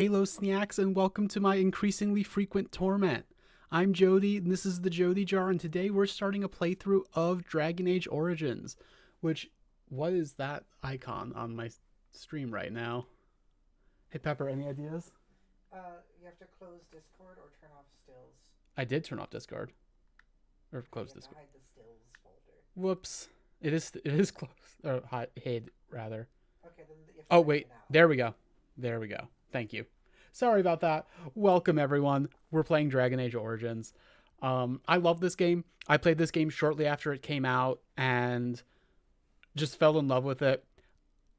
Alo Snacks, and welcome to my increasingly frequent torment. I'm Jodi, and this is the Jodi Jar, and today we're starting a playthrough of Dragon Age Origins, what is that icon on my stream right now? Hey Pepper, any ideas? You have to close Discord or turn off stills. I did turn off Discord. Or close Discord. Hide the stills folder. Whoops. It is closed. Or hid, rather. Okay, then you have to Oh, wait. now. There we go. There we go. Thank you. Sorry about that. Welcome, everyone. We're playing Dragon Age Origins. I love this game. I played this game shortly after it came out and just fell in love with it.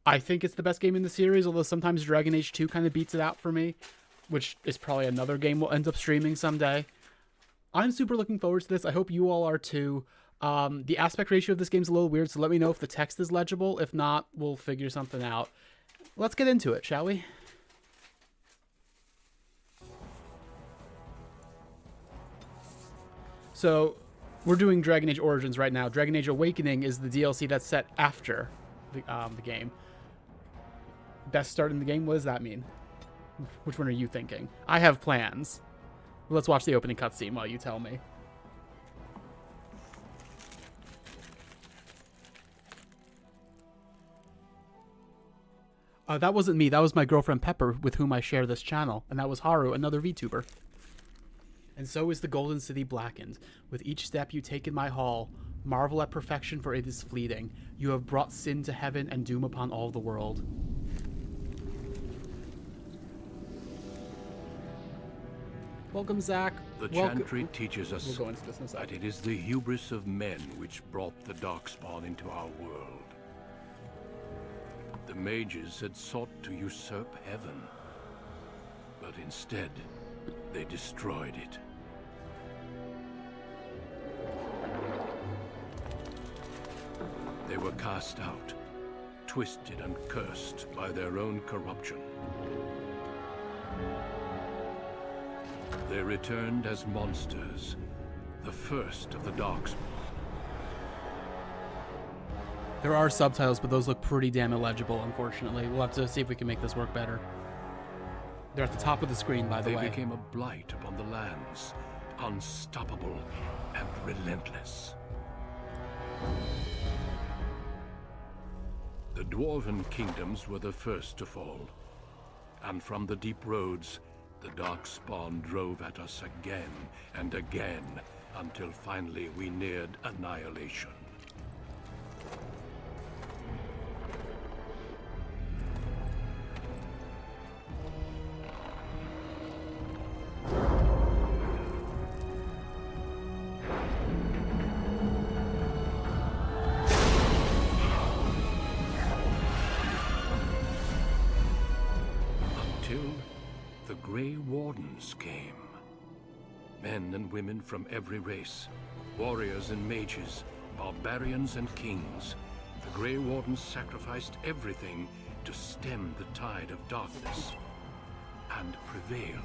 I think it's the best game in the series, although sometimes Dragon Age 2 kind of beats it out for me, which is probably another game we'll end up streaming someday. I'm super looking forward to this. I hope you all are too. The aspect ratio of this game's a little weird, so let me know if the text is legible. If not, we'll figure something out. Let's get into it, shall we? So, we're doing Dragon Age Origins right now. Dragon Age Awakening is the DLC that's set after the game. Best start in the game? What does that mean? Which one are you thinking? I have plans. Let's watch the opening cutscene while you tell me. That wasn't me. That was my girlfriend Pepper, with whom I share this channel. And that was Haru, another VTuber. And so is the Golden City blackened. With each step you take in my hall, marvel at perfection, for it is fleeting. You have brought sin to heaven and doom upon all the world. Welcome, Zach. The chantry teaches us we'll go into this in a second. that it is the hubris of men which brought the darkspawn into our world. The mages had sought to usurp heaven, but instead, they destroyed it. They were cast out, twisted and cursed by their own corruption. They returned as monsters, the first of the darkspawn. There are subtitles, but those look pretty damn illegible, unfortunately. We'll have to see if we can make this work better. They're at the top of the screen, by the way. They became a blight upon the lands, unstoppable and relentless. The dwarven kingdoms were the first to fall, and from the deep roads, the darkspawn drove at us again and again, until finally we neared annihilation. Came. Men and women from every race, warriors and mages, barbarians and kings. The Grey Wardens sacrificed everything to stem the tide of darkness, and prevailed.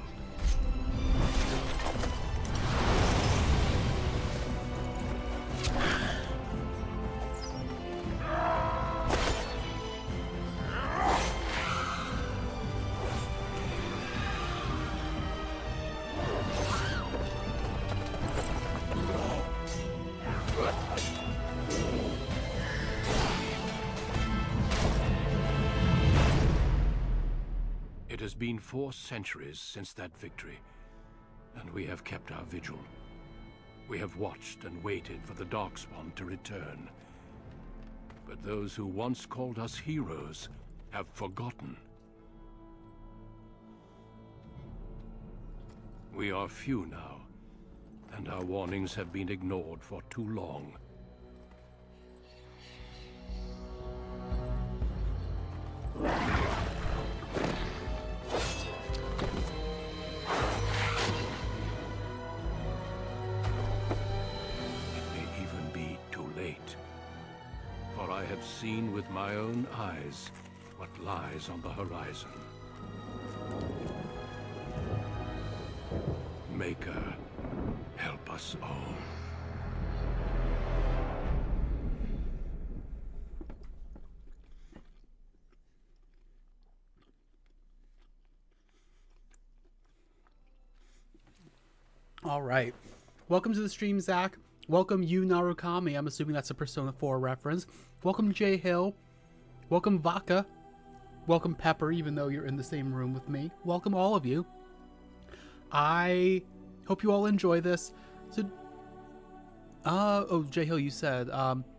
It has been 4 centuries since that victory, and we have kept our vigil. We have watched and waited for the Darkspawn to return. But those who once called us heroes have forgotten. We are few now, and our warnings have been ignored for too long. I have seen with my own eyes what lies on the horizon. Maker, help us all. All right. Welcome to the stream, Zach. Welcome you, Narukami. I'm assuming that's a Persona 4 reference. Welcome, Jay Hill. Welcome, Vaka. Welcome, Pepper, even though you're in the same room with me. Welcome, all of you. I hope you all enjoy this. So, oh, Jay Hill, you said,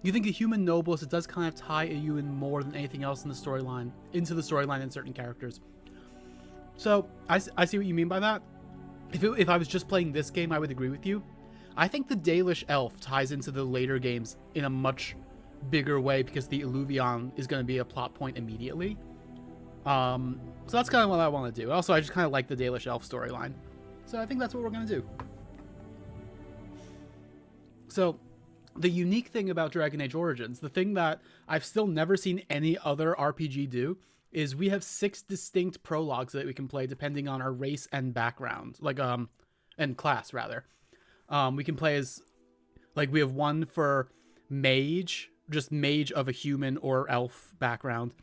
you think the human noblest, it does kind of tie you in more than anything else in the storyline, into the storyline in certain characters. So, I see what you mean by that. If I was just playing this game, I would agree with you. I think the Dalish elf ties into the later games in a much bigger way because the Illuvion is going to be a plot point immediately. So that's kind of what I want to do. Also, I just kind of like the Dalish elf storyline. So I think that's what we're going to do. So, the unique thing about Dragon Age Origins, the thing that I've still never seen any other RPG do, is we have 6 distinct prologues that we can play depending on our race and background, like and class rather. We can play as, like, we have one for mage, just mage of a human or elf background.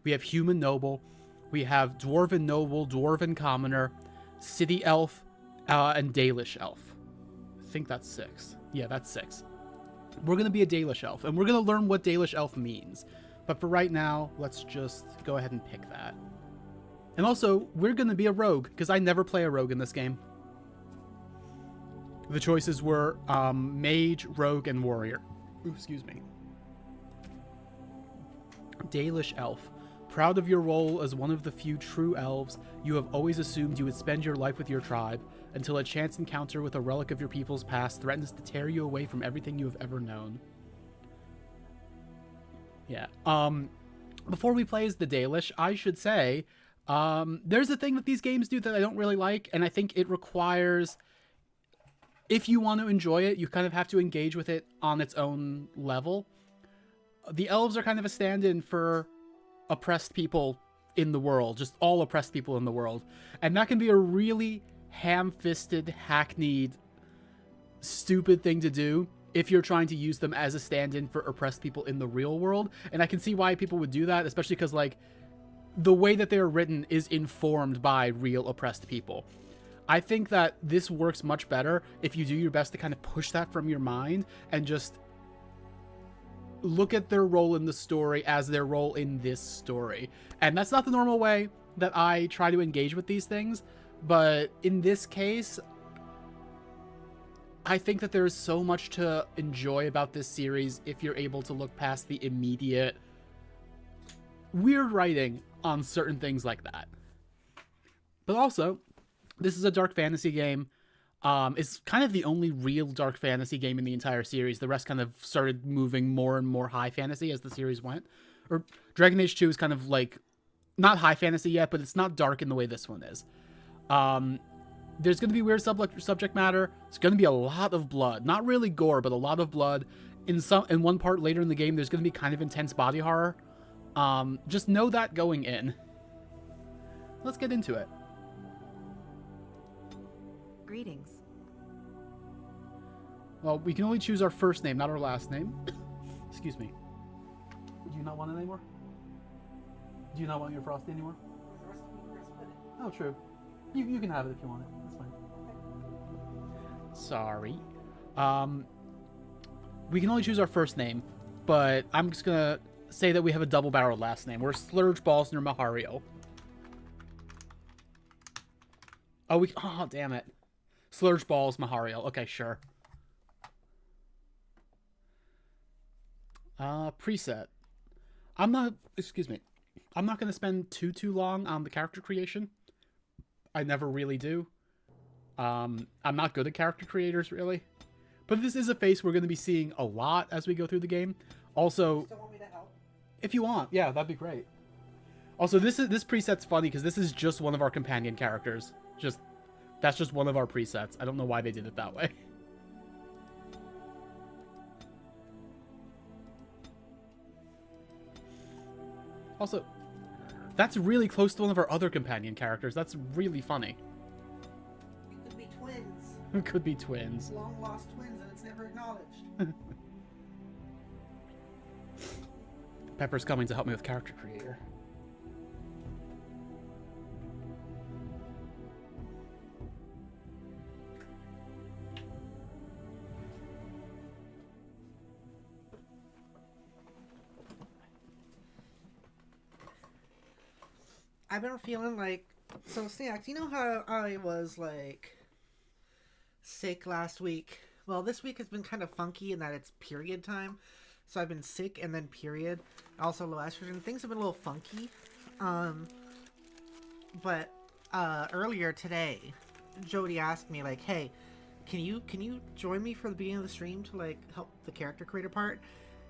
We have human noble. We have dwarven noble, dwarven commoner, city elf, and Dalish elf. I think that's 6. Yeah, that's 6. We're gonna be a Dalish elf, and we're gonna learn what Dalish elf means. But for right now, let's just go ahead and pick that. And also, we're going to be a rogue, because I never play a rogue in this game. The choices were mage, rogue, and warrior. Ooh, excuse me. Dalish elf. Proud of your role as one of the few true elves, you have always assumed you would spend your life with your tribe, until a chance encounter with a relic of your people's past threatens to tear you away from everything you have ever known. Yeah. Before we play as the Dalish, I should say, there's a thing that these games do that I don't really like, and I think it requires, if you want to enjoy it, you kind of have to engage with it on its own level. The elves are kind of a stand-in for oppressed people in the world, just all oppressed people in the world. And that can be a really ham-fisted, hackneyed, stupid thing to do if you're trying to use them as a stand-in for oppressed people in the real world. And I can see why people would do that, especially because, like, the way that they're written is informed by real oppressed people. I think that this works much better if you do your best to kind of push that from your mind and just look at their role in the story as their role in this story. And that's not the normal way that I try to engage with these things, but in this case, I think that there's so much to enjoy about this series if you're able to look past the immediate weird writing on certain things like that. But also, this is a dark fantasy game. It's kind of the only real dark fantasy game in the entire series. The rest kind of started moving more and more high fantasy as the series went. Or Dragon Age 2 is kind of like, not high fantasy yet, but it's not dark in the way this one is. There's going to be weird subject matter. There's going to be a lot of blood. Not really gore, but a lot of blood. In one part later in the game, there's going to be kind of intense body horror. Just know that going in. Let's get into it. Greetings. Well, we can only choose our first name, not our last name. Excuse me. Do you not want it anymore? Do you not want your Frosty anymore? Oh, true. You can have it if you want it. That's fine. Sorry. We can only choose our first name, but I'm just gonna say that we have a double-barreled last name. We're Slurge Balls near Mahario. Oh, damn it. Slurge Balls Mahario. Okay, sure. Preset. I'm not gonna spend too long on the character creation. I never really do. I'm not good at character creators, really. But this is a face we're going to be seeing a lot as we go through the game. Also, Still want me to help? if you want, yeah, that'd be great. Also, this preset's funny because this is just one of our companion characters. That's just one of our presets. I don't know why they did it that way. Also, that's really close to one of our other companion characters. That's really funny. We could be twins. We could be twins. Long lost twins, and it's never acknowledged. Pepper's coming to help me with character creator. I've been feeling like so. Snacks, you know how I was like sick last week. Well, this week has been kind of funky in that it's period time, so I've been sick and then period. Also low estrogen. Things have been a little funky. But earlier today, Jodi asked me like, "Hey, can you join me for the beginning of the stream to like help the character creator part?"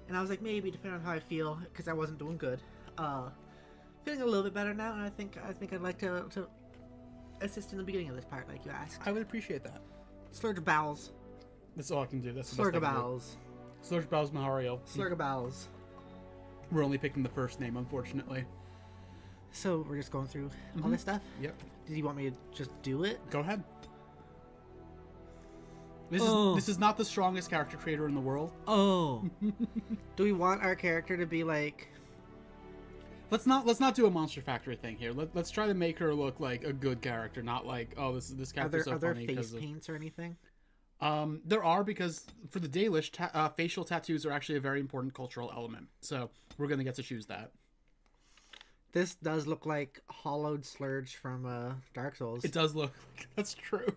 And I was like, maybe, depending on how I feel, because I wasn't doing good. Feeling a little bit better now, and I think I'd like to assist in the beginning of this part, like you asked. I would appreciate that. Slurge bowels. That's all I can do. That's the best I Slurga can do. bowels. Slurge Bowels Mahario. Slurga bowels. We're only picking the first name, unfortunately. So we're just going through all this stuff? Yep. Did you want me to just do it? Go ahead. This is not the strongest character creator in the world. Oh. Do we want our character to be like... Let's not do a Monster Factory thing here. Let's try to make her look like a good character, not like, oh, this character's so funny. Are there face paints or anything? There are, because for the Dalish, facial tattoos are actually a very important cultural element. So we're gonna get to choose that. This does look like hollowed slurge from Dark Souls. It does look like that's true.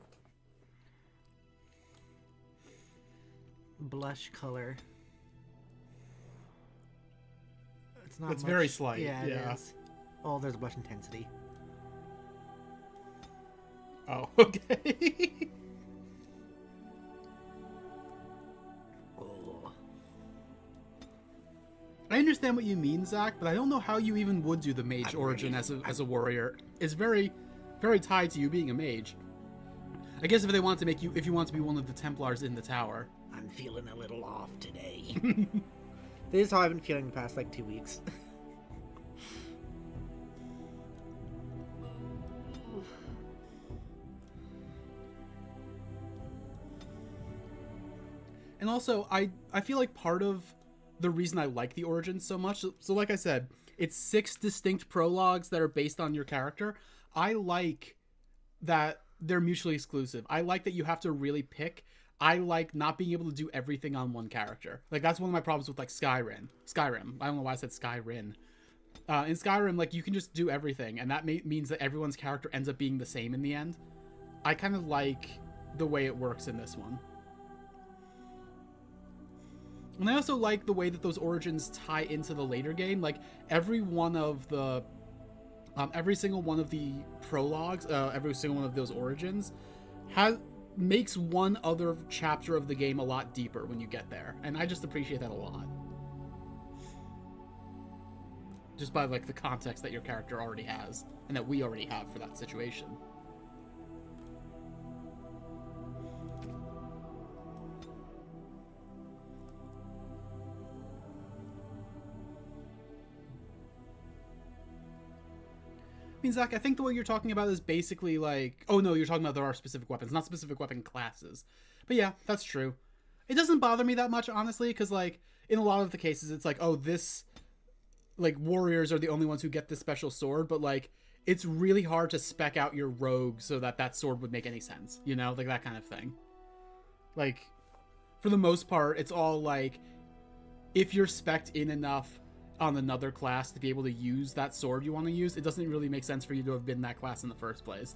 Blush color. It's not. It's much. very slight. Yeah, it is. Oh, there's blush intensity. Oh, okay. Oh. I understand what you mean, Zach, but I don't know how you even would do the mage origin as a warrior. It's very, very tied to you being a mage. I guess if you want to be one of the Templars in the tower. I'm feeling a little off today. This is how I've been feeling the past like 2 weeks. And also, I feel like part of the reason I like the origins so much, so like I said, it's 6 distinct prologues that are based on your character. I like that they're mutually exclusive. I like that you have to really pick. I like not being able to do everything on one character. Like, that's one of my problems with, like, Skyrim. I don't know why I said Skyrim. In Skyrim, like, you can just do everything, and that means that everyone's character ends up being the same in the end. I kind of like the way it works in this one. And I also like the way that those origins tie into the later game. Like, every single one of the prologues, every single one of those origins makes one other chapter of the game a lot deeper when you get there. And I just appreciate that a lot. Just by, like, the context that your character already has, and that we already have for that situation. I mean, Zach, I think the way you're talking about is basically like... Oh, no, you're talking about there are specific weapons, not specific weapon classes. But yeah, that's true. It doesn't bother me that much, honestly, because, like, in a lot of the cases, it's like, oh, this... Like, warriors are the only ones who get this special sword, but, like, it's really hard to spec out your rogue so that that sword would make any sense, you know? Like, that kind of thing. Like, for the most part, it's all, like, if you're spec'd in enough on another class to be able to use that sword you want to use, it doesn't really make sense for you to have been that class in the first place.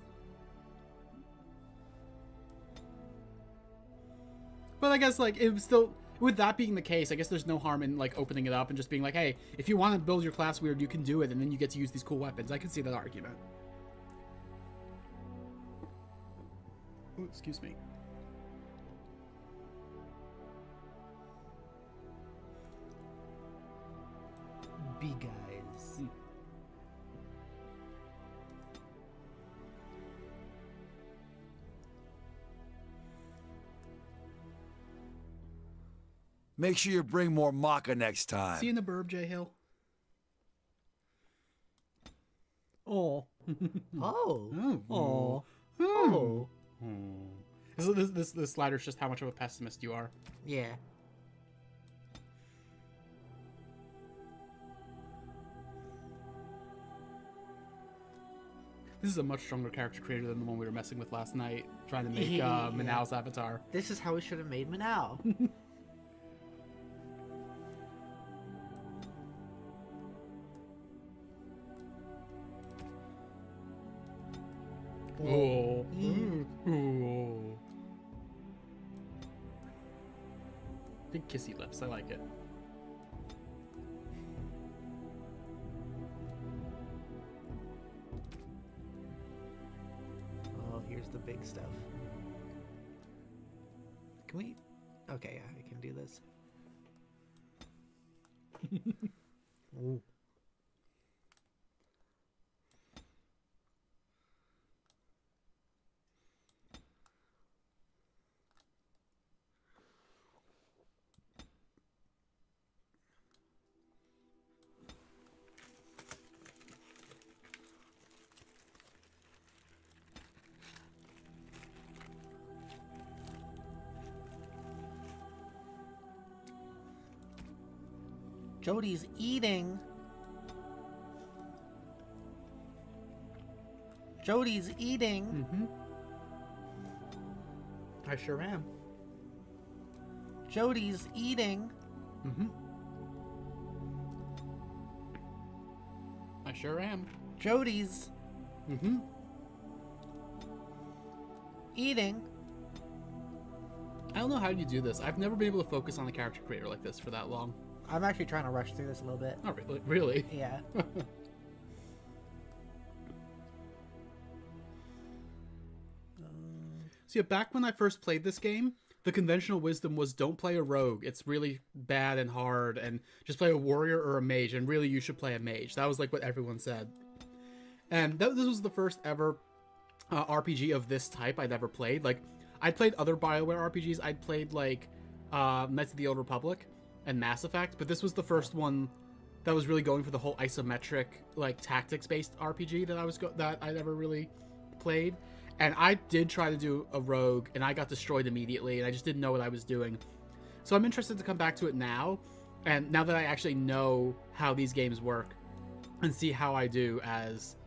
But I guess, like, it was still... With that being the case, I guess there's no harm in, like, opening it up and just being like, hey, if you want to build your class weird, you can do it, and then you get to use these cool weapons. I can see that argument. Ooh, excuse me. Big guys. Make sure you bring more maca next time. See you in the burb, J Hill. Oh. Oh. Oh. Oh. Oh. This slider's just how much of a pessimist you are. Yeah. This is a much stronger character creator than the one we were messing with last night, trying to make Manal's avatar. This is how we should have made Manal. Oh. Mm. Ooh. Big kissy lips. I like it. Oh, here's the big stuff. Can we? Okay, yeah, I can do this. Ooh. Jodi's eating. Jodi's eating. Mm-hmm. I sure am. Jodi's eating. Mm-hmm. I sure am. Jodi's Mm-hmm. eating. I don't know how you do this. I've never been able to focus on a character creator like this for that long. I'm actually trying to rush through this a little bit. Oh, really? Yeah. So yeah, back when I first played this game, the conventional wisdom was don't play a rogue. It's really bad and hard, and just play a warrior or a mage, and really you should play a mage. That was like what everyone said. And this was the first ever RPG of this type I'd ever played. Like, I'd played other BioWare RPGs. I'd played like Knights of the Old Republic and Mass Effect, but this was the first one that was really going for the whole isometric, like tactics-based RPG that I'd ever really played. And I did try to do a rogue, and I got destroyed immediately, and I just didn't know what I was doing. So I'm interested to come back to it now, and now that I actually know how these games work, and see how I do as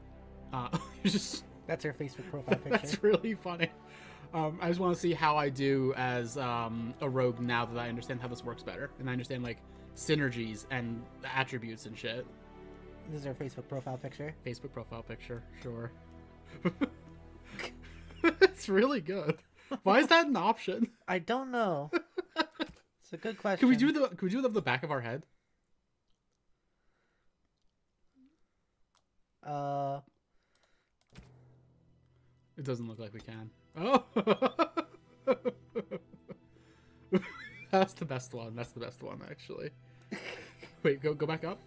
just That's her Facebook profile picture. that's really funny. I just want to see how I do as a rogue now that I understand how this works better, and I understand like synergies and attributes and shit. This is her Facebook profile picture. Facebook profile picture, sure. It's really good. Why is that an option? I don't know. It's a good question. Can we do it of the back of our head? It doesn't look like we can. Oh, that's the best one. That's the best one, actually. Wait, go back up.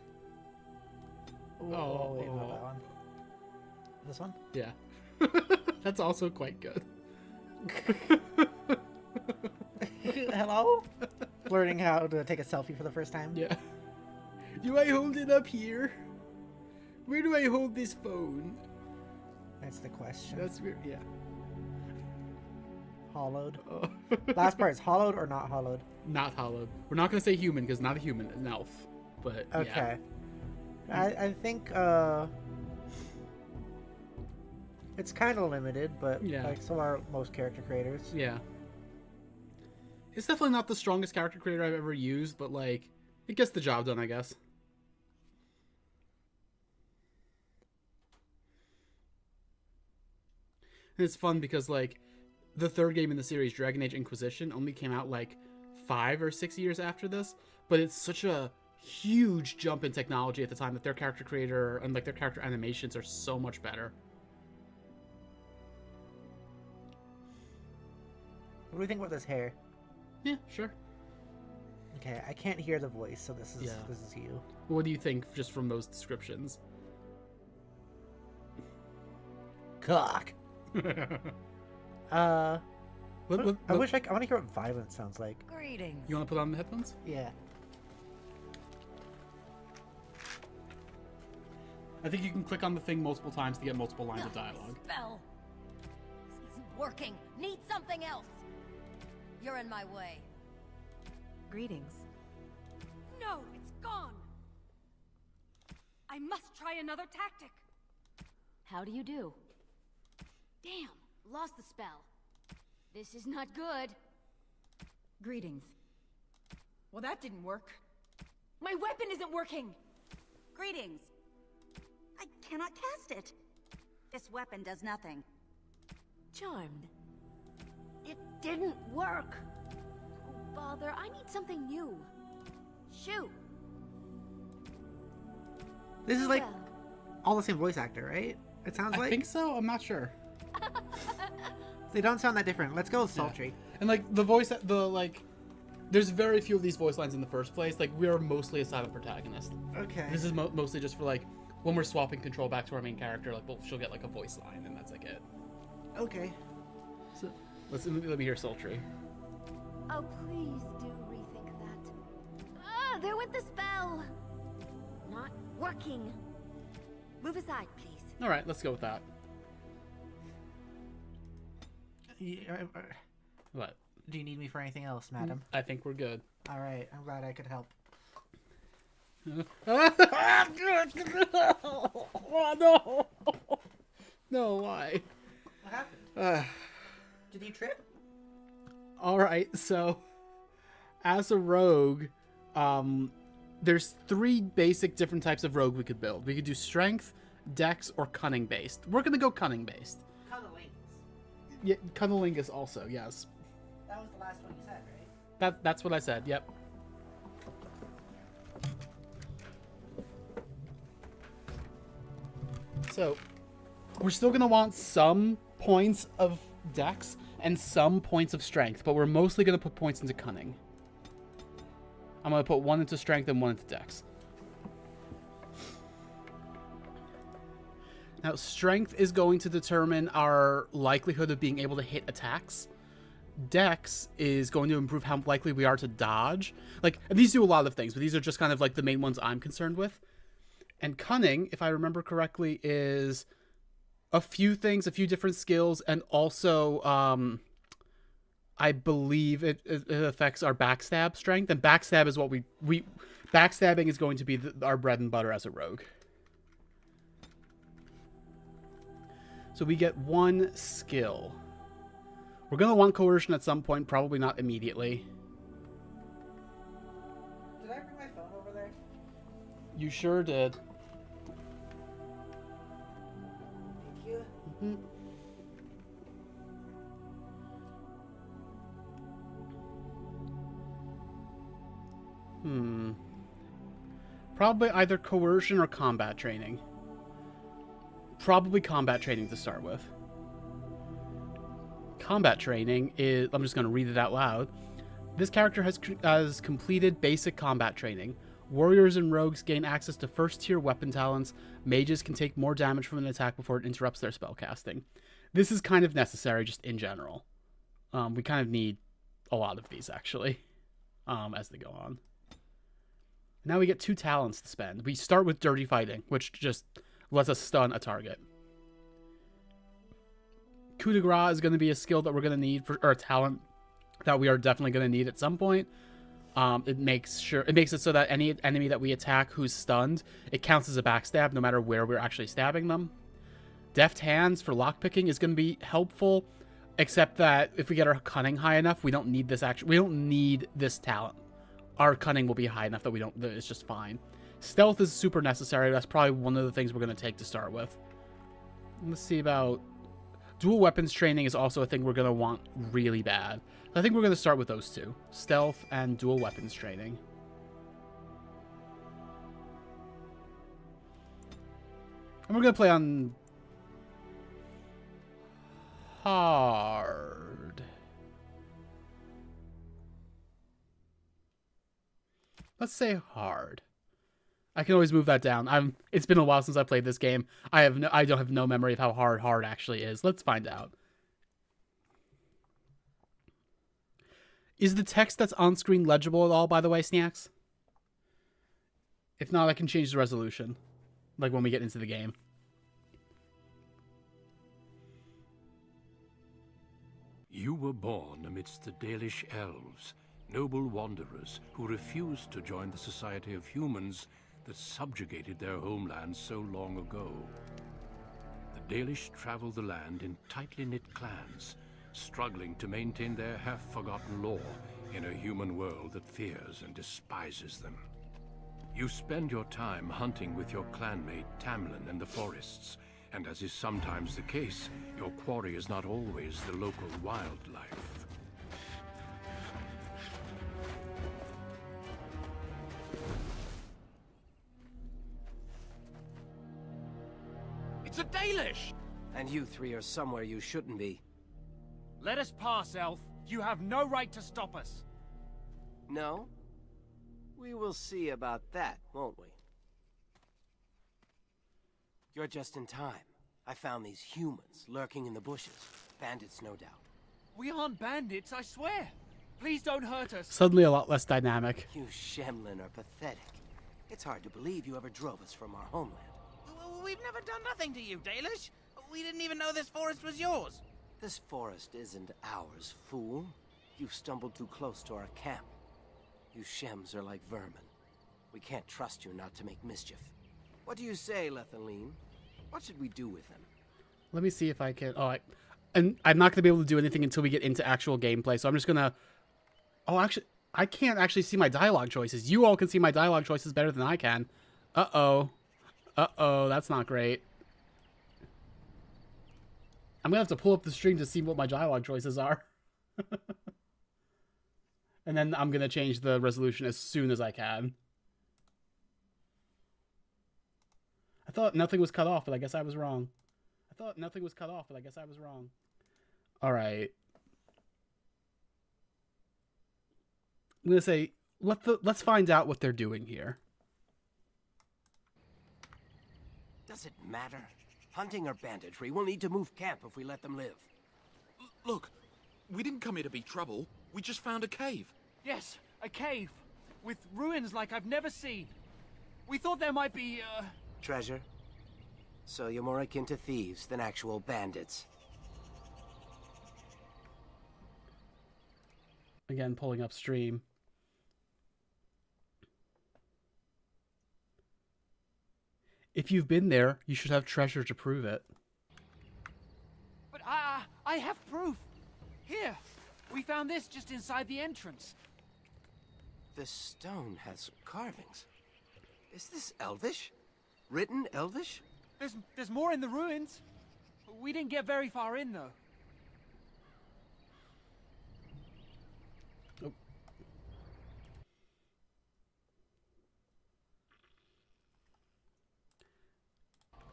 Oh, wait, not that one. This one? Yeah, that's also quite good. Hello? Learning how to take a selfie for the first time. Yeah. Do I hold it up here? Where do I hold this phone? That's the question. That's weird. Yeah. Hollowed. Oh. Last part is hollowed or not hollowed? Not hollowed. We're not gonna say human because not a human, an elf. But Okay. Yeah. I think it's kind of limited, but Yeah. like so are most character creators. Yeah. It's definitely not the strongest character creator I've ever used, but like it gets the job done, I guess. And it's fun because like the third game in the series, Dragon Age Inquisition, only came out like 5 or 6 years after this, but it's such a huge jump in technology at the time that their character creator and like their character animations are so much better. What do you think about this hair? Yeah, sure. Okay, I can't hear the voice, so this is Yeah. this is you. What do you think just from those descriptions? Cock. I wish I want to hear what violence sounds like. Greetings. You want to put on the headphones? Yeah. I think you can click on the thing multiple times to get multiple lines of dialogue. Spell. This isn't working. Need something else. You're in my way. Greetings. No, it's gone. I must try another tactic. How do you do? Damn, lost the spell. This is not good. Greetings. Well, that didn't work. My weapon isn't working. Greetings. I cannot cast it. This weapon does nothing. Charmed. It didn't work. Oh, bother. I need something new. Shoot. This is like Well, all the same voice actor, right? It sounds I like think so. I'm not sure. they don't sound that different. Let's go with Sultry. And like there's very few of these voice lines in the first place. Like we are mostly a silent protagonist. Okay. This is mostly just for like when we're swapping control back to our main character. Like she'll get like a voice line, and that's like it. Okay. So let me hear sultry. oh, please do rethink that. Ah, there went the spell. Not working. Move aside, please. All right, let's go with that. What? Do you need me for anything else, madam? I think we're good. All right. I'm glad I could help. Oh no! No, why? What happened? Did you trip? All right, so as a rogue, there's 3 basic different types of rogue we could build. We could do strength, dex, or cunning based. We're gonna go cunning based. Cunnilingus. Yeah, cunnilingus also, yes. That was the last one you said, right? That's what I said. Yep. So we're still gonna want some points of dex and some points of strength, but we're mostly gonna put points into cunning. I'm gonna put 1 into strength and 1 into dex. Now, strength is going to determine our likelihood of being able to hit attacks. Dex is going to improve how likely we are to dodge. Like, and these do a lot of things, but these are just kind of like the main ones I'm concerned with. And cunning, if I remember correctly, is a few things, a few different skills, and also I believe it affects our backstab strength. And backstab is what we backstabbing is going to be our bread and butter as a rogue. So we get 1 skill. We're going to want coercion at some point, probably not immediately. Did I bring my phone over there? You sure did. Thank you. Probably either coercion or combat training. Probably combat training to start with. Combat training is... I'm just going to read it out loud. This character has completed basic combat training. Warriors and rogues gain access to first-tier weapon talents. Mages can take more damage from an attack before it interrupts their spellcasting. This is kind of necessary just in general. We kind of need a lot of these, actually, as they go on. Now we get 2 talents to spend. We start with Dirty Fighting, which just lets us stun a target. Coup de grace is going to be a skill that we're going to need or a talent that we are definitely going to need at some point. It makes it so that any enemy that we attack who's stunned, it counts as a backstab no matter where we're actually stabbing them. Deft Hands for lockpicking is going to be helpful, except that if we get our cunning high enough, we don't need this talent. Our cunning will be high enough that it's just fine. Stealth is super necessary. That's probably one of the things we're going to take to start with. Let's see about... Dual weapons training is also a thing we're going to want really bad. I think we're going to start with those 2. Stealth and dual weapons training. And we're going to play on... hard. Let's say hard. I can always move that down. It's been a while since I played this game. I don't have no memory of how hard actually is. Let's find out. Is the text that's on screen legible at all, by the way, Snacks? If not, I can change the resolution, like when we get into the game. You were born amidst the Dalish elves, noble wanderers who refused to join the society of humans that subjugated their homeland so long ago. The Dalish travel the land in tightly knit clans, struggling to maintain their half-forgotten lore in a human world that fears and despises them. You spend your time hunting with your clanmate Tamlin in the forests, And as is sometimes the case, your quarry is not always the local wildlife. It's a Dalish! And you three are somewhere you shouldn't be. Let us pass, Elf. You have no right to stop us. No? We will see about that, won't we? You're just in time. I found these humans lurking in the bushes. Bandits, no doubt. We aren't bandits, I swear. Please don't hurt us. Suddenly a lot less dynamic. You Shemlin are pathetic. It's hard to believe you ever drove us from our homeland. We've never done nothing to you, Dalish. We didn't even know this forest was yours. This forest isn't ours, fool. You've stumbled too close to our camp. You Shems are like vermin. We can't trust you not to make mischief. What do you say, Lethaline? What should we do with him? Let me see if I can... and I'm not going to be able to do anything until we get into actual gameplay, so I'm just going to... Oh, actually, I can't actually see my dialogue choices. You all can see my dialogue choices better than I can. Uh-oh. Uh-oh, that's not great. I'm going to have to pull up the stream to see what my dialogue choices are. And then I'm going to change the resolution as soon as I can. I thought nothing was cut off, but I guess I was wrong. All right. I'm going to say, let's find out what they're doing here. Does it matter? Hunting or banditry, we'll need to move camp if we let them live. Look, we didn't come here to be trouble. We just found a cave. Yes, a cave. With ruins like I've never seen. We thought there might be, Treasure? So you're more akin to thieves than actual bandits. Again, pulling up stream. If you've been there, you should have treasure to prove it. But I have proof. Here, we found this just inside the entrance. This stone has carvings. Is this Elvish? Written Elvish? There's more in the ruins. We didn't get very far in, though. Oh.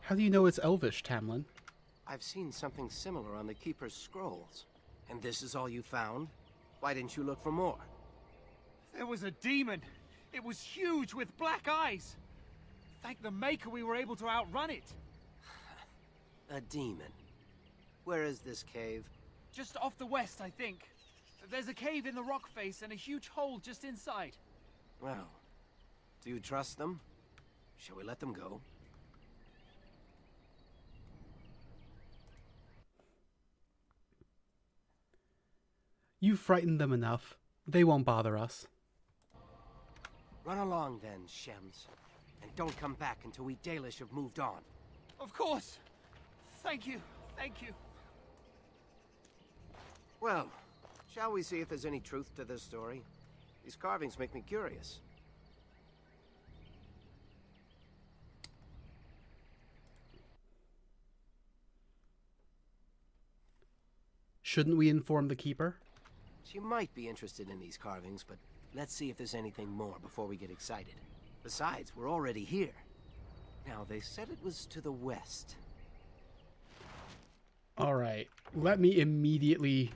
How do you know it's Elvish, Tamlin? I've seen something similar on the Keeper's scrolls. And this is all you found? Why didn't you look for more? There was a demon. It was huge with black eyes. Thank the Maker we were able to outrun it. A demon. Where is this cave? Just off the west, I think. There's a cave in the rock face and a huge hole just inside. Well, do you trust them? Shall we let them go? You've frightened them enough. They won't bother us. Run along then, Shems. And don't come back until we Dalish have moved on. Of course. Thank you. Thank you. Well, shall we see if there's any truth to this story? These carvings make me curious. Shouldn't we inform the Keeper? She might be interested in these carvings, but let's see if there's anything more before we get excited. Besides, we're already here. Now, they said it was to the west. All right. Let me immediately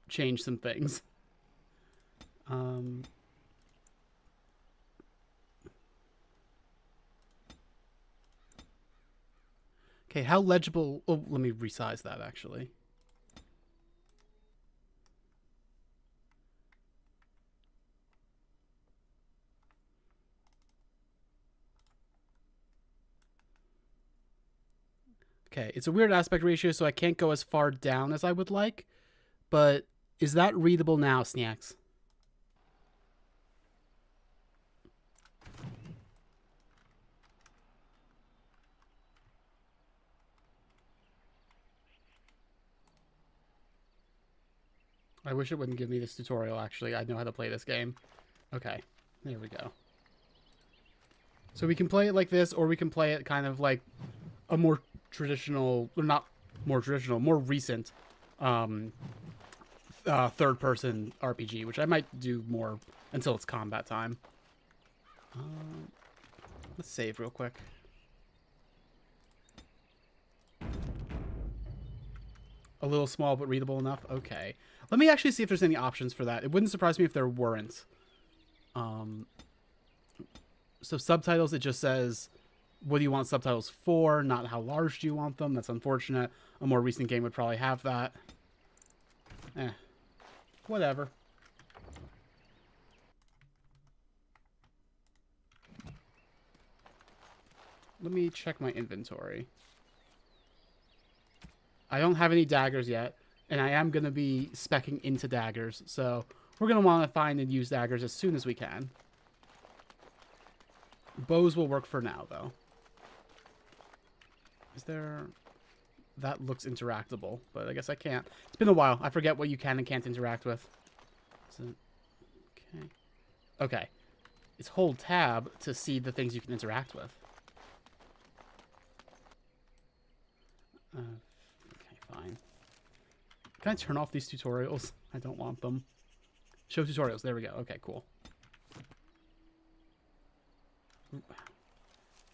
change some things. Okay, how legible... Oh, let me resize that, actually. Okay, it's a weird aspect ratio, so I can't go as far down as I would like. But is that readable now, Snacks? I wish it wouldn't give me this tutorial, actually. I know how to play this game. Okay, there we go. So we can play it like this, or we can play it kind of like a more traditional, or not more traditional, more recent third-person RPG, which I might do more until it's combat time. Let's save real quick. A little small but readable enough. Okay. Let me actually see if there's any options for that. It wouldn't surprise me if there weren't. So subtitles, it just says, what do you want subtitles for? Not how large do you want them? That's unfortunate. A more recent game would probably have that. Whatever. Let me check my inventory. I don't have any daggers yet, and I am going to be speccing into daggers, so we're going to want to find and use daggers as soon as we can. Bows will work for now, though. Is there... That looks interactable, but I guess I can't. It's been a while. I forget what you can and can't interact with. Is it... Okay. Okay. It's hold tab to see the things you can interact with. Okay, fine. Can I turn off these tutorials? I don't want them. Show tutorials. There we go. Okay, cool.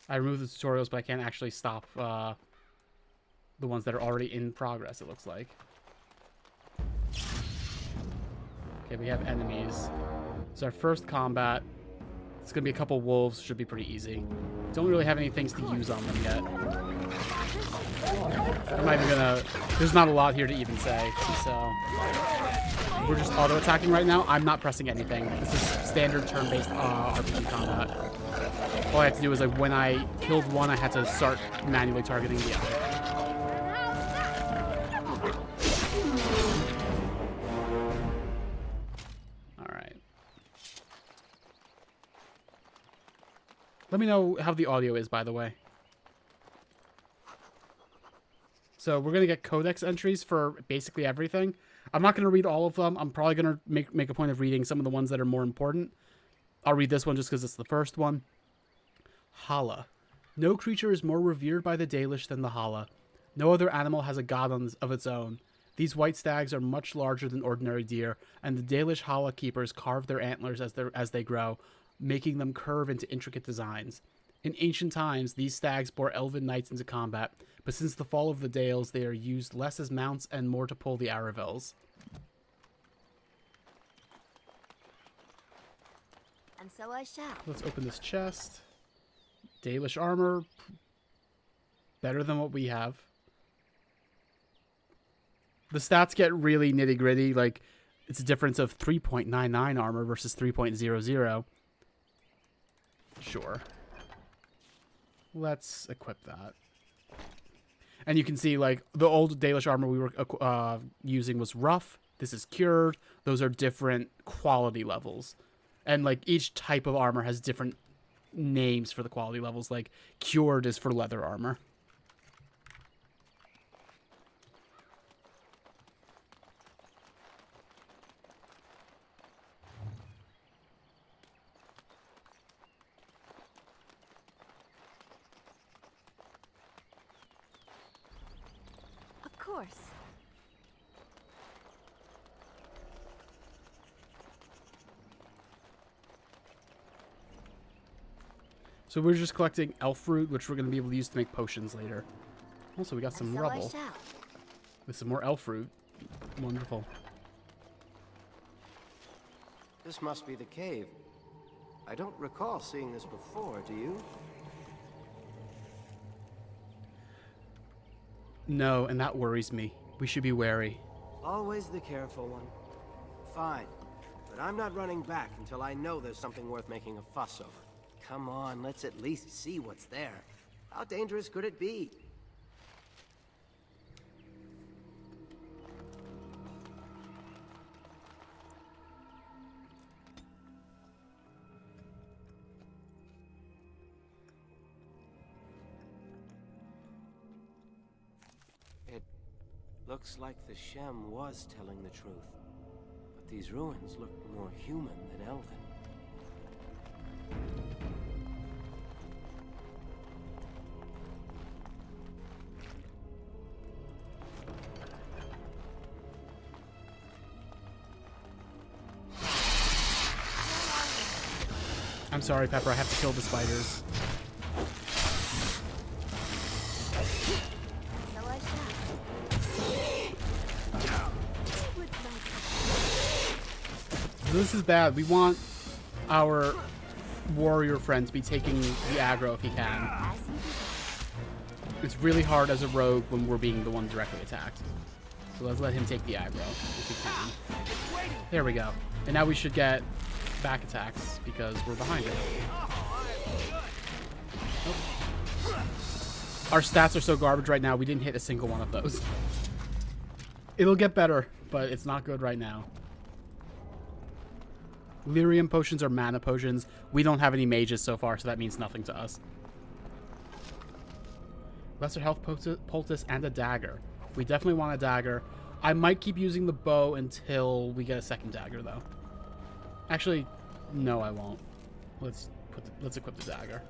I removed the tutorials, but I can't actually stop the ones that are already in progress, it looks like. Okay, we have enemies. It's our first combat. It's going to be a couple wolves. Should be pretty easy. Don't really have any things to use on them yet. I'm not even gonna... There's not a lot here to even say, so... We're just auto-attacking right now. I'm not pressing anything. This is standard turn-based RPG combat. All I had to do was, like, when I killed one, I had to start manually targeting the other. Alright. Let me know how the audio is, by the way. So we're going to get codex entries for basically everything. I'm not going to read all of them. I'm probably going to make a point of reading some of the ones that are more important. I'll read this one just because it's the first one. Hala. No creature is more revered by the Dalish than the Hala. No other animal has a god of its own. These white stags are much larger than ordinary deer, and the Dalish Hala keepers carve their antlers as they grow, making them curve into intricate designs. In ancient times, these stags bore elven knights into combat, but since the fall of the Dales, they are used less as mounts and more to pull the Aravels. And so I shall. Let's open this chest. Dalish armor. Better than what we have. The stats get really nitty-gritty. Like, it's a difference of 3.99 armor versus 3.00. Sure. Let's equip that. And you can see, like, the old Dalish armor we were using was rough. This is cured. Those are different quality levels. And, like, each type of armor has different names for the quality levels. Like, cured is for leather armor. Of course. So we're just collecting elf fruit, which we're going to be able to use to make potions later. Also, we got some So rubble. I shall. With some more elf fruit. Wonderful. This must be the cave. I don't recall seeing this before, do you? No, and that worries me. We should be wary. Always the careful one. Fine, but I'm not running back until I know there's something worth making a fuss over. Come on, let's at least see what's there. How dangerous could it be? It looks like the Shem was telling the truth. But these ruins look more human than elven. I'm sorry, Pepper. I have to kill the spiders. So I shall. This is bad. We want our warrior friend to be taking the aggro if he can. It's really hard as a rogue when we're being the one directly attacked. So let's let him take the aggro if he can. There we go. And now we should get back attacks because we're behind it. Nope. Our stats are so garbage right now, we didn't hit a single one of those. It'll get better, but it's not good right now. Lyrium potions are mana potions. We don't have any mages so far, so that means nothing to us. Lesser health poultice and a dagger. We definitely want a dagger. I might keep using the bow until we get a second dagger, though. Actually, no, I won't. Let's equip the dagger.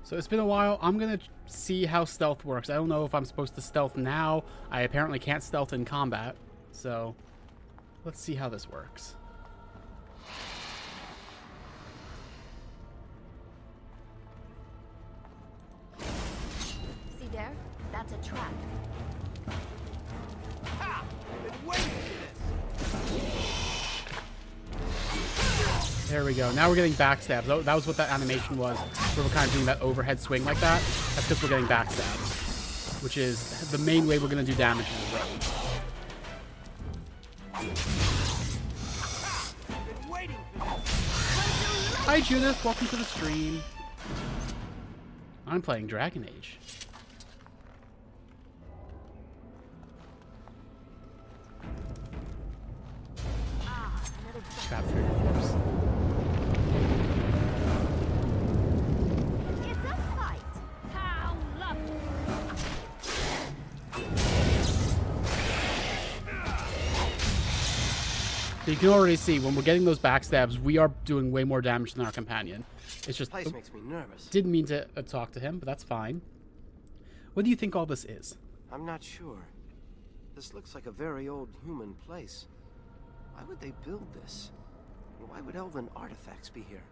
So it's been a while. I'm going to see how stealth works. I don't know if I'm supposed to stealth now. I apparently can't stealth in combat. So let's see how this works. See there? That's a trap. Ha! Been waiting for this. There we go. Now we're getting backstabs. That was what that animation was. Where we're kind of doing that overhead swing like that. That's because we're getting backstabs. Which is the main way we're going to do damage in the road. Hi Judith, welcome to the stream. I'm playing Dragon Age. Trap through your force. It's a fight. How lovely. So you can already see when we're getting those backstabs, we are doing way more damage than our companion. It's just This place makes me nervous. didn't mean to talk to him, but that's fine. What do you think all this is? I'm not sure. This looks like a very old human place. Why would they build this? And why would elven artifacts be here?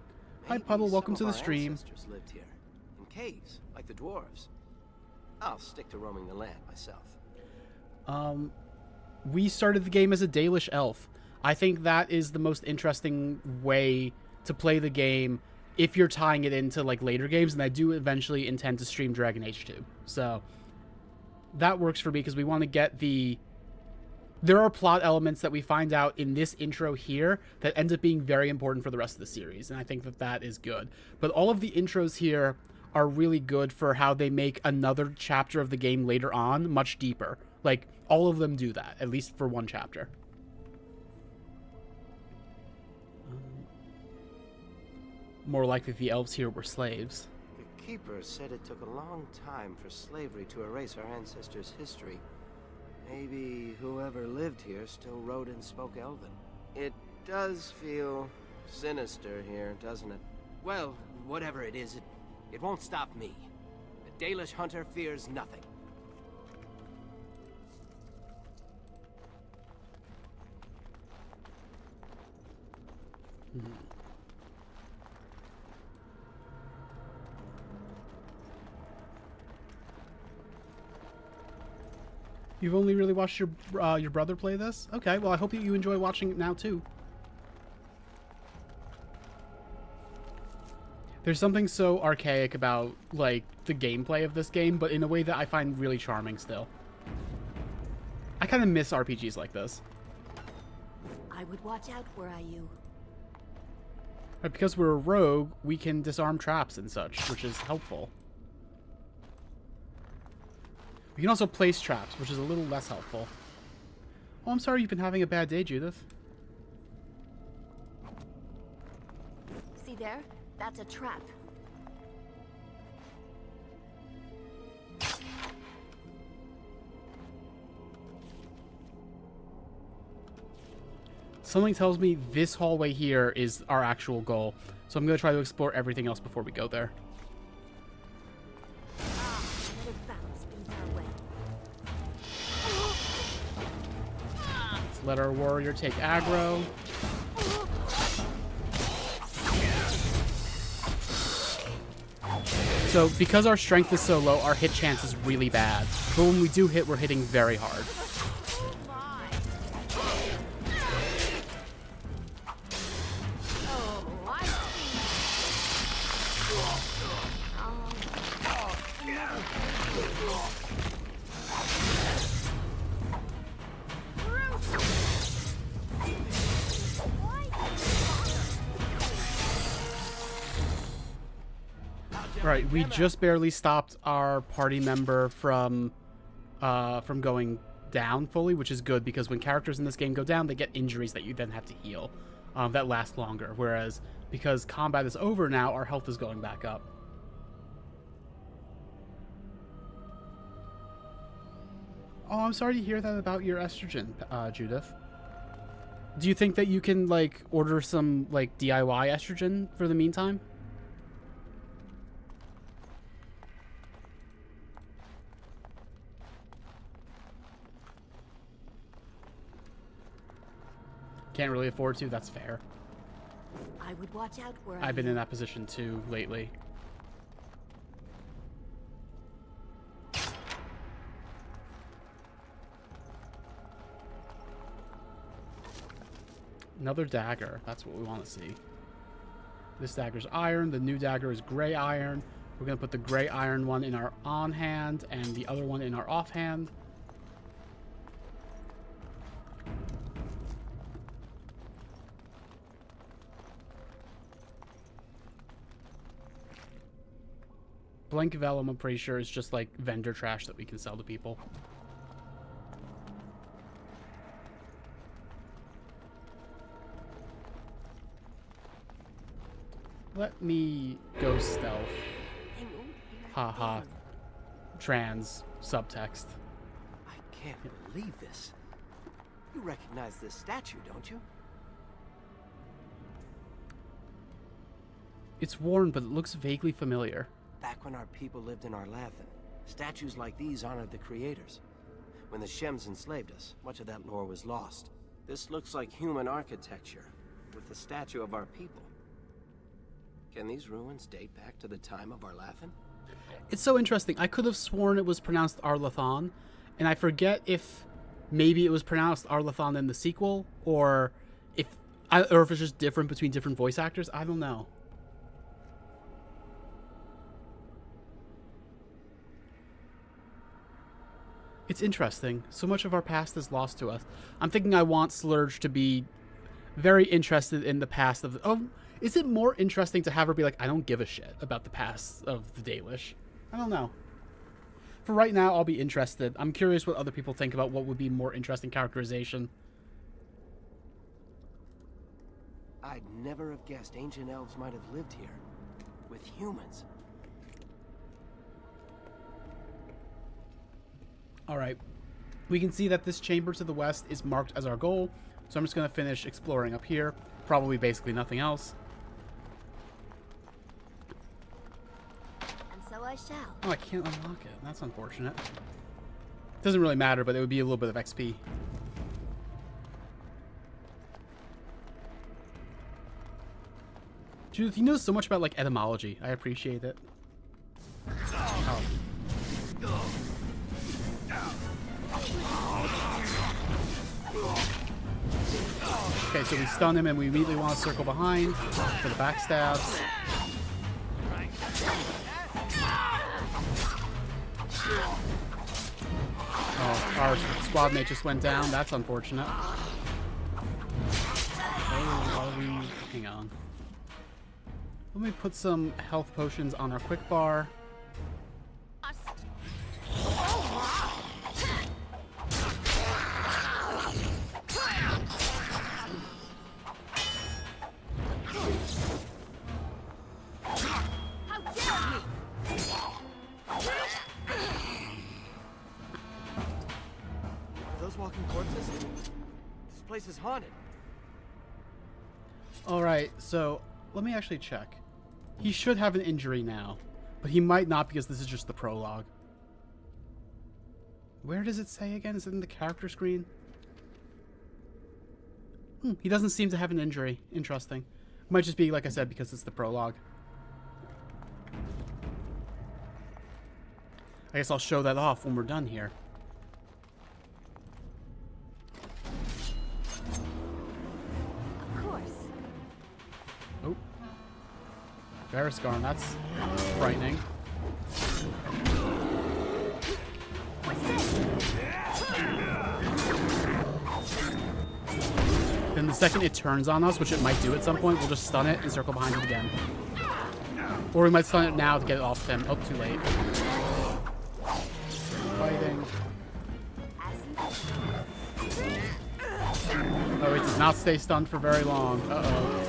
Hi, Maybe Puddle. Welcome to some the of our stream. ancestors lived here, in caves, like the dwarves. I'll stick to roaming the land myself. We started the game as a Dalish elf. I think that is the most interesting way to play the game if you're tying it into like later games, and I do eventually intend to stream Dragon Age 2. So that works for me because we want to get the... There are plot elements that we find out in this intro here that ends up being very important for the rest of the series, and I think that that is good. But all of the intros here are really good for how they make another chapter of the game later on much deeper. Like, all of them do that, at least for one chapter. More likely the elves here were slaves. The keeper said it took a long time for slavery to erase our ancestors' history. Maybe whoever lived here still wrote and spoke Elven. It does feel sinister here, doesn't it? Well, whatever it is, it won't stop me. The Dalish hunter fears nothing. You've only really watched your brother play this? Okay, well I hope you enjoy watching it now too. There's something so archaic about like the gameplay of this game, but in a way that I find really charming still. I kind of miss RPGs like this. I would watch out were I you. But because we're a rogue, we can disarm traps and such, which is helpful. We can also place traps, which is a little less helpful. Oh, I'm sorry you've been having a bad day, Judith. See there? That's a trap. Something tells me this hallway here is our actual goal. So I'm going to try to explore everything else before we go there. Another battle spins our way. Let's let our warrior take aggro. So because our strength is so low, our hit chance is really bad. But when we do hit, we're hitting very hard. Right, we just barely stopped our party member from going down fully, which is good because when characters in this game go down, they get injuries that you then have to heal that last longer. Whereas because combat is over now, our health is going back up. Oh, I'm sorry to hear that about your estrogen, Judith. Do you think that you can like order some like DIY estrogen for the meantime? Can't really afford to, that's fair. I would watch out where I've been in that position too lately. Another dagger, that's what we want to see. This dagger's iron, the new dagger is gray iron. We're going to put the gray iron one in our on hand and the other one in our off hand. Blank vellum, I'm pretty sure, is just like vendor trash that we can sell to people. Let me go stealth. Haha. Trans subtext. I can't believe this. You recognize this statue, don't you? It's worn, but it looks vaguely familiar. Back when our people lived in Arlathan, statues like these honored the creators. When the Shems enslaved us, much of that lore was lost. This looks like human architecture, with the statue of our people. Can these ruins date back to the time of Arlathan? It's so interesting. I could have sworn it was pronounced Arlathan, and I forget if maybe it was pronounced Arlathan in the sequel, or if it's just different between different voice actors. I don't know. It's interesting. So much of our past is lost to us. I'm thinking I want Slurge to be very interested in the past of... Oh, is it more interesting to have her be like, I don't give a shit about the past of the Dalish? I don't know. For right now, I'll be interested. I'm curious what other people think about what would be more interesting characterization. I'd never have guessed ancient elves might have lived here. With humans. Alright. We can see that this chamber to the west is marked as our goal. So I'm just going to finish exploring up here. Probably basically nothing else. And so I shall. Oh, I can't unlock it. That's unfortunate. Doesn't really matter, but it would be a little bit of XP. Judith, you know so much about, like, etymology. I appreciate it. Oh. Okay, so we stun him and we immediately want to circle behind for the backstabs. Oh, our squad mate just went down. That's unfortunate. Oh, hang on. Let me put some health potions on our quick bar. Walking corpses? This place is haunted. Alright, so let me actually check. He should have an injury now, but he might not because this is just the prologue. Where does it say again? Is it in the character screen? He doesn't seem to have an injury. Interesting. Might just be, like I said, because it's the prologue. I guess I'll show that off when we're done here. Of course. Oh. Veriscarn, that's frightening. Then the second it turns on us, which it might do at some point, we'll just stun it and circle behind it again. Or we might stun it now to get it off him. Oh, too late. Fighting. Oh, it does not stay stunned for very long. Uh-oh.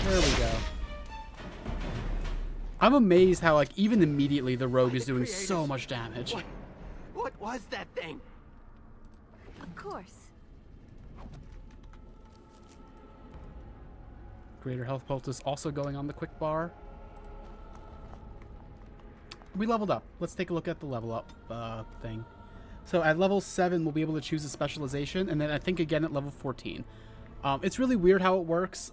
There we go. I'm amazed how, like, even immediately the rogue is doing so much damage. What was that thing? Of course. Greater health poultice also going on the quick bar. We leveled up. Let's take a look at the level up thing. So at level 7, we'll be able to choose a specialization, and then I think again at level 14. It's really weird how it works.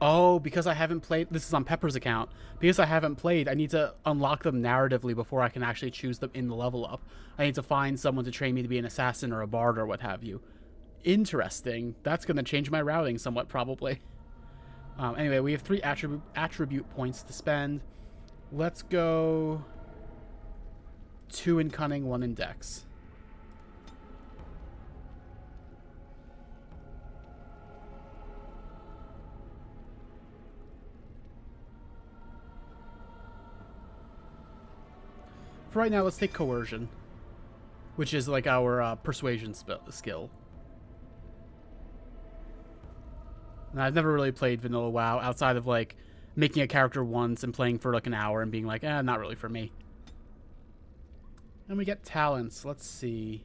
Oh, because I haven't played... This is on Pepper's account. Because I haven't played, I need to unlock them narratively before I can actually choose them in the level up. I need to find someone to train me to be an assassin or a bard or what have you. Interesting. That's going to change my routing somewhat, probably. Anyway, we have 3 attribute points to spend. Let's go 2 in Cunning, 1 in Dex. For right now, let's take Coercion, which is like our persuasion skill. And I've never really played Vanilla WoW outside of like making a character once and playing for like an hour and being like, not really for me. And we get talents. Let's see.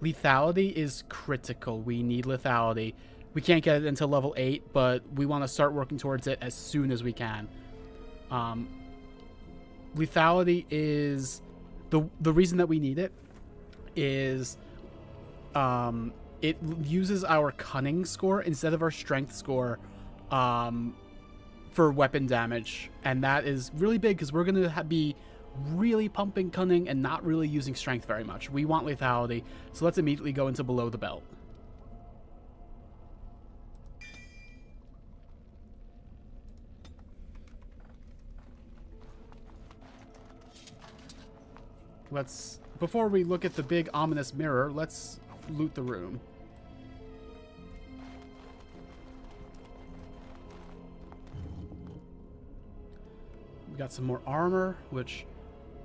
Lethality is critical. We need lethality. We can't get it until level 8, but we want to start working towards it as soon as we can. Lethality is the reason that we need it is it uses our cunning score instead of our strength score for weapon damage, and that is really big because we're going to be really pumping cunning and not really using strength very much. We want lethality, so let's immediately go into below the belt. Before we look at the big ominous mirror, let's loot the room. We got some more armor, which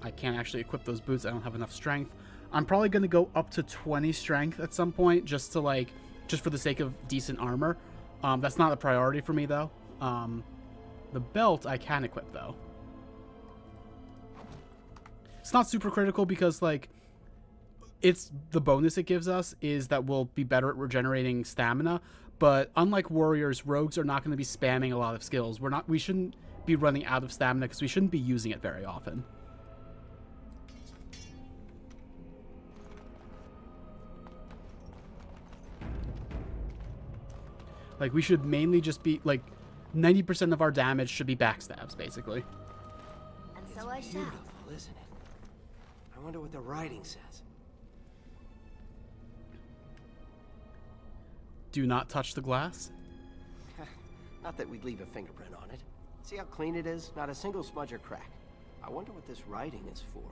I can't actually equip those boots. I don't have enough strength. I'm probably going to go up to 20 strength at some point just for the sake of decent armor. That's not a priority for me, though. The belt I can equip, though. It's not super critical because, like, it's the bonus it gives us is that we'll be better at regenerating stamina. But unlike warriors, rogues are not going to be spamming a lot of skills. We shouldn't be running out of stamina because we shouldn't be using it very often. Like, we should mainly just be, like, 90% of our damage should be backstabs, basically. And so I shall. Beautiful, isn't it? I wonder what the writing says. Do not touch the glass. Not that we'd leave a fingerprint on it. See how clean it is? Not a single smudge or crack. I wonder what this writing is for.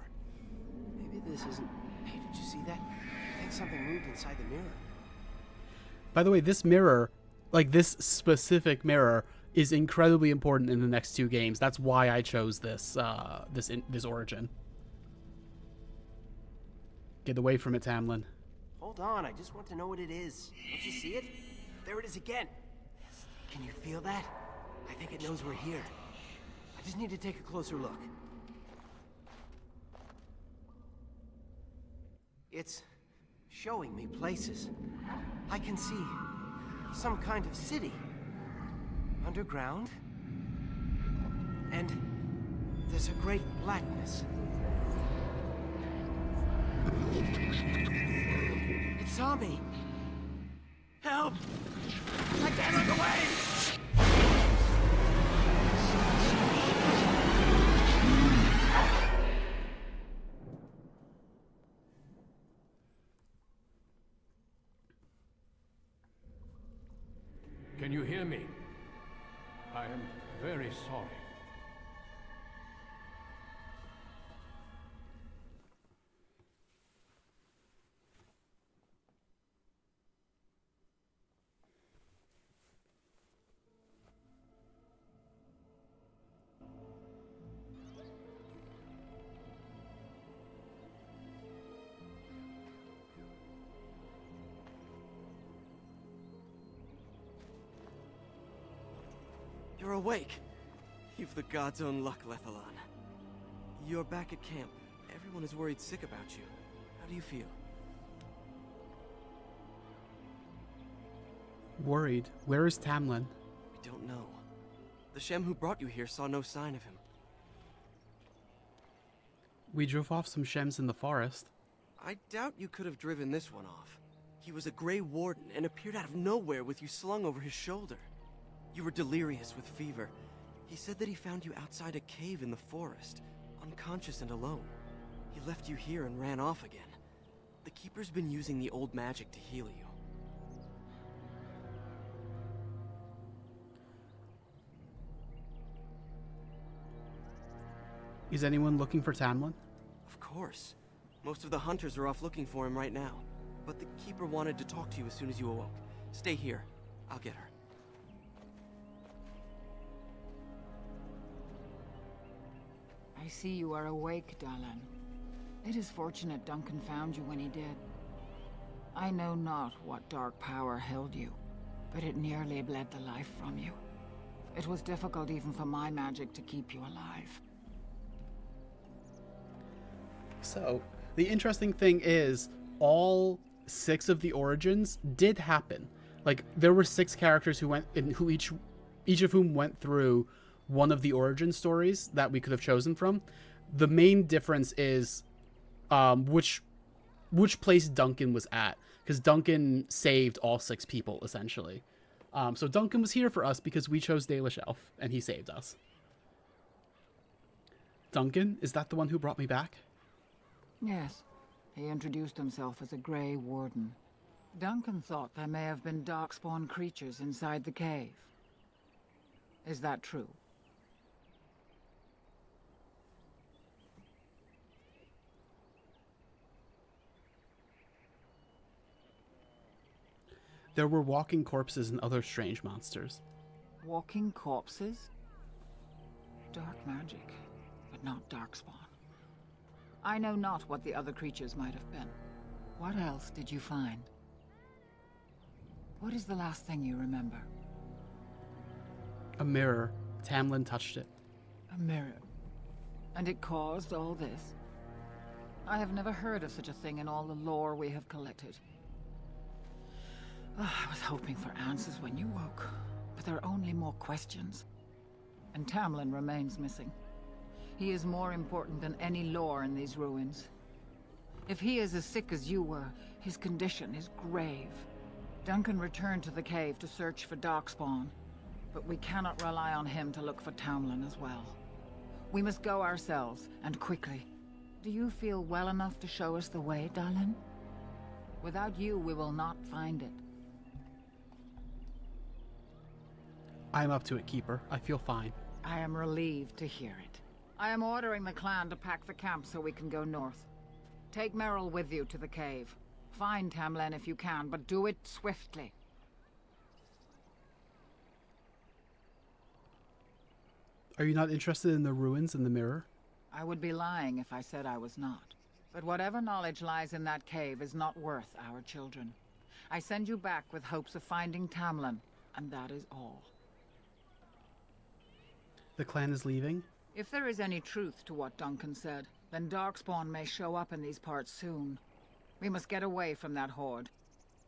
Maybe this isn't... Hey, did you see that? I think something moved inside the mirror. By the way, this mirror, like this specific mirror, is incredibly important in the next 2 games. That's why I chose this this origin. Get away from it, Tamlin. Hold on, I just want to know what it is. Don't you see it? There it is again. Can you feel that? I think it knows we're here. I just need to take a closer look. It's showing me places. I can see some kind of city. Underground. And there's a great blackness. It saw me. Help! I can't look away! Can you hear me? I am very sorry. You're awake. You've the god's own luck, Lethalon. You're back at camp. Everyone is worried sick about you. How do you feel? Worried. Where is Tamlin? We don't know. The Shem who brought you here saw no sign of him. We drove off some Shems in the forest. I doubt you could have driven this one off. He was a Grey Warden and appeared out of nowhere with you slung over his shoulder. You were delirious with fever. He said that he found you outside a cave in the forest, unconscious and alone. He left you here and ran off again. The Keeper's been using the old magic to heal you. Is anyone looking for Tamlin? Of course. Most of the hunters are off looking for him right now. But the Keeper wanted to talk to you as soon as you awoke. Stay here. I'll get her. I see you are awake, Dalan. It is fortunate Duncan found you when he did. I know not what dark power held you, but it nearly bled the life from you. It was difficult even for my magic to keep you alive. So, the interesting thing is, all 6 of the origins did happen. Like, there were 6 characters who each of whom went through one of the origin stories that we could have chosen from. The main difference is which place Duncan was at, because Duncan saved all 6 people essentially. So Duncan was here for us because we chose Dalish Elf and he saved us. Duncan, is that the one who brought me back? Yes, he introduced himself as a Grey Warden. Duncan thought there may have been darkspawn creatures inside the cave. Is that true? There were walking corpses and other strange monsters. Walking corpses? Dark magic, but not darkspawn. I know not what the other creatures might have been. What else did you find? What is the last thing you remember? A mirror. Tamlin touched it. A mirror. And it caused all this? I have never heard of such a thing in all the lore we have collected. I was hoping for answers when you woke, but there are only more questions. And Tamlin remains missing. He is more important than any lore in these ruins. If he is as sick as you were, his condition is grave. Duncan returned to the cave to search for Darkspawn, but we cannot rely on him to look for Tamlin as well. We must go ourselves, and quickly. Do you feel well enough to show us the way, Dalan? Without you, we will not find it. I'm up to it, Keeper. I feel fine. I am relieved to hear it. I am ordering the clan to pack the camp so we can go north. Take Merrill with you to the cave. Find Tamlin if you can, but do it swiftly. Are you not interested in the ruins in the mirror? I would be lying if I said I was not. But whatever knowledge lies in that cave is not worth our children. I send you back with hopes of finding Tamlin, and that is all. The clan is leaving? If there is any truth to what Duncan said, then Darkspawn may show up in these parts soon. We must get away from that horde.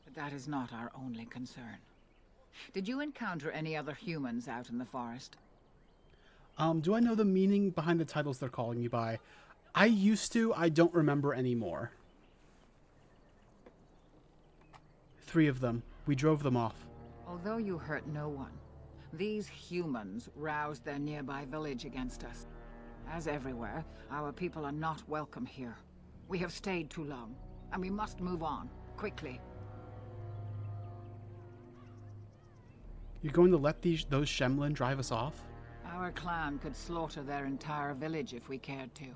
But that is not our only concern. Did you encounter any other humans out in the forest? Do I know the meaning behind the titles they're calling you by? I used to. I don't remember anymore. 3 of them. We drove them off. Although you hurt no one, these humans roused their nearby village against us. As everywhere, our people are not welcome here. We have stayed too long, and we must move on, quickly. You're going to let those Shemlin drive us off? Our clan could slaughter their entire village if we cared to,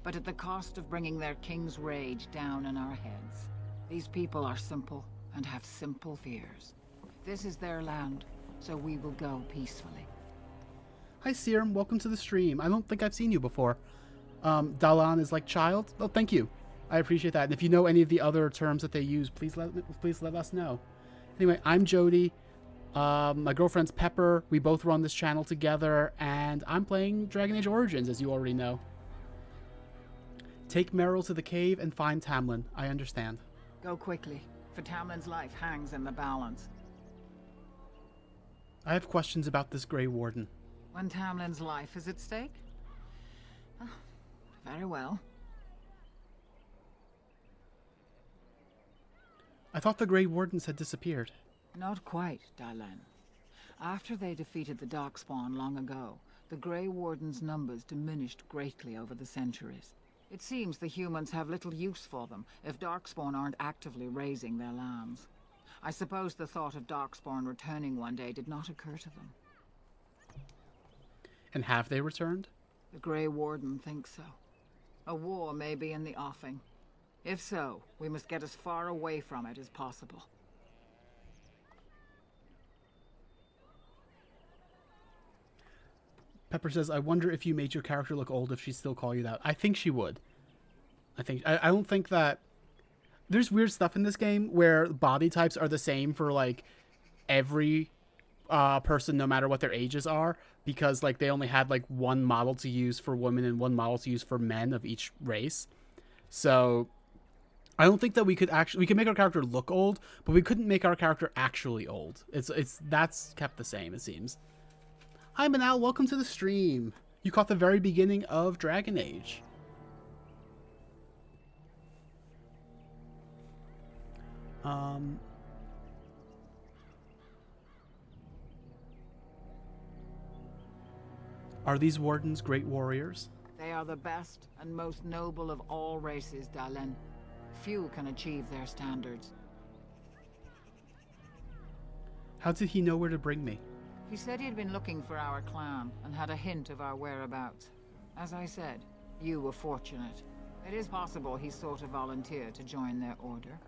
but at the cost of bringing their king's rage down on our heads. These people are simple and have simple fears. This is their land, so we will go peacefully. Hi, Serum. Welcome to the stream. I don't think I've seen you before. Dalan is like child. Oh, thank you. I appreciate that. And if you know any of the other terms that they use, please let us know. Anyway, I'm Jodi. My girlfriend's Pepper. We both run this channel together, and I'm playing Dragon Age Origins, as you already know. Take Meryl to the cave and find Tamlin. I understand. Go quickly, for Tamlin's life hangs in the balance. I have questions about this Grey Warden. When Tamlin's life is at stake? Oh, very well. I thought the Grey Wardens had disappeared. Not quite, Dylan. After they defeated the Darkspawn long ago, the Grey Warden's numbers diminished greatly over the centuries. It seems the humans have little use for them if Darkspawn aren't actively raising their lambs. I suppose the thought of Darkspawn returning one day did not occur to them. And have they returned? The Grey Warden thinks so. A war may be in the offing. If so, we must get as far away from it as possible. Pepper says, I wonder if you made your character look old if she'd still call you that. I think she would. I don't think that... There's weird stuff in this game where body types are the same for, like, every person, no matter what their ages are, because, like, they only had, like, one model to use for women and one model to use for men of each race. So, I don't think that we could actually... We could make our character look old, but we couldn't make our character actually old. That's kept the same, it seems. Hi, Manal. Welcome to the stream. You caught the very beginning of Dragon Age. Are these wardens great warriors? They are the best and most noble of all races, Dalen. Few can achieve their standards. How did he know where to bring me? He said he'd been looking for our clan and had a hint of our whereabouts. As I said, you were fortunate. It is possible he sought a volunteer to join their order.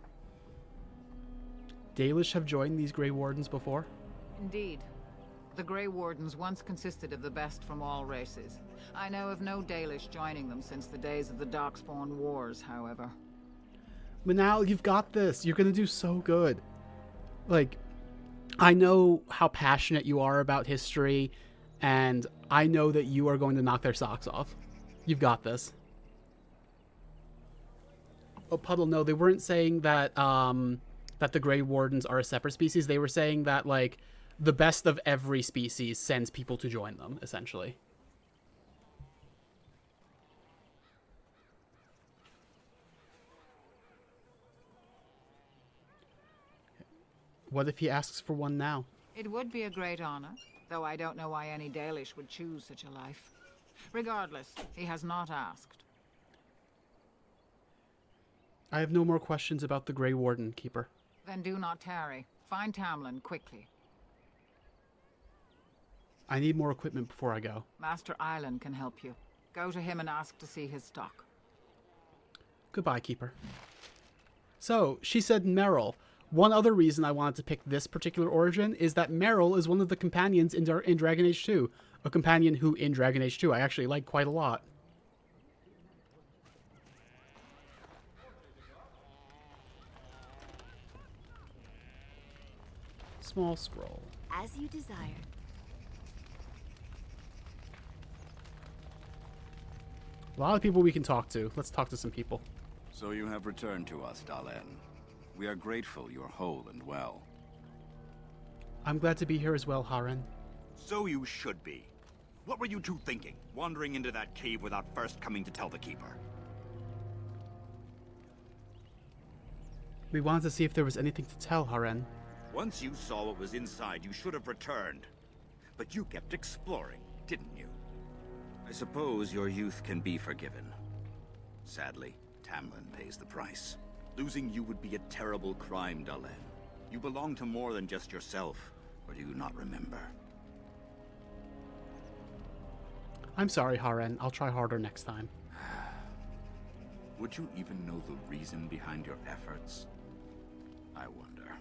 Dalish have joined these Grey Wardens before? Indeed. The Grey Wardens once consisted of the best from all races. I know of no Dalish joining them since the days of the Darkspawn Wars, however. Manal, you've got this. You're gonna do so good. Like, I know how passionate you are about history, and I know that you are going to knock their socks off. You've got this. Oh, Puddle, no, they weren't saying that, that the Grey Wardens are a separate species. They were saying that, like, the best of every species sends people to join them, essentially. What if he asks for one now? It would be a great honor, though I don't know why any Dalish would choose such a life. Regardless, he has not asked. I have no more questions about the Grey Warden, Keeper. Then do not tarry. Find Tamlin quickly. I need more equipment before I go. Master Island can help you. Go to him and ask to see his stock. Goodbye, Keeper. So, she said Meryl. One other reason I wanted to pick this particular origin is that Meryl is one of the companions in Dragon Age 2. A companion who, in Dragon Age 2, I actually like quite a lot. Small scroll. As you desired. A lot of people we can talk to. Let's talk to some people. So you have returned to us, Dalen. We are grateful you're whole and well. I'm glad to be here as well, Haren. So you should be. What were you two thinking, wandering into that cave without first coming to tell the Keeper? We wanted to see if there was anything to tell, Haren. Once you saw what was inside, you should have returned. But you kept exploring, didn't you? I suppose your youth can be forgiven. Sadly, Tamlin pays the price. Losing you would be a terrible crime, Dalen. You belong to more than just yourself, or do you not remember? I'm sorry, Haren. I'll try harder next time. Would you even know the reason behind your efforts? I wonder.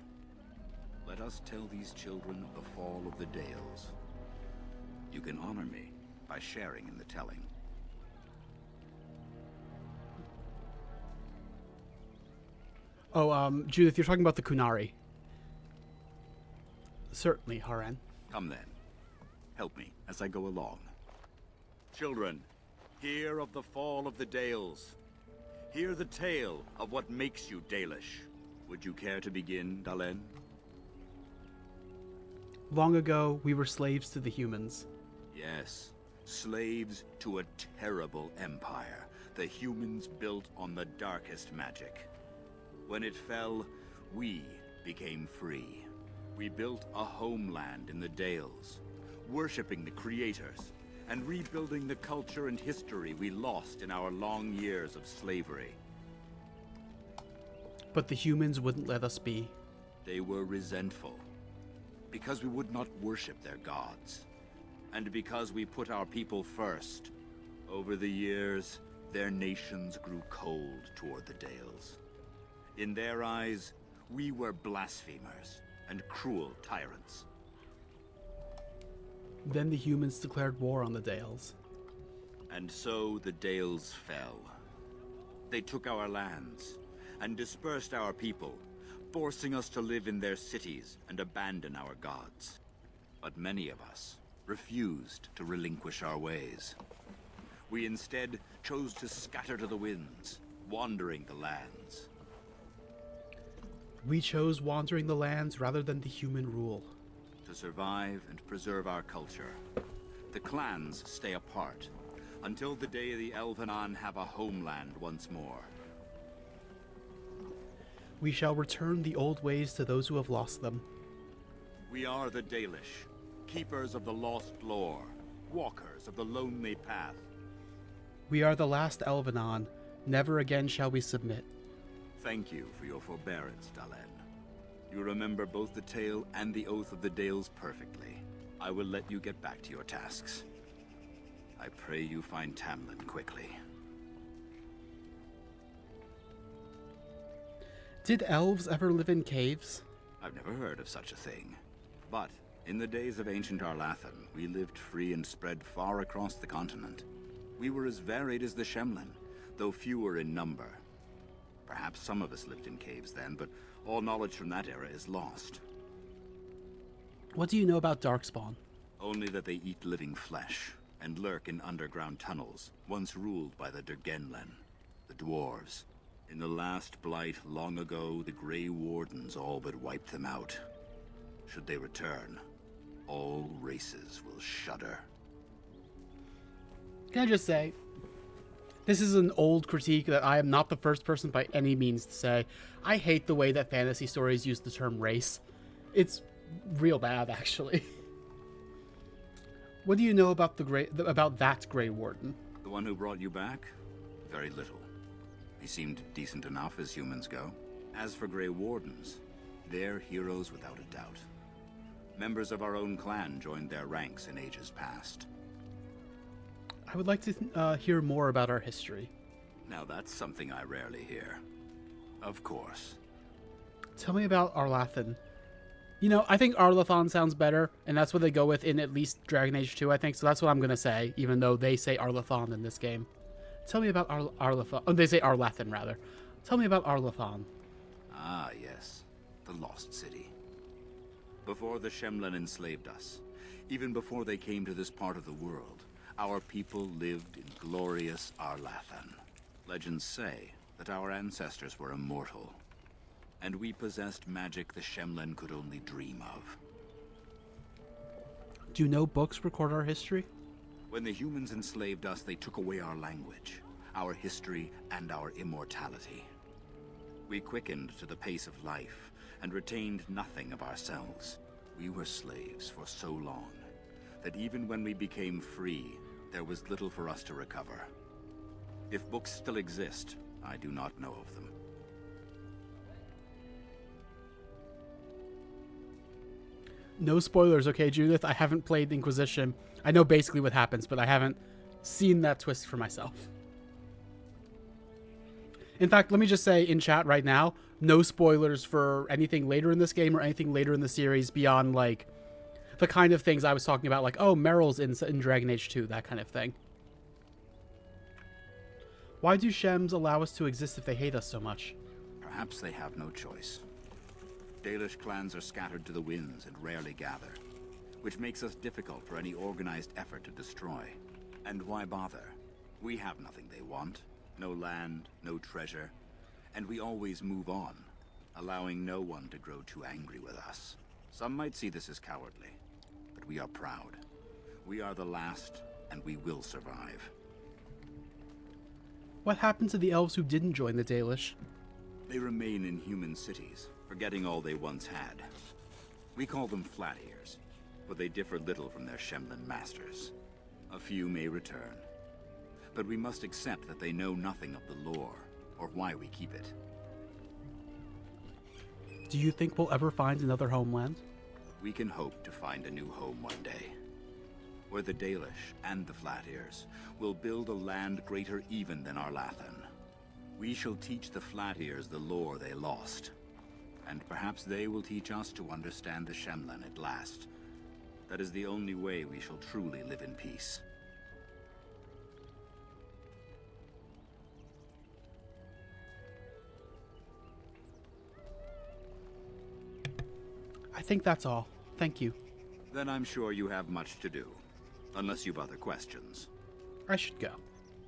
Let us tell these children of the fall of the Dales. You can honor me by sharing in the telling. Oh, Judith, you're talking about the Kunari. Certainly, Haren. Come then. Help me as I go along. Children, hear of the fall of the Dales. Hear the tale of what makes you Dalish. Would you care to begin, Dalen? Long ago, we were slaves to the humans. Yes, slaves to a terrible empire the humans built on the darkest magic. When it fell, we became free. We built a homeland in the Dales, worshipping the creators, and rebuilding the culture and history we lost in our long years of slavery. But the humans wouldn't let us be. They were resentful, because we would not worship their gods, and because we put our people first. Over the years, their nations grew cold toward the Dales. In their eyes, we were blasphemers and cruel tyrants. Then the humans declared war on the Dales. And so the Dales fell. They took our lands and dispersed our people, forcing us to live in their cities and abandon our gods. But many of us refused to relinquish our ways. We instead chose to scatter to the winds, wandering the lands. We chose wandering the lands rather than the human rule. To survive and preserve our culture, the clans stay apart until the day the Elvenon have a homeland once more. We shall return the old ways to those who have lost them. We are the Dalish, keepers of the lost lore, walkers of the lonely path. We are the last Elvenon. Never again shall we submit. Thank you for your forbearance, Dalen. You remember both the tale and the Oath of the Dales perfectly. I will let you get back to your tasks. I pray you find Tamlin quickly. Did elves ever live in caves? I've never heard of such a thing. But in the days of ancient Arlathan, we lived free and spread far across the continent. We were as varied as the Shemlin, though fewer in number. Perhaps some of us lived in caves then, but all knowledge from that era is lost. What do you know about Darkspawn? Only that they eat living flesh, and lurk in underground tunnels, once ruled by the Dergenlen, the dwarves. In the last blight long ago, the Grey Wardens all but wiped them out. Should they return, all races will shudder. Can I just say, this is an old critique that I am not the first person by any means to say. I hate the way that fantasy stories use the term race. It's real bad, actually. What do you know about that Grey Warden? The one who brought you back? Very little. He seemed decent enough as humans go. As for Grey Wardens, they're heroes without a doubt. Members of our own clan joined their ranks in ages past. I would like to hear more about our history. Now that's something I rarely hear. Of course. Tell me about Arlathan. You know, I think Arlathan sounds better, and that's what they go with in at least Dragon Age 2, I think, so that's what I'm going to say, even though they say Arlathan in this game. Tell me about Arlathan. Oh, they say Arlathan, rather. Tell me about Arlathan. Ah, yes. The Lost City. Before the Shemlen enslaved us, even before they came to this part of the world, our people lived in glorious Arlathan. Legends say that our ancestors were immortal, and we possessed magic the Shemlen could only dream of. Do no books record our history? When the humans enslaved us, they took away our language, our history, and our immortality. We quickened to the pace of life and retained nothing of ourselves. We were slaves for so long that even when we became free, there was little for us to recover. If books still exist, I do not know of them. No spoilers, okay, Judith? I haven't played Inquisition. I know basically what happens, but I haven't seen that twist for myself. In fact, let me just say in chat right now, no spoilers for anything later in this game or anything later in the series beyond, like, the kind of things I was talking about, like, oh, Meryl's in Dragon Age 2, that kind of thing. Why do Shems allow us to exist if they hate us so much? Perhaps they have no choice. Dalish clans are scattered to the winds and rarely gather, which makes us difficult for any organized effort to destroy. And why bother? We have nothing they want. No land, no treasure, and we always move on, allowing no one to grow too angry with us. Some might see this as cowardly, but we are proud. We are the last, and we will survive. What happened to the elves who didn't join the Dalish? They remain in human cities, forgetting all they once had. We call them flat ears, but they differ little from their Shemlen masters. A few may return, but we must accept that they know nothing of the lore, or why we keep it. Do you think we'll ever find another homeland? We can hope to find a new home one day, where the Dalish and the Flat Ears will build a land greater even than Arlathan. We shall teach the Flat Ears the lore they lost, and perhaps they will teach us to understand the Shemlen at last. That is the only way we shall truly live in peace. I think that's all. Thank you. Then I'm sure you have much to do, unless you've other questions. I should go.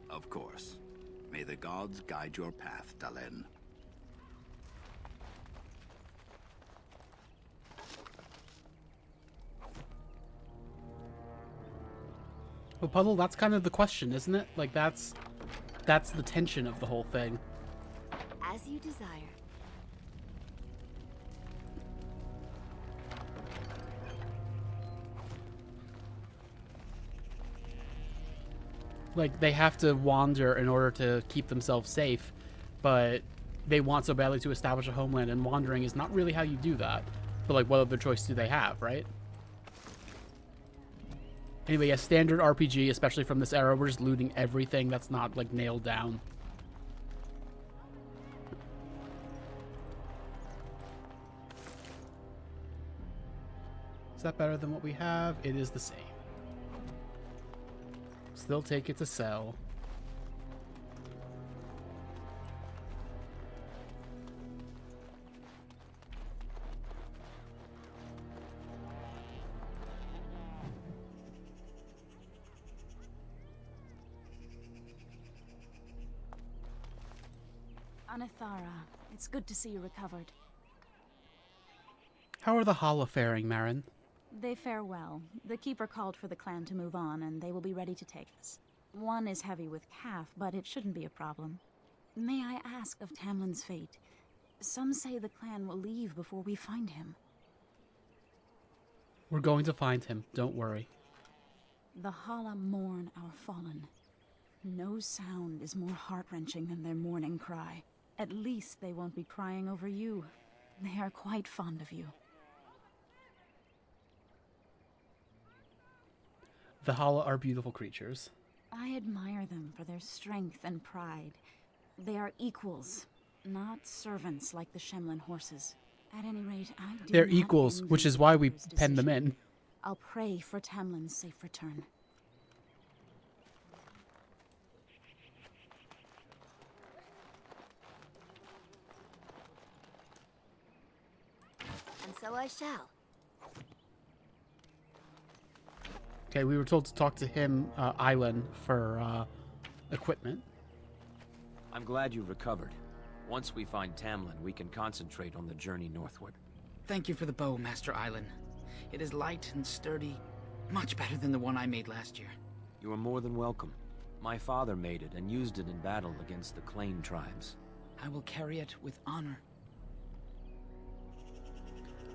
Of course. May the gods guide your path, Dalen. Well, Puddle, that's kind of the question, isn't it? Like, that's the tension of the whole thing. As you desire. Like, they have to wander in order to keep themselves safe, but they want so badly to establish a homeland, and wandering is not really how you do that. But, like, what other choice do they have, right? Anyway, yeah, standard RPG, especially from this era, we're just looting everything that's not, like, nailed down. Is that better than what we have? It is the same. Still take it to sell. Anathara, it's good to see you recovered. How are the Hala faring, Marin? They fare well. The Keeper called for the clan to move on, and they will be ready to take us. One is heavy with calf, but it shouldn't be a problem. May I ask of Tamlin's fate? Some say the clan will leave before we find him. We're going to find him, don't worry. The Hala mourn our fallen. No sound is more heart-wrenching than their mourning cry. At least they won't be crying over you. They are quite fond of you. The Hala are beautiful creatures. I admire them for their strength and pride. They are equals, not servants like the Shemlen horses. At any rate, I do They're not equals, which is why we penned them in. I'll pray for Tamlin's safe return. And so I shall. Okay, we were told to talk to him, Island, for equipment. I'm glad you've recovered. Once we find Tamlin, we can concentrate on the journey northward. Thank you for the bow, Master Island. It is light and sturdy, much better than the one I made last year. You are more than welcome. My father made it and used it in battle against the Clane tribes. I will carry it with honor.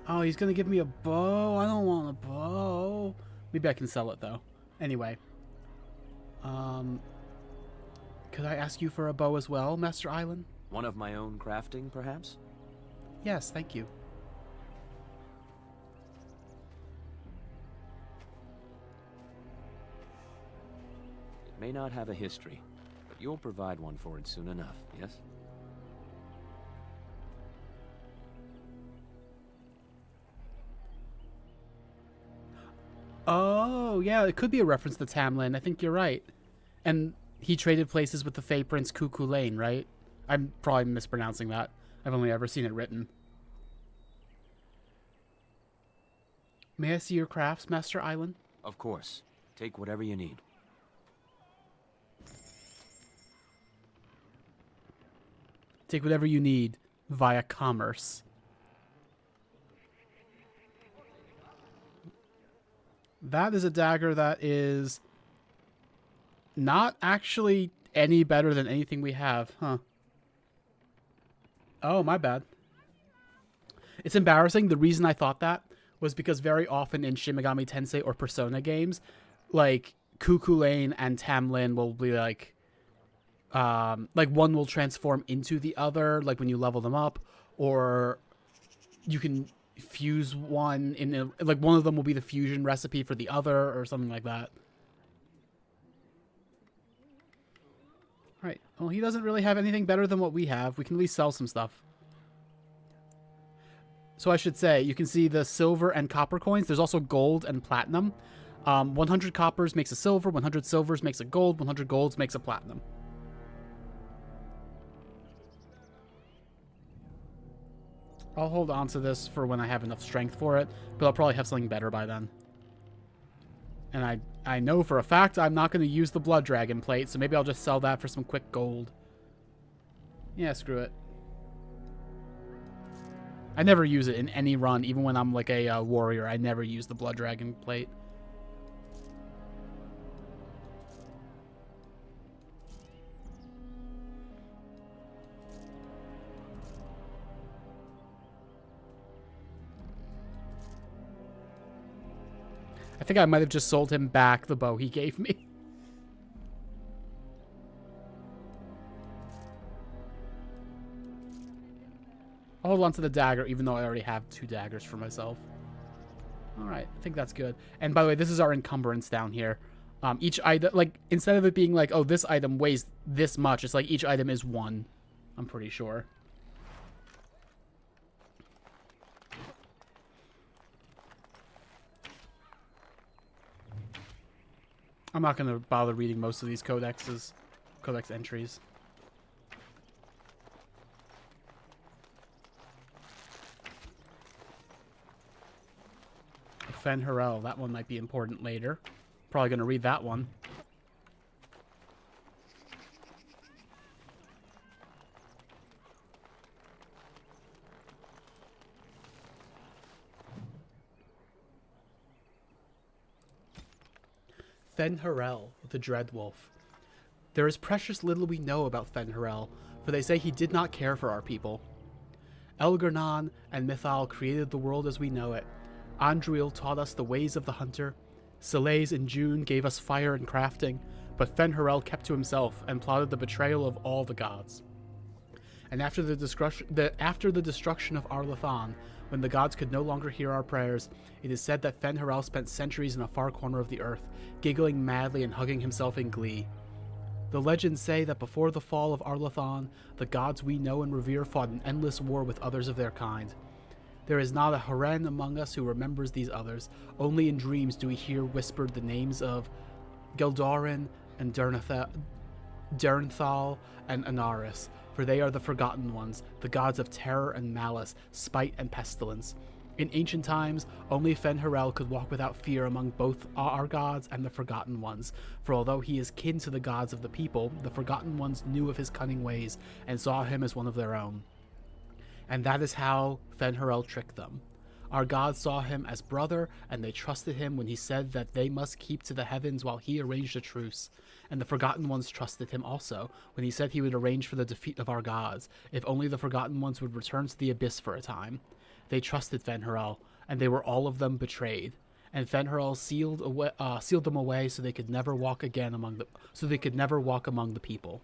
Oh, he's gonna give me a bow? I don't want a bow. Maybe I can sell it, though. Anyway. Could I ask you for a bow as well, Master Island? One of my own crafting, perhaps? Yes, thank you. It may not have a history, but you'll provide one for it soon enough, yes? Oh, yeah, it could be a reference to Tamlin. I think you're right. And he traded places with the Fey Prince Cuckoo Lane, right? I'm probably mispronouncing that. I've only ever seen it written. May I see your crafts, Master Island? Of course. Take whatever you need. Take whatever you need via commerce. That is a dagger that is not actually any better than anything we have, huh? Oh, my bad. It's embarrassing. The reason I thought that was because very often in Shin Megami Tensei or Persona games, like Cuckoo Lane and Tamlin will be like one will transform into the other, like when you level them up, or you can fuse one in like one of them will be the fusion recipe for the other or something like that. All right. Well, he doesn't really have anything better than what we have. We can at least sell some stuff. So I should say, you can see the silver and copper coins. There's also gold and platinum. 100 coppers makes a silver, 100 silvers makes a gold, 100 golds makes a platinum. I'll hold on to this for when I have enough strength for it, but I'll probably have something better by then. And I know for a fact I'm not going to use the Blood Dragon plate, so maybe I'll just sell that for some quick gold. Yeah, screw it. I never use it in any run, even when I'm like a warrior. I never use the Blood Dragon plate. I think I might have just sold him back the bow he gave me. I'll hold on to the dagger, even though I already have 2 daggers for myself. Alright, I think that's good. And by the way, this is our encumbrance down here. Each item, like, instead of it being like, oh, this item weighs this much, it's like each item is 1. I'm pretty sure. I'm not going to bother reading most of these codex entries. Fen Harel, that one might be important later. Probably going to read that one. Fen Harel, the Dreadwolf. There is precious little we know about Fen Harel, for they say he did not care for our people. Elgernon and Mythal created the world as we know it. Andriel taught us the ways of the hunter. Selays and June gave us fire and crafting, but Fen Harel kept to himself and plotted the betrayal of all the gods. And after the destruction of Arlathan, when the gods could no longer hear our prayers, it is said that Fen Harel spent centuries in a far corner of the earth, giggling madly and hugging himself in glee. The legends say that before the fall of Arlathan, the gods we know and revere fought an endless war with others of their kind. There is not a Haren among us who remembers these others. Only in dreams do we hear whispered the names of Geldorin and Dernthal and Anaris, for they are the forgotten ones, the gods of terror and malice, spite and pestilence. In ancient times, only Fen'Harel could walk without fear among both our gods and the Forgotten Ones, for although he is kin to the gods of the people, the Forgotten Ones knew of his cunning ways and saw him as one of their own. And that is how Fen'Harel tricked them. Our gods saw him as brother, and they trusted him when he said that they must keep to the heavens while he arranged a truce. And the Forgotten Ones trusted him also, when he said he would arrange for the defeat of our gods, if only the Forgotten Ones would return to the Abyss for a time. They trusted Fen'Harel, and they were all of them betrayed. And Fen'Harel sealed them away so they could never walk again among the people.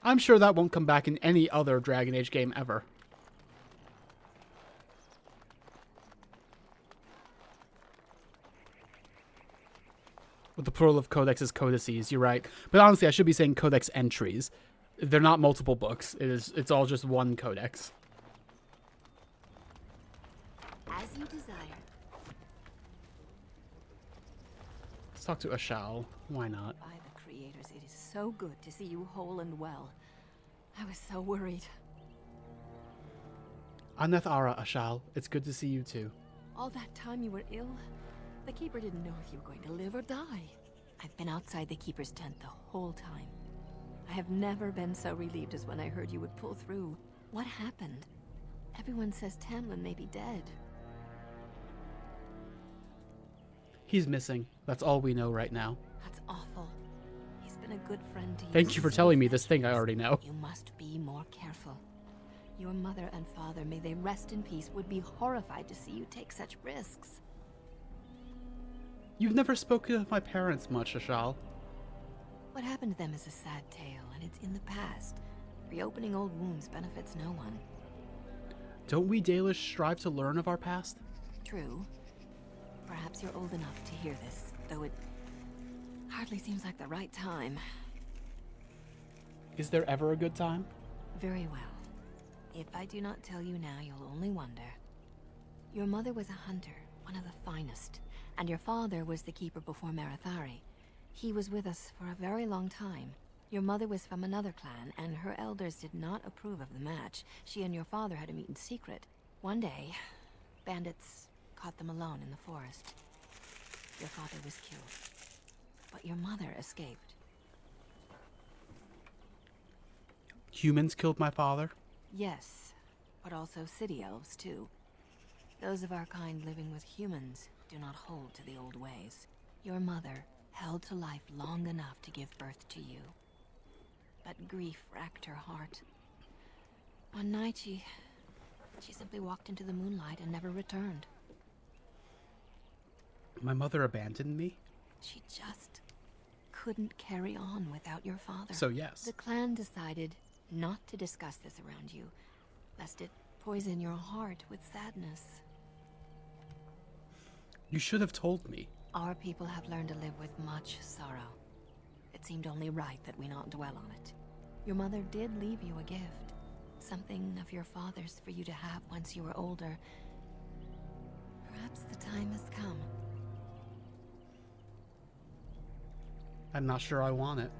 I'm sure that won't come back in any other Dragon Age game ever. With the plural of codex is codices, you're right. But honestly, I should be saying codex entries. They're not multiple books. It's all just one codex. As you desire. Let's talk to Ashal. Why not? By the creators, it is so good to see you whole and well. I was so worried. Aneth Ara, Ashal. It's good to see you too. All that time you were ill, the Keeper didn't know if you were going to live or die. I've been outside the Keeper's tent the whole time. I have never been so relieved as when I heard you would pull through. What happened? Everyone says Tamlin may be dead. He's missing. That's all we know right now. That's awful. He's been a good friend to you. Thank you for telling me this thing I already know. You must be more careful. Your mother and father, may they rest in peace, would be horrified to see you take such risks. You've never spoken of my parents much, Ashal. What happened to them is a sad tale, and it's in the past. Reopening old wounds benefits no one. Don't we Dalish strive to learn of our past? True. Perhaps you're old enough to hear this, though it hardly seems like the right time. Is there ever a good time? Very well. If I do not tell you now, you'll only wonder. Your mother was a hunter, one of the finest, and your father was the Keeper before Marathari. He was with us for a very long time. Your mother was from another clan, and her elders did not approve of the match. She and your father had to meet in secret. One day, bandits caught them alone in the forest. Your father was killed, but your mother escaped. Humans killed my father? Yes, but also city elves, too. Those of our kind living with humans do not hold to the old ways. Your mother held to life long enough to give birth to you. But grief racked her heart. One night she simply walked into the moonlight and never returned. My mother abandoned me? She just couldn't carry on without your father. So yes. The clan decided not to discuss this around you, lest it poison your heart with sadness. You should have told me. Our people have learned to live with much sorrow. It seemed only right that we not dwell on it. Your mother did leave you a gift. Something of your father's for you to have once you were older. Perhaps the time has come. I'm not sure I want it.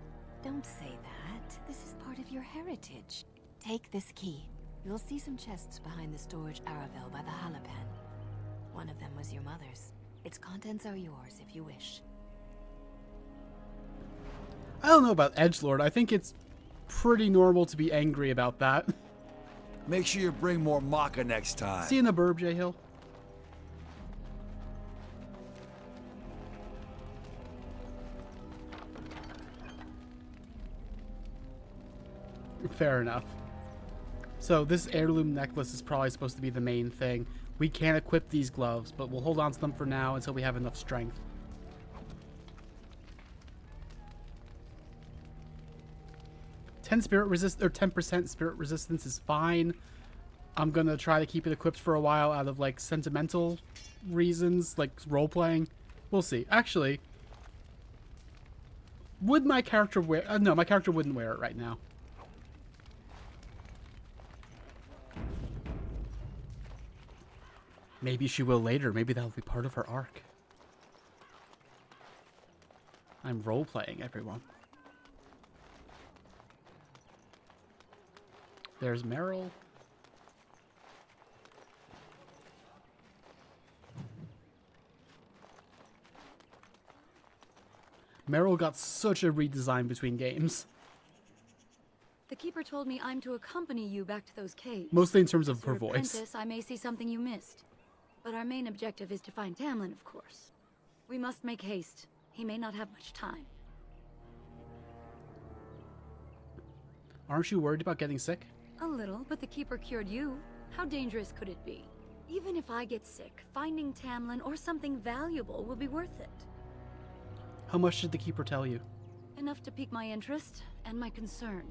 Don't say that. This is part of your heritage. Take this key. You'll see some chests behind the storage Aravel by the Halapan. One of them was your mother's. Its contents are yours if you wish. I don't know about edgelord. I think it's pretty normal to be angry about that. Make sure you bring more maca next time. See you in the burb, J-Hill. Fair enough. So this heirloom necklace is probably supposed to be the main thing. We can't equip these gloves, but we'll hold on to them for now until we have enough strength. Ten spirit resist or 10% spirit resistance is fine. I'm gonna try to keep it equipped for a while out of like sentimental reasons, like role playing. We'll see. Actually, would my character wear? No, my character wouldn't wear it right now. Maybe she will later. Maybe that'll be part of her arc. I'm role-playing, everyone. There's Meryl. Meryl got such a redesign between games. The Keeper told me I'm to accompany you back to those caves. Mostly in terms of As her your voice. apprentice, I may see something you missed. But our main objective is to find Tamlin, of course. We must make haste. He may not have much time. Aren't you worried about getting sick? A little, but the Keeper cured you. How dangerous could it be? Even if I get sick, finding Tamlin or something valuable will be worth it. How much did the Keeper tell you? Enough to pique my interest and my concern.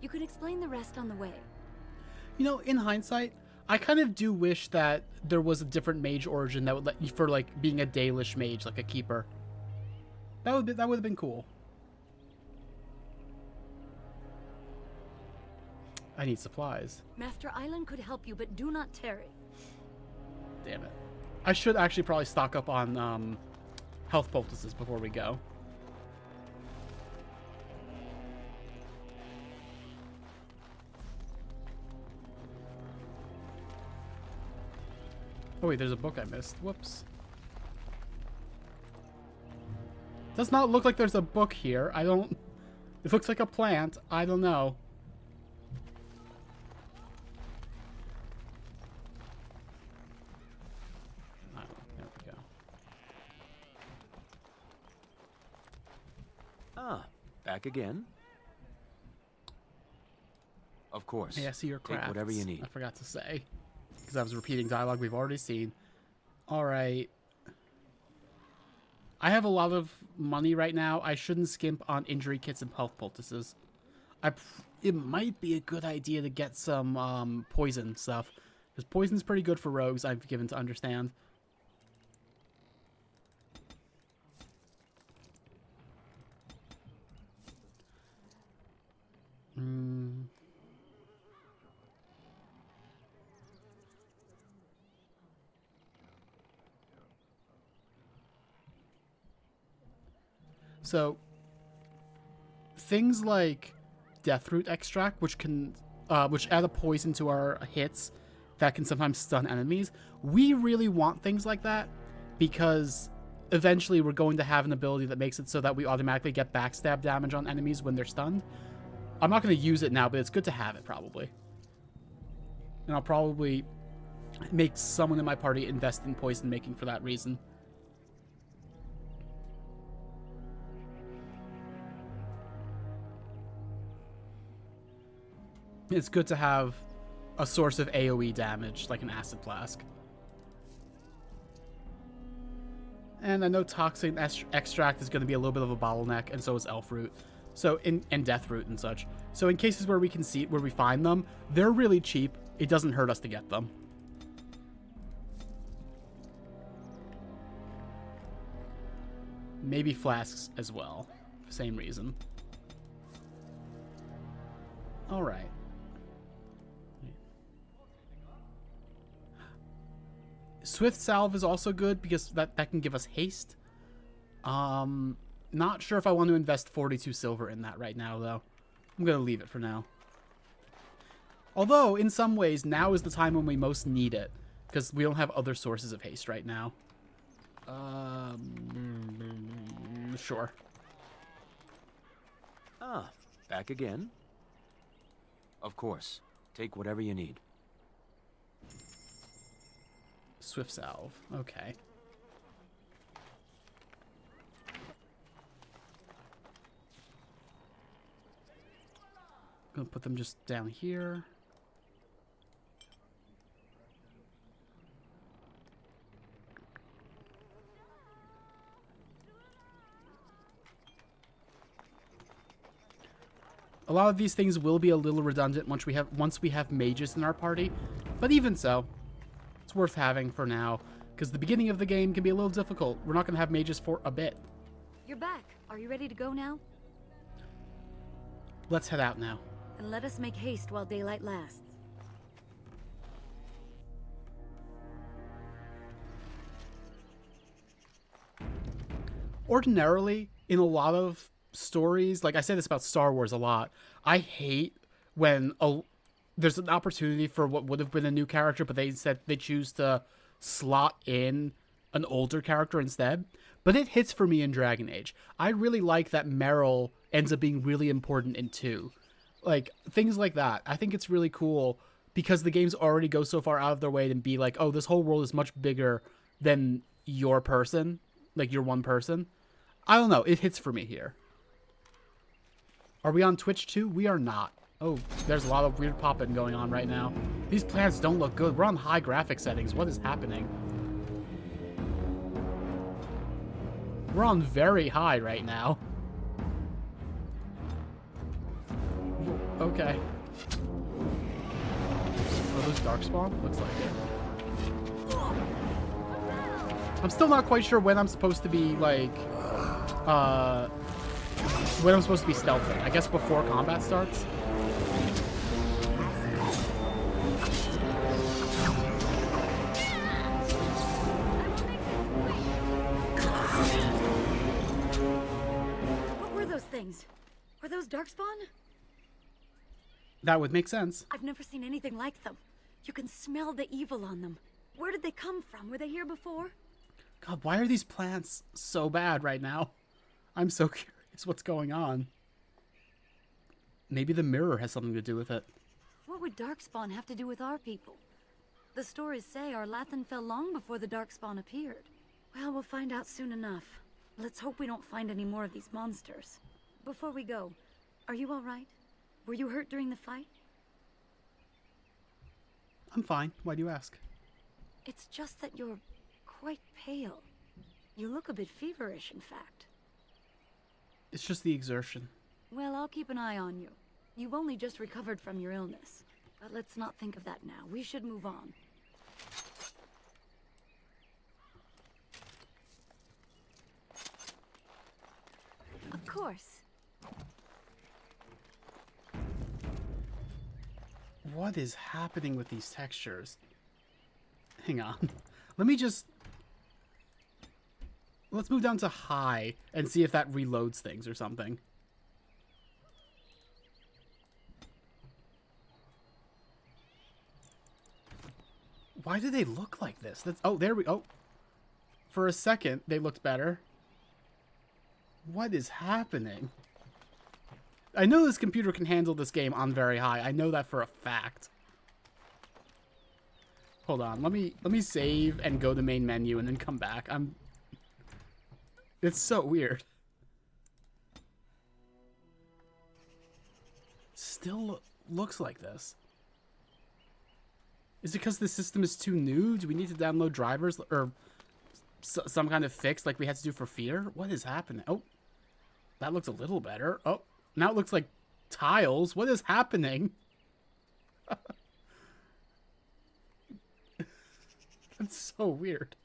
You could explain the rest on the way. You know, in hindsight, I kind of do wish that there was a different mage origin that would let you, for like being a Dalish mage, like a Keeper. That would have been cool. I need supplies. Master Island could help you, but do not tarry. Damn it. I should actually probably stock up on health poultices before we go. Oh wait, there's a book I missed. Whoops. Does not look like there's a book here. I don't... It looks like a plant. I don't know. Oh, there we go. Ah, back again? Of course. Hey, I see your crafts. Take whatever you need. I forgot to say. Because I was repeating dialogue we've already seen. Alright. I have a lot of money right now. I shouldn't skimp on injury kits and health poultices. It might be a good idea to get some poison stuff. Because poison's pretty good for rogues, I've given to understand. So, things like Deathroot extract, which add a poison to our hits that can sometimes stun enemies. We really want things like that because eventually we're going to have an ability that makes it so that we automatically get backstab damage on enemies when they're stunned. I'm not going to use it now, but it's good to have it probably. And I'll probably make someone in my party invest in poison making for that reason. It's good to have a source of AoE damage, like an acid flask. And I know toxin extract is going to be a little bit of a bottleneck, and so is elf root. So and death root and such. So in cases where we find them, they're really cheap. It doesn't hurt us to get them. Maybe flasks as well. Same reason. All right. Swift Salve is also good because that can give us haste. Not sure if I want to invest 42 silver in that right now, though. I'm going to leave it for now. Although, in some ways, now is the time when we most need it. Because we don't have other sources of haste right now. Sure. Ah, back again? Of course. Take whatever you need. Swift Salve. Okay. Gonna put them just down here. A lot of these things will be a little redundant once we have mages in our party, but even so, it's worth having for now, because the beginning of the game can be a little difficult. We're not going to have mages for a bit. You're back. Are you ready to go now? Let's head out now. Then let us make haste while daylight lasts. Ordinarily, in a lot of stories, like I say this about Star Wars a lot, I hate when there's an opportunity for what would have been a new character, but they said they choose to slot in an older character instead. But it hits for me in Dragon Age. I really like that Meryl ends up being really important in 2. Like, things like that. I think it's really cool because the games already go so far out of their way to be like, oh, this whole world is much bigger than your person. Like, your one person. I don't know. It hits for me here. Are we on Twitch too? We are not. Oh, there's a lot of weird popping going on right now. These plants don't look good. We're on high graphic settings. What is happening? We're on very high right now. Okay. Are those darkspawn? Looks like it. I'm still not quite sure when I'm supposed to be, like, when I'm supposed to be stealthing. I guess before combat starts. What were those things? Were those darkspawn? That would make sense. I've never seen anything like them. You can smell the evil on them. Where did they come from? Were they here before? God, why are these plants so bad right now? I'm so curious what's going on. Maybe the mirror has something to do with it. What would darkspawn have to do with our people? The stories say our Lathan fell long before the darkspawn appeared. Well, we'll find out soon enough. Let's hope we don't find any more of these monsters. Before we go, are you all right? Were you hurt during the fight? I'm fine. Why do you ask? It's just that you're quite pale. You look a bit feverish, in fact. It's just the exertion. Well, I'll keep an eye on you. You've only just recovered from your illness. But let's not think of that now. We should move on. Of course. What is happening with these textures? Hang on. Let me just... Let's move down to high and see if that reloads things or something. Why do they look like this? That's... Oh, there we... Oh. For a second, they looked better. What is happening? I know this computer can handle this game on very high. I know that for a fact. Hold on. Let me save and go to main menu and then come back. It's so weird. Still looks like this. Is it because the system is too new? Do we need to download drivers or some kind of fix like we had to do for Fear? What is happening? Oh, that looks a little better. Oh, now it looks like tiles. What is happening? That's so weird.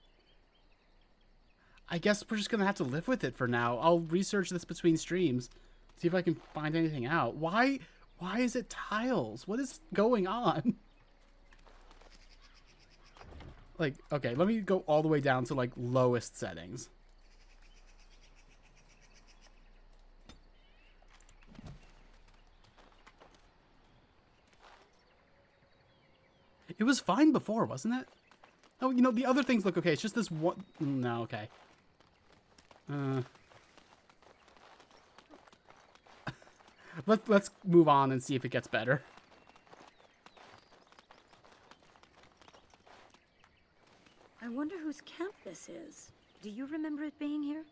I guess we're just going to have to live with it for now. I'll research this between streams. See if I can find anything out. Why is it tiles? What is going on? Like, okay, let me go all the way down to, like, lowest settings. It was fine before, wasn't it? Oh, you know, the other things look okay. It's just this one... No, okay. Let's move on and see if it gets better. I wonder whose camp this is. Do you remember it being here?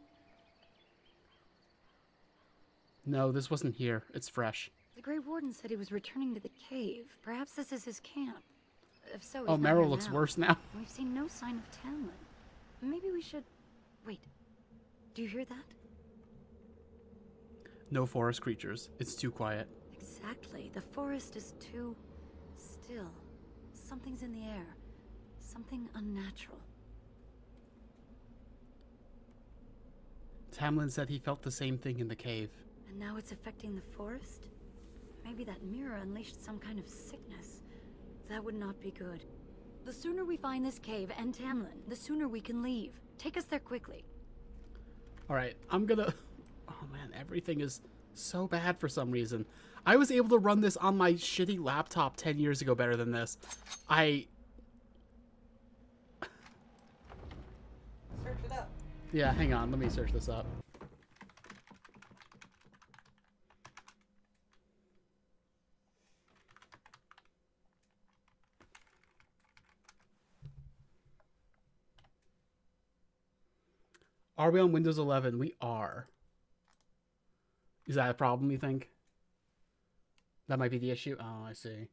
No, this wasn't here. It's fresh. The Grey Warden said he was returning to the cave. Perhaps this is his camp. If so, oh, Meryl looks worse now. We've seen no sign of Tamlin. Maybe we should... Wait. Do you hear that? No forest creatures. It's too quiet. Exactly. The forest is too... still. Something's in the air. Something unnatural. Tamlin said he felt the same thing in the cave. And now it's affecting the forest? Maybe that mirror unleashed some kind of sickness. That would not be good. The sooner we find this cave and Tamlin, the sooner we can leave. Take us there quickly. Alright, I'm gonna... Oh man, everything is so bad for some reason. I was able to run this on my shitty laptop 10 years ago better than this. Search it up. Yeah, hang on. Let me search this up. Are we on Windows 11? We are. Is that a problem, you think? That might be the issue? Oh, I see.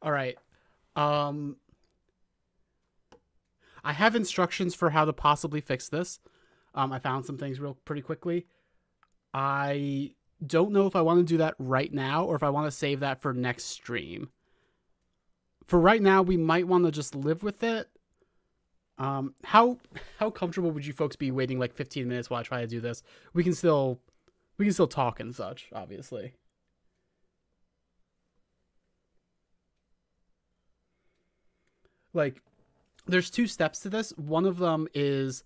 All right. I have instructions for how to possibly fix this. I found some things pretty quickly. I don't know if I want to do that right now or if I want to save that for next stream. For right now, we might want to just live with it. How comfortable would you folks be waiting like 15 minutes while I try to do this? We can still talk and such, obviously. Like, there's 2 steps to this. One of them is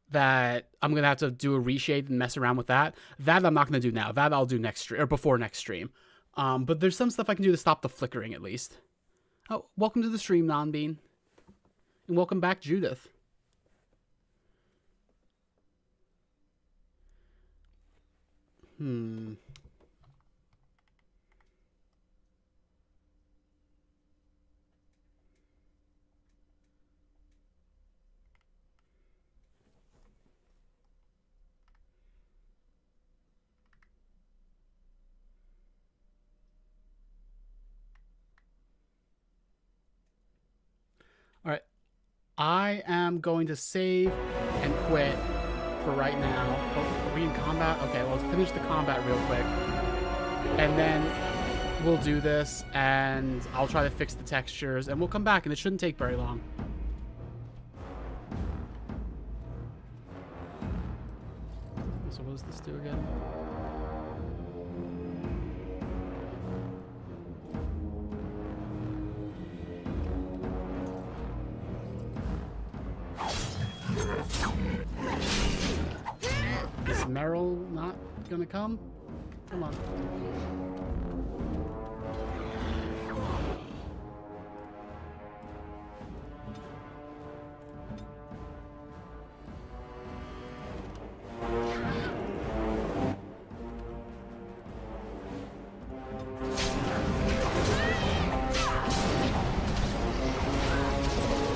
that I'm going to have to do a reshade and mess around with that. That I'm not going to do now. That I'll do next stream, or before next stream. But there's some stuff I can do to stop the flickering at least. Oh, welcome to the stream, Nonbean. And welcome back, Judith. All right, I am going to save and quit for right now. Oh, are we in combat? Okay, well, let's finish the combat real quick. And then we'll do this, and I'll try to fix the textures, and we'll come back, and it shouldn't take very long. So what does this do again? Is Meryl not gonna come? Come on.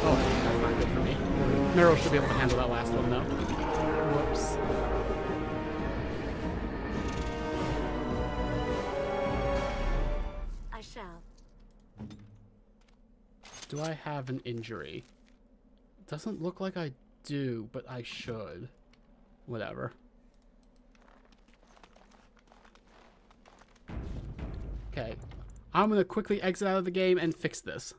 Oh, that's not good for me. Meryl should be able to handle that last one, though. Whoops. I shall. Do I have an injury? Doesn't look like I do, but I should. Whatever. Okay. I'm gonna quickly exit out of the game and fix this.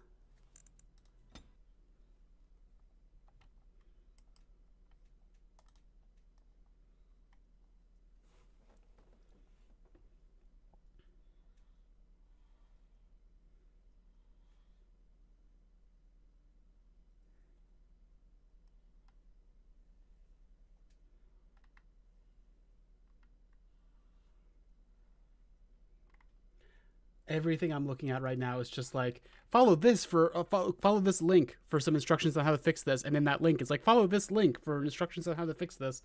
Everything I'm looking at right now is just like, follow this for follow this link for some instructions on how to fix this, and in that link it's like, follow this link for instructions on how to fix this.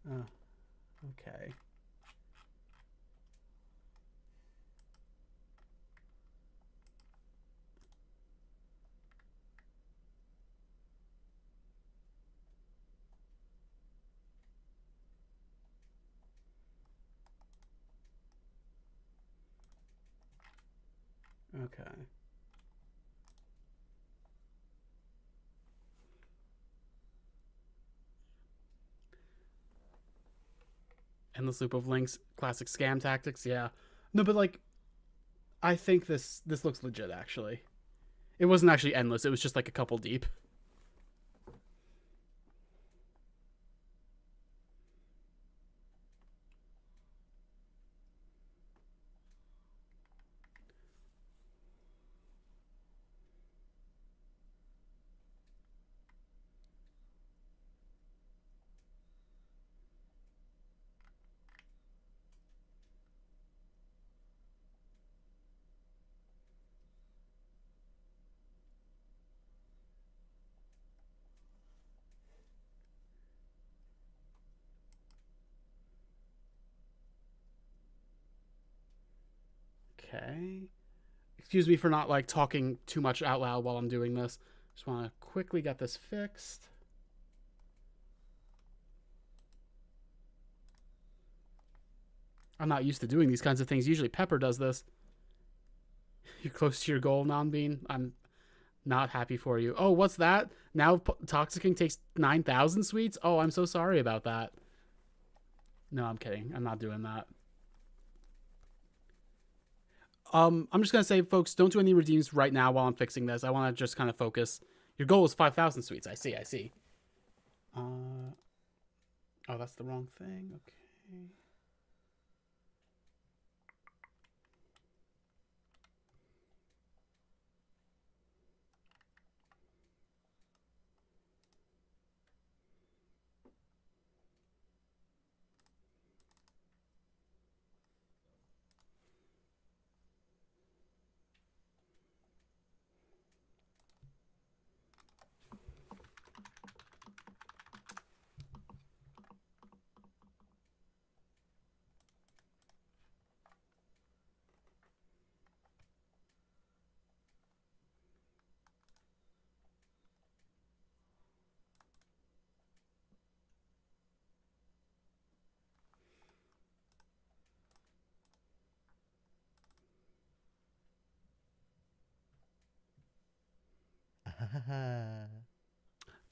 Okay. Okay. Endless loop of links, classic scam tactics, yeah. No, but like, I think this looks legit, actually. It wasn't actually endless. It was just like a couple deep. Okay. Excuse me for not like talking too much out loud while I'm doing this. Just want to quickly get this fixed. I'm not used to doing these kinds of things. Usually Pepper does this. You're close to your goal, Non-Bean. I'm not happy for you. Oh, what's that? Now Toxicking takes 9,000 sweets? Oh, I'm so sorry about that. No, I'm kidding. I'm not doing that. I'm just going to say, folks, don't do any redeems right now while I'm fixing this. I want to just kind of focus. Your goal is 5,000 sweets. I see. Oh, that's the wrong thing. Okay.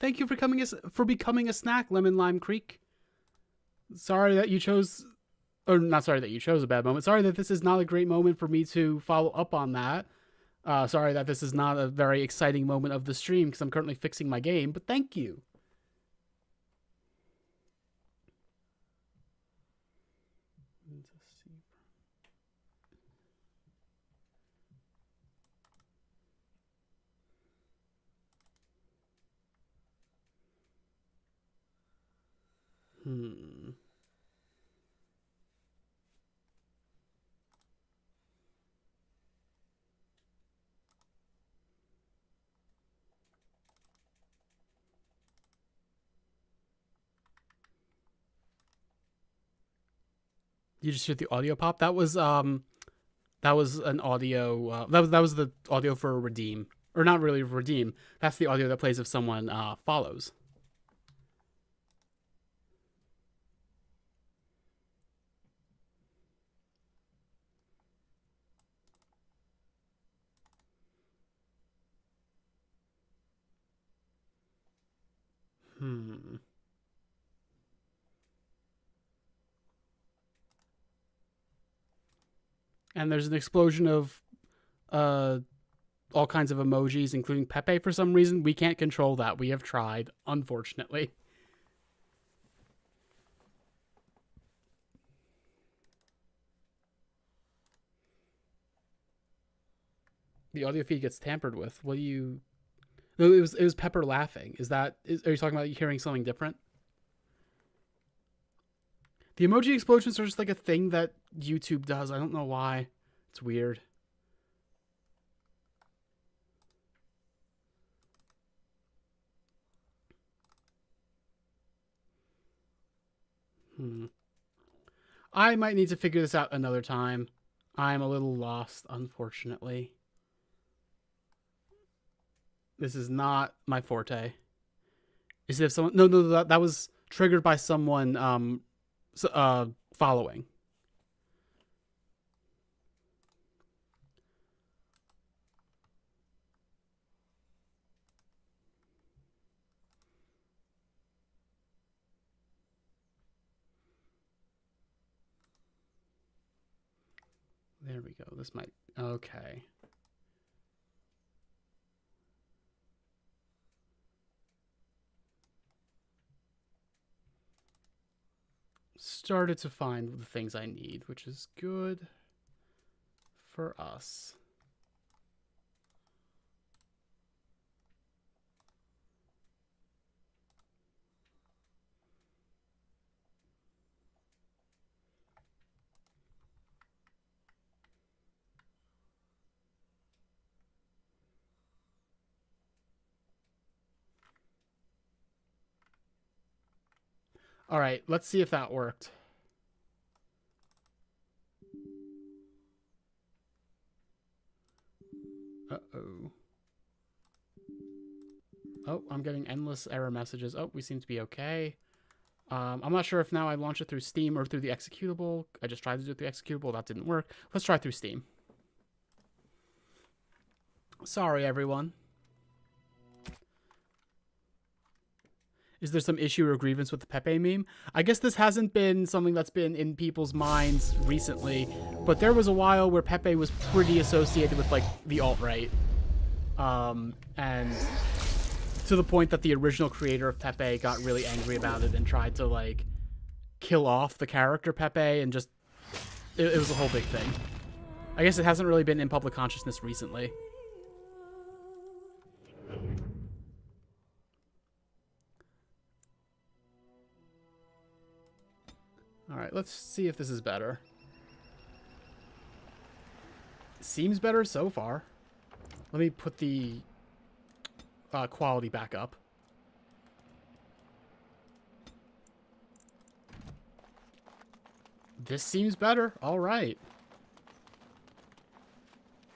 Thank you for becoming a snack, Lemon Lime Creek. Sorry that you chose, or not sorry that you chose a bad moment. Sorry that this is not a great moment for me to follow up on that. Sorry that this is not a very exciting moment of the stream because I'm currently fixing my game, but thank you. You just heard the audio pop. That was an audio. That was the audio for redeem, or not really redeem. That's the audio that plays if someone follows. And there's an explosion of all kinds of emojis, including Pepe for some reason. We can't control that. We have tried, unfortunately. The audio feed gets tampered with. What do you... No, it was Pepper laughing. Are you talking about hearing something different? The emoji explosions are just like a thing that YouTube does. I don't know why. It's weird. I might need to figure this out another time. I'm a little lost, unfortunately. This is not my forte. Is it if someone... No, that was triggered by someone following. There we go. This might... Okay. started to find the things I need, which is good for us. All right, let's see if that worked. Uh-oh. Oh, I'm getting endless error messages. Oh, we seem to be okay. I'm not sure if now I launch it through Steam or through the executable. I just tried to do it through the executable. That didn't work. Let's try through Steam. Sorry, everyone. Is there some issue or grievance with the Pepe meme? I guess this hasn't been something that's been in people's minds recently, but there was a while where Pepe was pretty associated with, like, the alt-right. And to the point that the original creator of Pepe got really angry about it and tried to, like, kill off the character Pepe and just... It was a whole big thing. I guess it hasn't really been in public consciousness recently. Alright, let's see if this is better. Seems better so far. Let me put the quality back up. This seems better. Alright.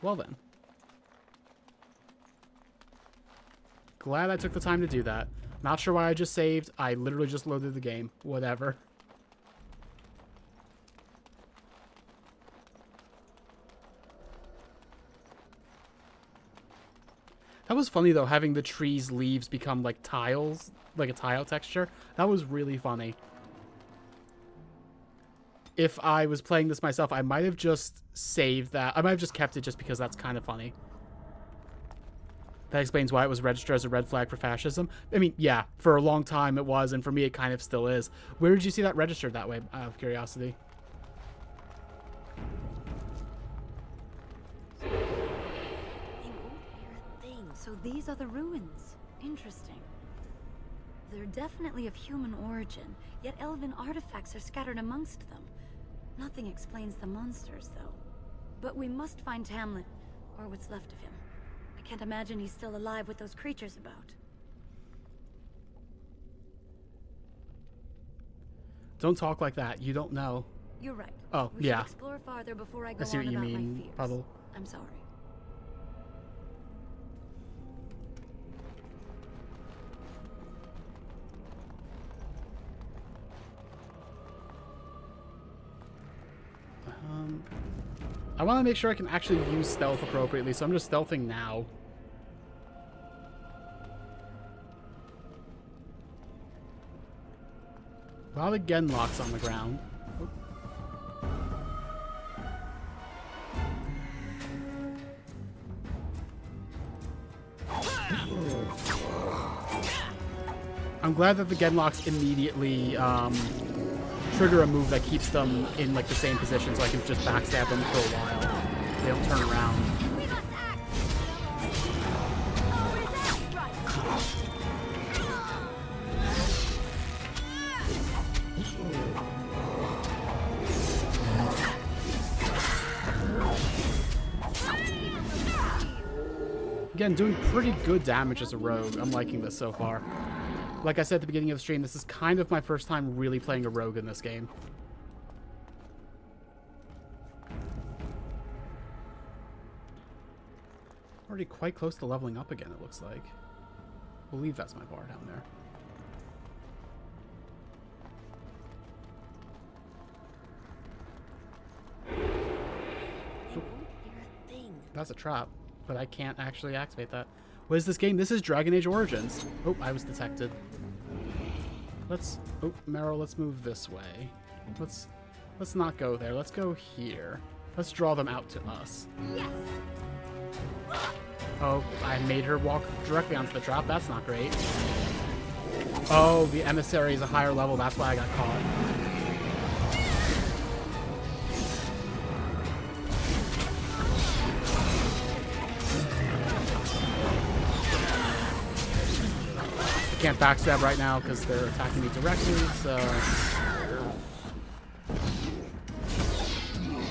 Well then. Glad I took the time to do that. Not sure why I just saved. I literally just loaded the game. Whatever. That was funny, though, having the trees' leaves become, like, tiles, like a tile texture. That was really funny. If I was playing this myself, I might have just saved that. I might have just kept it just because that's kind of funny. That explains why it was registered as a red flag for fascism. I mean, yeah, for a long time it was, and for me it kind of still is. Where did you see that registered that way, out of curiosity? So these are the ruins. Interesting. They're definitely of human origin, yet elven artifacts are scattered amongst them. Nothing explains the monsters, though. But we must find Tamlin, or what's left of him. I can't imagine he's still alive with those creatures about. Don't talk like that. You don't know. You're right. Oh, we yeah. should explore farther before I go I see on what you about mean, my fears. Puddle. I'm sorry. I want to make sure I can actually use stealth appropriately, so I'm just stealthing now. A lot of genlocks on the ground. Oop. I'm glad that the genlocks immediately trigger a move that keeps them in like the same position, so I can just backstab them for a while. They don't turn around. Again, doing pretty good damage as a rogue. I'm liking this so far. Like I said at the beginning of the stream, this is kind of my first time really playing a rogue in this game. Already quite close to leveling up again, it looks like. I believe that's my bar down there. That's a trap, but I can't actually activate that. What is this game? This is Dragon Age Origins. Oh, I was detected. Let's... Oh, Meryl, let's move this way. Let's not go there. Let's go here. Let's draw them out to us. Yes. Oh, I made her walk directly onto the trap. That's not great. Oh, the emissary is a higher level. That's why I got caught. can't backstab right now because they're attacking me directly, so...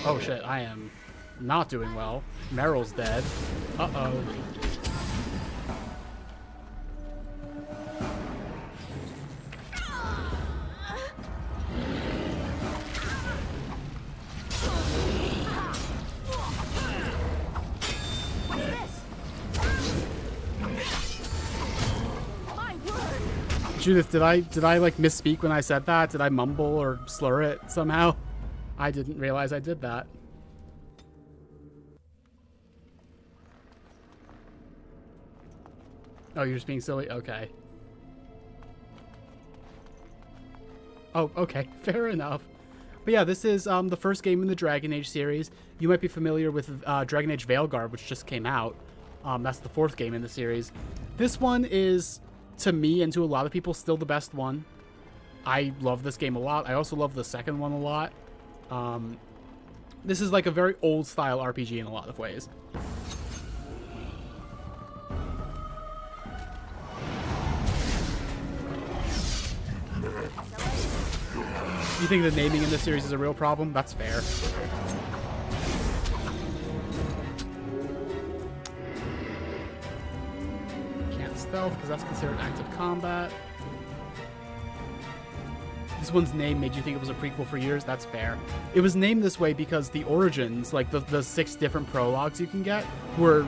Oh shit, I am not doing well. Meryl's dead. Uh-oh. Judith, did I like misspeak when I said that? Did I mumble or slur it somehow? I didn't realize I did that. Oh, you're just being silly? Okay. Oh, okay. Fair enough. But yeah, this is the first game in the Dragon Age series. You might be familiar with Dragon Age Veilguard, which just came out. That's the 4th game in the series. This one is, to me and to a lot of people, still the best one. I love this game a lot. I also love the second one a lot. This is like a very old style RPG in a lot of ways. You think the naming in this series is a real problem? That's fair. Can't stealth because that's considered active combat. This one's name made you think it was a prequel for years. That's fair. It was named this way because the origins, like the 6 different prologues you can get, were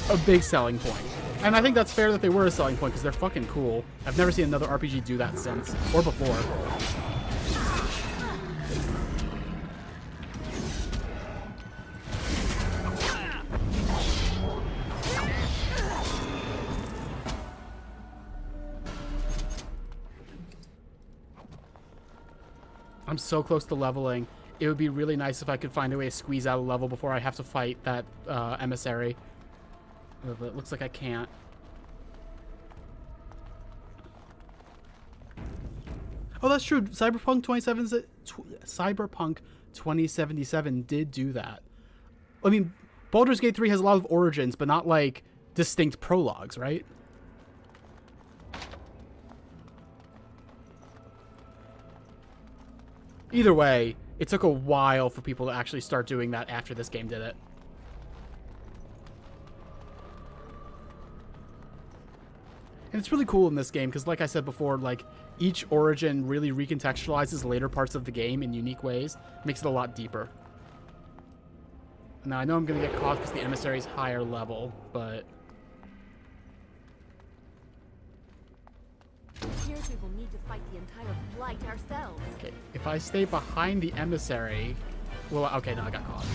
a big selling point. And I think that's fair that they were a selling point because they're fucking cool. I've never seen another RPG do that since, or before. I'm so close to leveling. It would be really nice if I could find a way to squeeze out a level before I have to fight that emissary. But it looks like I can't. Oh, that's true. Cyberpunk 2077 did do that. I mean, Baldur's Gate 3 has a lot of origins, but not like distinct prologues, right? Either way, it took a while for people to actually start doing that after this game did it. And it's really cool in this game because, like I said before, like each origin really recontextualizes later parts of the game in unique ways. Makes it a lot deeper. Now, I know I'm going to get caught because the emissary's higher level, but... Appears we will need to fight the entire flight ourselves. Okay, if I stay behind the emissary... Well, okay, no, I got caught.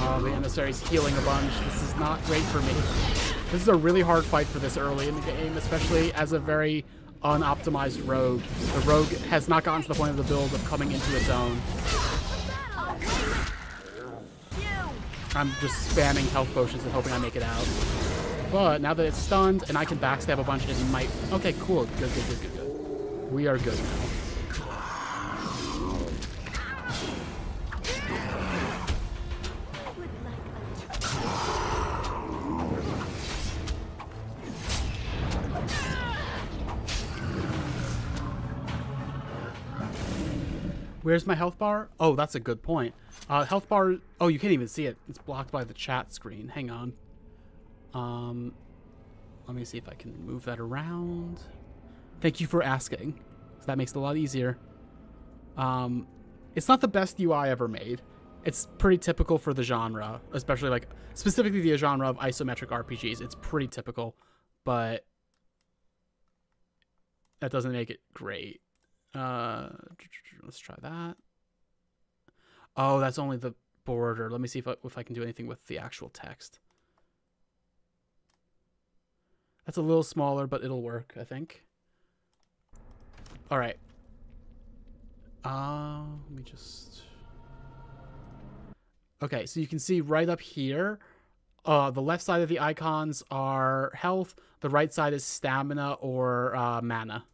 Oh, the emissary's healing a bunch. This is not great for me. This is a really hard fight for this early in the game, especially as a very unoptimized rogue. The rogue has not gotten to the point of the build of coming into its own. I'm just spamming health potions and hoping I make it out. But now that it's stunned and I can backstab a bunch, it might... Okay, cool. Good. We are good now. Where's my health bar? Oh, that's a good point. Health bar... Oh, you can't even see it. It's blocked by the chat screen. Hang on. Let me see if I can move that around. Thank you for asking. So that makes it a lot easier. It's not the best UI ever made. It's pretty typical for the genre, especially like specifically the genre of isometric RPGs. It's pretty typical, but that doesn't make it great. Let's try that. Oh, that's only the border. Let me see if I can do anything with the actual text. That's a little smaller, but it'll work, I think. All right. Let me just... Okay, so you can see right up here, The left side of the icons are health. The right side is stamina or mana.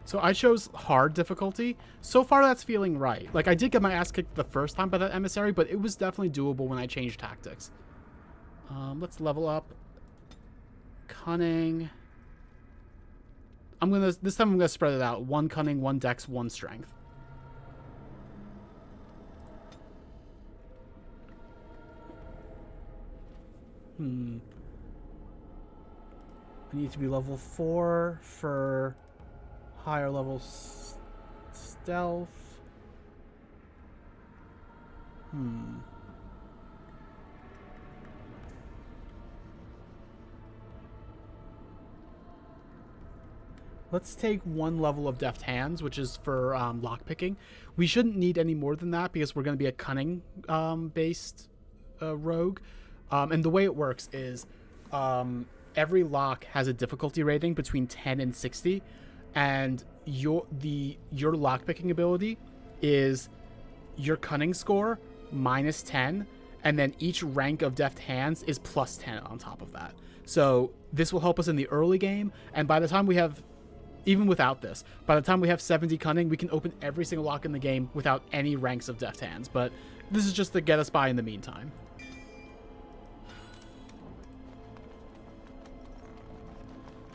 So I chose hard difficulty. So far, that's feeling right. Like, I did get my ass kicked the first time by that emissary, but it was definitely doable when I changed tactics. Let's level up. Cunning. This time I'm gonna spread it out. 1 cunning, 1 dex, 1 strength. I need to be level 4 for higher level stealth. Let's take 1 level of deft hands, which is for lockpicking. We shouldn't need any more than that because we're going to be a cunning based rogue. And the way it works is every lock has a difficulty rating between 10 and 60. And your lockpicking ability is your cunning score minus 10, and then each rank of deft hands is plus 10 on top of that. So this will help us in the early game, and by the time we have, even without this, by the time we have 70 cunning, we can open every single lock in the game without any ranks of deft hands. But this is just to get us by in the meantime.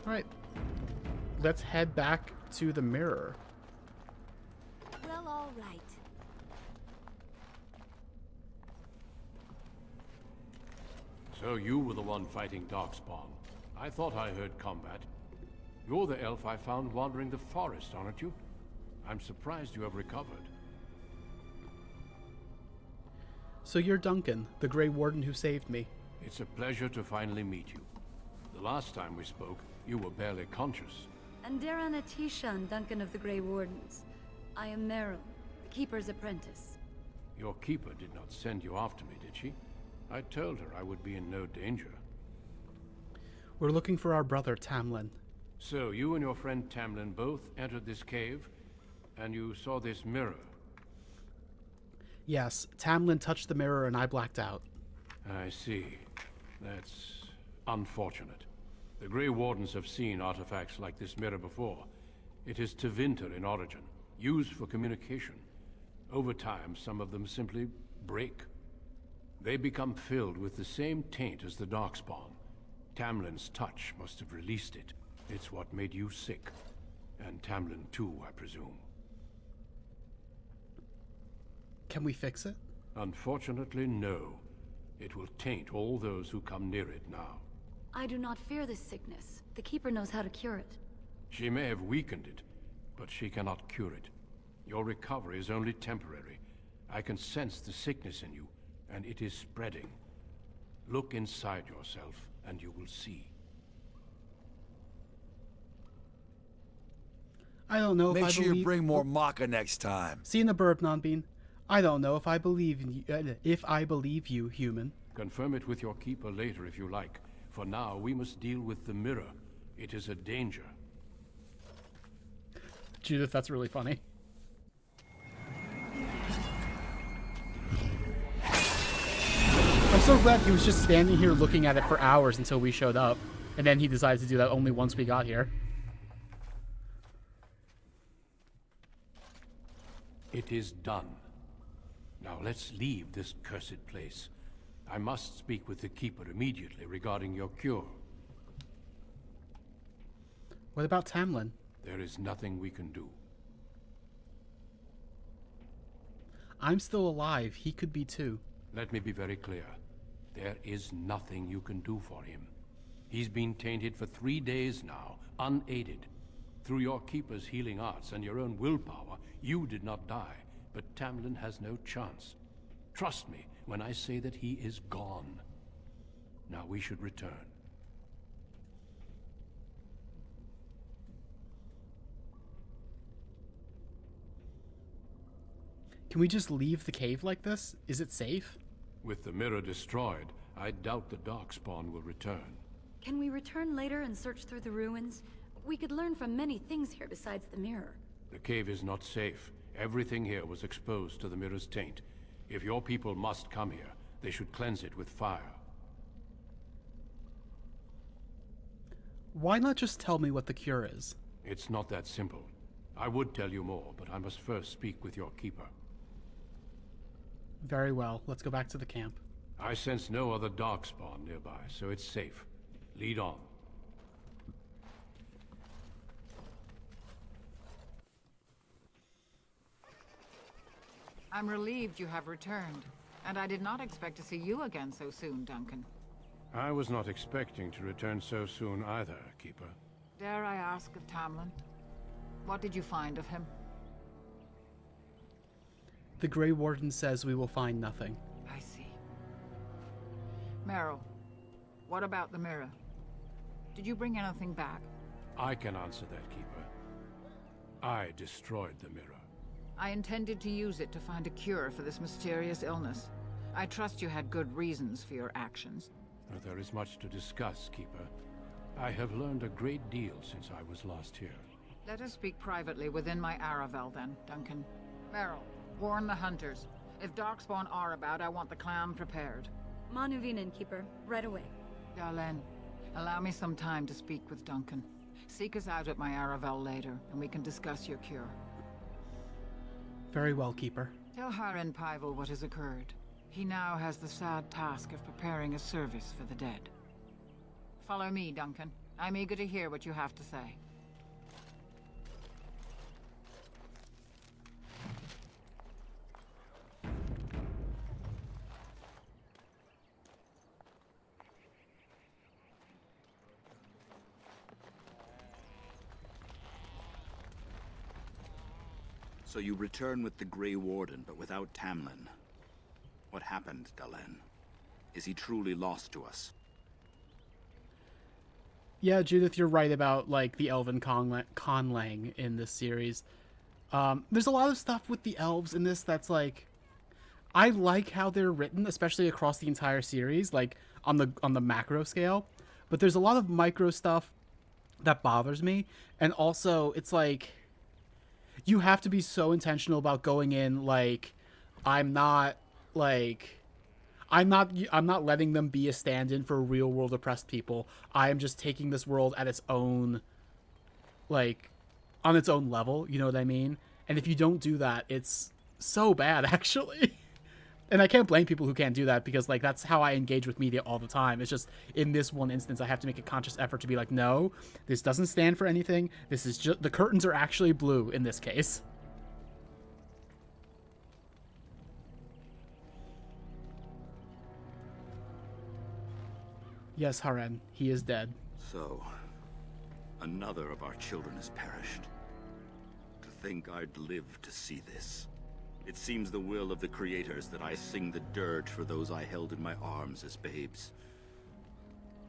All right. Let's head back to the mirror. Well, all right. So you were the one fighting Darkspawn. I thought I heard combat. You're the elf I found wandering the forest, aren't you? I'm surprised you have recovered. So you're Duncan, the Grey Warden who saved me. It's a pleasure to finally meet you. The last time we spoke, you were barely conscious. And Darren Atishan, Duncan of the Grey Wardens. I am Meryl, the Keeper's apprentice. Your keeper did not send you after me, did she? I told her I would be in no danger. We're looking for our brother, Tamlin. So you and your friend Tamlin both entered this cave, and you saw this mirror? Yes, Tamlin touched the mirror and I blacked out. I see. That's unfortunate. The Grey Wardens have seen artifacts like this mirror before. It is Tevinter in origin, used for communication. Over time, some of them simply break. They become filled with the same taint as the Darkspawn. Tamlin's touch must have released it. It's what made you sick. And Tamlin too, I presume. Can we fix it? Unfortunately, no. It will taint all those who come near it now. I do not fear this sickness. The Keeper knows how to cure it. She may have weakened it, but she cannot cure it. Your recovery is only temporary. I can sense the sickness in you, and it is spreading. Look inside yourself, and you will see. I don't know if I believe... Make sure you bring more maca next time. See in the burb, Nonbean. I don't know if I believe in you, you, human. Confirm it with your keeper later if you like. For now, we must deal with the mirror. It is a danger. Judith, that's really funny. I'm so glad he was just standing here looking at it for hours until we showed up. And then he decided to do that only once we got here. It is done. Now let's leave this cursed place. I must speak with the Keeper immediately regarding your cure. What about Tamlin? There is nothing we can do. I'm still alive. He could be too. Let me be very clear. There is nothing you can do for him. He's been tainted for 3 days now, unaided. Through your Keeper's healing arts and your own willpower, you did not die, but Tamlin has no chance. Trust me when I say that he is gone. Now we should return. Can we just leave the cave like this? Is it safe? With the mirror destroyed, I doubt the Darkspawn will return. Can we return later and search through the ruins? We could learn from many things here besides the mirror. The cave is not safe. Everything here was exposed to the mirror's taint. If your people must come here, they should cleanse it with fire. Why not just tell me what the cure is? It's not that simple. I would tell you more, but I must first speak with your keeper. Very well. Let's go back to the camp. I sense no other darkspawn nearby, so it's safe. Lead on. I'm relieved you have returned, and I did not expect to see you again so soon, Duncan. I was not expecting to return so soon either, Keeper. Dare I ask of Tamlin? What did you find of him? The Grey Warden says we will find nothing. I see. Meryl, what about the mirror? Did you bring anything back? I can answer that, Keeper. I destroyed the mirror. I intended to use it to find a cure for this mysterious illness. I trust you had good reasons for your actions. There is much to discuss, Keeper. I have learned a great deal since I was last here. Let us speak privately within my Aravel then, Duncan. Meryl, warn the hunters. If Darkspawn are about, I want the clan prepared. Manuvinen, Keeper. Right away. Darlene, allow me some time to speak with Duncan. Seek us out at my Aravel later, and we can discuss your cure. Very well, Keeper. Tell Harin Pyvel what has occurred. He now has the sad task of preparing a service for the dead. Follow me, Duncan. I'm eager to hear what you have to say. So you return with the Grey Warden, but without Tamlin. What happened, Dalen? Is he truly lost to us? Yeah, Judith, you're right about, like, the elven conlang in this series. There's a lot of stuff with the elves in this that's, like... I like how they're written, especially across the entire series, like, on the macro scale. But there's a lot of micro stuff that bothers me. And also, it's like... You have to be so intentional about going in, like... I'm not letting them be a stand-in for real world oppressed people. I am just taking this world at its own, like, on its own level, you know what I mean? And if you don't do that, it's so bad, actually. And I can't blame people who can't do that, because, like, that's how I engage with media all the time. It's just, in this one instance, I have to make a conscious effort to be like, no, this doesn't stand for anything. This is just, the curtains are actually blue in this case. Yes, Haren, he is dead. So, another of our children has perished. To think I'd live to see this. It seems the will of the creators that I sing the dirge for those I held in my arms as babes.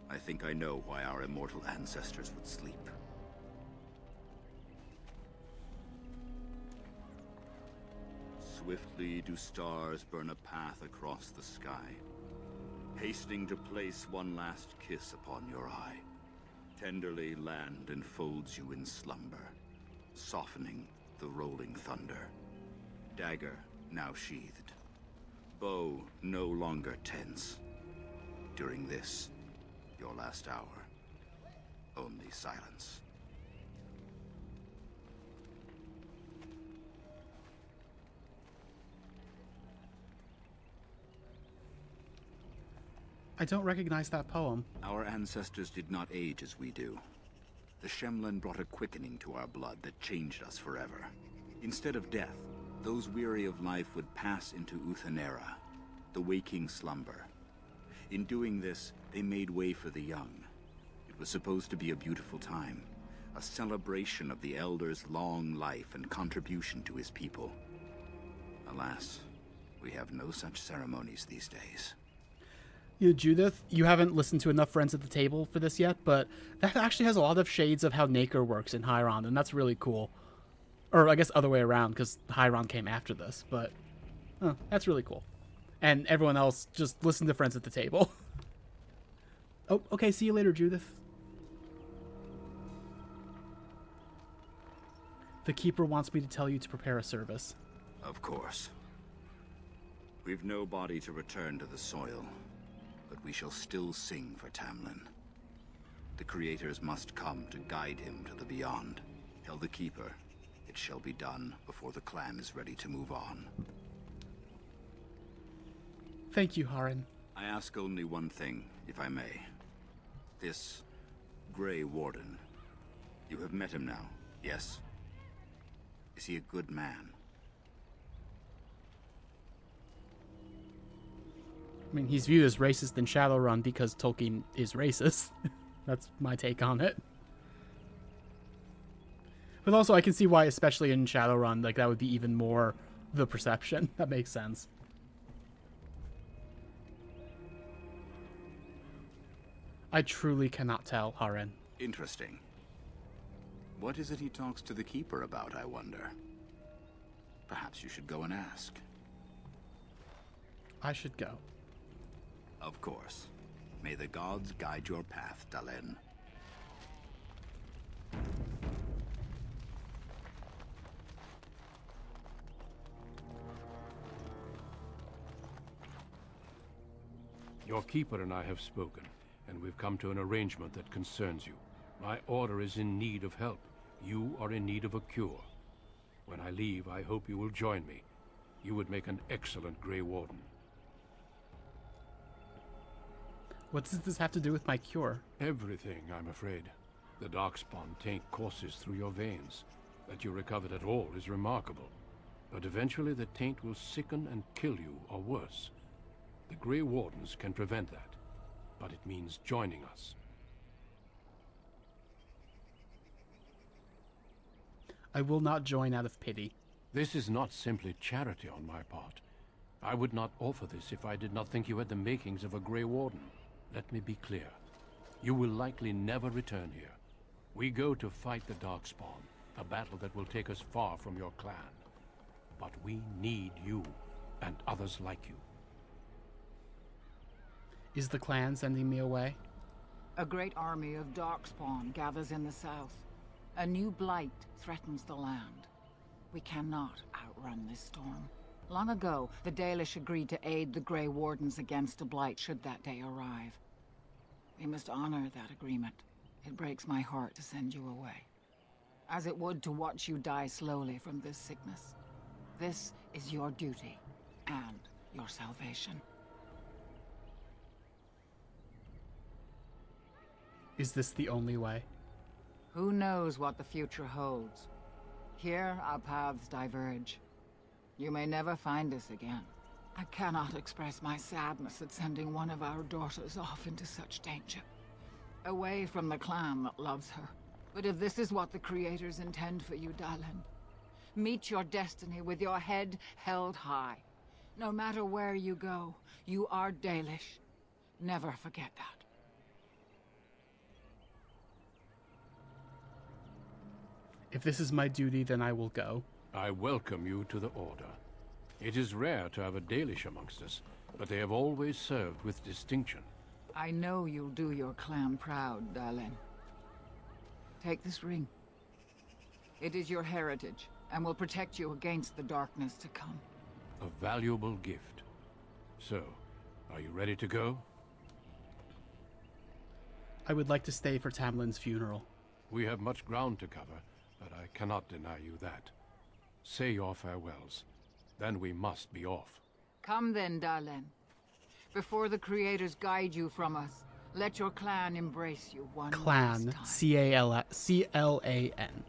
I think I know why our immortal ancestors would sleep. Swiftly do stars burn a path across the sky, hastening to place one last kiss upon your eye. Tenderly land enfolds you in slumber, softening the rolling thunder. Dagger now sheathed, bow no longer tense. During this, your last hour, only silence. I don't recognize that poem. Our ancestors did not age as we do. The Shemlen brought a quickening to our blood that changed us forever. Instead of death, those weary of life would pass into Uthanera, the waking slumber. In doing this, they made way for the young. It was supposed to be a beautiful time, a celebration of the Elder's long life and contribution to his people. Alas, we have no such ceremonies these days. You know, Judith, you haven't listened to enough Friends at the Table for this yet, but that actually has a lot of shades of how Naker works in Hyron, and that's really cool. Or I guess other way around, because Hyron came after this, but that's really cool. And everyone else, just listen to Friends at the Table. Oh, okay, see you later, Judith. The Keeper wants me to tell you to prepare a service. Of course. We've no body to return to the soil, but we shall still sing for Tamlin. The Creators must come to guide him to the beyond. Tell the Keeper, it shall be done before the clan is ready to move on. Thank you, Haran. I ask only one thing, if I may. This Grey Warden. You have met him now, yes? Is he a good man? I mean, he's viewed as racist in Shadowrun because Tolkien is racist. That's my take on it. But also, I can see why, especially in Shadowrun, like, that would be even more the perception. That makes sense. I truly cannot tell, Haran. Interesting. What is it he talks to the Keeper about, I wonder? Perhaps you should go and ask. I should go. Of course. May the gods guide your path, Dalen. Your Keeper and I have spoken, and we've come to an arrangement that concerns you. My order is in need of help. You are in need of a cure. When I leave, I hope you will join me. You would make an excellent Grey Warden. What does this have to do with my cure? Everything, I'm afraid. The Darkspawn taint courses through your veins. That you recovered at all is remarkable. But eventually the taint will sicken and kill you, or worse. The Grey Wardens can prevent that, but it means joining us. I will not join out of pity. This is not simply charity on my part. I would not offer this if I did not think you had the makings of a Grey Warden. Let me be clear. You will likely never return here. We go to fight the Darkspawn, a battle that will take us far from your clan. But we need you, and others like you. Is the clan sending me away? A great army of Darkspawn gathers in the south. A new blight threatens the land. We cannot outrun this storm. Long ago, the Dalish agreed to aid the Grey Wardens against a blight should that day arrive. We must honor that agreement. It breaks my heart to send you away, as it would to watch you die slowly from this sickness. This is your duty and your salvation. Is this the only way? Who knows what the future holds? Here, our paths diverge. You may never find us again. I cannot express my sadness at sending one of our daughters off into such danger. Away from the clan that loves her. But if this is what the Creators intend for you, Dalen, meet your destiny with your head held high. No matter where you go, you are Dalish. Never forget that. If this is my duty, then I will go. I welcome you to the Order. It is rare to have a Dalish amongst us, but they have always served with distinction. I know you'll do your clan proud, Dalen. Take this ring. It is your heritage, and will protect you against the darkness to come. A valuable gift. So, are you ready to go? I would like to stay for Tamlin's funeral. We have much ground to cover, but I cannot deny you that. Say your farewells. Then we must be off. Come then, Dalen. Before the Creators guide you from us, let your clan embrace you one Clan. last time. C-L-A-N.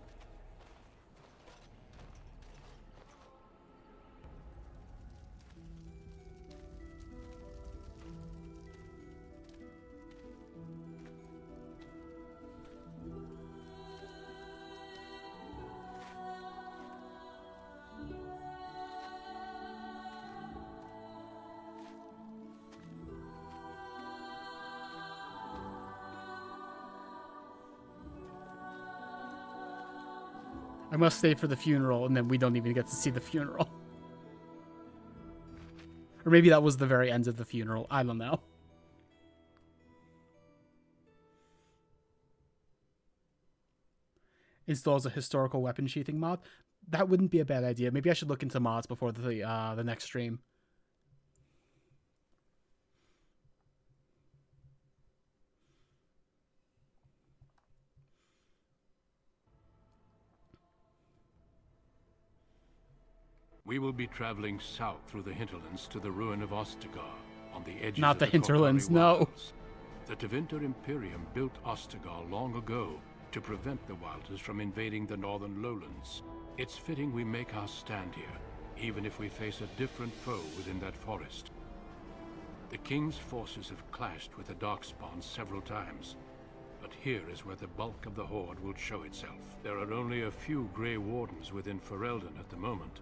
I must stay for the funeral, and then we don't even get to see the funeral. Or maybe that was the very end of the funeral. I don't know. installs a historical weapon sheathing mod. That wouldn't be a bad idea. Maybe I should look into mods before the next stream. We will be traveling south through the hinterlands to the ruin of Ostagar, on the edges Not of the hinterlands, Korthari no. Wilds. The Tevinter Imperium built Ostagar long ago to prevent the Wilders from invading the northern lowlands. It's fitting we make our stand here, even if we face a different foe within that forest. The King's forces have clashed with the Darkspawn several times, but here is where the bulk of the Horde will show itself. There are only a few Grey Wardens within Ferelden at the moment,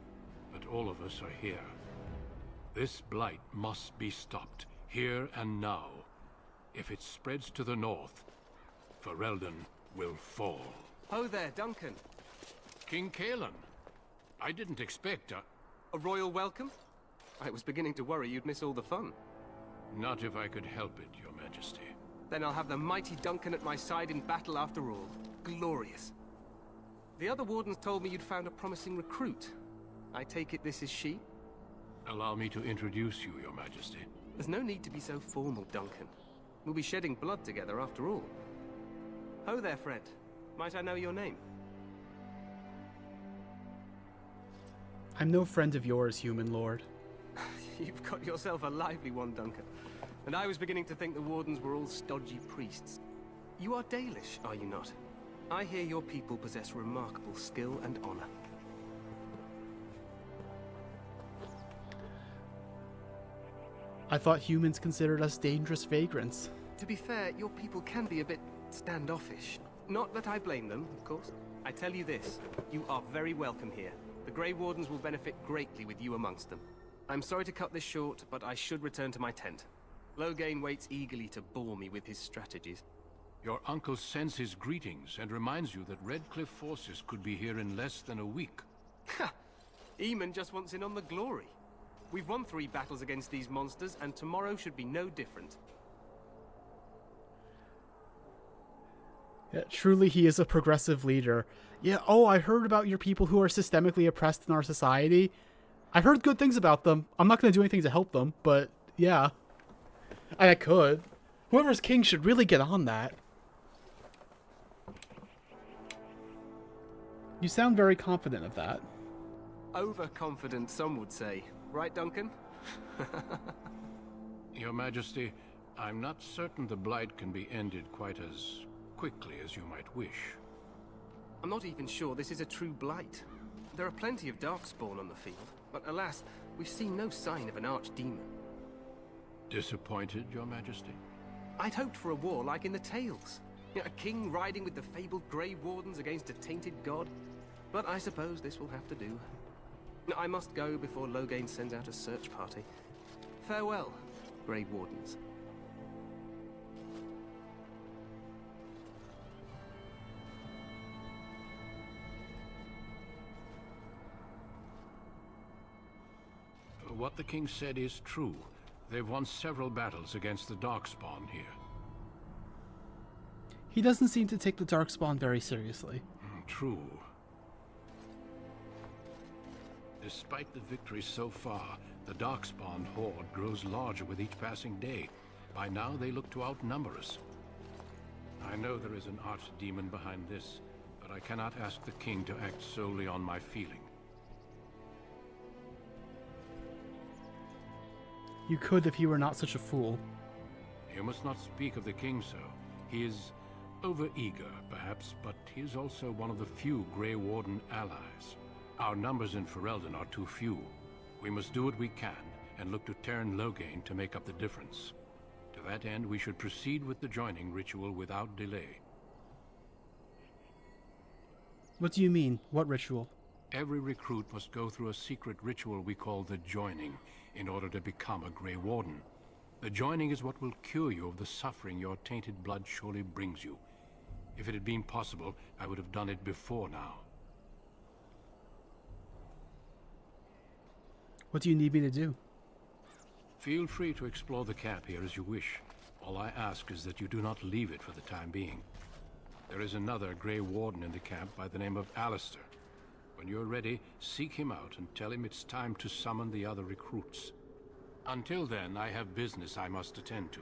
but all of us are here. This blight must be stopped, here and now. If it spreads to the north, Ferelden will fall. Ho there, Duncan. King Kaelan. I didn't expect a royal welcome? I was beginning to worry you'd miss all the fun. Not if I could help it, Your Majesty. Then I'll have the mighty Duncan at my side in battle after all. Glorious. The other wardens told me you'd found a promising recruit. I take it this is she? Allow me to introduce you, Your Majesty. There's no need to be so formal, Duncan. We'll be shedding blood together after all. Ho there, friend. Might I know your name? I'm no friend of yours, human lord. You've got yourself a lively one, Duncan. And I was beginning to think the wardens were all stodgy priests. You are Dalish, are you not? I hear your people possess remarkable skill and honor. I thought humans considered us dangerous vagrants. To be fair, your people can be a bit standoffish. Not that I blame them, of course. I tell you this, you are very welcome here. The Grey Wardens will benefit greatly with you amongst them. I'm sorry to cut this short, but I should return to my tent. Loghain waits eagerly to bore me with his strategies. Your uncle sends his greetings and reminds you that Redcliffe forces could be here in less than a week. Ha! Eamon just wants in on the glory. We've won 3 battles against these monsters, and tomorrow should be no different. Yeah, truly, he is a progressive leader. Yeah, oh, I heard about your people who are systemically oppressed in our society. I've heard good things about them. I'm not going to do anything to help them, but yeah. I could. Whoever's king should really get on that. You sound very confident of that. Overconfident, some would say. Right, Duncan? Your Majesty, I'm not certain the blight can be ended quite as quickly as you might wish. I'm not even sure this is a true blight. There are plenty of Darkspawn on the field, but alas, we've seen no sign of an archdemon. Disappointed, Your Majesty? I'd hoped for a war like in the tales. A king riding with the fabled Grey Wardens against a tainted god. But I suppose this will have to do. I must go before Loghain sends out a search party. Farewell, Grey Wardens. What the king said is true. They've won several battles against the Darkspawn here. He doesn't seem to take the Darkspawn very seriously. True. Despite the victories so far, the Darkspawn horde grows larger with each passing day. By now, they look to outnumber us. I know there is an archdemon behind this, but I cannot ask the king to act solely on my feeling. You could if he were not such a fool. You must not speak of the king so. He is overeager, perhaps, but he is also one of the few Grey Warden allies. Our numbers in Ferelden are too few. We must do what we can, and look to Teyrn Loghain to make up the difference. To that end, we should proceed with the joining ritual without delay. What do you mean? What ritual? Every recruit must go through a secret ritual we call the joining, in order to become a Grey Warden. The joining is what will cure you of the suffering your tainted blood surely brings you. If it had been possible, I would have done it before now. What do you need me to do? Feel free to explore the camp here as you wish. All I ask is that you do not leave it for the time being. There is another Grey Warden in the camp by the name of Alistair. When you're ready, seek him out and tell him it's time to summon the other recruits. Until then, I have business I must attend to.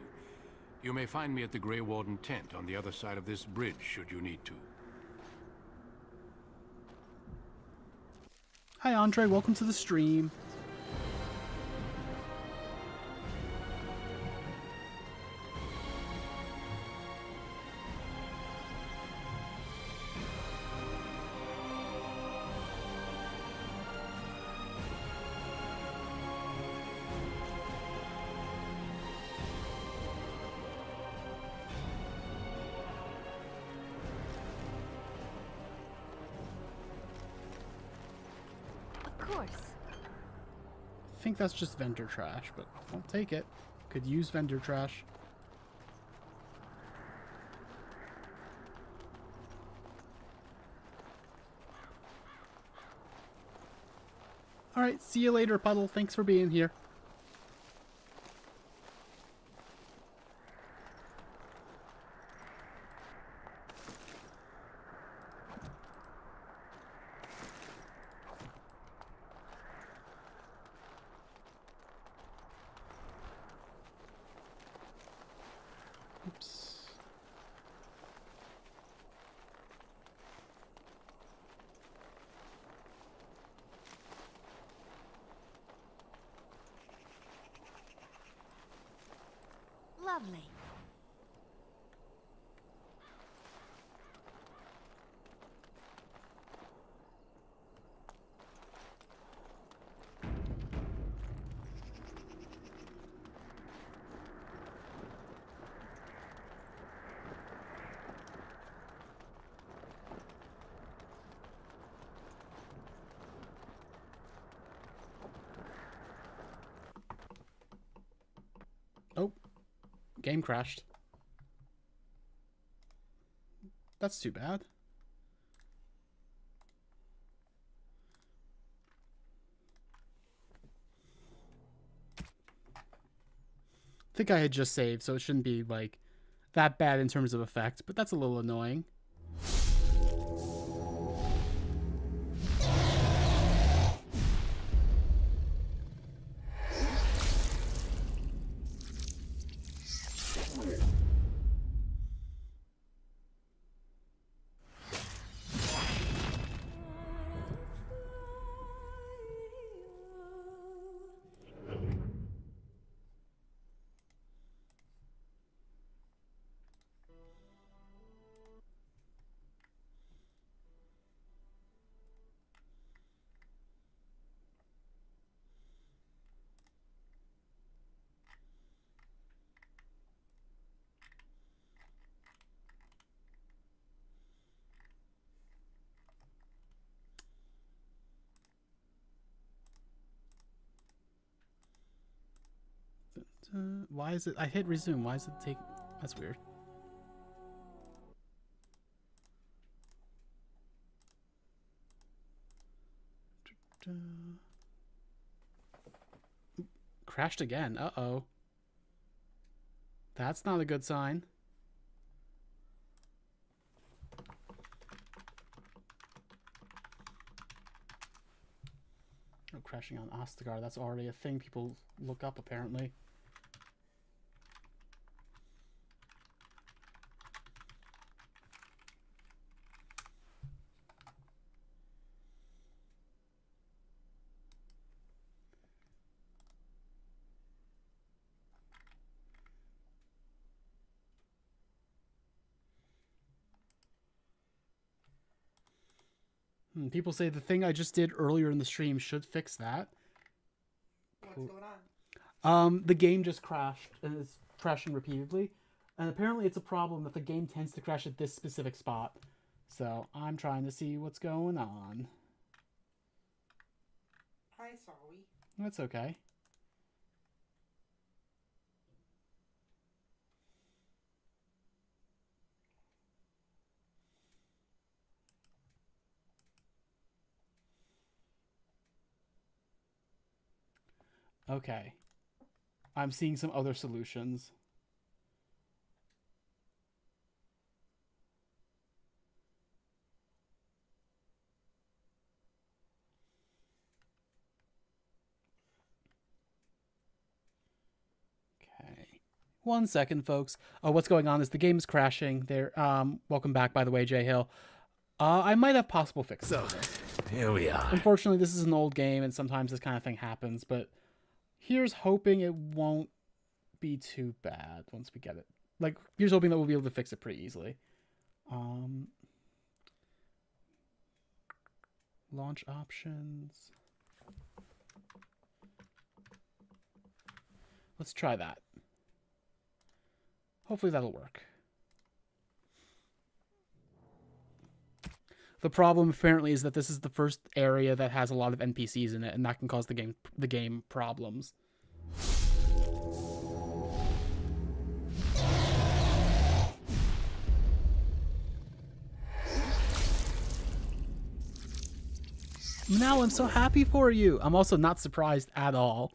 You may find me at the Grey Warden tent on the other side of this bridge, should you need to. Hi, Andre. Welcome to the stream. I think that's just vendor trash, but I'll take it. Could use vendor trash. Alright, see you later, Puddle. Thanks for being here. Lovely. Oh. Game crashed. That's too bad. I think I had just saved, so it shouldn't be like that bad in terms of effect, but that's a little annoying. Why is it? I hit resume. Why is it take? That's weird. Crashed again. Uh-oh. That's not a good sign. Oh, crashing on Ostagar. That's already a thing people look up, apparently. People say the thing I just did earlier in the stream should fix that. What's going on? The game just crashed and it's crashing repeatedly. And apparently it's a problem that the game tends to crash at this specific spot. So I'm trying to see what's going on. Hi, sorry. That's okay. Okay. I'm seeing some other solutions. 1 second, folks. What's going on is the game's crashing. There. Welcome back, by the way, Jay Hill. I might have possible fixes. So, here we are. Unfortunately, this is an old game, and sometimes this kind of thing happens, but here's hoping it won't be too bad once we get it. Like, here's hoping that we'll be able to fix it pretty easily. Launch options. Let's try that. Hopefully that'll work. The problem apparently is that this is the first area that has a lot of NPCs in it, and that can cause the game problems. Now I'm so happy for you. I'm also not surprised at all.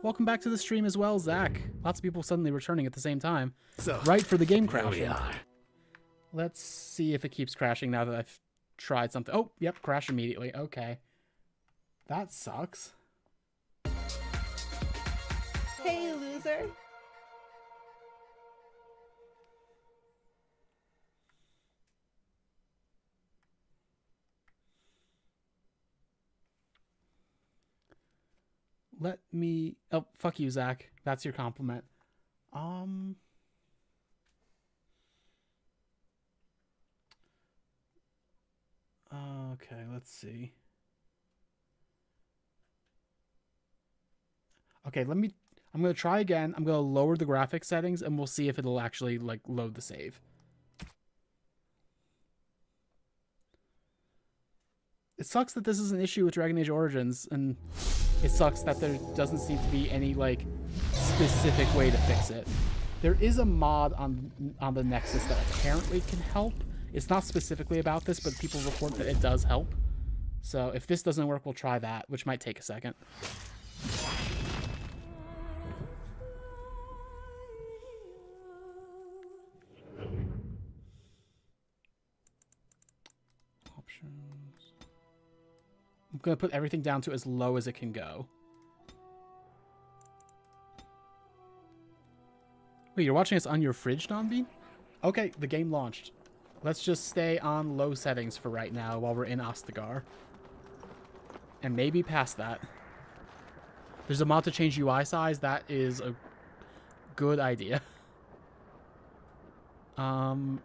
Welcome back to the stream as well, Zach. Lots of people suddenly returning at the same time. So, right for the game crashing. Here we are. Let's see if it keeps crashing now that I've tried something. Oh, yep, crash immediately. Okay. That sucks. Hey, loser. Let me... Oh, fuck you, Zach. That's your compliment. Okay, let's see. Okay, I'm going to try again. I'm going to lower the graphics settings, and we'll see if it'll actually, like, load the save. It sucks that this is an issue with Dragon Age Origins, and it sucks that there doesn't seem to be any, like, specific way to fix it. There is a mod on the Nexus that apparently can help. It's not specifically about this, but people report that it does help. So if this doesn't work, we'll try that, which might take a second. Options. I'm going to put everything down to as low as it can go. Wait, you're watching us on your fridge, Donbean? Okay, the game launched. Let's just stay on low settings for right now while we're in Ostagar. And maybe past that. There's a mod to change UI size. That is a good idea. That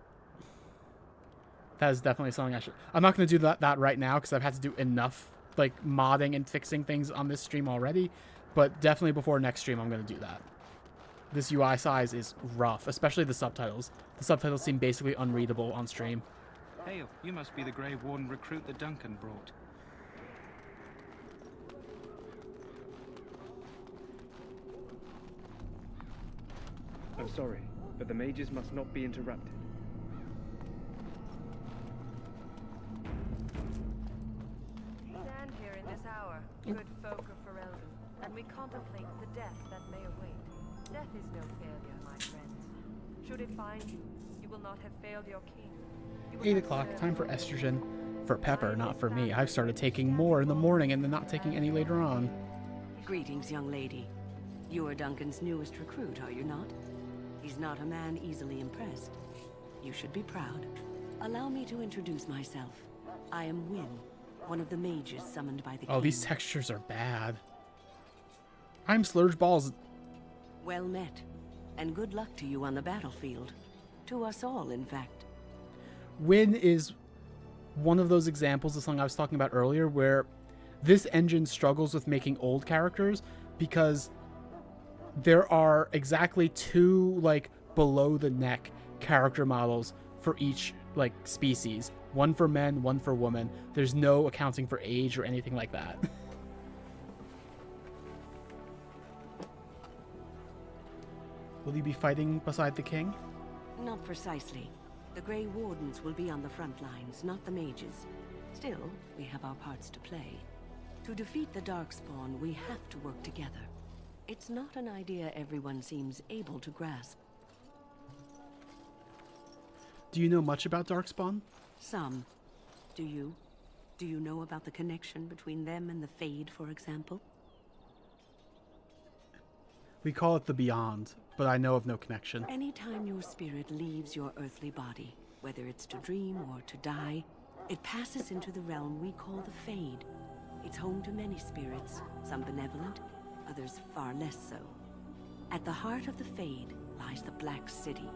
is definitely something I should... I'm not going to do that right now because I've had to do enough like modding and fixing things on this stream already. But definitely before next stream, I'm going to do that. This UI size is rough, especially the subtitles. The subtitles seem basically unreadable on stream. Hail, you must be the Grey Warden recruit that Duncan brought. I'm sorry, but the mages must not be interrupted. Stand here in this hour, good folk of Ferelden, and we contemplate the death that may await. Death is no failure, my friends. Should it find you, you will not have failed your king. 8 o'clock, time for estrogen. For Pepper, not for me. I've started taking more in the morning and then not taking any later on. Greetings, young lady. You are Duncan's newest recruit, are you not? He's not a man easily impressed. You should be proud. Allow me to introduce myself. I am Wynn, one of the mages summoned by the king. Oh, these textures are bad. I'm Slurge Balls. Well met, and good luck to you on the battlefield. To us all, in fact. Wynn is one of those examples of something I was talking about earlier where this engine struggles with making old characters because there are exactly 2 like below the neck character models for each like species. One for men, one for women. There's no accounting for age or anything like that. Will you be fighting beside the king? Not precisely. The Grey Wardens will be on the front lines, not the mages. Still, we have our parts to play. To defeat the Darkspawn, we have to work together. It's not an idea everyone seems able to grasp. Do you know much about Darkspawn? Some. Do you? Do you know about the connection between them and the Fade, for example? We call it the Beyond, but I know of no connection. Anytime your spirit leaves your earthly body, whether it's to dream or to die, it passes into the realm we call the Fade. It's home to many spirits, some benevolent, others far less so. At the heart of the Fade lies the Black City.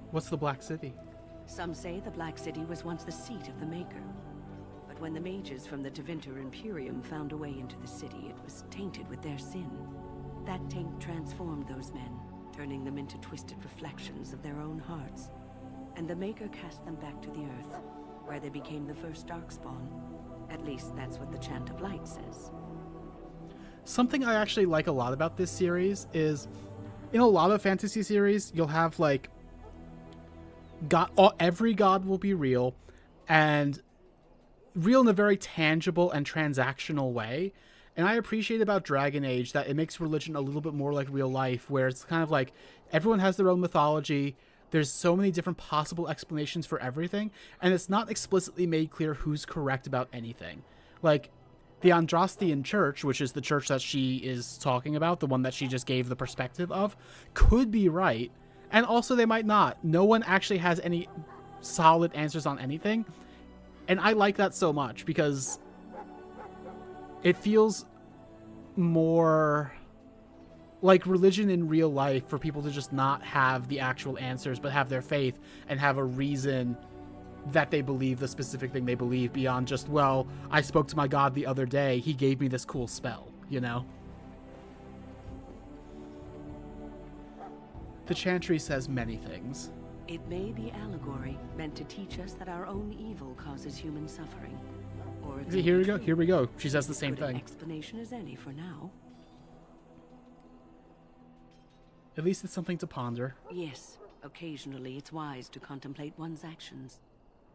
What's the Black City? Some say the Black City was once the seat of the Maker. But when the mages from the Tevinter Imperium found a way into the city, it was tainted with their sin. That taint transformed those men, turning them into twisted reflections of their own hearts. And the Maker cast them back to the Earth, where they became the first Darkspawn. At least that's what the Chant of Light says. Something I actually like a lot about this series is, in a lot of fantasy series, you'll have like every god will be real, and real in a very tangible and transactional way. And I appreciate about Dragon Age that it makes religion a little bit more like real life, where it's kind of like everyone has their own mythology. There's so many different possible explanations for everything, and it's not explicitly made clear who's correct about anything. Like, the Andrastian Church, which is the church that she is talking about, the one that she just gave the perspective of, could be right, and also they might not. No one actually has any solid answers on anything, and I like that so much, because it feels more like religion in real life for people to just not have the actual answers, but have their faith and have a reason that they believe the specific thing they believe beyond just, well, I spoke to my god the other day, he gave me this cool spell, you know? The Chantry says many things. It may be allegory, meant to teach us that our own evil causes human suffering. Or Here we go. She says the same thing. Explanation as any for now. At least it's something to ponder. Yes, occasionally it's wise to contemplate one's actions.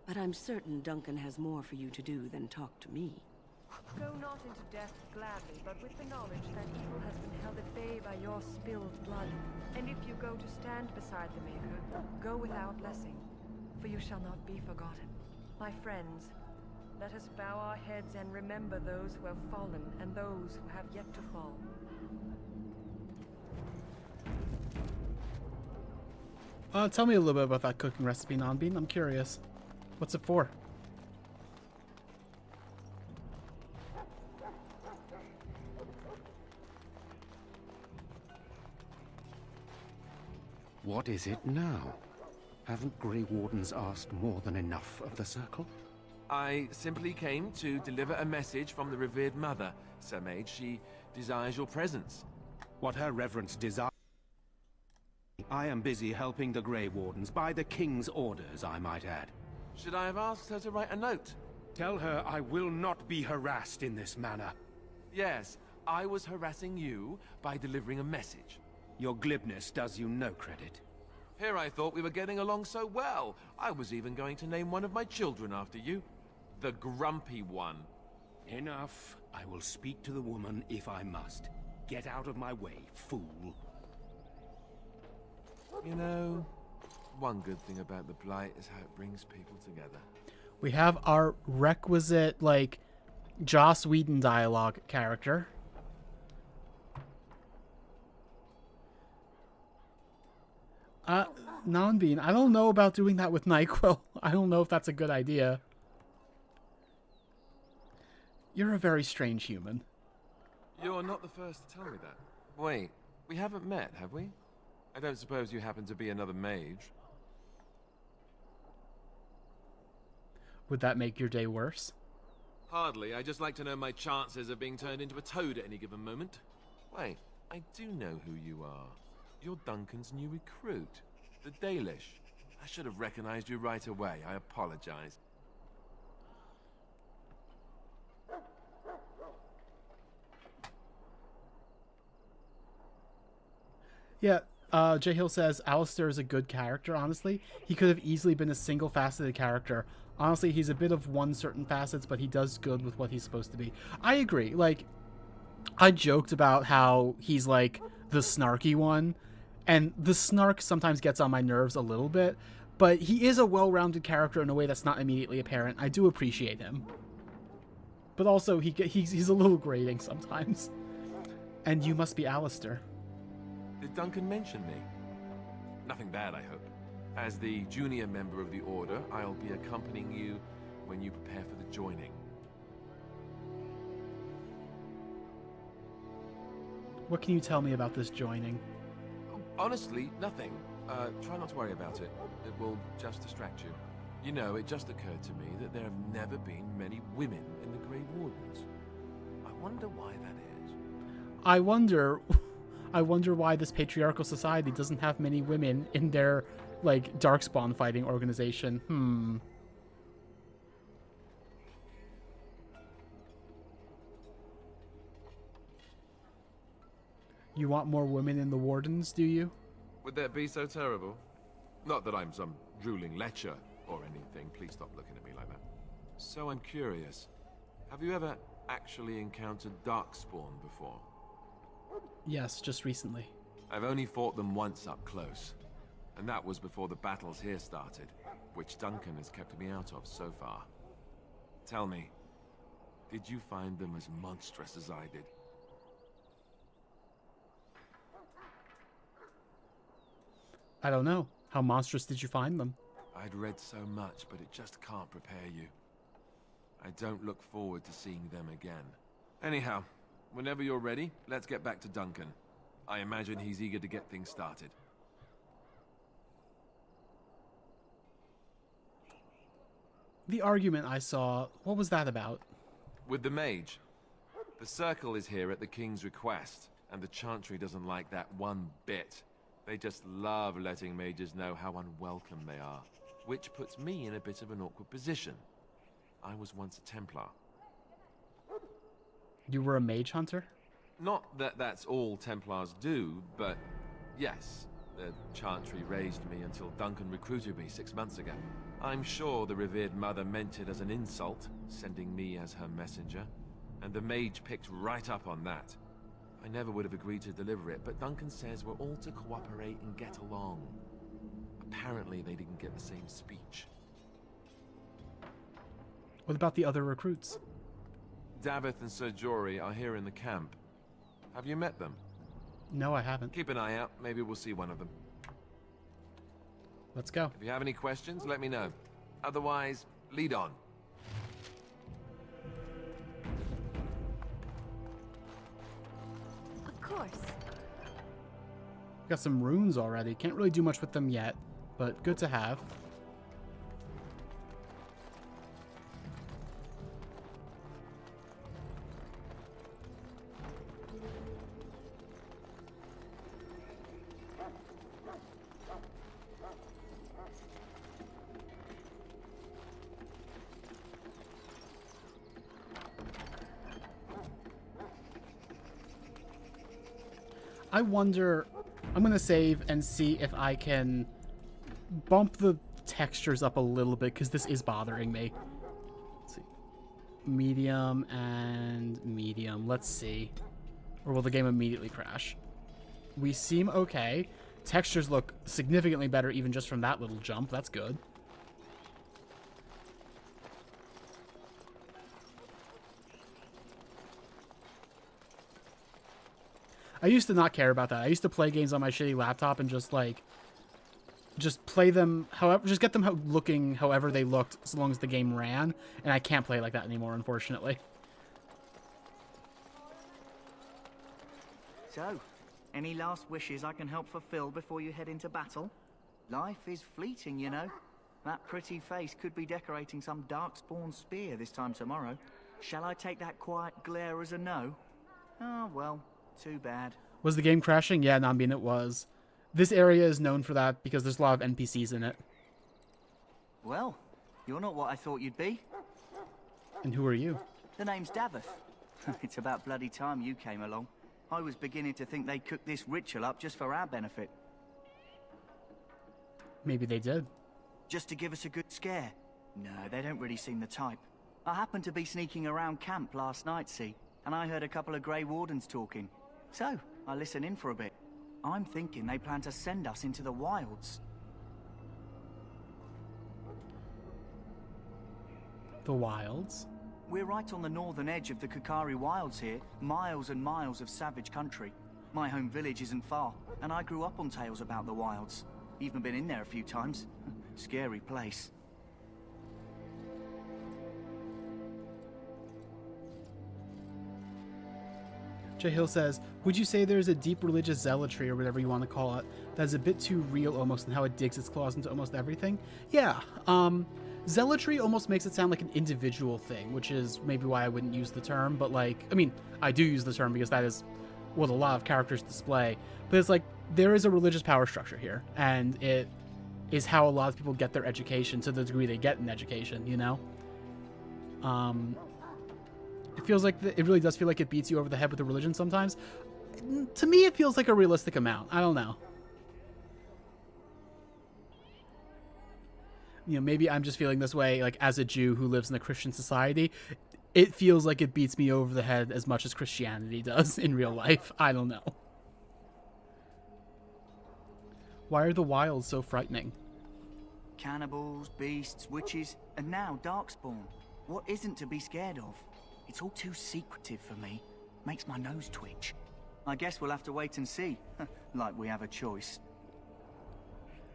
But I'm certain Duncan has more for you to do than talk to me. Go not into death gladly, but with the knowledge that evil has been held at bay by your spilled blood. And if you go to stand beside the Maker, go without blessing, for you shall not be forgotten. My friends, let us bow our heads and remember those who have fallen and those who have yet to fall. Tell me a little bit about that cooking recipe, Nonbean. I'm curious. What's it for? What is it now? Haven't Grey Wardens asked more than enough of the Circle? I simply came to deliver a message from the revered mother, Sir Mage. She desires your presence. What her reverence desires. I am busy helping the Grey Wardens, by the King's orders, I might add. Should I have asked her to write a note? Tell her I will not be harassed in this manner. Yes, I was harassing you by delivering a message. Your glibness does you no credit. Here I thought we were getting along so well. I was even going to name one of my children after you. The Grumpy One. Enough. I will speak to the woman if I must. Get out of my way, fool. You know, one good thing about the Blight is how it brings people together. We have our requisite, like, Joss Whedon dialogue character. Nonbean, I don't know about doing that with NyQuil. I don't know if that's a good idea. You're a very strange human. You're not the first to tell me that. Wait, we haven't met, have we? I don't suppose you happen to be another mage. Would that make your day worse? Hardly. I just like to know my chances of being turned into a toad at any given moment. Wait, I do know who you are. You're Duncan's new recruit, the Dalish. I should have recognized you right away. I apologize. Yeah, J. Hill says, Alistair is a good character, honestly. He could have easily been a single-faceted character. Honestly, he's a bit of one certain facets, but he does good with what he's supposed to be. I agree. Like, I joked about how he's, like, the snarky one. And the snark sometimes gets on my nerves a little bit. but he is a well-rounded character in a way that's not immediately apparent. I do appreciate him. But also, he's a little grating sometimes. And you must be Alistair. Did Duncan mention me? Nothing bad, I hope. As the junior member of the Order, I'll be accompanying you when you prepare for the joining. What can you tell me about this joining? Honestly, nothing. Try not to worry about it. It will just distract you. You know, it just occurred to me that there have never been many women in the Grey Wardens. I wonder why that is. I wonder why this patriarchal society doesn't have many women in their, like, darkspawn fighting organization. You want more women in the Wardens, do you? Would that be so terrible? Not that I'm some drooling lecher or anything. Please stop looking at me like that. So I'm curious. Have you ever actually encountered darkspawn before? Yes, just recently. I've only fought them once up close. And that was before the battles here started, which Duncan has kept me out of so far. Tell me, did you find them as monstrous as I did? I don't know. How monstrous did you find them? I'd read so much, but it just can't prepare you. I don't look forward to seeing them again. Anyhow, whenever you're ready, let's get back to Duncan. I imagine he's eager to get things started. The argument I saw, what was that about? With the mage. The circle is here at the king's request, and the chantry doesn't like that one bit. They just love letting mages know how unwelcome they are, which puts me in a bit of an awkward position. I was once a Templar. You were a mage hunter? Not that that's all Templars do, but yes. The chantry raised me until Duncan recruited me 6 months ago. I'm sure the revered mother meant it as an insult, sending me as her messenger, and the mage picked right up on that. I never would have agreed to deliver it, but Duncan says we're all to cooperate and get along. Apparently they didn't get the same speech. What about the other recruits? Davith and Sir Jory are here in the camp. Have you met them? No, I haven't. Keep an eye out. Maybe we'll see one of them. Let's go. If you have any questions, let me know. Otherwise, lead on. Of course. Got some runes already. Can't really do much with them yet, but good to have. I wonder, I'm going to save and see if I can bump the textures up a little bit, because this is bothering me. Let's see. Medium and medium. Let's see. Or will the game immediately crash? We seem okay. Textures look significantly better even just from that little jump. That's good. I used to not care about that. I used to play games on my shitty laptop and just play them however, just get them looking however they looked as long as the game ran, and I can't play like that anymore, unfortunately. So, any last wishes I can help fulfill before you head into battle? Life is fleeting, you know. That pretty face could be decorating some darkspawn spear this time tomorrow. Shall I take that quiet glare as a no? Oh, well. Too bad. Was the game crashing? Yeah, Nambien, it was. This area is known for that because there's a lot of NPCs in it. Well, you're not what I thought you'd be. And who are you? The name's Davith. It's about bloody time you came along. I was beginning to think they cooked this ritual up just for our benefit. Maybe they did. Just to give us a good scare? No, they don't really seem the type. I happened to be sneaking around camp last night, see, and I heard a couple of Grey Wardens talking. So, I listened in for a bit. I'm thinking they plan to send us into the wilds. The wilds. We're right on the northern edge of the Kakari Wilds here, miles and miles of savage country. My home village isn't far, and I grew up on tales about the wilds. Even been in there a few times. Scary place. Jay Hill says, would you say there's a deep religious zealotry, or whatever you want to call it, that's a bit too real almost in how it digs its claws into almost everything? Yeah, zealotry almost makes it sound like an individual thing, which is maybe why I wouldn't use the term, but like, I mean, I do use the term because that is what a lot of characters display, but it's like, there is a religious power structure here, and it is how a lot of people get their education to the degree they get an education, you know? It feels like, it really does feel like it beats you over the head with the religion sometimes. To me, it feels like a realistic amount. I don't know. You know, maybe I'm just feeling this way, like, as a Jew who lives in a Christian society. It feels like it beats me over the head as much as Christianity does in real life. I don't know. Why are the wilds so frightening? Cannibals, beasts, witches, and now darkspawn. What isn't to be scared of? It's all too secretive for me. Makes my nose twitch. I guess we'll have to wait and see. Like we have a choice.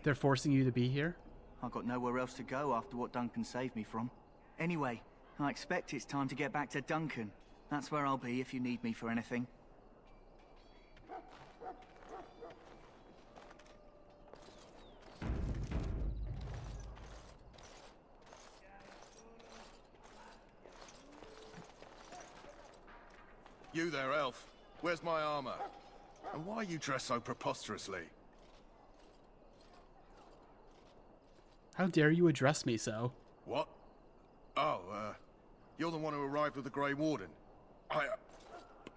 They're forcing you to be here? I've got nowhere else to go after what Duncan saved me from. Anyway, I expect it's time to get back to Duncan. That's where I'll be if you need me for anything. You there, elf. Where's my armor? And why are you dressed so preposterously? How dare you address me so? What? Oh, you're the one who arrived with the Grey Warden.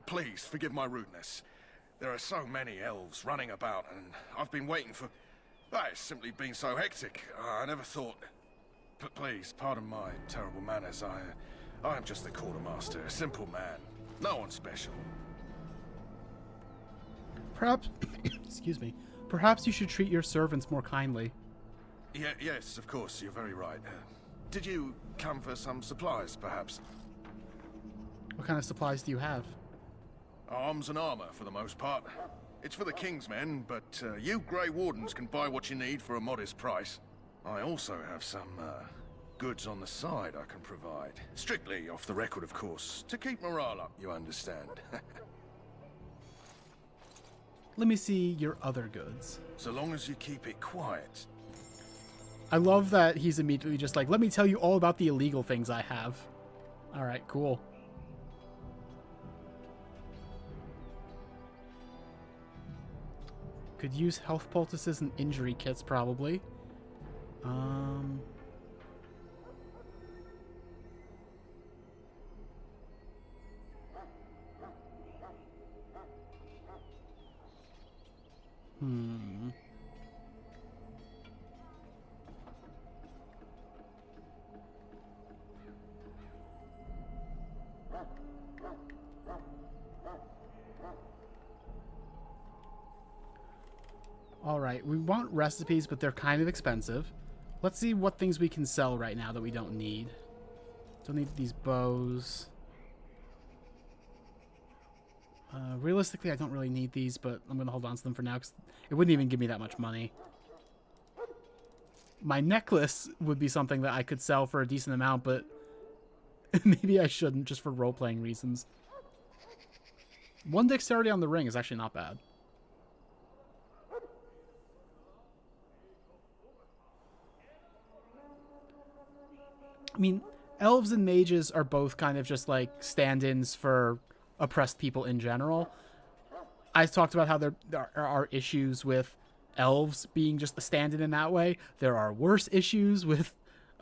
Please, forgive my rudeness. There are so many elves running about, and I've been waiting for... It's simply been so hectic. I never thought... Please, pardon my terrible manners. I am just the quartermaster, a simple man. No one special. Perhaps... excuse me. Perhaps you should treat your servants more kindly. Yes, of course, you're very right. Did you come for some supplies, perhaps? What kind of supplies do you have? Arms and armor, for the most part. It's for the King's men, but you Grey Wardens can buy what you need for a modest price. I also have some goods on the side I can provide. Strictly off the record, of course. To keep morale up, you understand. Let me see your other goods. So long as you keep it quiet. I love that he's immediately just like, let me tell you all about the illegal things I have. Alright, cool. Could use health poultices and injury kits, probably. Alright, we want recipes, but they're kind of expensive. Let's see what things we can sell right now that we don't need. Don't need these bows. Realistically, I don't really need these, but I'm going to hold on to them for now because it wouldn't even give me that much money. My necklace would be something that I could sell for a decent amount, but maybe I shouldn't just for role-playing reasons. 1 dexterity on the ring is actually not bad. I mean, elves and mages are both kind of just like stand-ins for oppressed people in general. I talked about how there are issues with elves being just a stand-in in that way. There are worse issues with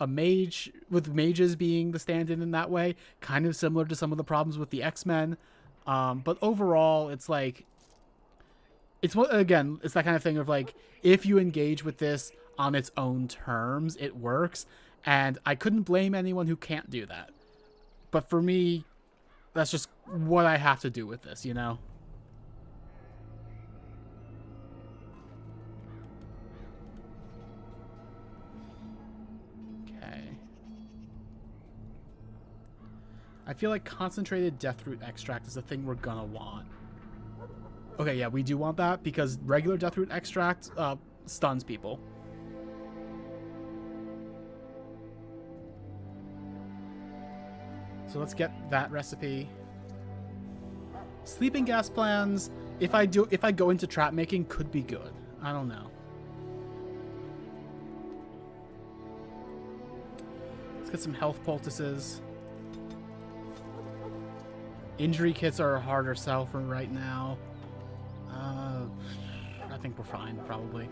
mages being the stand-in that way, kind of similar to some of the problems with the X-Men. But overall, it's like, it's that kind of thing of like, if you engage with this on its own terms, it works. And I couldn't blame anyone who can't do that. But for me, that's just what I have to do with this, you know? Okay. I feel like concentrated deathroot extract is the thing we're gonna want. Okay, yeah, we do want that because regular deathroot extract stuns people. So let's get that recipe. Sleeping gas plans, if I go into trap making, could be good. I don't know. Let's get some health poultices. Injury kits are a harder sell for right now. I think we're fine, probably.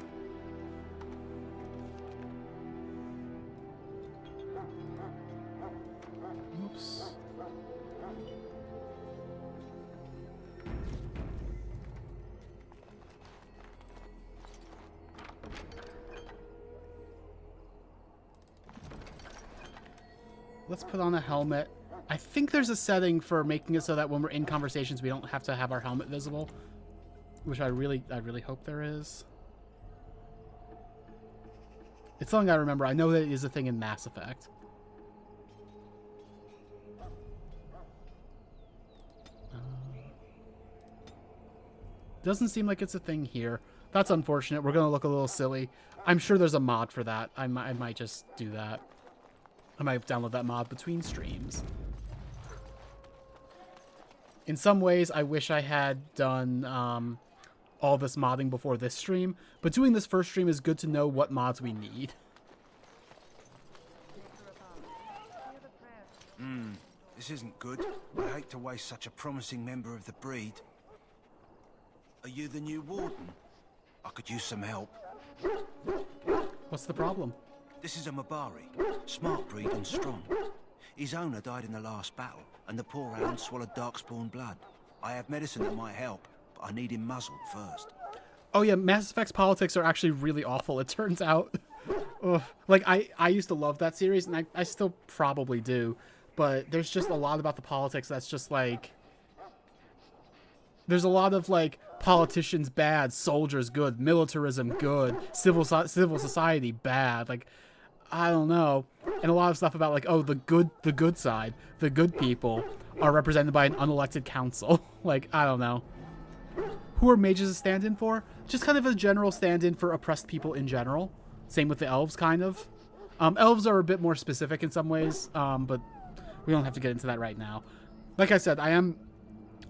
Oops. Let's put on a helmet. I think there's a setting for making it so that when we're in conversations, we don't have to have our helmet visible, which I really hope there is. It's something I remember. I know that it is a thing in Mass Effect. Doesn't seem like it's a thing here. That's unfortunate. We're gonna look a little silly. I'm sure there's a mod for that. I might just do that. I might download that mod between streams. In some ways, I wish I had done all this modding before this stream, but doing this first stream is good to know what mods we need. This isn't good. I hate to waste such a promising member of the breed. Are you the new warden? I could use some help. What's the problem? This is a Mabari, smart breed and strong. His owner died in the last battle, and the poor hound swallowed darkspawn blood. I have medicine that might help, but I need him muzzled first. Oh yeah, Mass Effect's politics are actually really awful, it turns out. Ugh. Like, I used to love that series, and I still probably do, but there's just a lot about the politics that's just like... There's a lot of, like, politicians bad, soldiers good, militarism good, civil society bad, like... I don't know. And a lot of stuff about like, oh, the good side, the good people are represented by an unelected council. Like, I don't know. Who are mages a stand-in for? Just kind of a general stand-in for oppressed people in general. Same with the elves, kind of. Elves are a bit more specific in some ways, but we don't have to get into that right now. Like I said, I'm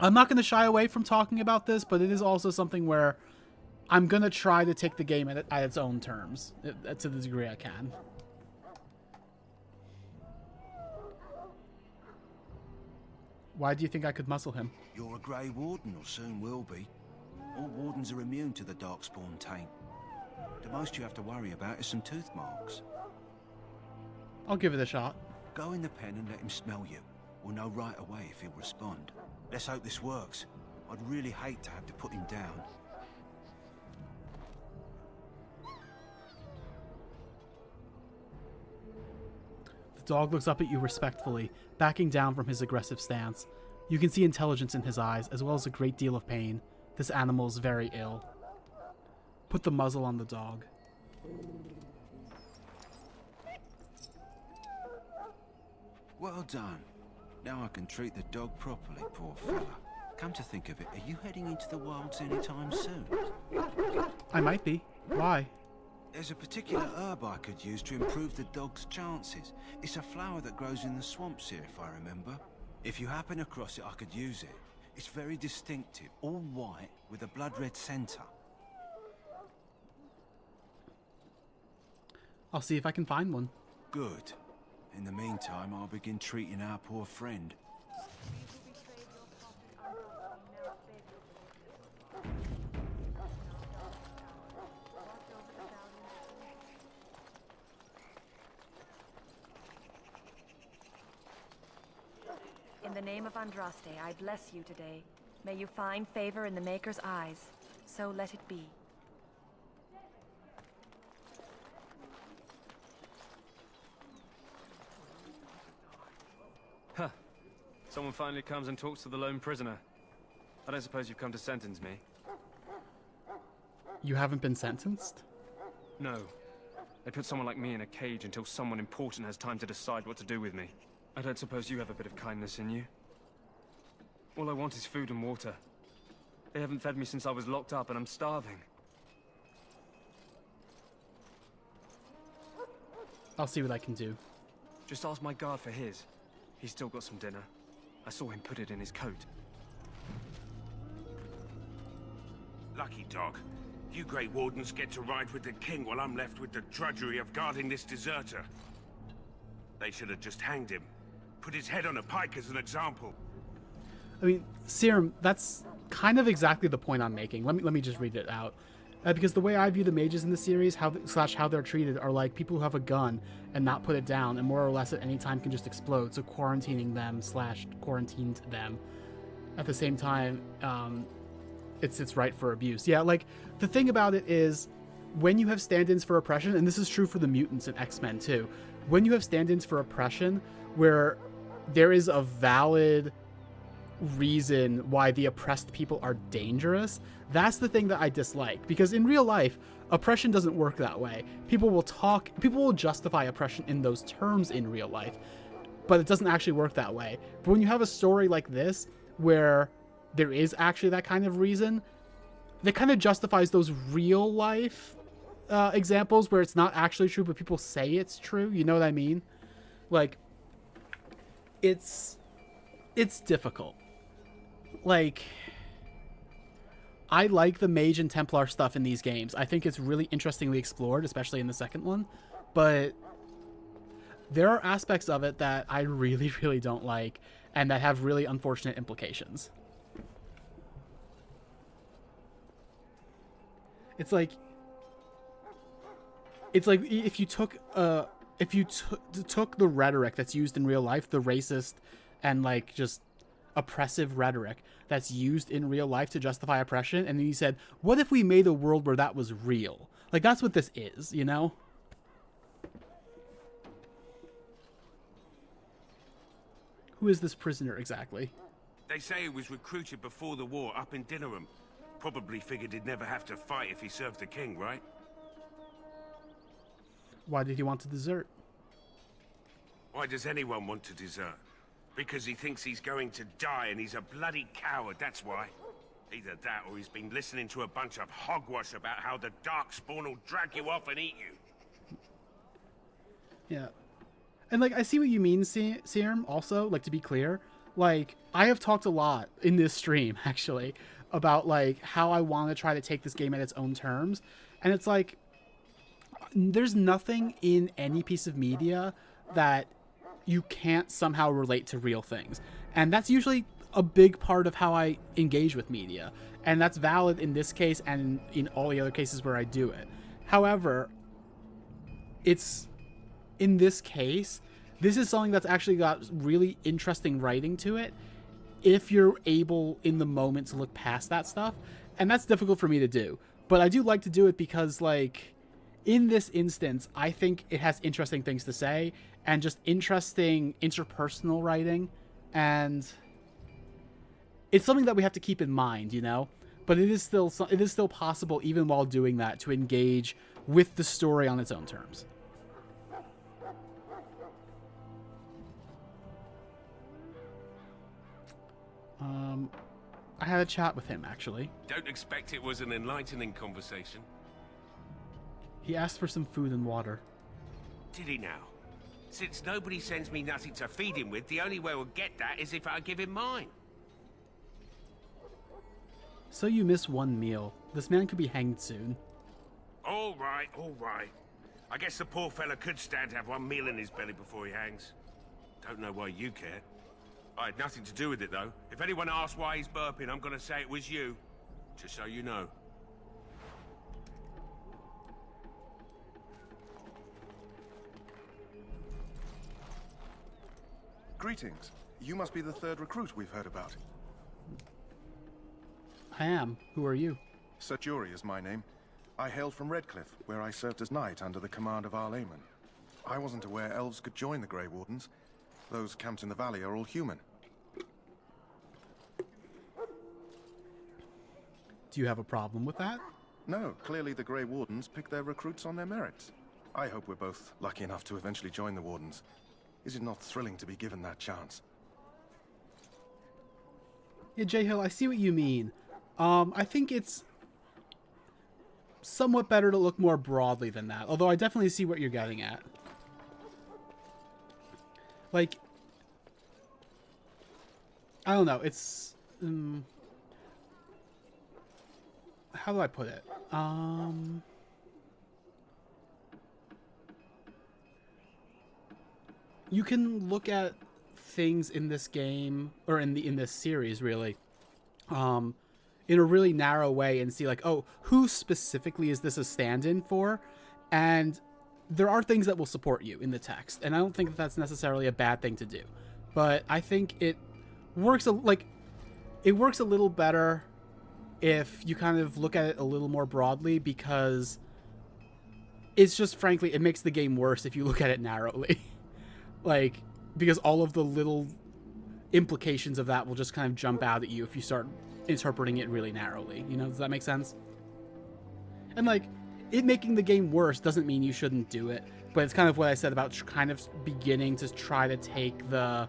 not going to shy away from talking about this, but it is also something where I'm going to try to take the game at its own terms, to the degree I can. Why do you think I could muzzle him? You're a Grey Warden, or soon will be. All wardens are immune to the darkspawn taint. The most you have to worry about is some tooth marks. I'll give it a shot. Go in the pen and let him smell you. We'll know right away if he'll respond. Let's hope this works. I'd really hate to have to put him down. The dog looks up at you respectfully, backing down from his aggressive stance. You can see intelligence in his eyes, as well as a great deal of pain. This animal is very ill. Put the muzzle on the dog. Well done. Now I can treat the dog properly, poor fella. Come to think of it, are you heading into the wilds anytime soon? I might be. Why? There's a particular herb I could use to improve the dog's chances. It's a flower that grows in the swamps here, if I remember. If you happen across it, I could use it. It's very distinctive, all white, with a blood-red centre. I'll see if I can find one. Good. In the meantime, I'll begin treating our poor friend. In the name of Andraste, I bless you today. May you find favor in the Maker's eyes. So let it be. Huh. Someone finally comes and talks to the lone prisoner. I don't suppose you've come to sentence me? You haven't been sentenced? No. They put someone like me in a cage until someone important has time to decide what to do with me. I don't suppose you have a bit of kindness in you? All I want is food and water. They haven't fed me since I was locked up, and I'm starving. I'll see what I can do. Just ask my guard for his. He's still got some dinner. I saw him put it in his coat. Lucky dog. You Grey Wardens get to ride with the king while I'm left with the drudgery of guarding this deserter. They should have just hanged him. Put his head on a pike as an example. I mean, Serum, that's kind of exactly the point I'm making. Let me just read it out. Because the way I view the mages in the series, how they're treated, are like people who have a gun and not put it down, and more or less at any time can just explode. So quarantining them / quarantined them. At the same time, it's right for abuse. Yeah, like the thing about it is, when you have stand-ins for oppression, and this is true for the mutants in X-Men too, when you have stand-ins for oppression where there is a valid reason why the oppressed people are dangerous, that's the thing that I dislike. Because in real life, oppression doesn't work that way. People will justify oppression in those terms in real life, but it doesn't actually work that way. But when you have a story like this, where there is actually that kind of reason, that kind of justifies those real life examples where it's not actually true, but people say it's true. You know what I mean? Like, it's difficult. Like, I like the mage and Templar stuff in these games. I think it's really interestingly explored, especially in the second one. But there are aspects of it that I really, really don't like, and that have really unfortunate implications. It's like if you took took the rhetoric that's used in real life, the racist and like just oppressive rhetoric that's used in real life to justify oppression, and then you said, what if we made a world where that was real? Like, that's what this is, you know? Who is this prisoner exactly? They say he was recruited before the war up in Dinnerham. Probably figured he'd never have to fight if he served the king, right? Why did he want to desert? Why does anyone want to desert? Because he thinks he's going to die and he's a bloody coward, that's why. Either that or he's been listening to a bunch of hogwash about how the Darkspawn will drag you off and eat you. Yeah. And like, I see what you mean, Serum, also, like, to be clear. Like, I have talked a lot in this stream, actually, about like how I want to try to take this game at its own terms. And it's like, there's nothing in any piece of media that you can't somehow relate to real things. And that's usually a big part of how I engage with media. And that's valid in this case and in all the other cases where I do it. However, it's, in this case, this is something that's actually got really interesting writing to it, if you're able in the moment to look past that stuff. And that's difficult for me to do. But I do like to do it because, like, in this instance, I think it has interesting things to say and just interesting interpersonal writing. And it's something that we have to keep in mind, you know? But it is still possible, even while doing that, to engage with the story on its own terms. I had a chat with him, actually. Don't expect it was an enlightening conversation. He asked for some food and water. Did he now? Since nobody sends me nothing to feed him with, the only way we'll get that is if I give him mine. So you miss one meal. This man could be hanged soon. All right, all right. I guess the poor fella could stand to have one meal in his belly before he hangs. Don't know why you care. I had nothing to do with it, though. If anyone asks why he's burping, I'm gonna say it was you. Just so you know. Greetings. You must be the third recruit we've heard about. I am. Who are you? Sir Jury is my name. I hail from Redcliffe, where I served as knight under the command of Ar Layman. I wasn't aware elves could join the Grey Wardens. Those camped in the valley are all human. Do you have a problem with that? No, clearly the Grey Wardens pick their recruits on their merits. I hope we're both lucky enough to eventually join the Wardens. Is it not thrilling to be given that chance? Yeah, J-Hill, I see what you mean. I think it's somewhat better to look more broadly than that, although I definitely see what you're getting at. Like, I don't know, it's... how do I put it? You can look at things in this game, or in this series, really, in a really narrow way and see, like, oh, who specifically is this a stand-in for? And there are things that will support you in the text, and I don't think that that's necessarily a bad thing to do. But I think it works, it works a little better if you kind of look at it a little more broadly, because it's just, frankly, it makes the game worse if you look at it narrowly. Like, because all of the little implications of that will just kind of jump out at you if you start interpreting it really narrowly. You know, does that make sense? And, like, it making the game worse doesn't mean you shouldn't do it, but it's kind of what I said about kind of beginning to try to take the,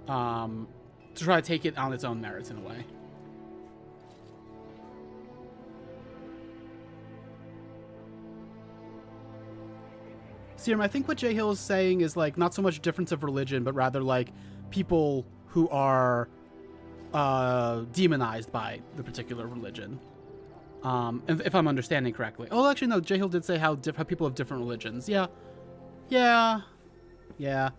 to try to take it on its own merits in a way. Serum, I think what J-Hill is saying is, like, not so much difference of religion, but rather, like, people who are demonized by the particular religion. If I'm understanding correctly. Oh, actually, no, J-Hill did say how people have different religions. Yeah. Yeah. Yeah.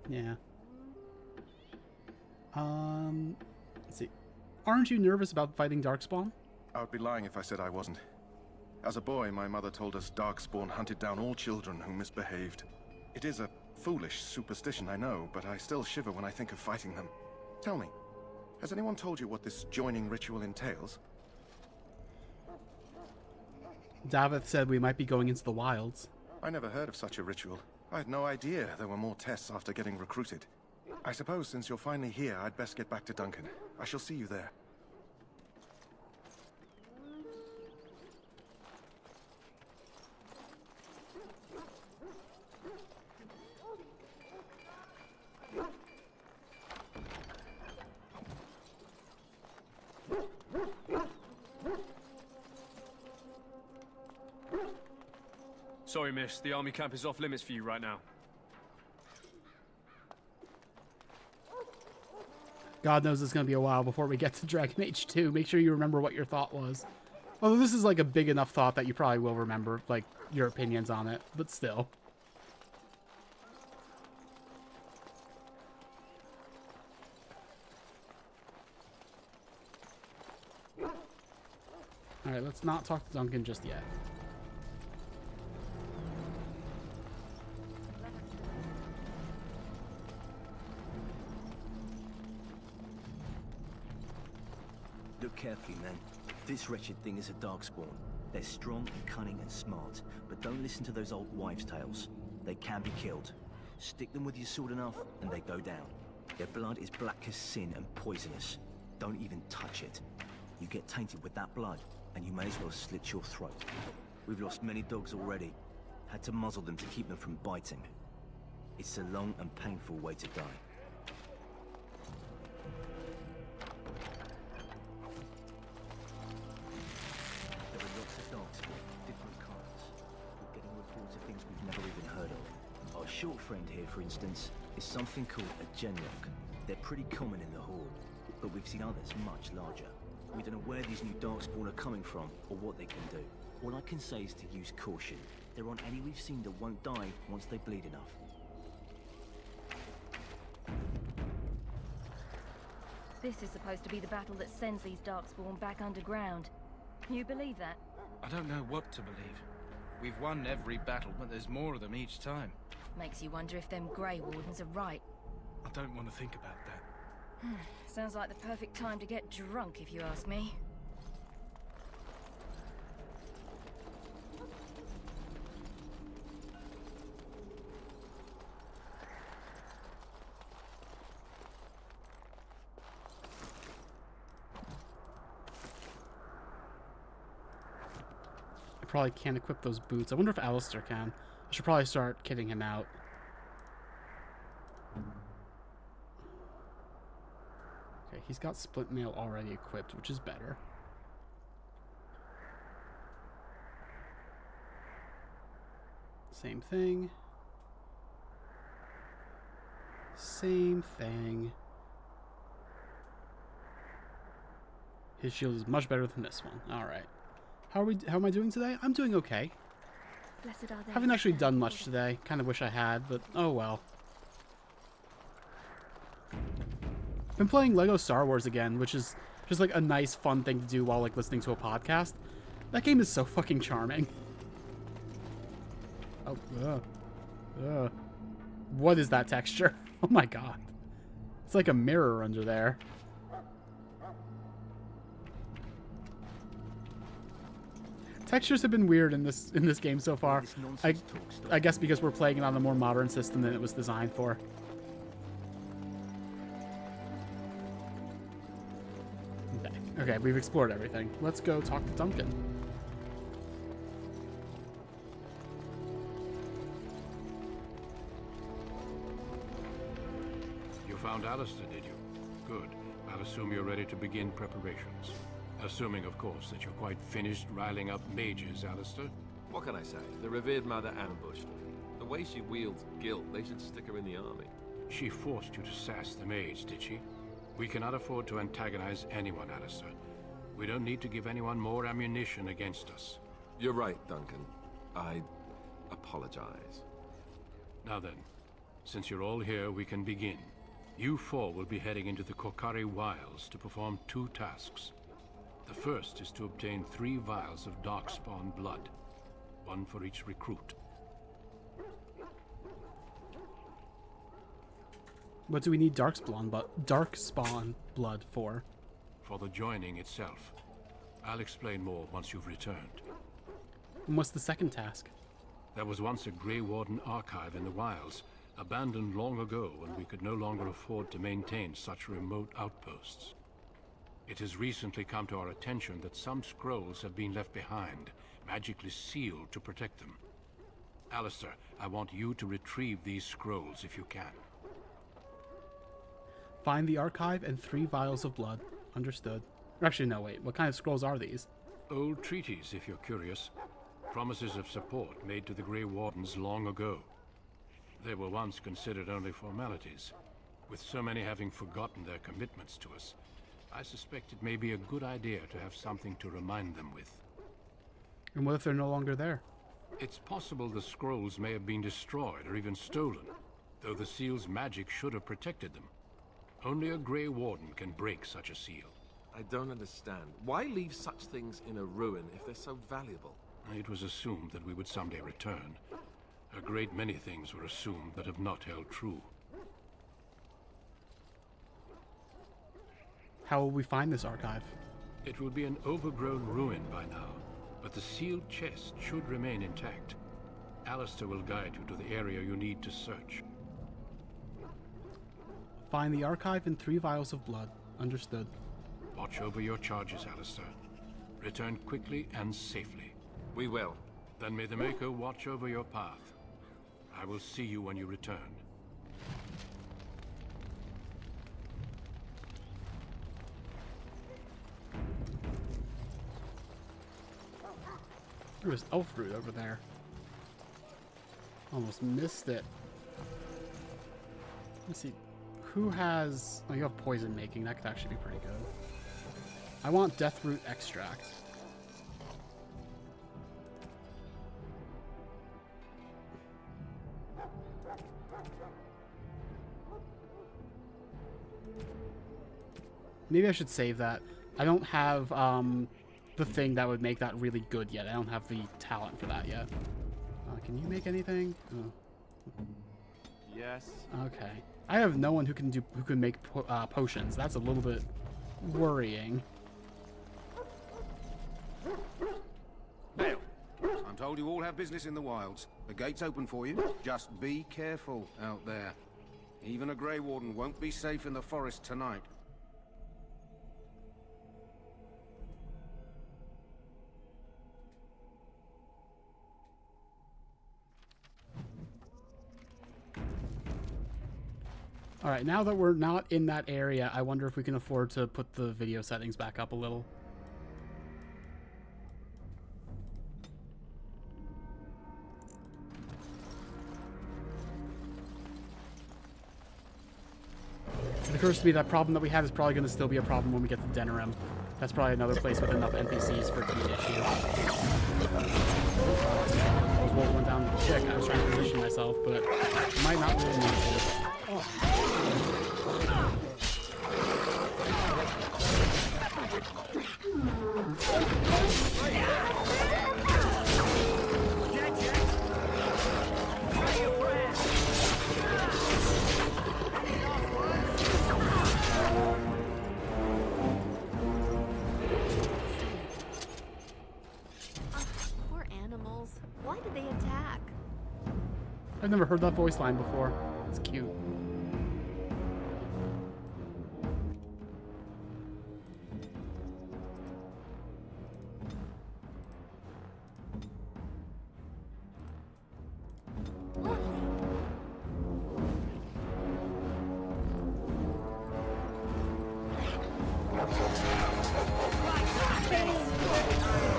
Yeah. Let's see. Aren't you nervous about fighting Darkspawn? I would be lying if I said I wasn't. As a boy, my mother told us Darkspawn hunted down all children who misbehaved. It is a foolish superstition, I know, but I still shiver when I think of fighting them. Tell me, has anyone told you what this joining ritual entails? Davith said we might be going into the wilds. I never heard of such a ritual. I had no idea there were more tests after getting recruited. I suppose since you're finally here, I'd best get back to Duncan. I shall see you there. Sorry, miss. The army camp is off limits for you right now. God knows it's going to be a while before we get to Dragon Age 2. Make sure you remember what your thought was. Although this is, like, a big enough thought that you probably will remember, like, your opinions on it. But still. Alright, let's not talk to Duncan just yet. Look carefully, man. This wretched thing is a darkspawn. They're strong and cunning and smart, but don't listen to those old wives' tales. They can be killed. Stick them with your sword enough, and they go down. Their blood is black as sin and poisonous. Don't even touch it. You get tainted with that blood, and you may as well slit your throat. We've lost many dogs already. Had to muzzle them to keep them from biting. It's a long and painful way to die. There are lots of darkspawn, different kinds. We're getting reports of things we've never even heard of. Our short friend here, for instance, is something called a genlock. They're pretty common in the Horde, but we've seen others much larger. We don't know where these new darkspawn are coming from, or what they can do. All I can say is to use caution. There aren't any we've seen that won't die once they bleed enough. This is supposed to be the battle that sends these darkspawn back underground. You believe that? I don't know what to believe. We've won every battle, but there's more of them each time. Makes you wonder if them Grey Wardens are right. I don't want to think about that. Sounds like the perfect time to get drunk, if you ask me. probably can't equip those boots. I wonder if Alistair can. I should probably start kitting him out. Okay, he's got split mail already equipped, which is better. Same thing. Same thing. His shield is much better than this one. All right. How am I doing today? I'm doing okay. Blessed are they. Haven't actually done much today. Kind of wish I had, but oh well. Been playing Lego Star Wars again, which is just like a nice, fun thing to do while like listening to a podcast. That game is so fucking charming. Oh, what is that texture? Oh my god. It's like a mirror under there. Textures have been weird in this game so far. I guess because we're playing it on a more modern system than it was designed for. Okay, we've explored everything. Let's go talk to Duncan. You found Alistair, did you? Good. I'll assume you're ready to begin preparations. Assuming, of course, that you're quite finished riling up mages, Alistair. What can I say? The revered mother ambushed me. The way she wields guilt, they should stick her in the army. She forced you to sass the mage, did she? We cannot afford to antagonize anyone, Alistair. We don't need to give anyone more ammunition against us. You're right, Duncan. I apologize. Now then, since you're all here, we can begin. You four will be heading into the Korcari Wilds to perform 2 tasks. The first is to obtain 3 vials of darkspawn blood, 1 for each recruit. What do we need darkspawn blood for? For the joining itself. I'll explain more once you've returned. And what's the second task? There was once a Grey Warden archive in the wilds, abandoned long ago when we could no longer afford to maintain such remote outposts. It has recently come to our attention that some scrolls have been left behind, magically sealed to protect them. Alistair, I want you to retrieve these scrolls if you can. Find the archive and 3 vials of blood. Understood. Actually, no, wait. What kind of scrolls are these? Old treaties, if you're curious. Promises of support made to the Grey Wardens long ago. They were once considered only formalities. With so many having forgotten their commitments to us, I suspect it may be a good idea to have something to remind them with. And what if they're no longer there? It's possible the scrolls may have been destroyed or even stolen, though the seal's magic should have protected them. Only a Grey Warden can break such a seal. I don't understand. Why leave such things in a ruin if they're so valuable? It was assumed that we would someday return. A great many things were assumed that have not held true. How will we find this archive? It will be an overgrown ruin by now, but the sealed chest should remain intact. Alistair will guide you to the area you need to search. Find the archive and 3 vials of blood. Understood. Watch over your charges, Alistair. Return quickly and safely. We will. Then may the Maker watch over your path. I will see you when you return. There was elf fruit over there. Almost missed it. Let's see. Who has... Oh, you have poison making. That could actually be pretty good. I want death root extract. Maybe I should save that. I don't have the thing that would make that really good yet. I don't have the talent for that yet. Can you make anything? Oh. Yes. Okay. I have no one who can make potions. That's a little bit worrying. Now, I'm told you all have business in the wilds. The gate's open for you. Just be careful out there. Even a Grey Warden won't be safe in the forest tonight. Alright, now that we're not in that area, I wonder if we can afford to put the video settings back up a little. It occurs to me that problem that we have is probably going to still be a problem when we get to Denerim. That's probably another place with enough NPCs for it to be an issue. I was rolling down the chick. I was trying to position myself, but I might not really need to. Poor animals. Why did they attack? I've never heard that voice line before. It's cute.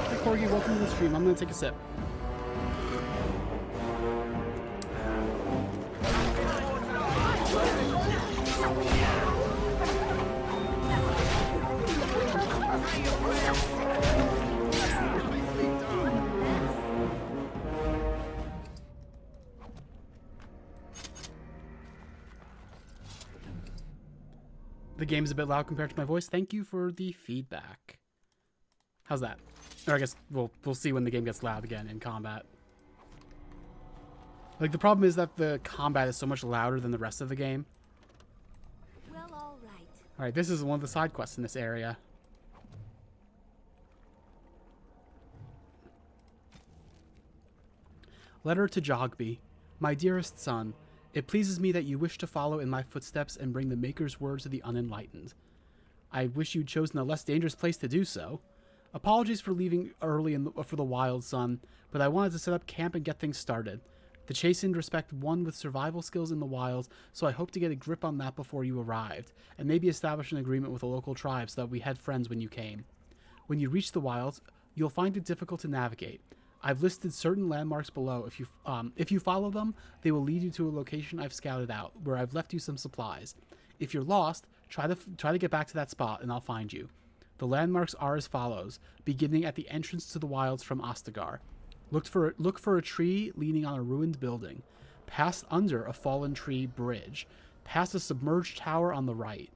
Hey Corgi, welcome to the stream. I'm gonna take a sip. The game's a bit loud compared to my voice. Thank you for the feedback. How's that? Or I guess we'll see when the game gets loud again in combat. Like, the problem is that the combat is so much louder than the rest of the game. Well, all right. Alright, this is one of the side quests in this area. Letter to Jogby. My dearest son, it pleases me that you wish to follow in my footsteps and bring the Maker's word to the unenlightened. I wish you'd chosen a less dangerous place to do so. Apologies for leaving early for the wild, son, but I wanted to set up camp and get things started. The chastened respect one with survival skills in the wilds, so I hope to get a grip on that before you arrived, and maybe establish an agreement with a local tribe so that we had friends when you came. When you reach the wilds, you'll find it difficult to navigate. I've listed certain landmarks below. If you follow them, they will lead you to a location I've scouted out, where I've left you some supplies. If you're lost, try to get back to that spot, and I'll find you. The landmarks are as follows, beginning at the entrance to the wilds from Ostagar. Look for a tree leaning on a ruined building. Pass under a fallen tree bridge. Past a submerged tower on the right.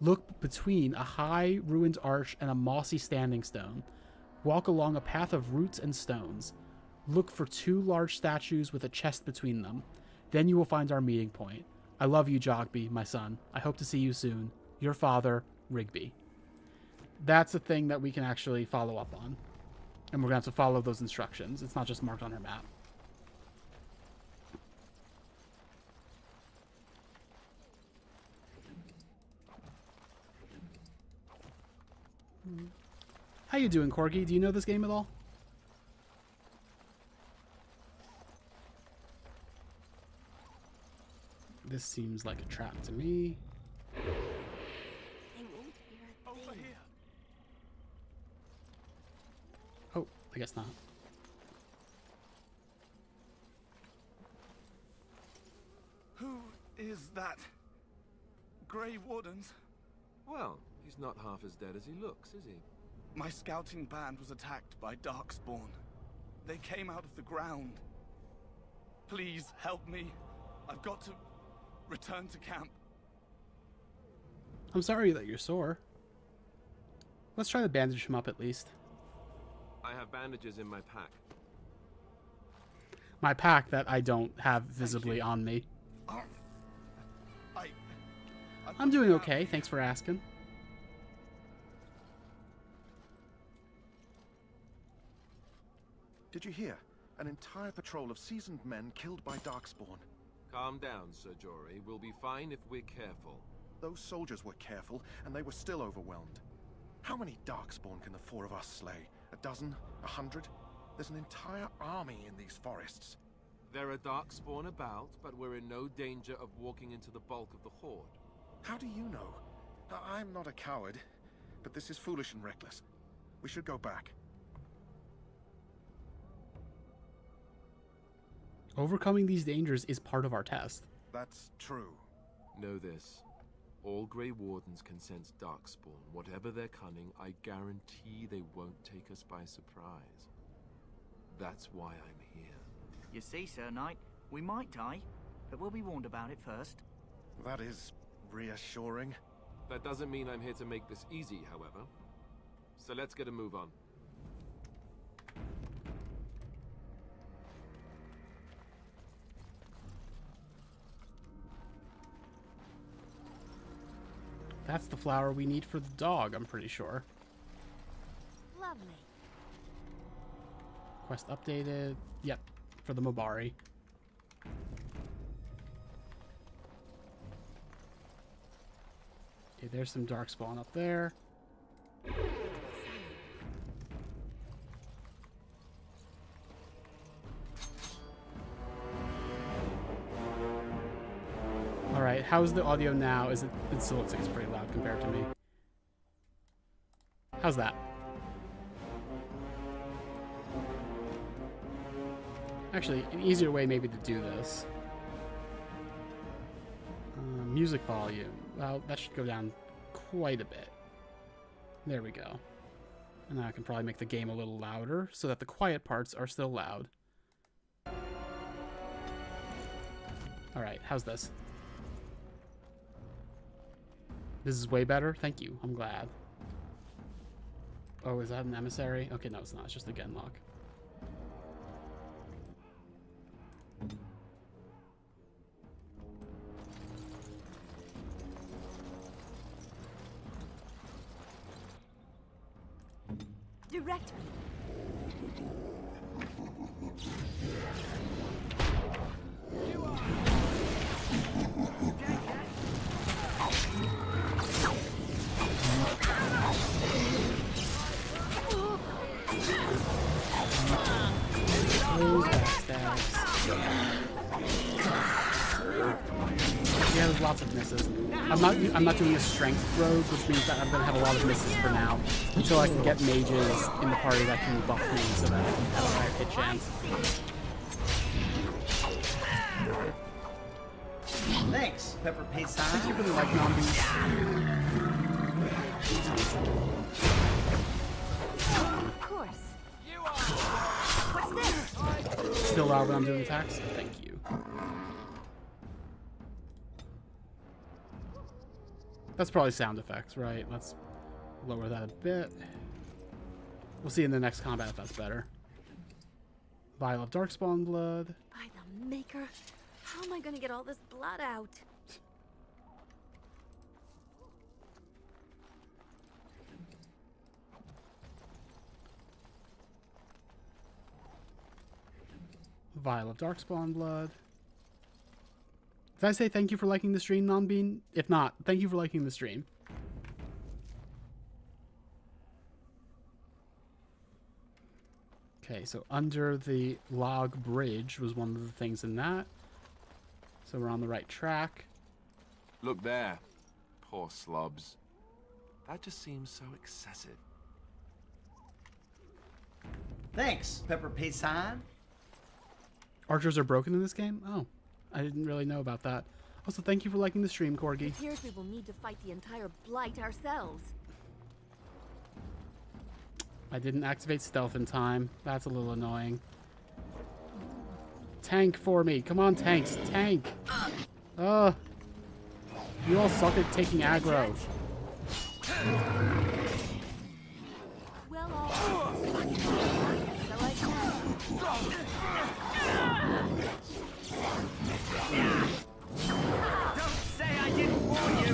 Look between a high ruined arch and a mossy standing stone. Walk along a path of roots and stones. Look for 2 large statues with a chest between them. Then you will find our meeting point. I love you, Jogby, my son. I hope to see you soon. Your father, Rigby. That's a thing that we can actually follow up on. And we're going to have to follow those instructions. It's not just marked on her map. How you doing, Corgi? Do you know this game at all? This seems like a trap to me. Over here. Oh, I guess not. Who is that? Grey Wardens? Well, he's not half as dead as he looks, is he? My scouting band was attacked by Darkspawn. They came out of the ground. Please help me. I've got to return to camp. I'm sorry that you're sore. Let's try to bandage him up at least. I have bandages in my pack. My pack that I don't have visibly on me. I'm doing okay, thanks for asking. Did you hear? An entire patrol of seasoned men killed by Darkspawn. Calm down, Sir Jory. We'll be fine if we're careful. Those soldiers were careful, and they were still overwhelmed. How many Darkspawn can the 4 of us slay? 12? 100? There's an entire army in these forests. There are darkspawn about, but we're in no danger of walking into the bulk of the horde. How do you know? I'm not a coward, but this is foolish and reckless. We should go back. Overcoming these dangers is part of our test. That's true. Know this. All Grey Wardens can sense darkspawn. Whatever their cunning, I guarantee they won't take us by surprise. That's why I'm here. You see, Sir Knight, we might die, but we'll be warned about it first. That is reassuring. That doesn't mean I'm here to make this easy, however. So let's get a move on. That's the flower we need for the dog, I'm pretty sure. Lovely. Quest updated. Yep, for the Mobari. Okay, there's some darkspawn up there. Alright, how's the audio now? It still looks like it's pretty loud compared to me. How's that? Actually, an easier way maybe to do this. Music volume. Well, that should go down quite a bit. There we go. And now I can probably make the game a little louder so that the quiet parts are still loud. Alright, how's this? This is way better? Thank you. I'm glad. Oh, is that an emissary? Okay, no, it's not. It's just a Genlock. Direct me. Yeah, there's lots of misses. I'm not doing a strength rogue, which means that I'm gonna have a lot of misses for now until I can get mages in the party that can buff me so that I can have a higher hit chance. Thanks, Pepper Paste Time. Thank you for the like zombies. Of course. What's this? Still loud when I'm doing attacks? Thank you. That's probably sound effects, right? Let's lower that a bit. We'll see in the next combat if that's better. Vial of Darkspawn blood. By the Maker, how am I gonna get all this blood out? Vial of Darkspawn blood. Did I say thank you for liking the stream, Nonbean? If not, thank you for liking the stream. Okay, so under the log bridge was one of the things in that. So we're on the right track. Look there. Poor slobs. That just seems so excessive. Thanks, Pepper Paste Time. Archers are broken in this game? Oh, I didn't really know about that. Also, thank you for liking the stream, Corgi. It appears we will need to fight the entire blight ourselves. I didn't activate stealth in time. That's a little annoying. Tank for me. Come on, tanks. Tank. You all suck at taking aggro. Well, all right. So I can. Don't say I didn't warn you!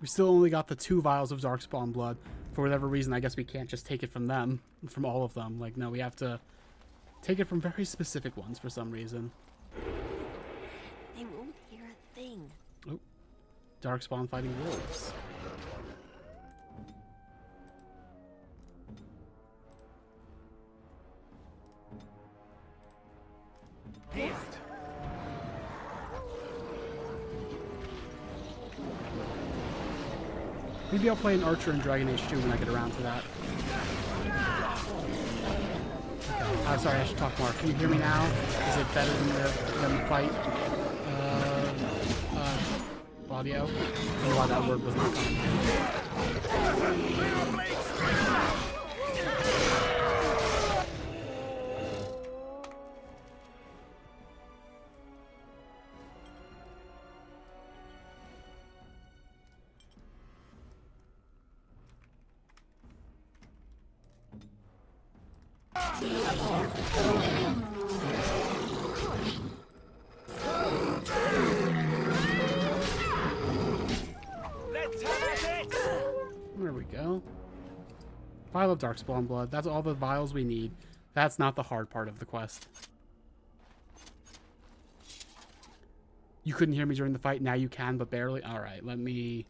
We still only got the 2 vials of Darkspawn blood for whatever reason, I guess we can't just take it from them, from all of them. Like, no, we have to take it from very specific ones for some reason. They won't hear a thing. Oh, Darkspawn fighting wolves. Maybe I'll play an Archer in Dragon Age 2 when I get around to that. Sorry, I should talk more. Can you hear me now? Is it better than the fight? Audio? I don't know why that word was not coming. There we go. Vial of Darkspawn blood. That's all the vials we need. That's not the hard part of the quest. You couldn't hear me during the fight. Now you can, but barely. All right, let me...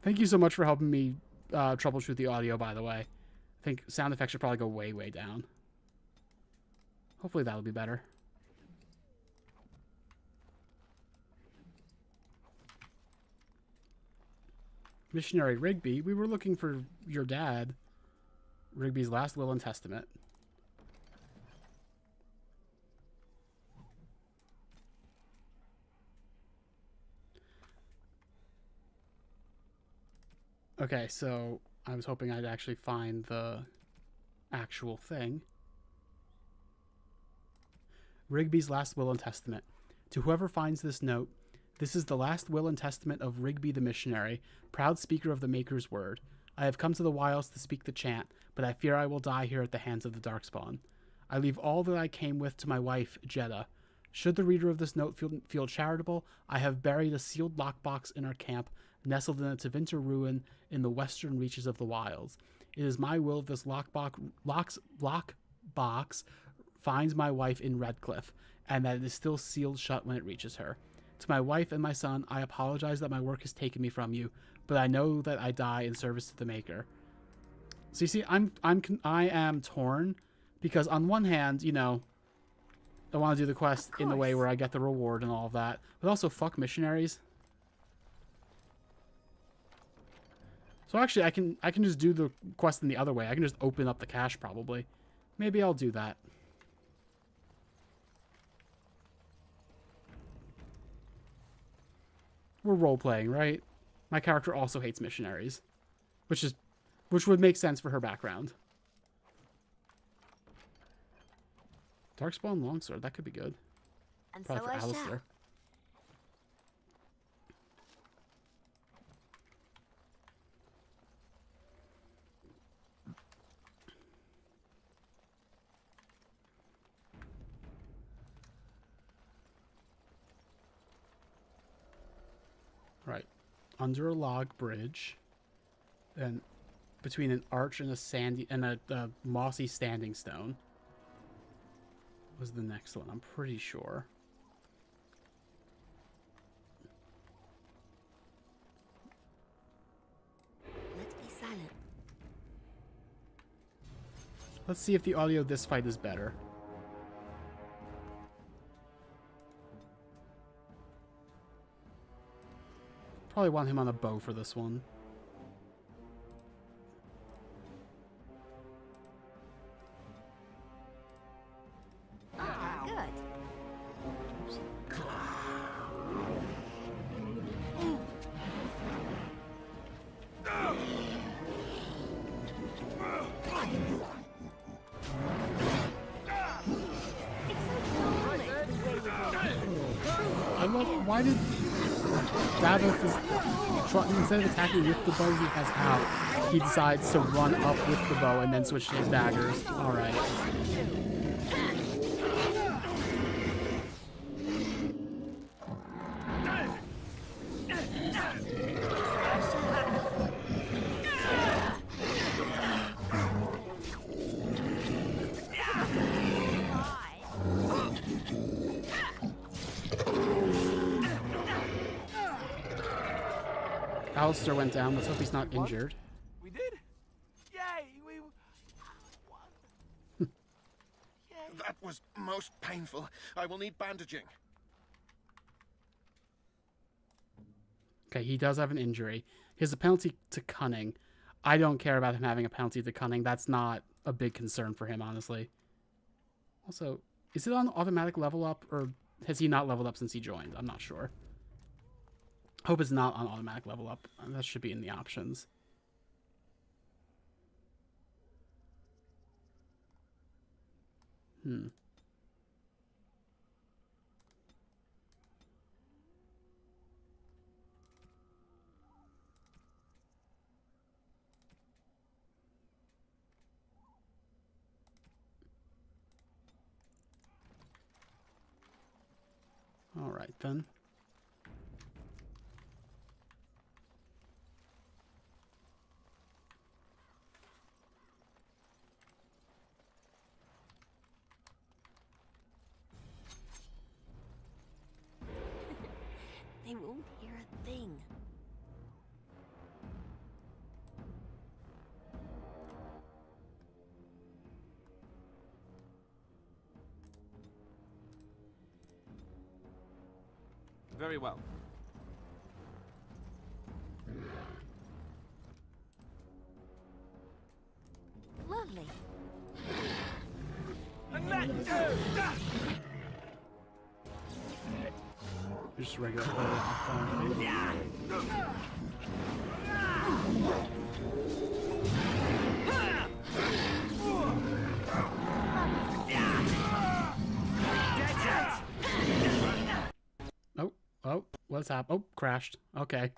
Thank you so much for helping me troubleshoot the audio, by the way. I think sound effects should probably go way, way down. Hopefully that'll be better. Missionary Rigby, we were looking for your dad. Rigby's last will and testament. Okay, so I was hoping I'd actually find the actual thing. Rigby's last will and testament. To whoever finds this note, this is the last will and testament of Rigby the missionary, proud speaker of the Maker's word. I have come to the wilds to speak the chant, but I fear I will die here at the hands of the Darkspawn. I leave all that I came with to my wife, Jeddah. Should the reader of this note feel charitable, I have buried a sealed lockbox in our camp, nestled in a Tevinter ruin in the western reaches of the wilds. It is my will this lockbox finds my wife in Redcliffe, and that it is still sealed shut when it reaches her. To my wife and my son, I apologize that my work has taken me from you, but I know that I die in service to the Maker. So you see, I am torn, because on one hand, you know, I want to do the quest in the way where I get the reward and all of that, but also fuck missionaries. So actually, I can just do the quest in the other way. I can just open up the cache probably. Maybe I'll do that. We're role-playing, right? My character also hates missionaries, which would make sense for her background. Darkspawn longsword, that could be good. And probably so for I Alistair. shall. Right, under a log bridge, and between an arch and a mossy standing stone was the next one. I'm pretty sure. Let's be silent. Let's see if the audio of this fight is better. Probably want him on a bow for this one. Ah, good. I love. Why did Davos instead of attacking with the bow he has out, he decides to run up with the bow and then switch to his daggers. All right. Alistair went down. Let's hope he's not injured. We did. Yay! We won. That was most painful. I will need bandaging. Okay, he does have an injury. He has a penalty to cunning. I don't care about him having a penalty to cunning. That's not a big concern for him, honestly. Also, is it on automatic level up, or has he not leveled up since he joined? I'm not sure. Hope it's not on automatic level up. That should be in the options. All right, then. They won't hear a thing. Very well. Lovely. Just regular. Oh, what's happened? Oh, crashed. Okay.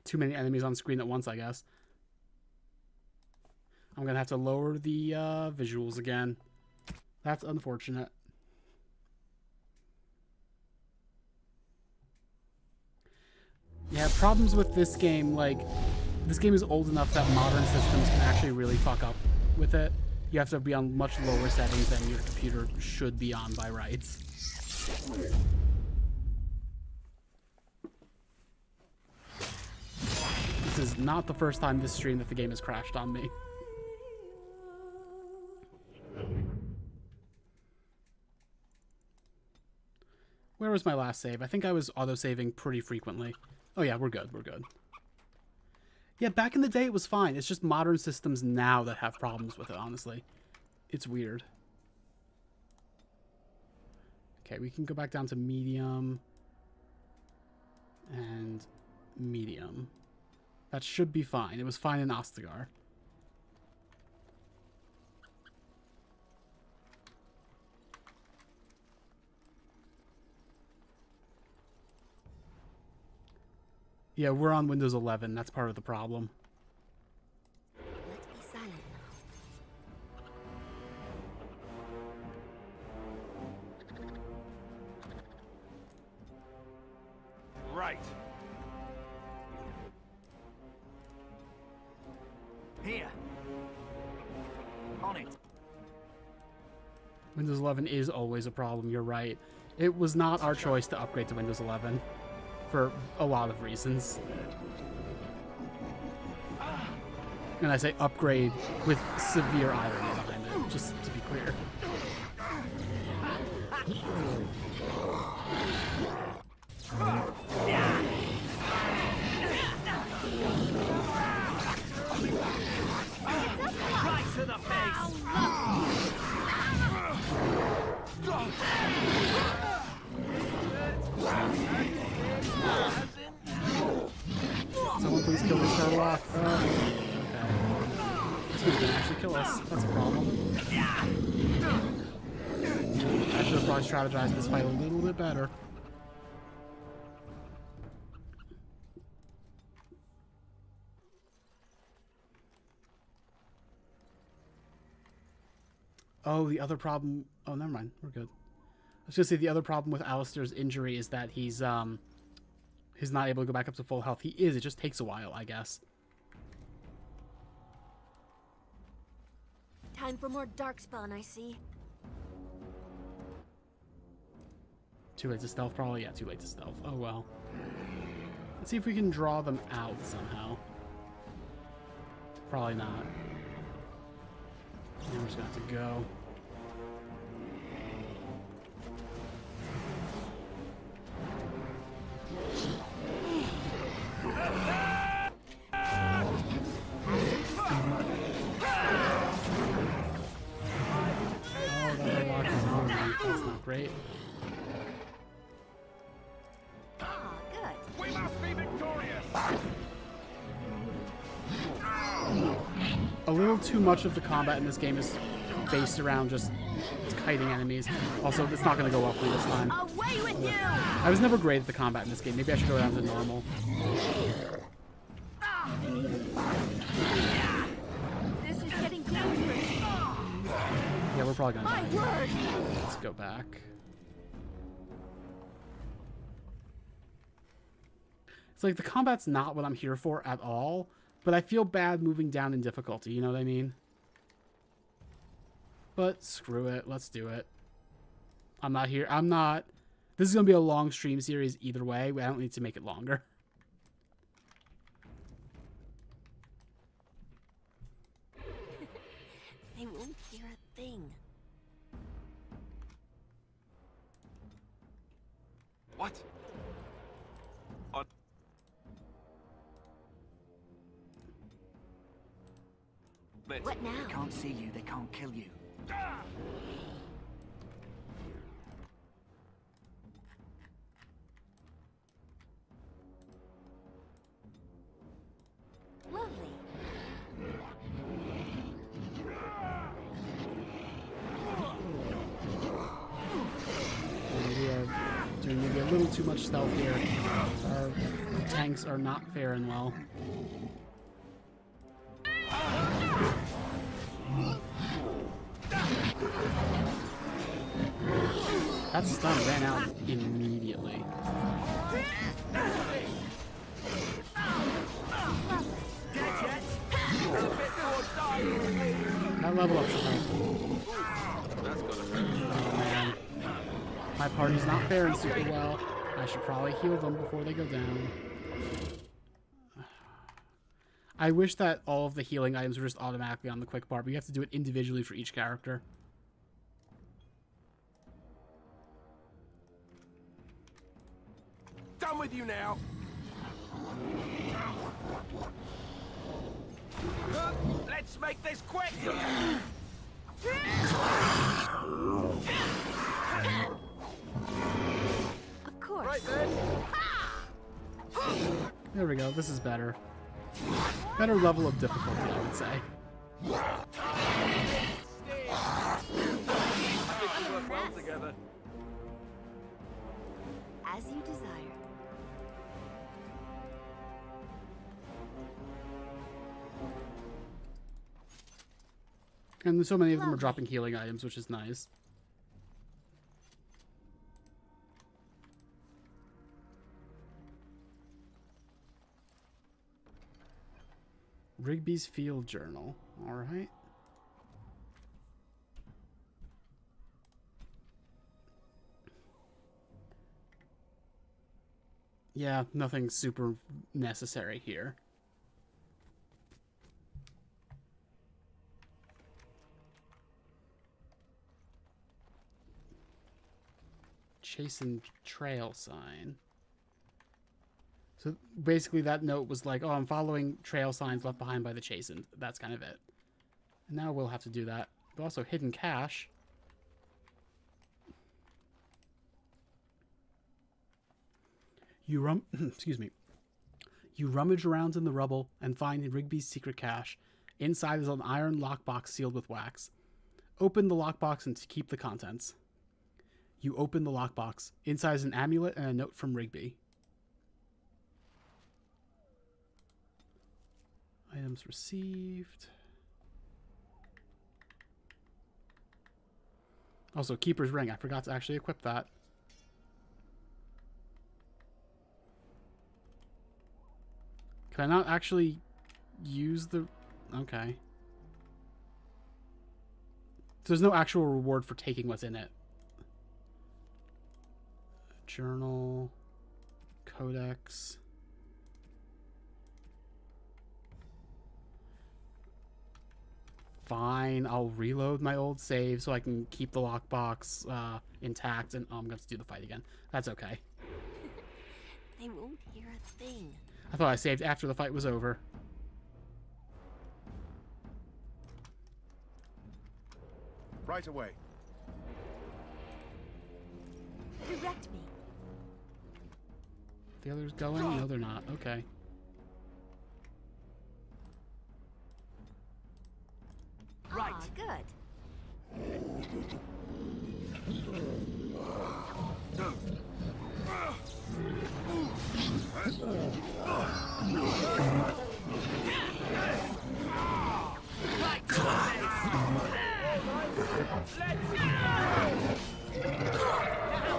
Too many enemies on screen at once, I guess. I'm gonna have to lower the visuals again. That's unfortunate. Yeah, problems with this game, like, this game is old enough that modern systems can actually really fuck up with it. You have to be on much lower settings than your computer should be on by rights. This is not the first time this stream that the game has crashed on me. Where was my last save? I think I was auto-saving pretty frequently. Oh yeah, we're good, we're good. Yeah, back in the day it was fine. It's just modern systems now that have problems with it, honestly. It's weird. Okay, we can go back down to medium. And medium. That should be fine. It was fine in Ostagar. Yeah, we're on Windows 11. That's part of the problem. Let's be silent now. Right. Here. On it. Windows 11 is always a problem, you're right. It was not our choice to upgrade to Windows 11 for a lot of reasons. And I say upgrade with severe irony behind it, just to be clear. Right to the face. Someone please kill this Sherlock. Okay. This one's gonna actually kill us. That's a problem. I should have probably strategized this fight a little bit better. Oh, the other problem... Oh, never mind. We're good. I was gonna say the other problem with Alistair's injury is that he's not able to go back up to full health. He is. It just takes a while, I guess. Time for more darkspawn, I see. Too late to stealth, probably? Yeah, too late to stealth. Oh, well. Let's see if we can draw them out somehow. Probably not. And we're just gonna have to go. Oh, that lock is on me. That's not great. We must be victorious! A little too much of the combat in this game is based around just kiting enemies. Also, it's not going to go well for me this time. Away with you! I was never great at the combat in this game. Maybe I should go down to normal. This is getting dangerous. Yeah, we're probably going to My die. word! Let's go back. It's like the combat's not what I'm here for at all, but I feel bad moving down in difficulty, you know what I mean? But screw it, let's do it. I'm not here. This is going to be a long stream series either way. I don't need to make it longer. They won't hear a thing. What? On. What now? They can't see you, they can't kill you. Lovely. We are doing maybe a little too much stealth here. Our tanks are not faring well. That stun ran out immediately. That level up should help. Oh man. My party's not faring super well. I should probably heal them before they go down. I wish that all of the healing items were just automatically on the quick bar, but you have to do it individually for each character. Done with you now! Let's make this quick! Of course. Right then. There we go. This is better. Better level of difficulty, I would say. Work well together. As you desire. And so many of them are dropping healing items, which is nice. Rigby's Field Journal. All right. Yeah, nothing super necessary here. Chastened trail sign. So basically that note was like, oh, I'm following trail signs left behind by the chastened. That's kind of it. And now we'll have to do that. But also hidden cache. Excuse me. You rummage around in the rubble and find Rigby's secret cache. Inside is an iron lockbox sealed with wax. Open the lockbox and keep the contents. You open the lockbox. Inside is an amulet and a note from Rigby. Items received. Also, Keeper's Ring. I forgot to actually equip that. Can I not actually use the... Okay. So there's no actual reward for taking what's in it. Journal. Codex. fine. I'll reload my old save so I can keep the lockbox intact, and I'm going to have to do the fight again. That's okay. They won't hear a thing. I thought I saved after the fight was over. Right away. Direct me. The others going? No, they're not. Okay. Right. Ah, good.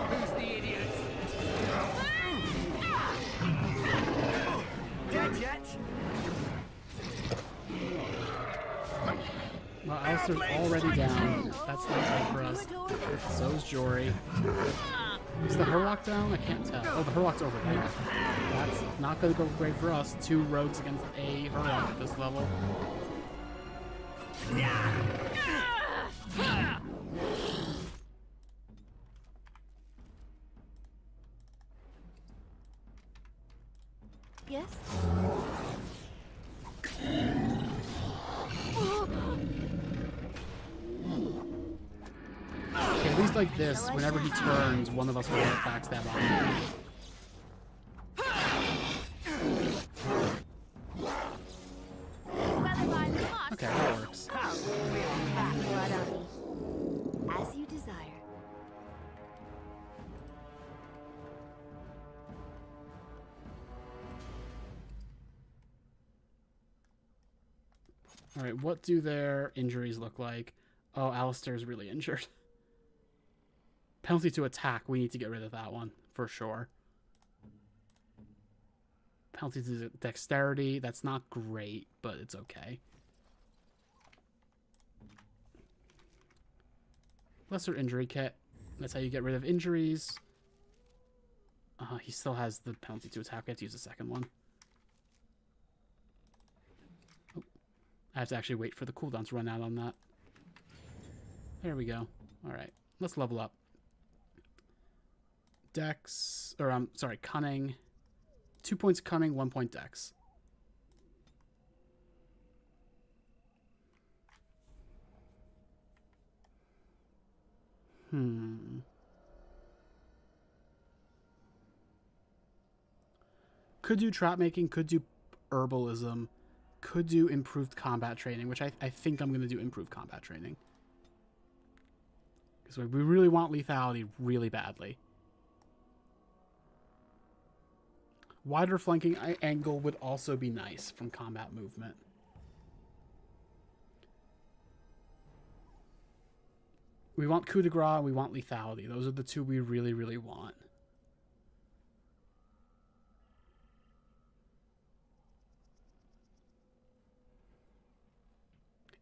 Who's the idiot? Dead yet? Well, Alistair's already down. That's not good for us. So's Jory. Is the Hurlock down? I can't tell. Oh, the Hurlock's over there. That's not going to go great for us. 2 rogues against a Hurlock at this level. Yes? Okay, at least like this, whenever he turns, one of us will get backstab on him. Okay, that works. As you desire. Alright, what do their injuries look like? Oh, Alistair's really injured. Penalty to attack, we need to get rid of that one, for sure. Penalty to dexterity, that's not great, but it's okay. Lesser injury kit, that's how you get rid of injuries. He still has the penalty to attack, I have to use the second one. Oh, I have to actually wait for the cooldown to run out on that. There we go. Alright, let's level up. Dex, or I'm sorry, cunning. 2 points cunning, 1 point dex. Could do trap making, could do herbalism, could do improved combat training, which I think I'm going to do improved combat training. Because we really want lethality really badly. Wider flanking angle would also be nice from combat movement. We want coup de grace and we want lethality. Those are the two we really, really want.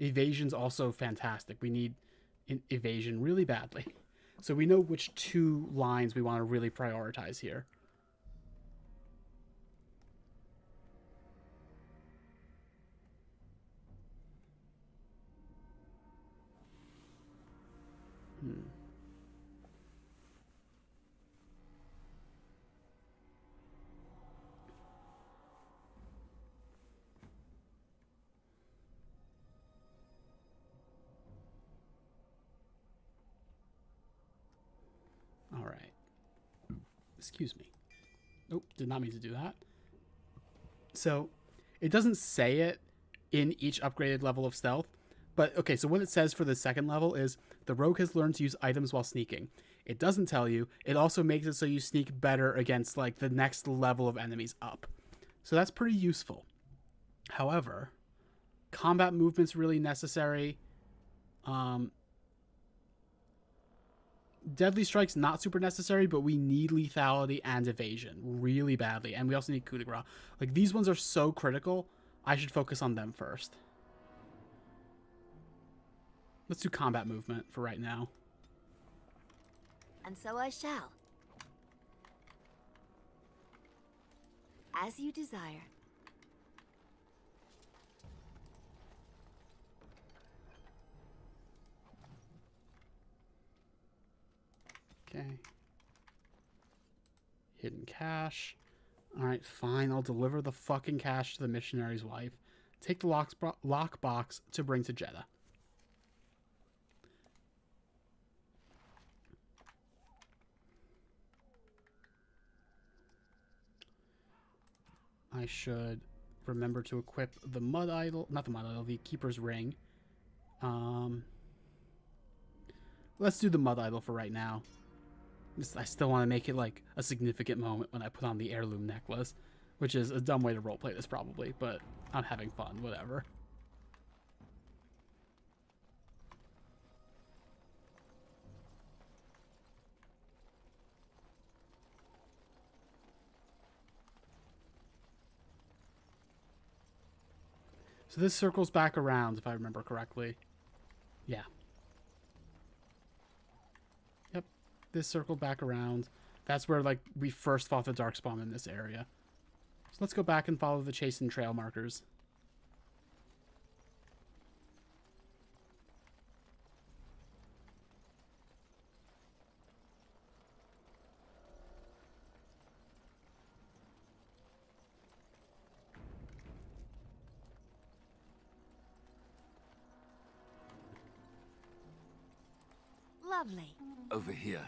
Evasion's also fantastic. We need evasion really badly. So we know which 2 lines we want to really prioritize here. All right. Excuse me. Nope, did not mean to do that. So, it doesn't say it in each upgraded level of stealth, but okay, so what it says for the second level is the rogue has learned to use items while sneaking. It doesn't tell you. It also makes it so you sneak better against like the next level of enemies up. So that's pretty useful. However, combat movement's really necessary. Deadly Strike's not super necessary, but we need lethality and evasion really badly. And we also need coup de grace. Like, these ones are so critical, I should focus on them first. Let's do combat movement for right now. And so I shall. As you desire. Hidden cache. Alright, fine. I'll deliver the fucking cache to the missionary's wife. Take the lockbox to bring to Jeddah. I should remember to equip the mud idol. Not the mud idol, the keeper's ring. Let's do the mud idol for right now. I still want to make it like a significant moment when I put on the heirloom necklace, which is a dumb way to roleplay this probably, but I'm having fun, whatever. So this circles back around, if I remember correctly. Yeah. Yep. This circled back around. That's where, like, we first fought the Darkspawn in this area. So let's go back and follow the chase and trail markers. Lovely. Over here.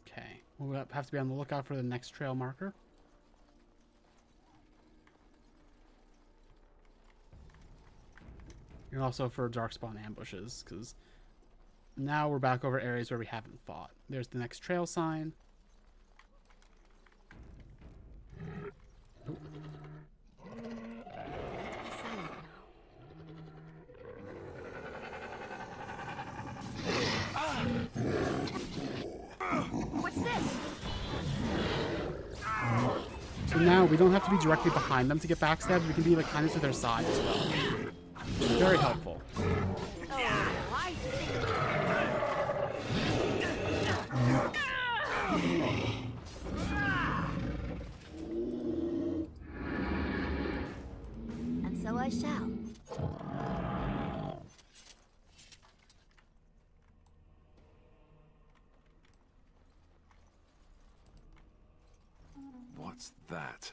Okay. We'll have to be on the lookout for the next trail marker. And also for Darkspawn ambushes, because now we're back over areas where we haven't fought. There's the next trail sign. Oop. What's this? So now we don't have to be directly behind them to get backstabbed. We can be like kind of to their side as well. Very helpful. And so I shall. What's that?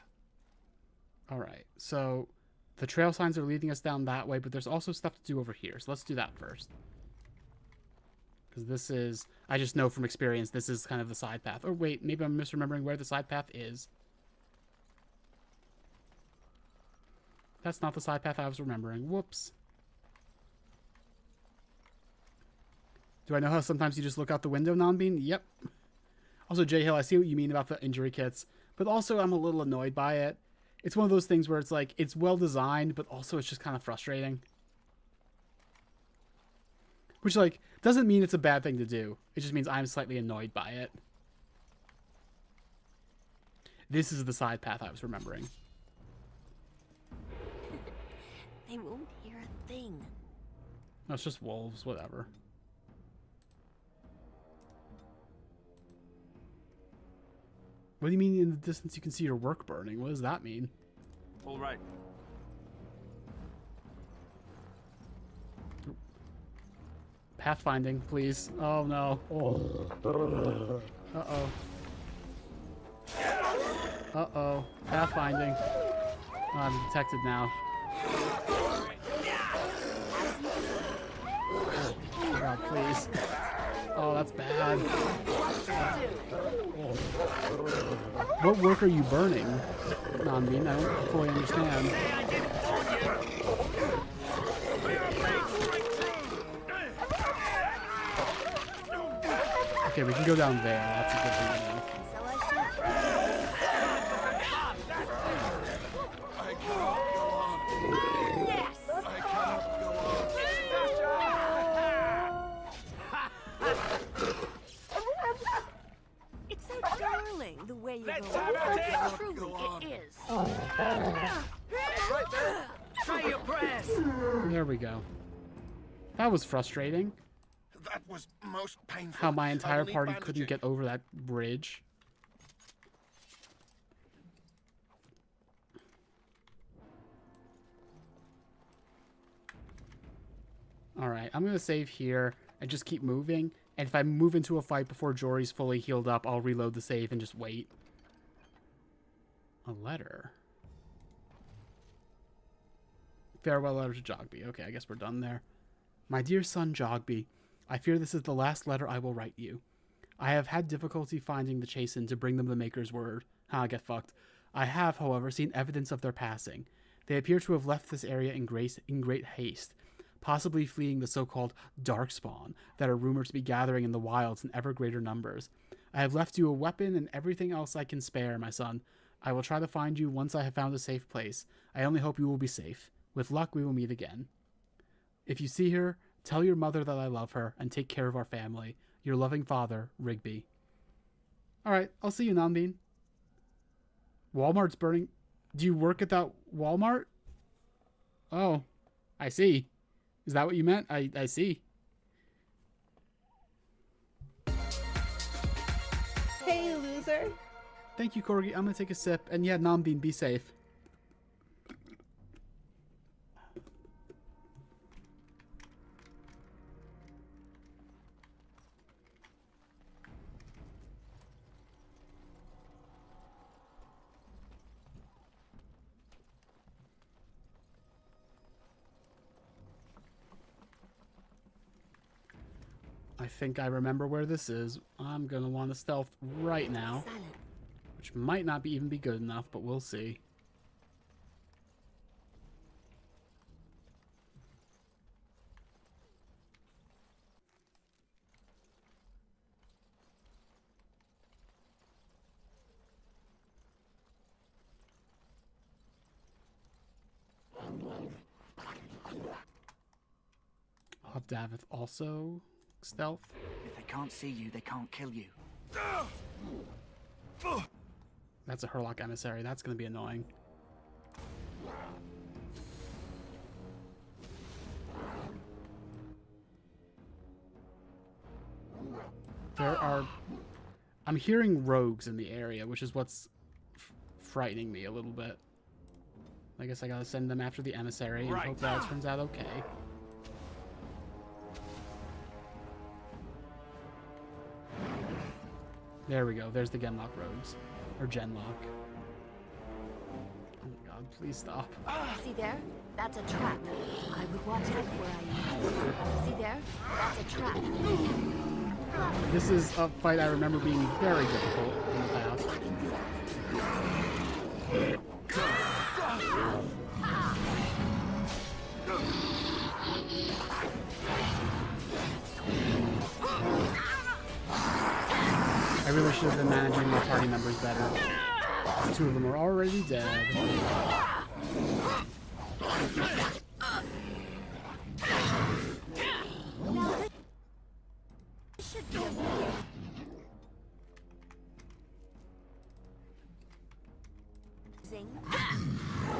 All right. So the trail signs are leading us down that way, but there's also stuff to do over here. So let's do that first. Because this is, I just know from experience, this is kind of the side path. Or wait, maybe I'm misremembering where the side path is. That's not the side path I was remembering. Whoops. Do I know how sometimes you just look out the window, Nonbean? Yep. Also, J Hill, I see what you mean about the injury kits, but also I'm a little annoyed by it. It's one of those things where it's like, it's well designed, but also it's just kind of frustrating. Which, like, doesn't mean it's a bad thing to do. It just means I'm slightly annoyed by it. This is the side path I was remembering. They won't hear a thing. No, it's just wolves, whatever. What do you mean in the distance you can see your work burning? What does that mean? All right. Pathfinding, please. Oh no. Uh-oh. Uh-oh. Pathfinding. Oh, I'm detected now. Oh god, please. Oh, that's bad. What work are you burning, Nonbean? I don't fully understand. Okay, we can go down there. That's a good thing to know. It's so darling the way you go. Truly, it is. Right there. Say your prayers. There we go. That was frustrating. That was most painful. How my entire I will need party couldn't bandaging. get over that bridge. Alright, I'm going to save here and just keep moving. And if I move into a fight before Jory's fully healed up, I'll reload the save and just wait. A letter. Farewell letter to Jogby. Okay, I guess we're done there. My dear son Jogby, I fear this is the last letter I will write you. I have had difficulty finding the Chastened to bring them the Maker's word. Get fucked. I have, however, seen evidence of their passing. They appear to have left this area in great haste, possibly fleeing the so-called Darkspawn that are rumored to be gathering in the wilds in ever greater numbers. I have left you a weapon and everything else I can spare, my son. I will try to find you once I have found a safe place. I only hope you will be safe. With luck, we will meet again. If you see her, tell your mother that I love her and take care of our family. Your loving father, Rigby. Alright, I'll see you, Nambeen. Walmart's burning. Do you work at that Walmart? Oh, I see. Is that what you meant? I see. Hey, loser. Thank you, Corgi. I'm gonna take a sip. And yeah, Nambeen, be safe. I think I remember where this is. I'm gonna want to stealth right now, which might not even be good enough, but we'll see. I'll have Davith also stealth. If they can't see you, they can't kill you. That's a Herlock emissary. That's going to be annoying. There are... I'm hearing rogues in the area, which is what's frightening me a little bit. I guess I gotta send them after the emissary and hope that turns out okay. There we go. There's the Genlock rogues. Or Genlock. Oh my god, please stop. See there? That's a trap. I would watch out where I am. See there? That's a trap. This is a fight I remember being very difficult in the past. I really should have been managing my party members better. Two of them are already dead.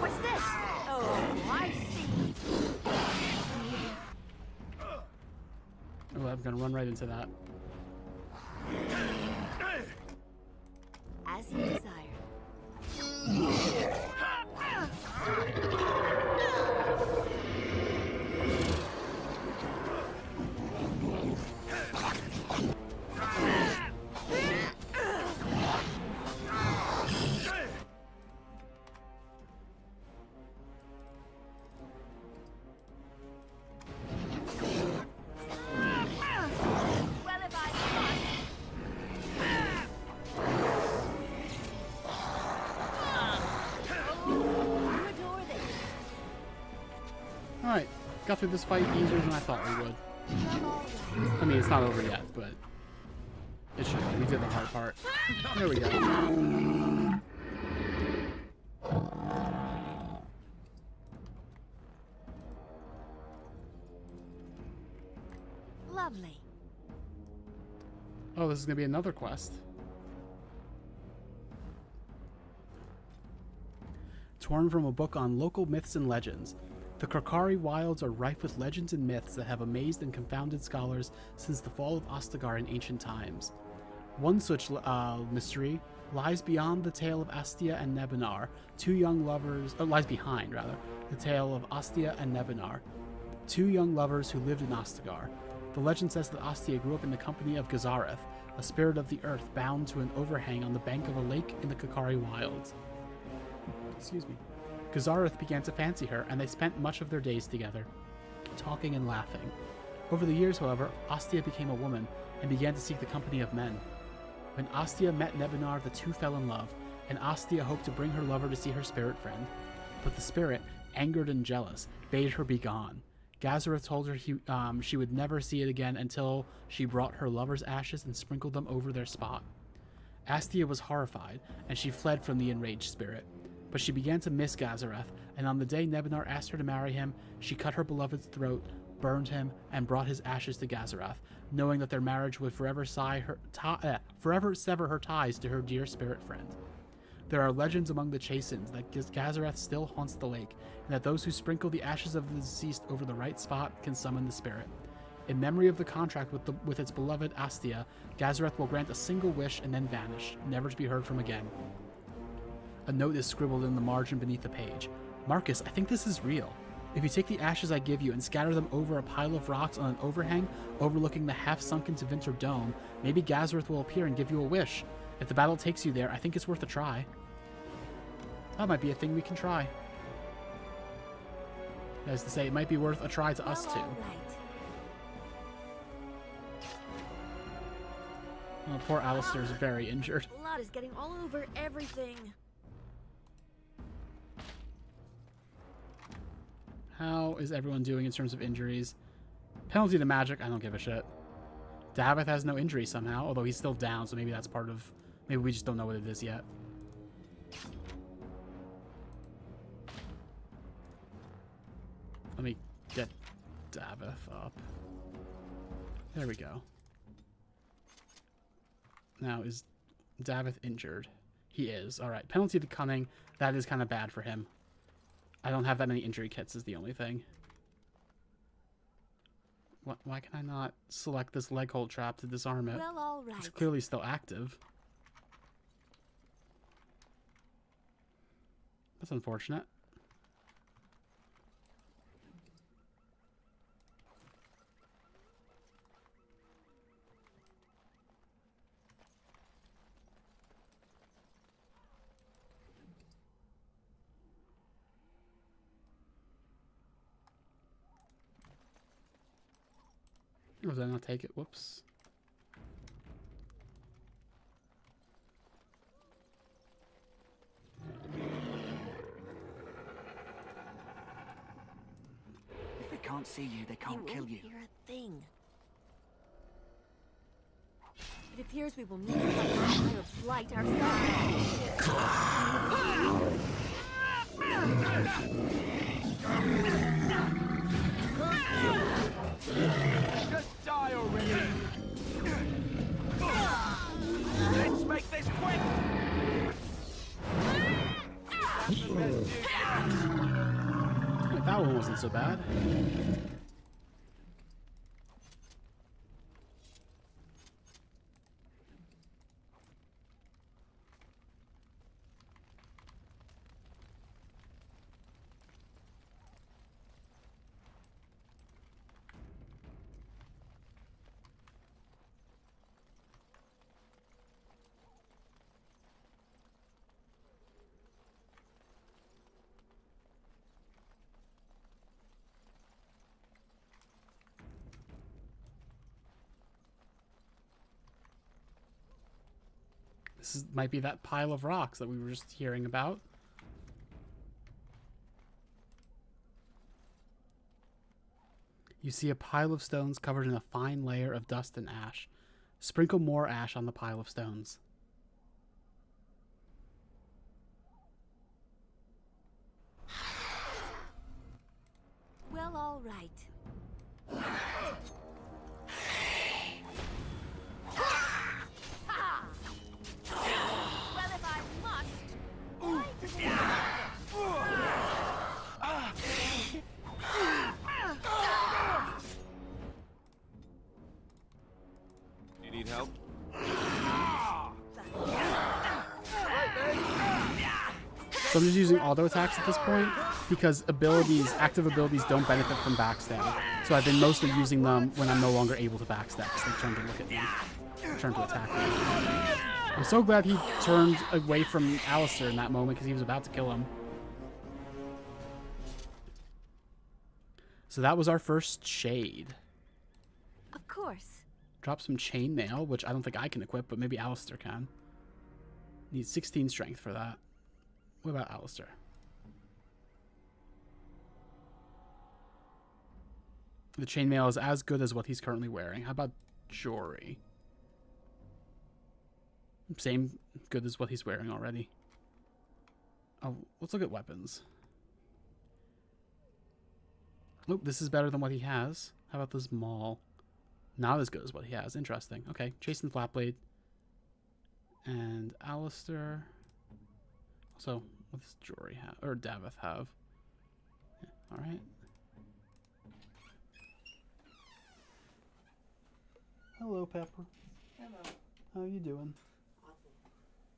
What's this? Oh, I see. Oh, I'm gonna run right into that. As you desire. Alright, got through this fight easier than I thought we would. I mean, it's not over yet, but it should be. We did the hard part. There we go. Lovely. Oh, this is going to be another quest. Torn from a book on local myths and legends. The Karkari wilds are rife with legends and myths that have amazed and confounded scholars since the fall of Ostagar in ancient times. One such mystery lies beyond the tale of Astia and Nebinar, two young lovers, lies behind, rather, the tale of Astia and Nebinar, two young lovers who lived in Ostagar. The legend says that Astia grew up in the company of Gazareth, a spirit of the earth bound to an overhang on the bank of a lake in the Kakari wilds. Excuse me. Gazareth began to fancy her, and they spent much of their days together, talking and laughing. Over the years, however, Astia became a woman and began to seek the company of men. When Astia met Nebinar, the two fell in love, and Astia hoped to bring her lover to see her spirit friend. But the spirit, angered and jealous, bade her be gone. Gazareth told her she would never see it again until she brought her lover's ashes and sprinkled them over their spot. Astia was horrified, and she fled from the enraged spirit. But she began to miss Gazareth, and on the day Nebinar asked her to marry him, she cut her beloved's throat, burned him, and brought his ashes to Gazareth, knowing that their marriage would forever sever her ties to her dear spirit friend. There are legends among the Chasins that Gazareth still haunts the lake, and that those who sprinkle the ashes of the deceased over the right spot can summon the spirit. In memory of the contract with its beloved Astia, Gazareth will grant a single wish and then vanish, never to be heard from again. A note is scribbled in the margin beneath the page. Marcus, I think this is real. If you take the ashes I give you and scatter them over a pile of rocks on an overhang overlooking the half-sunken Tevinter Dome, maybe Gazareth will appear and give you a wish. If the battle takes you there, I think it's worth a try. That might be a thing we can try. That is to say, it might be worth a try to us too. Oh, poor Alistair's very injured. Blood is getting all over everything. How is everyone doing in terms of injuries? Penalty to magic, I don't give a shit. Davith has no injury somehow, although he's still down, so maybe that's part of... Maybe we just don't know what it is yet. Let me get Davith up. There we go. Now, is Davith injured? He is. Alright, penalty to cunning. That is kind of bad for him. I don't have that many injury kits is the only thing. Why can I not select this leg hold trap to disarm it? Well, all right. It's clearly still active. That's unfortunate. Or did I not take it? Whoops. If they can't see you, they can't kill you. Hear a thing. It appears we will need to find a blight ourselves. Just die already! Let's make this quick! That one wasn't so bad. Might be that pile of rocks that we were just hearing about. You see a pile of stones covered in a fine layer of dust and ash. Sprinkle more ash on the pile of stones. Well, all right. You need help? So I'm just using auto attacks at this point because abilities, active abilities, don't benefit from backstab. So I've been mostly using them when I'm no longer able to backstab because they turn to look at me, turn to attack me. I'm so glad he turned away from Alistair in that moment because he was about to kill him. So that was our first shade. Of course. Drop some chainmail, which I don't think I can equip, but maybe Alistair can. Need 16 strength for that. What about Alistair? The chainmail is as good as what he's currently wearing. How about Jory? Same good as what he's wearing already. Oh, let's look at weapons. Oh, this is better than what he has. How about this maul? Not as good as what he has. Interesting. Okay, Jason Flatblade. And Alistair. So, what does Jory have? Or Davith have? Yeah, alright. Hello, Pepper. Hello. How you doing? Awful.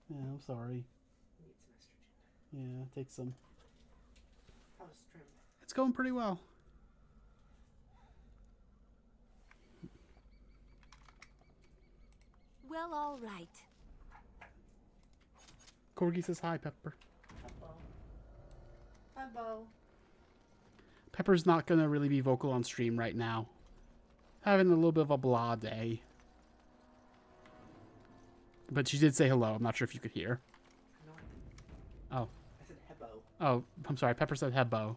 Yeah, I'm sorry. Need some estrogen. Yeah, take some. How's trim? It's going pretty well. Well, all right. Corgi says hi, Pepper. Hello. Pepper's not going to really be vocal on stream right now. Having a little bit of a blah day. But she did say hello. I'm not sure if you could hear. No, Oh. I said hebbo. Oh, I'm sorry. Pepper said hebbo.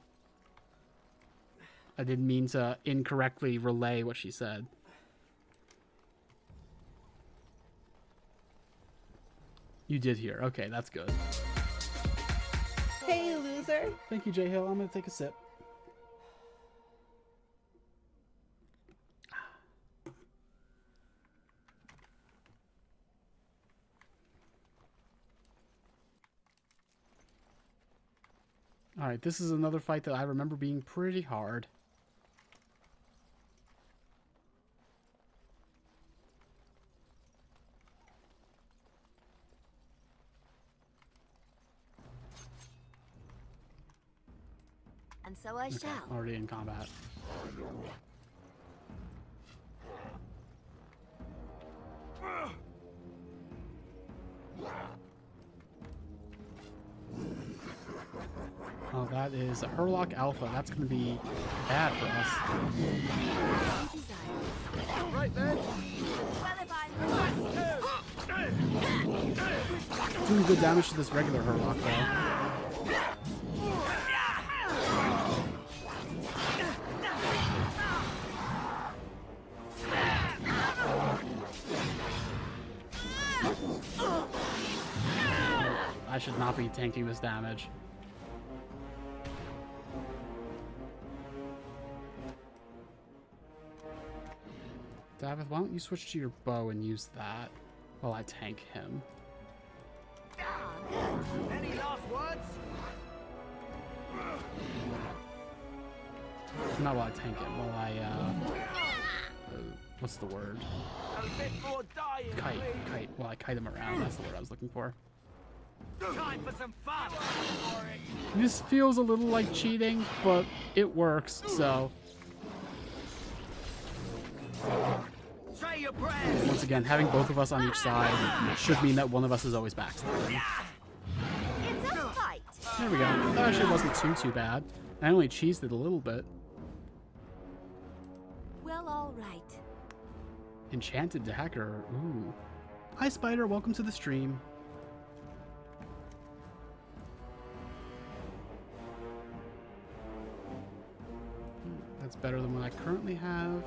I didn't mean to incorrectly relay what she said. You did hear. Okay, that's good. Hey, loser. Thank you, J Hill. I'm going to take a sip. Alright, this is another fight that I remember being pretty hard. And so I shall. Already in combat. Oh, that is a Hurlock Alpha. That's going to be bad for us. Right then. Doing good damage to this regular Hurlock, though. I should not be tanking this damage. Davith, why don't you switch to your bow and use that while I tank him? Any last words? Not while I tank him, while I, what's the word? Kite. While I kite him around, that's the word I was looking for. Time for some fun. This feels a little like cheating, but it works, so. Say your prayers. Once again, having both of us on each side should mean that one of us is always backstabbing. It's a fight. There we go. That actually wasn't too bad. I only cheesed it a little bit. Well, all right. Enchanted Dagger. Ooh. Hi, Spider. Welcome to the stream. That's better than what I currently have.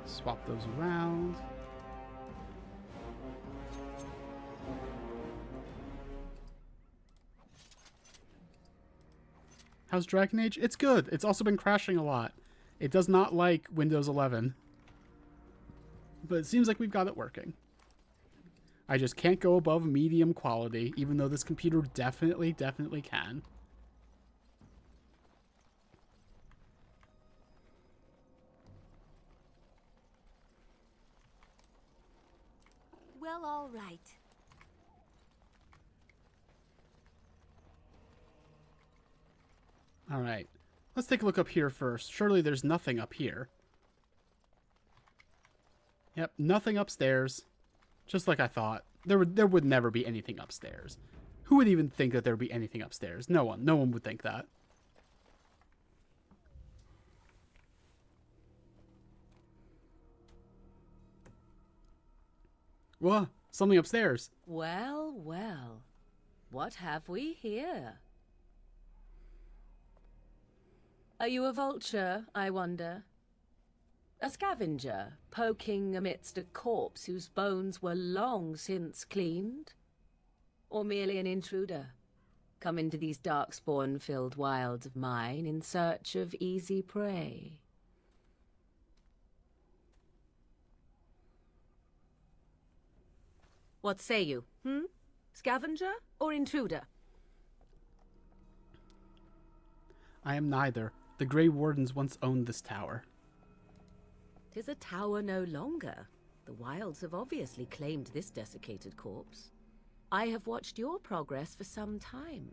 Swap those around. How's Dragon Age? It's good. It's also been crashing a lot. It does not like Windows 11. But it seems like we've got it working. I just can't go above medium quality, even though this computer definitely can. Well, all right. All right. Let's take a look up here first. Surely there's nothing up here. Yep, nothing upstairs. Just like I thought. There would never be anything upstairs. Who would even think that there would be anything upstairs? No one. No one would think that. Whoa, something upstairs. Well, well. What have we here? Are you a vulture, I wonder? A scavenger, poking amidst a corpse whose bones were long since cleaned? Or merely an intruder, come into these darkspawn-filled wilds of mine in search of easy prey? What say you, Scavenger or intruder? I am neither. The Grey Wardens once owned this tower. 'Tis a tower no longer. The wilds have obviously claimed this desiccated corpse. I have watched your progress for some time.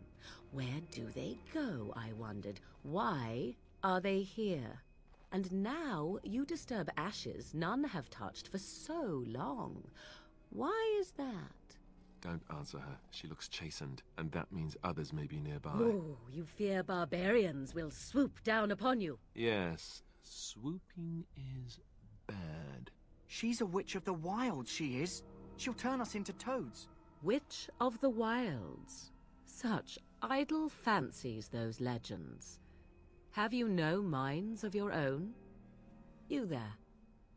Where do they go, I wondered? Why are they here? And now you disturb ashes none have touched for so long. Why is that? Don't answer her. She looks chastened, and that means others may be nearby. Oh, you fear barbarians will swoop down upon you. Yes, swooping is bad. She's a witch of the wild, she is. She'll turn us into toads. Witch of the wilds. Such idle fancies, those legends. Have you no minds of your own? You there.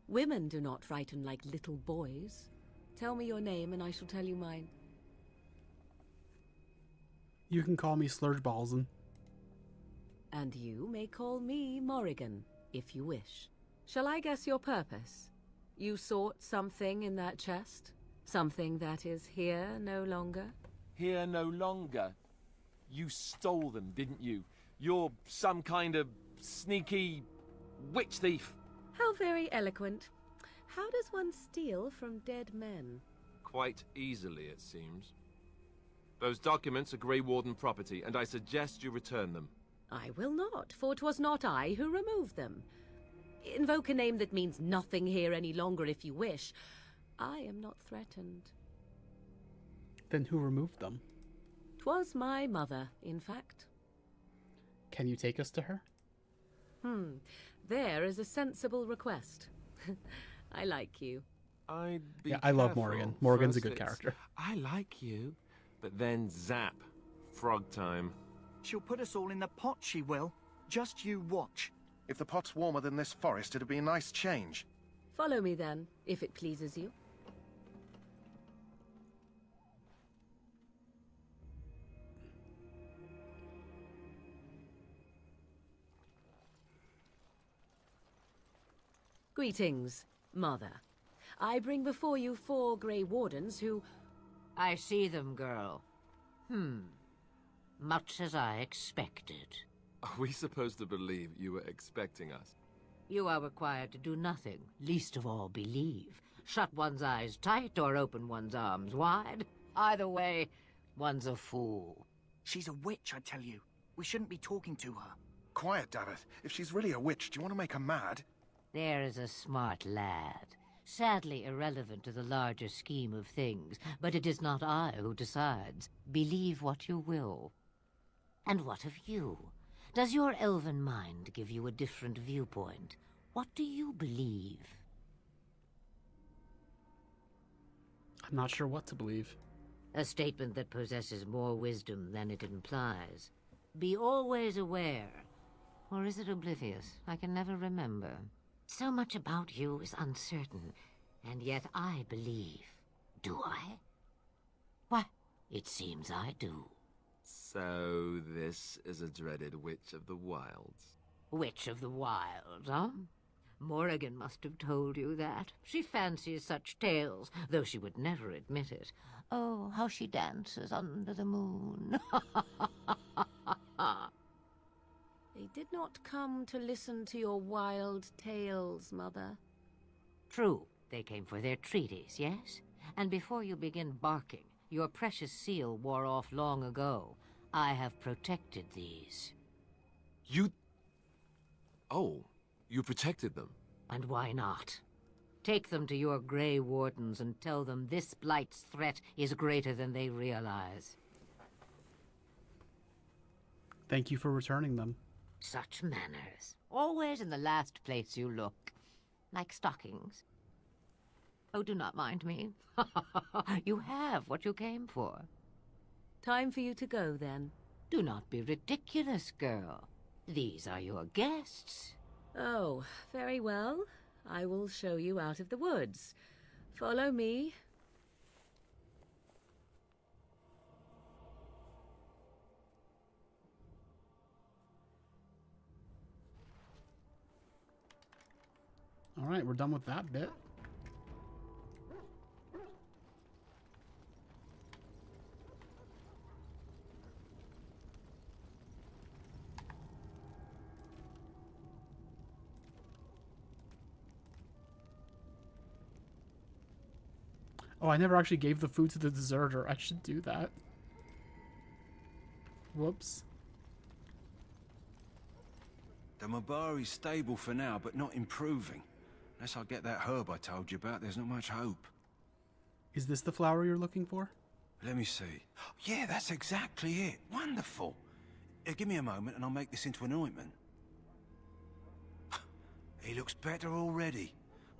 Women do not frighten like little boys. Tell me your name and I shall tell you mine. You can call me Slurgebalzen. And you may call me Morrigan, if you wish. Shall I guess your purpose? You sought something in that chest? Something that is here no longer? Here no longer? You stole them, didn't you? You're some kind of sneaky witch thief. How very eloquent. How does one steal from dead men? Quite easily, it seems. Those documents are Grey Warden property, and I suggest you return them. I will not, for 'twas not I who removed them. Invoke a name that means nothing here any longer if you wish. I am not threatened. Then who removed them? 'Twas my mother, in fact. Can you take us to her? There is a sensible request. I like you. I'd be I love careful. Morrigan. Morgan's a First good it's, character. I like you, but then zap. Frog time. She'll put us all in the pot, she will. Just you watch. If the pot's warmer than this forest, it'd be a nice change. Follow me then, if it pleases you. Greetings, Mother. I bring before you 4 Grey Wardens who... I see them, girl. Much as I expected. Are we supposed to believe you were expecting us? You are required to do nothing, least of all believe. Shut one's eyes tight or open one's arms wide. Either way, one's a fool. She's a witch, I tell you. We shouldn't be talking to her. Quiet, Davith. If she's really a witch, do you want to make her mad? There is a smart lad. Sadly irrelevant to the larger scheme of things, but it is not I who decides. Believe what you will. And what of you? Does your elven mind give you a different viewpoint? What do you believe? I'm not sure what to believe. A statement that possesses more wisdom than it implies. Be always aware. Or is it oblivious? I can never remember. So much about you is uncertain, and yet I believe. Do I? Why, it seems I do. So this is a dreaded Witch of the Wilds. Witch of the Wilds, huh? Morrigan must have told you that. She fancies such tales, though she would never admit it. Oh, how she dances under the moon. They did not come to listen to your wild tales, Mother. True, they came for their treaties, yes? And before you begin barking, your precious seal wore off long ago. I have protected these. You... Oh, you protected them. And why not? Take them to your Grey Wardens and tell them this Blight's threat is greater than they realize. Thank you for returning them. Such manners. Always in the last place you look. Like stockings. Oh, do not mind me. You have what you came for. Time for you to go, then. Do not be ridiculous, girl. These are your guests. Oh, very well. I will show you out of the woods. Follow me. All right, we're done with that bit. Oh, I never actually gave the food to the deserter. I should do that. Whoops. The Mabari's stable for now, but not improving. Unless I get that herb I told you about, there's not much hope. Is this the flower you're looking for? Let me see. Yeah, that's exactly it. Wonderful. Give me a moment and I'll make this into an ointment. He looks better already.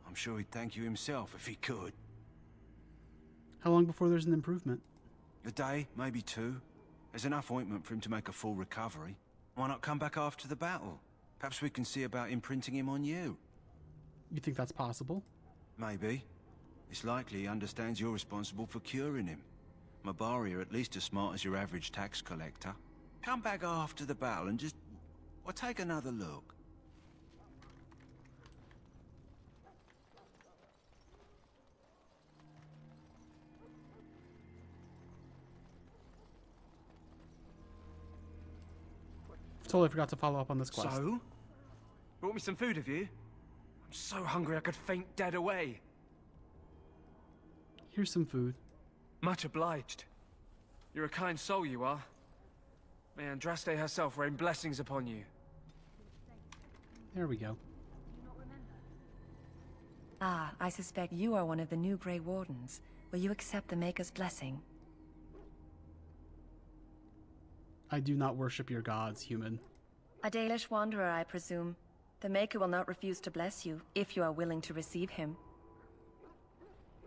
I'm sure he'd thank you himself if he could. How long before there's an improvement? A day, maybe 2. There's enough ointment for him to make a full recovery. Why not come back after the battle? Perhaps we can see about imprinting him on you. You think that's possible? Maybe. It's likely he understands you're responsible for curing him. Mabari are at least as smart as your average tax collector. Come back after the battle and just... well, take another look. Totally forgot to follow up on this quest. So? Brought me some food, have you? I'm so hungry I could faint dead away. Here's some food. Much obliged. You're a kind soul, you are. May Andraste herself rain blessings upon you. There we go. Ah, I suspect you are one of the new Grey Wardens. Will you accept the Maker's blessing? I do not worship your gods, human. A Dalish wanderer, I presume. The Maker will not refuse to bless you, if you are willing to receive him.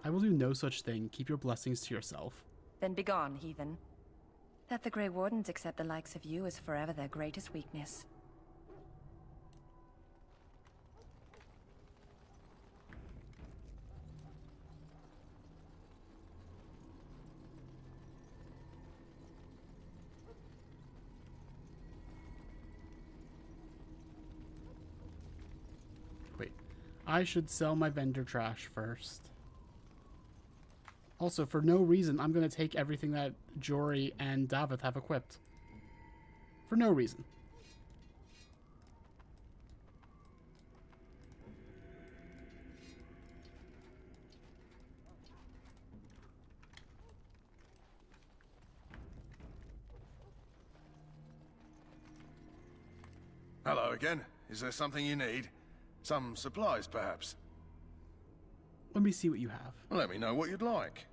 I will do no such thing. Keep your blessings to yourself. Then begone, heathen. That the Grey Wardens accept the likes of you is forever their greatest weakness. Wait, I should sell my vendor trash first. Also, for no reason, I'm going to take everything that Jory and Davith have equipped. For no reason. Hello again. Is there something you need? Some supplies, perhaps? Let me see what you have. Let me know what you'd like.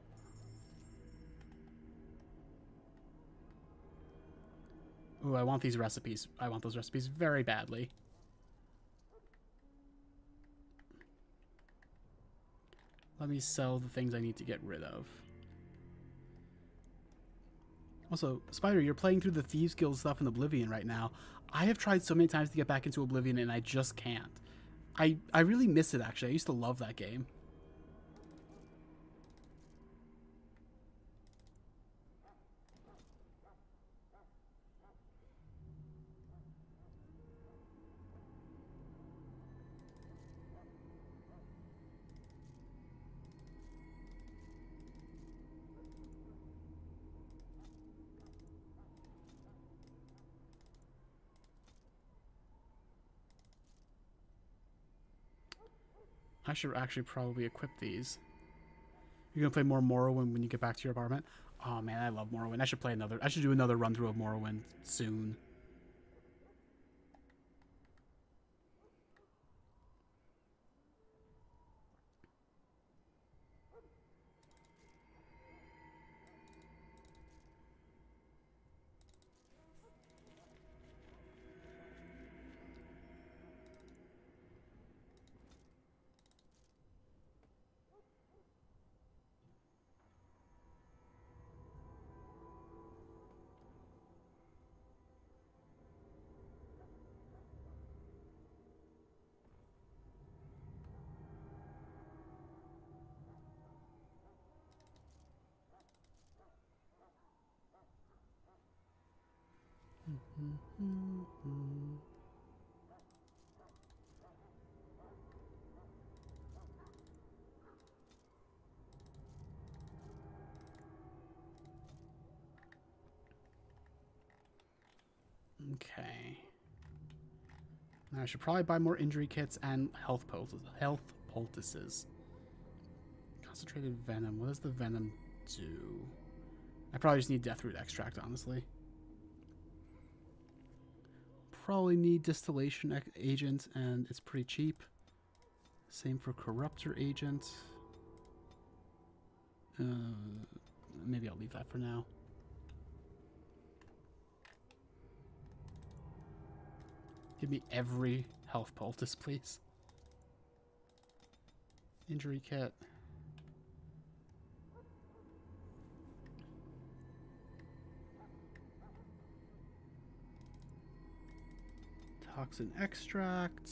Ooh, I want these recipes. I want those recipes very badly. Let me sell the things I need to get rid of. Also, Spider, you're playing through the Thieves Guild stuff in Oblivion right now. I have tried so many times to get back into Oblivion and I just can't. I really miss it, actually. I used to love that game. I should actually probably equip these. You're gonna play more Morrowind when you get back to your apartment? Oh man, I love Morrowind. I should do another run through of Morrowind soon. Okay. Now I should probably buy more injury kits and health poultices. Concentrated venom. What does the venom do? I probably just need deathroot extract, honestly. Probably need distillation agent, and it's pretty cheap. Same for corruptor agent. Maybe I'll leave that for now. Give me every health poultice, please. Injury kit. Toxin extract.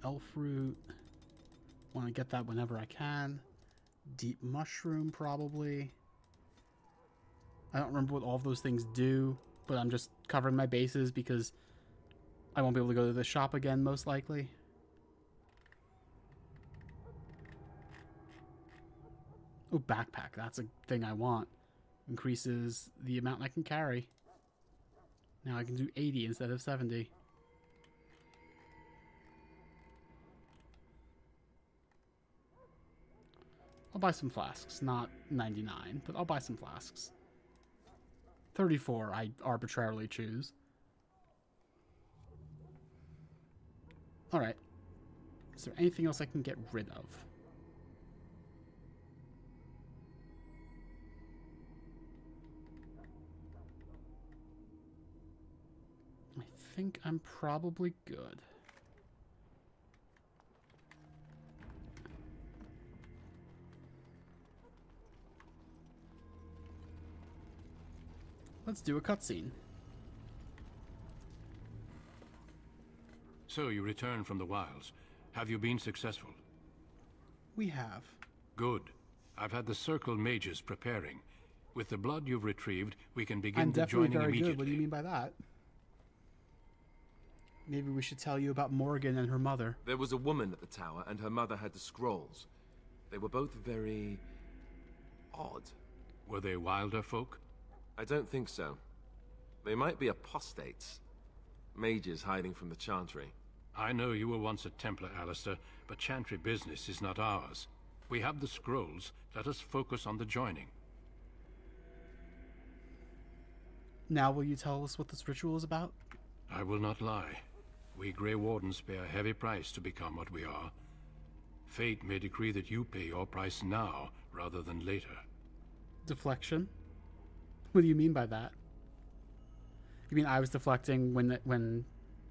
Elf root. Want to get that whenever I can. Deep mushroom, probably. I don't remember what all of those things do, but I'm just covering my bases because I won't be able to go to the shop again, most likely. Oh, backpack. That's a thing I want. Increases the amount I can carry. Now I can do 80 instead of 70. I'll buy some flasks. Not 99, but I'll buy some flasks. 34 I arbitrarily choose. Alright. Is there anything else I can get rid of? I think I'm probably good. Let's do a cutscene. So you return from the wilds. Have you been successful? We have. Good. I've had the Circle mages preparing. With the blood you've retrieved, we can begin I'm the definitely joining very immediately. good. What do you mean by that? Maybe we should tell you about Morgan and her mother. There was a woman at the tower, and her mother had the scrolls. They were both very odd. Were they wilder folk? I don't think so. They might be apostates. Mages hiding from the Chantry. I know you were once a Templar, Alistair, but Chantry business is not ours. We have the scrolls. Let us focus on the joining. Now will you tell us what this ritual is about? I will not lie. We Grey Wardens pay a heavy price to become what we are. Fate may decree that you pay your price now, rather than later. Deflection? What do you mean by that? You mean I was deflecting when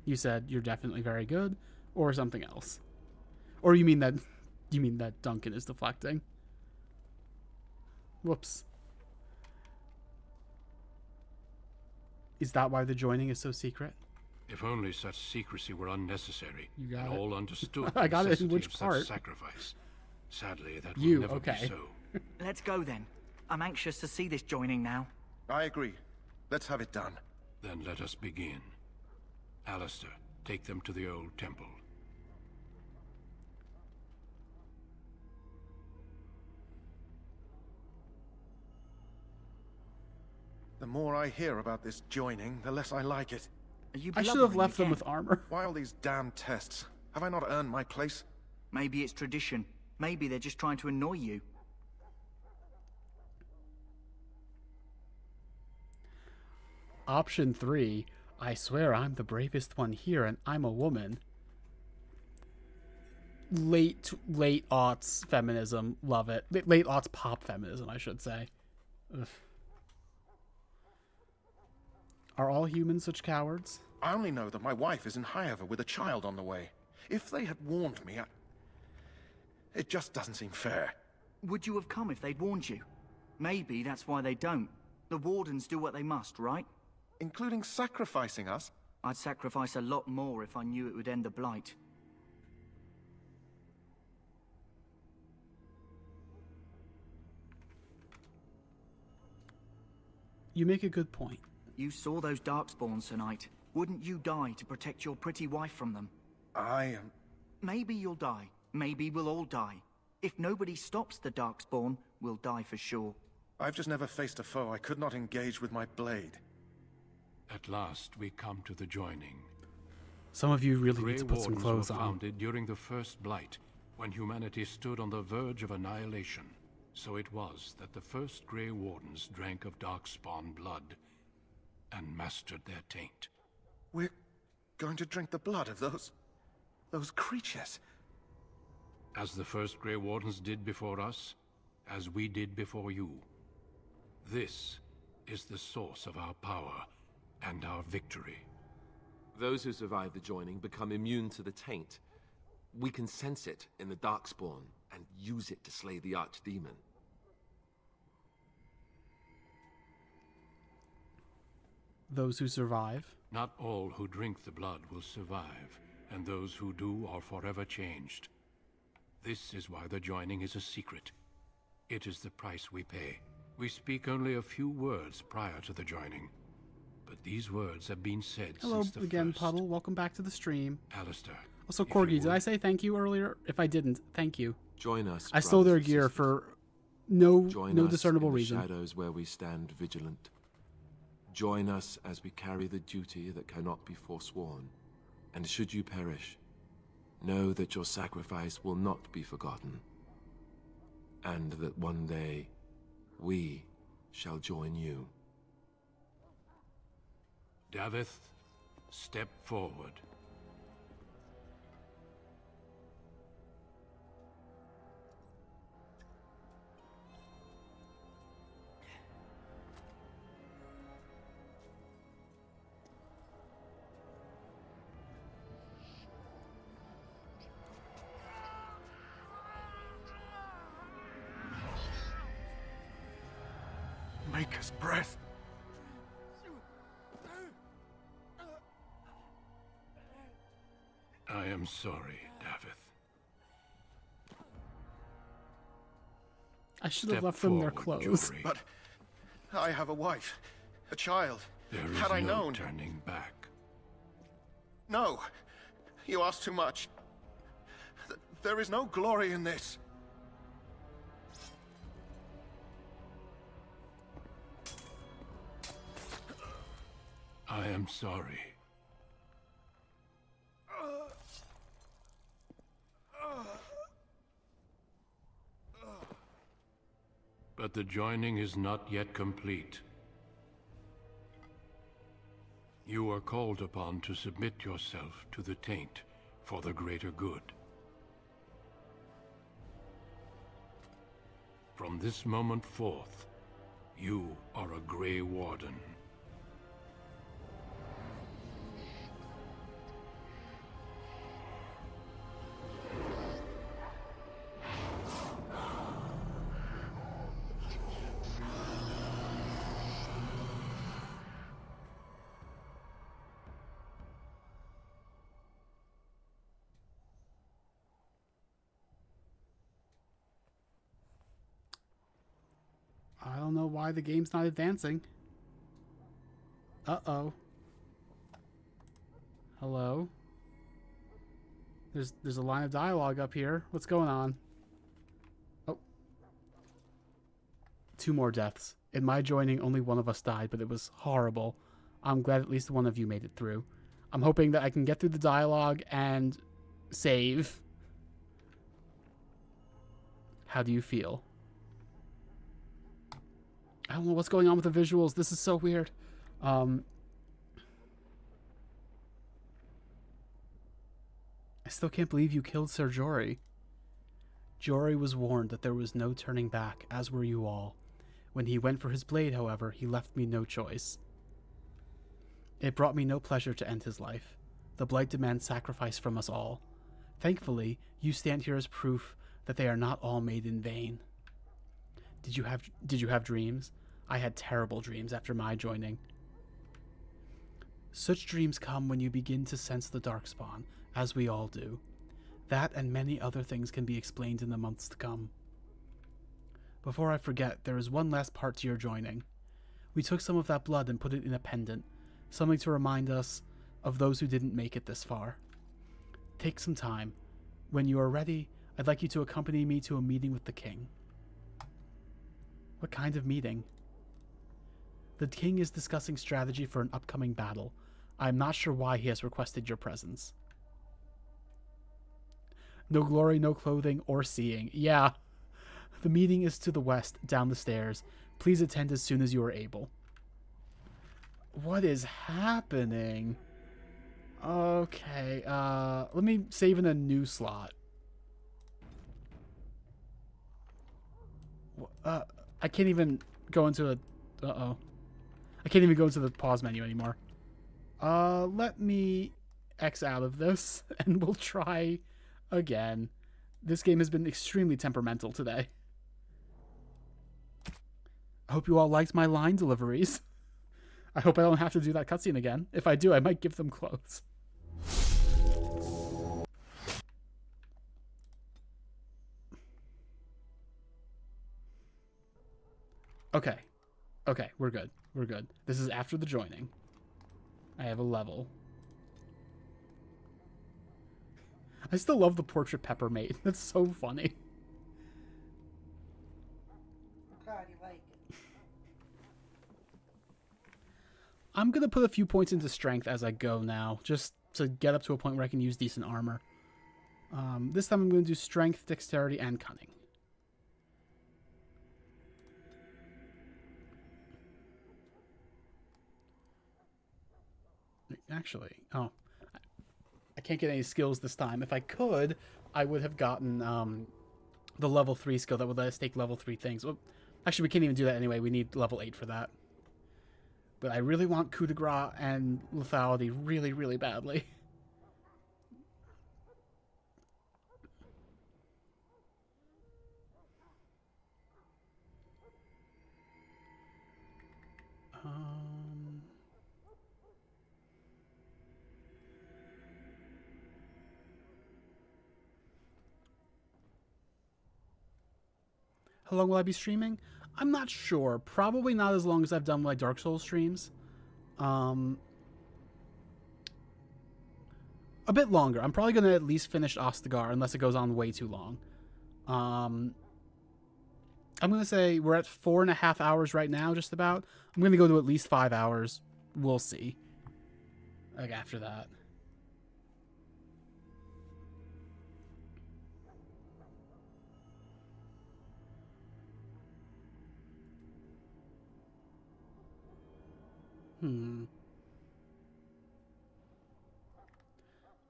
you said you're definitely very good, or something else? Or you mean that Duncan is deflecting? Whoops. Is that why the joining is so secret? If only such secrecy were unnecessary. You got and it. all understood. I got it in the necessity which of such part? Sacrifice. Sadly, that You, will never okay. be so. Let's go then. I'm anxious to see this joining now. I agree. Let's have it done. Then let us begin. Alistair, take them to the old temple. The more I hear about this joining, the less I like it. Are you I should have blubbering left them again? with armor. Why all these damn tests? Have I not earned my place? Maybe it's tradition. Maybe they're just trying to annoy you. Option 3. I swear I'm the bravest one here and I'm a woman. Late aughts feminism. Love it. Late aughts pop feminism, I should say. Ugh. Are all humans such cowards? I only know that my wife is in Highover with a child on the way. If they had warned me, it just doesn't seem fair. Would you have come if they'd warned you? Maybe that's why they don't. The Wardens do what they must, right? Including sacrificing us? I'd sacrifice a lot more if I knew it would end the Blight. You make a good point. You saw those darkspawns tonight. Wouldn't you die to protect your pretty wife from them? I am... Maybe you'll die. Maybe we'll all die. If nobody stops the darkspawn, we'll die for sure. I've just never faced a foe I could not engage with my blade. At last, we come to the joining. Some of you really Grey need to put some Wardens clothes were on. founded during the First Blight, when humanity stood on the verge of annihilation. So it was that the first Grey Wardens drank of darkspawn blood and mastered their taint. We're going to drink the blood of those creatures. As the first Grey Wardens did before us, as we did before you. This is the source of our power and our victory. Those who survive the joining become immune to the taint. We can sense it in the darkspawn and use it to slay the archdemon. Those who survive? Not all who drink the blood will survive, and those who do are forever changed. This is why the joining is a secret. It is the price we pay. We speak only a few words prior to the joining, but these words have been said Hello since the again, first. Puddle. Welcome back to the stream. Alistair. Also, Corgi, did I say thank you earlier? If I didn't, thank you. Join us. I stole their brothers and gear sisters. for no Join us discernible in the reason. shadows where we stand vigilant. Join us as we carry the duty that cannot be forsworn. And should you perish, know that your sacrifice will not be forgotten. And that one day, we shall join you. Davith, step forward. Maker's breath. I am sorry, Davith. I should have Step left them their forward, clothes. Jory. But I have a wife, a child. There is Had I no known... turning back. No, you ask too much. There is no glory in this. I am sorry. But the joining is not yet complete. You are called upon to submit yourself to the taint for the greater good. From this moment forth, you are a Grey Warden. I don't know why the game's not advancing. Uh-oh. Hello? There's a line of dialogue up here. What's going on? Oh. 2 more deaths. In my joining, only one of us died, but it was horrible. I'm glad at least one of you made it through. I'm hoping that I can get through the dialogue and save. How do you feel? I don't know what's going on with the visuals. This is so weird. I still can't believe you killed Sir Jory. Jory was warned that there was no turning back, as were you all. When he went for his blade, however, he left me no choice. It brought me no pleasure to end his life. The blight demands sacrifice from us all. Thankfully, you stand here as proof that they are not all made in vain. Did you have dreams? I had terrible dreams after my joining. Such dreams come when you begin to sense the darkspawn, as we all do. That and many other things can be explained in the months to come. Before I forget, there is one last part to your joining. We took some of that blood and put it in a pendant, something to remind us of those who didn't make it this far. Take some time. When you are ready, I'd like you to accompany me to a meeting with the king. What kind of meeting? The king is discussing strategy for an upcoming battle. I'm not sure why he has requested your presence. No glory, no clothing, or seeing. Yeah. The meeting is to the west, down the stairs. Please attend as soon as you are able. What is happening? Okay, let me save in a new slot. I can't even go into a... Uh-oh. I can't even go into the pause menu anymore. Let me X out of this, and we'll try again. This game has been extremely temperamental today. I hope you all liked my line deliveries. I hope I don't have to do that cutscene again. If I do, I might give them clothes. Okay. Okay, we're good. We're good. This is after the joining. I have a level. I still love the portrait pepper mate. That's so funny. God, you like it. I'm going to put a few points into strength as I go now, just to get up to a point where I can use decent armor. This time I'm going to do strength, dexterity, and cunning. Actually, oh, I can't get any skills this time. If I could, I would have gotten the level 3 skill that would let us take level 3 things. Well, actually, we can't even do that anyway. We need level 8 for that. But I really want coup de grace and lethality really, really badly. How long will I be streaming? I'm not sure. Probably not as long as I've done my Dark Souls streams. A bit longer. I'm probably going to at least finish Ostagar unless it goes on way too long. I'm going to say we're at 4.5 hours right now, just about. I'm going to go to at least 5 hours. We'll see. Like after that.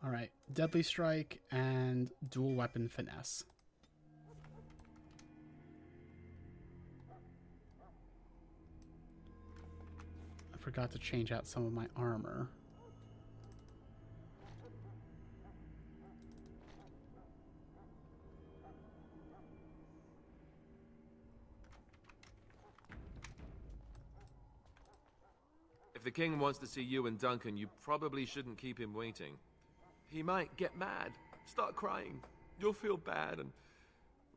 Alright, Deadly Strike and Dual Weapon Finesse. I forgot to change out some of my armor. If the king wants to see you and Duncan, you probably shouldn't keep him waiting. He might get mad, start crying. You'll feel bad and,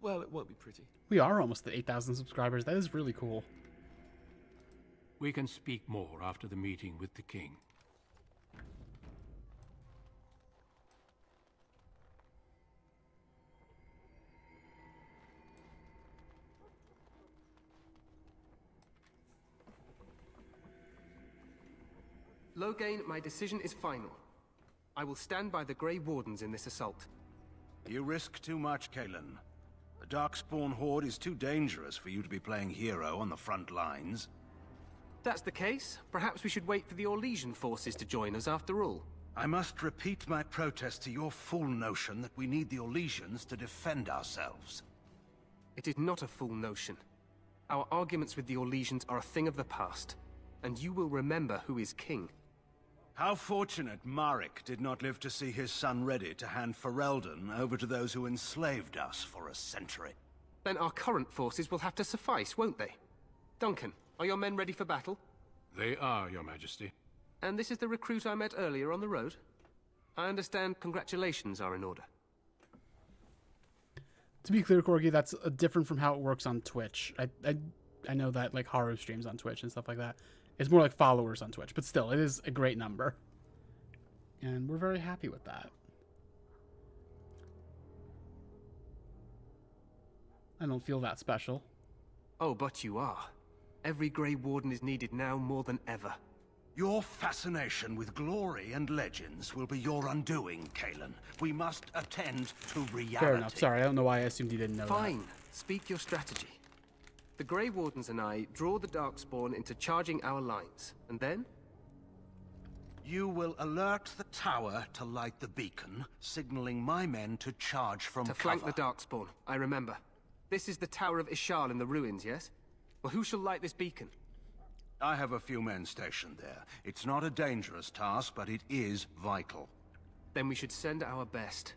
well, it won't be pretty. We are almost at 8,000 subscribers. That is really cool. We can speak more after the meeting with the king. Loghain, my decision is final. I will stand by the Grey Wardens in this assault. You risk too much, Kalen. The Darkspawn Horde is too dangerous for you to be playing hero on the front lines. If that's the case, perhaps we should wait for the Orlesian forces to join us after all. I must repeat my protest to your fool notion that we need the Orlesians to defend ourselves. It is not a fool notion. Our arguments with the Orlesians are a thing of the past, and you will remember who is king. How fortunate Marek did not live to see his son ready to hand Ferelden over to those who enslaved us for a century. Then our current forces will have to suffice, won't they? Duncan, are your men ready for battle? They are, Your Majesty. And this is the recruit I met earlier on the road? I understand congratulations are in order. To be clear, Corgi, that's different from how it works on Twitch. I I know that like Haru streams on Twitch and stuff like that. It's more like followers on Twitch, but still, it is a great number. And we're very happy with that. I don't feel that special. Oh, but you are. Every Grey Warden is needed now more than ever. Your fascination with glory and legends will be your undoing, Kalen. We must attend to reality. Fair enough. Sorry, I don't know why I assumed you didn't know Fine. Speak your strategy. The Grey Wardens and I draw the Darkspawn into charging our lines, and then? You will alert the tower to light the beacon, signaling my men to charge from cover. To flank the Darkspawn, I remember. This is the Tower of Ishal in the ruins, yes? Well, who shall light this beacon? I have a few men stationed there. It's not a dangerous task, but it is vital. Then we should send our best.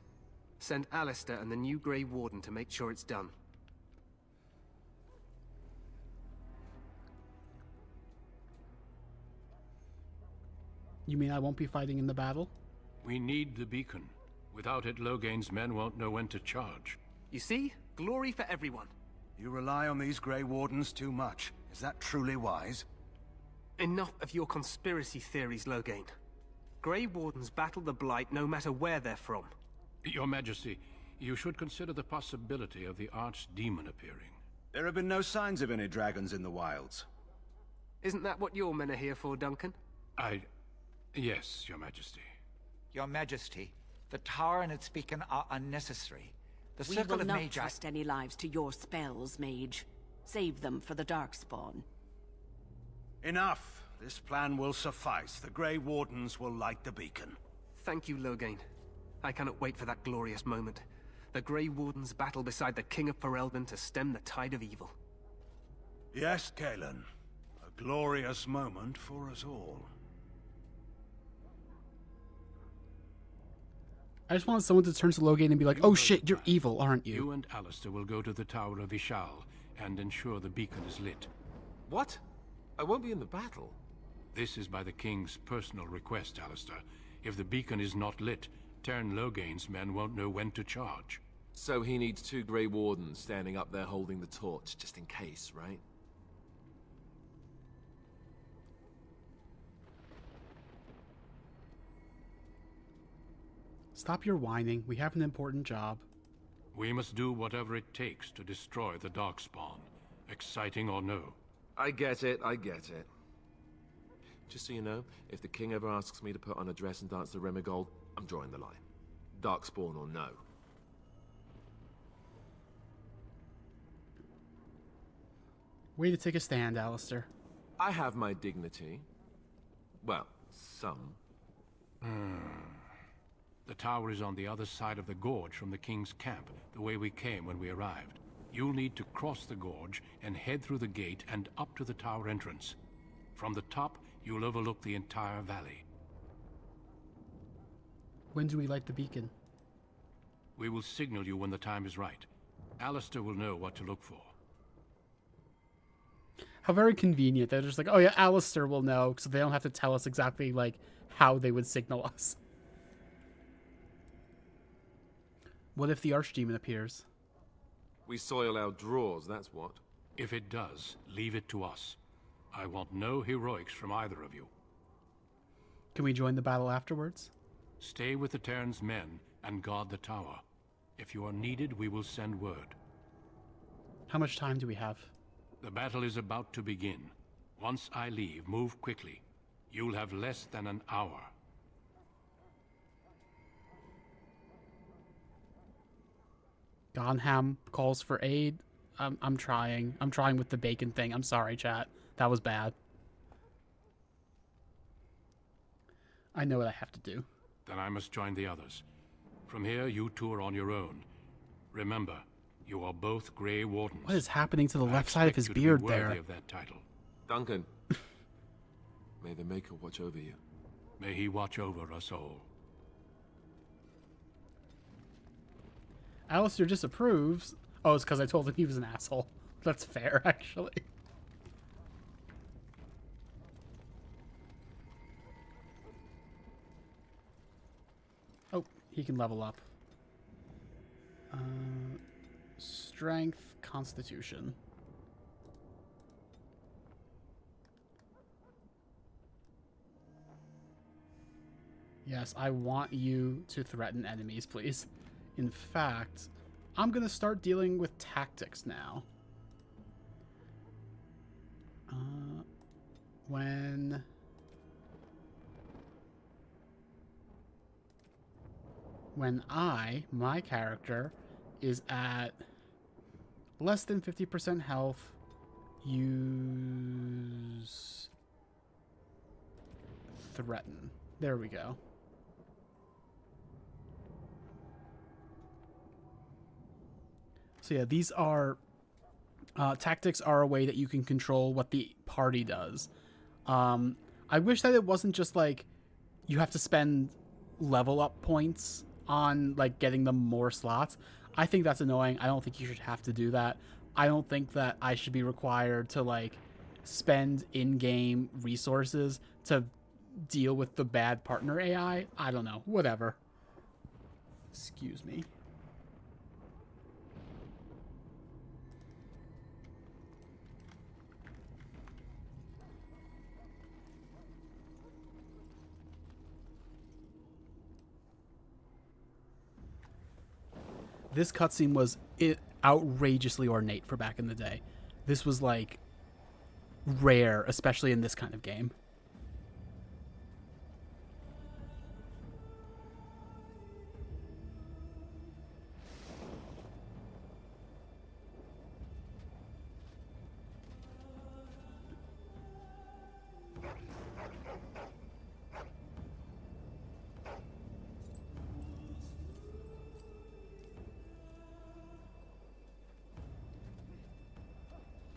Send Alistair and the new Grey Warden to make sure it's done. You mean I won't be fighting in the battle? We need the beacon. Without it, Loghain's men won't know when to charge. You see? Glory for everyone. You rely on these Grey Wardens too much. Is that truly wise? Enough of your conspiracy theories, Loghain. Grey Wardens battle the Blight no matter where they're from. Your Majesty, you should consider the possibility of the Archdemon appearing. There have been no signs of any dragons in the wilds. Isn't that what your men are here for, Duncan? Yes, Your Majesty. Your Majesty, the tower and its beacon are unnecessary. The We circle will of not Magi... trust any lives to your spells, Mage. Save them for the Darkspawn. Enough. This plan will suffice. The Grey Wardens will light the beacon. Thank you, Loghain. I cannot wait for that glorious moment. The Grey Wardens battle beside the King of Ferelden to stem the tide of evil. Yes, Kalen. A glorious moment for us all. I just want someone to turn to Loghain and be like, oh shit, you're evil, aren't you? You and Alistair will go to the Tower of Ishal and ensure the beacon is lit. What? I won't be in the battle. This is by the King's personal request, Alistair. If the beacon is not lit, Tern Loghain's men won't know when to charge. So he needs 2 Grey Wardens standing up there holding the torch, just in case, right? Stop your whining. We have an important job. We must do whatever it takes to destroy the Darkspawn, exciting or no. I get it, I get it. Just so you know, if the king ever asks me to put on a dress and dance the Remigold, I'm drawing the line. Darkspawn or no. Way to take a stand, Alistair. I have my dignity. Well, some. The tower is on the other side of the gorge from the King's camp, the way we came when we arrived. You'll need to cross the gorge and head through the gate and up to the tower entrance. From the top, you'll overlook the entire valley. When do we light the beacon? We will signal you when the time is right. Alistair will know what to look for. How very convenient. They're just like, oh yeah, Alistair will know, so they don't have to tell us exactly like how they would signal us. What if the Archdemon appears? We soil our drawers, that's what. If it does, leave it to us. I want no heroics from either of you. Can we join the battle afterwards? Stay with the Terran's men and guard the tower. If you are needed, we will send word. How much time do we have? The battle is about to begin. Once I leave, move quickly. You'll have less than an hour. Gonham calls for aid. I'm trying. I'm trying with the bacon thing. I'm sorry, chat. That was bad. I know what I have to do. Then I must join the others. From here, you two are on your own. Remember, you are both Grey Wardens. What is happening to the left side of his beard there? Worthy of that title. Duncan, may the Maker watch over you. May he watch over us all. Alistair disapproves. Oh, it's because I told him he was an asshole. That's fair, actually. Oh, he can level up. Strength, Constitution. Yes, I want you to threaten enemies, please. In fact, I'm going to start dealing with tactics now. When my character, is at less than 50% health, use threaten. There we go. So yeah, these are tactics are a way that you can control what the party does. I wish that it wasn't just like you have to spend level up points on like getting them more slots. I think that's annoying. I don't think you should have to do that. I don't think that I should be required to like spend in-game resources to deal with the bad partner AI. I don't know. Whatever. Excuse me. This cutscene was outrageously ornate for back in the day. This was like rare, especially in this kind of game.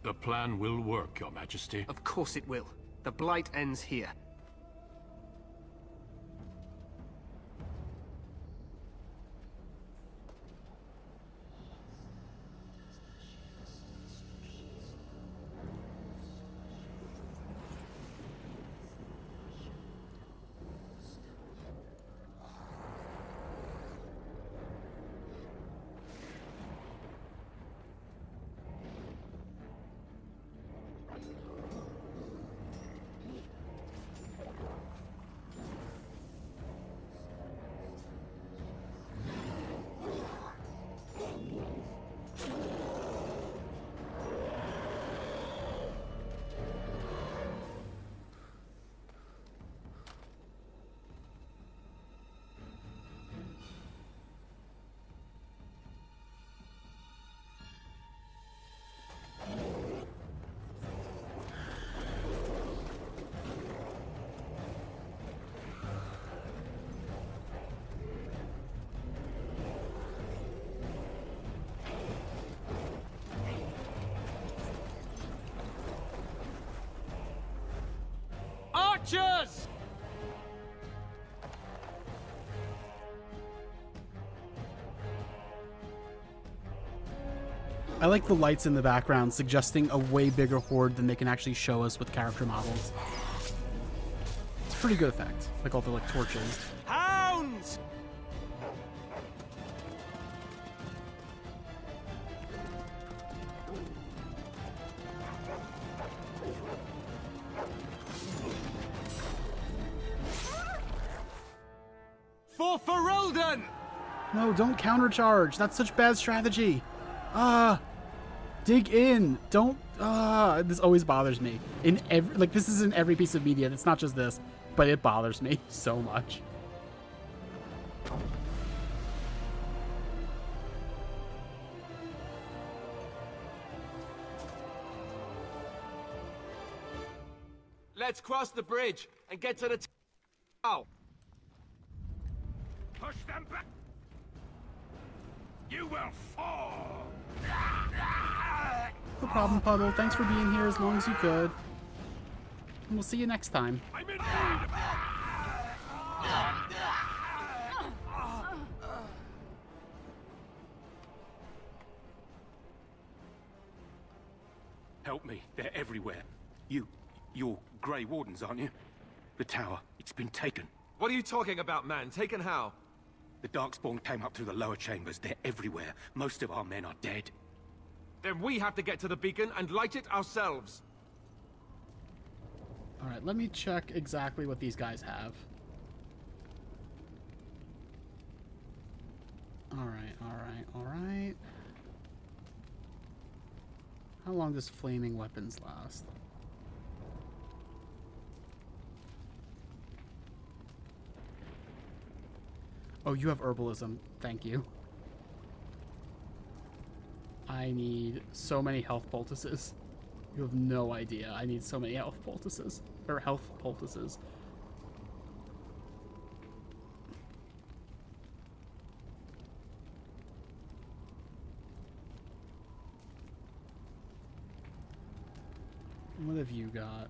The plan will work, Your Majesty. Of course it will. The blight ends here. Archers! I like the lights in the background suggesting a way bigger horde than they can actually show us with character models. It's a pretty good effect, like all the like torches. Hounds! For Ferelden! No, don't countercharge. That's such bad strategy. Dig in. Don't. This always bothers me. In every like this is in every piece of media. It's not just this, but it bothers me so much. Let's cross the bridge and get to the town. Push them back! You will fall! No problem, Puddle. Thanks for being here as long as you could. And we'll see you next time. I'm in need of Help me. They're everywhere. You're Grey Wardens, aren't you? The tower, it's been taken. What are you talking about, man? Taken how? The Darkspawn came up through the lower chambers. They're everywhere. Most of our men are dead. Then we have to get to the beacon and light it ourselves. All right, let me check exactly what these guys have. Alright. How long does flaming weapons last? Oh, you have herbalism. Thank you. I need so many health poultices. You have no idea. I need so many health poultices. Or health poultices. What have you got?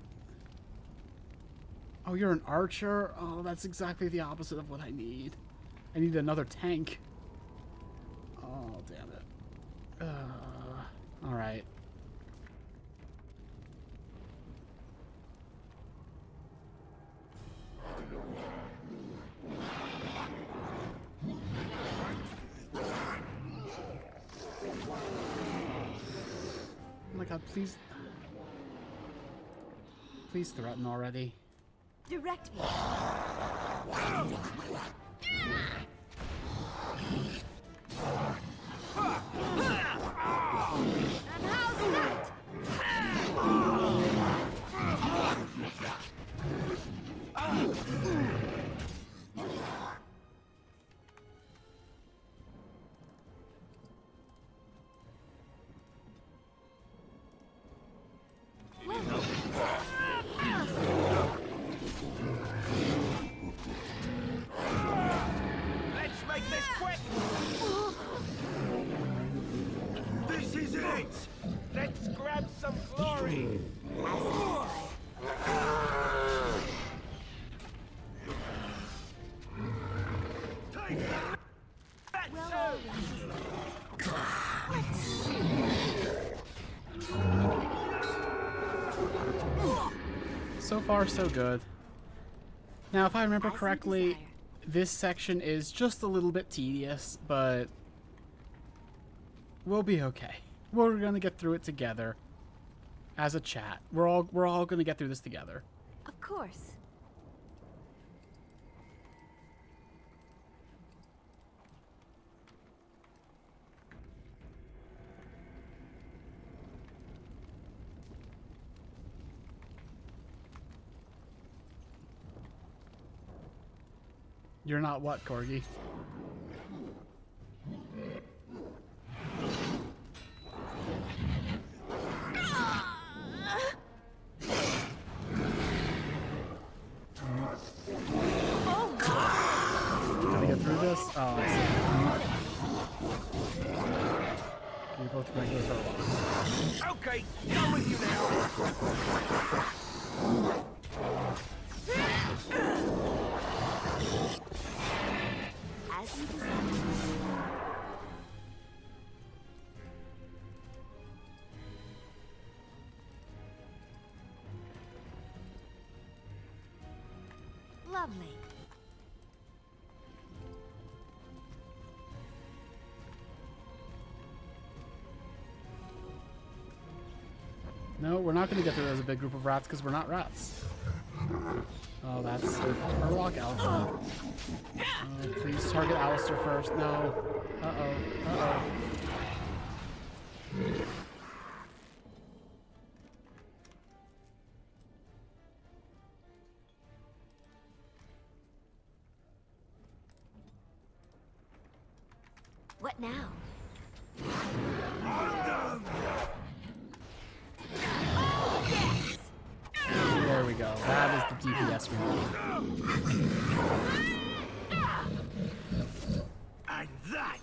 Oh, you're an archer? Oh, that's exactly the opposite of what I need. I need another tank. Oh, damn it. Alright. Oh my god, please. Please threaten already. Direct me. And how's that? Let's make this quick! This is it! Let's grab some glory! Take that! So far, so good. Now, if I remember correctly, this section is just a little bit tedious, but we'll be okay. We're gonna get through it together as a chat. We're all gonna get through this together. Of course. You're not what, Corgi? Can I get through this? Oh, I see. Can we both make those robots? Okay, go with you As you desire. Lovely. No, we're not going to get through as a big group of rats because we're not rats. Oh, that's a rock alpha. Please target Alistair first. No. Uh-oh. Uh-oh. What now? There we go. That is the DPS we need. And that!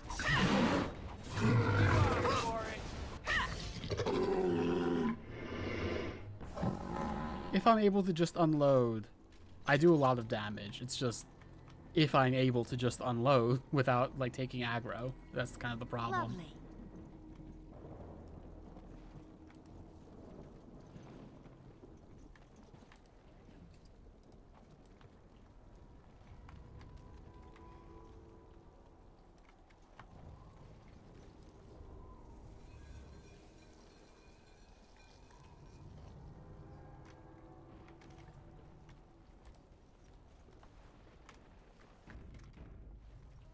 If I'm able to just unload, I do a lot of damage. It's just if I'm able to just unload without like taking aggro, that's kind of the problem. Lovely.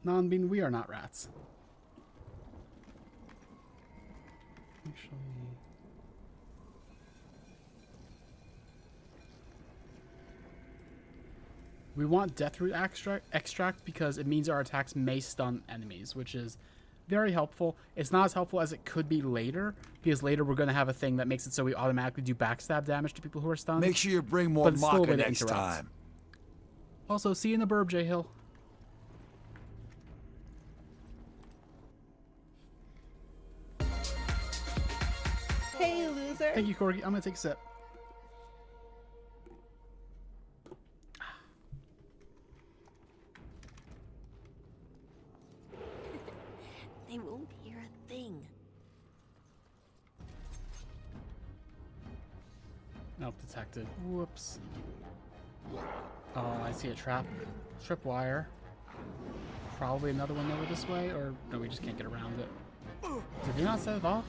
Non-bean, we are not rats. Actually... We want Deathroot extract because it means our attacks may stun enemies, which is very helpful. It's not as helpful as it could be later, because later we're going to have a thing that makes it so we automatically do backstab damage to people who are stunned. Make sure you bring more Maka next time. Also, see you in the burb, J Hill. Hey, loser. Thank you, Corgi. I'm going to take a sip. They won't hear a thing. Nope, detected. Whoops. Oh, I see a trap. Tripwire. Probably another one over this way, or no, we just can't get around it. Did he not set it off?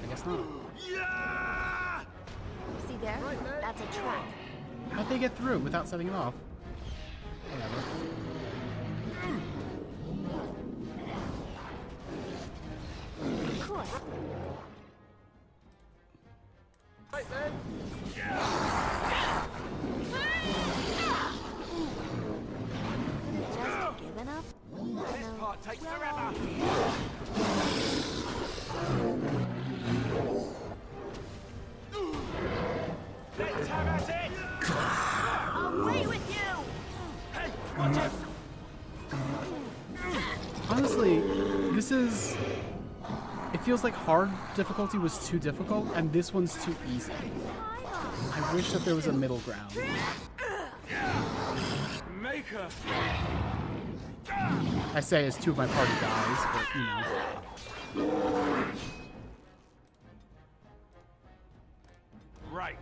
I guess not. See there? That's a trap. How'd they get through without setting it off? Whatever. Of course. Right then. Just given up? This part takes forever. Let's have at it. Away with you! Hey, watch it. Honestly, this is... It feels like hard difficulty was too difficult, and this one's too easy. I wish that there was a middle ground. Maker. I say as two of my party dies, but you know. Right.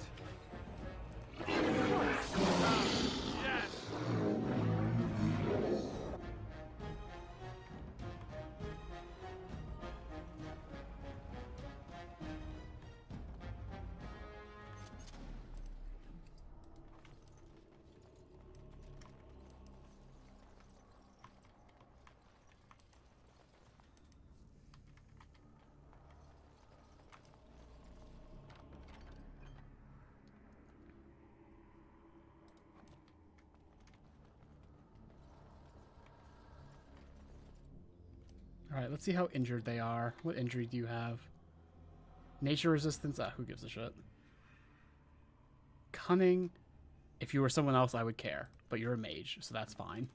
Alright, let's see how injured they are. What injury do you have? Nature resistance? Ah, who gives a shit? Cunning. If you were someone else, I would care. But you're a mage, so that's fine.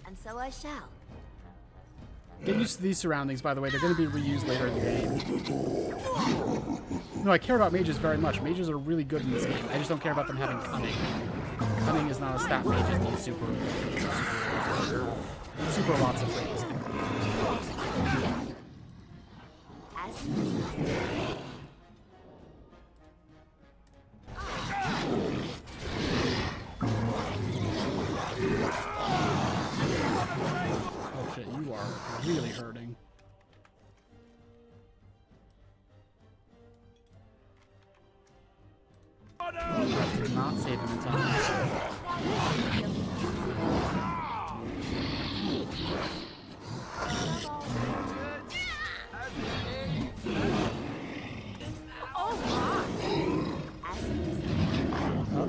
And so I shall. Get used to these surroundings, by the way. They're going to be reused later in the game. No, I care about mages very much. Mages are really good in this game. I just don't care about them having cunning. Cunning is not a stat. Mages need super lots of things. Oh shit, you are really hurting. I did not save him in time.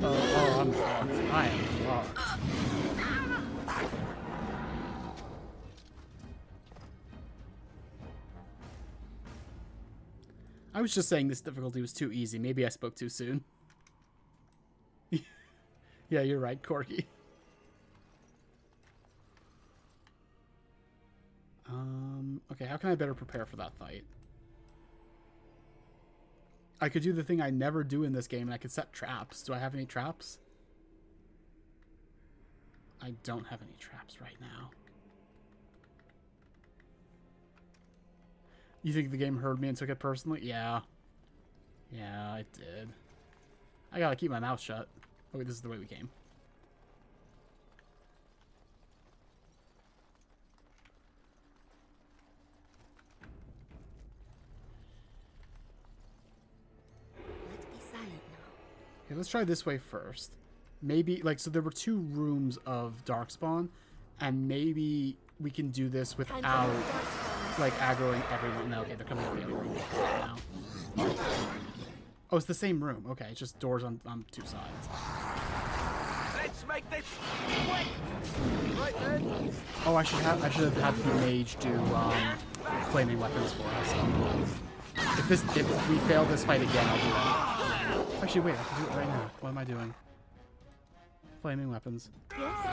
Oh, I'm fucked. I am fucked. I was just saying this difficulty was too easy. Maybe I spoke too soon. Yeah, you're right, Corky. Okay, how can I better prepare for that fight? I could do the thing I never do in this game, and I could set traps. Do I have any traps? I don't have any traps right now. You think the game heard me and took it personally? Yeah. Yeah, it did. I gotta keep my mouth shut. Oh wait, this is the way we came. Okay, let's try this way first. Maybe, like, so there were 2 rooms of Darkspawn, and maybe we can do this without, like, aggroing everyone. No, okay, they're coming up the other room now. Oh, it's the same room. Okay, it's just doors on 2 sides. Let's make this quick! Right then. Oh, I should have had the mage do flaming weapons for us. If we fail this fight again, I'll do that. Actually, wait, I can do it right now. What am I doing? Flaming weapons. Yes.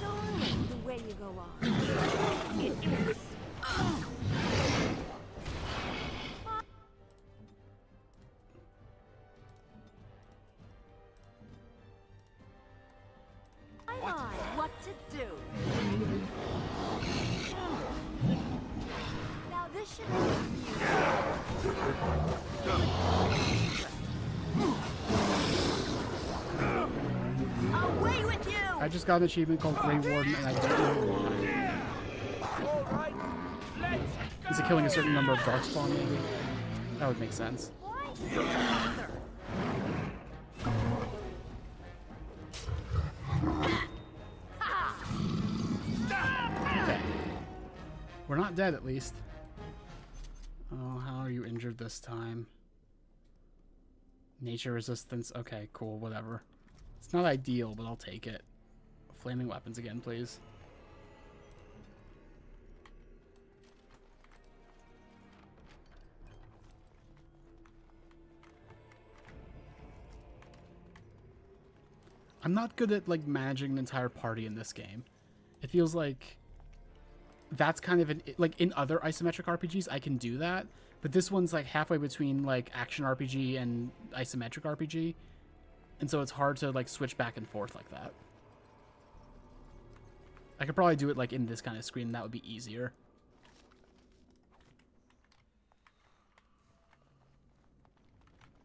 Darling, the way you go on. What to do? Now this should away with you! I just got an achievement called Grey Warden, and I don't know why. Is it killing a certain number of Darkspawn, maybe? That would make sense. Okay. We're not dead, at least. Oh, how are you injured this time? Nature resistance. Okay, cool, whatever. It's not ideal, but I'll take it. Flaming weapons again, please. I'm not good at, like, managing an entire party in this game. It feels like that's kind of like in other isometric RPGs I can do that, but this one's like halfway between like action RPG and isometric RPG, and so it's hard to like switch back and forth like that. I could probably do it like in this kind of screen, and that would be easier.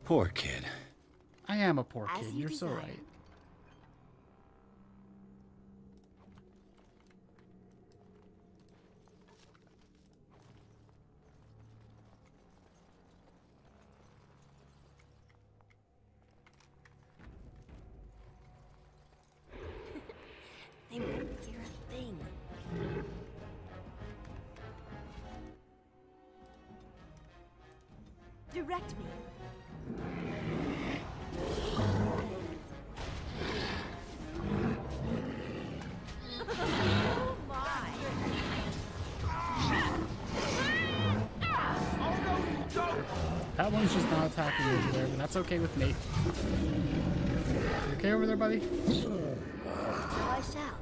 Poor kid. I am a poor kid. You're so right. They won't hear a thing. Direct me. Oh my. That one's just not attacking me over there, but that's okay with me. You okay over there, buddy? I shall.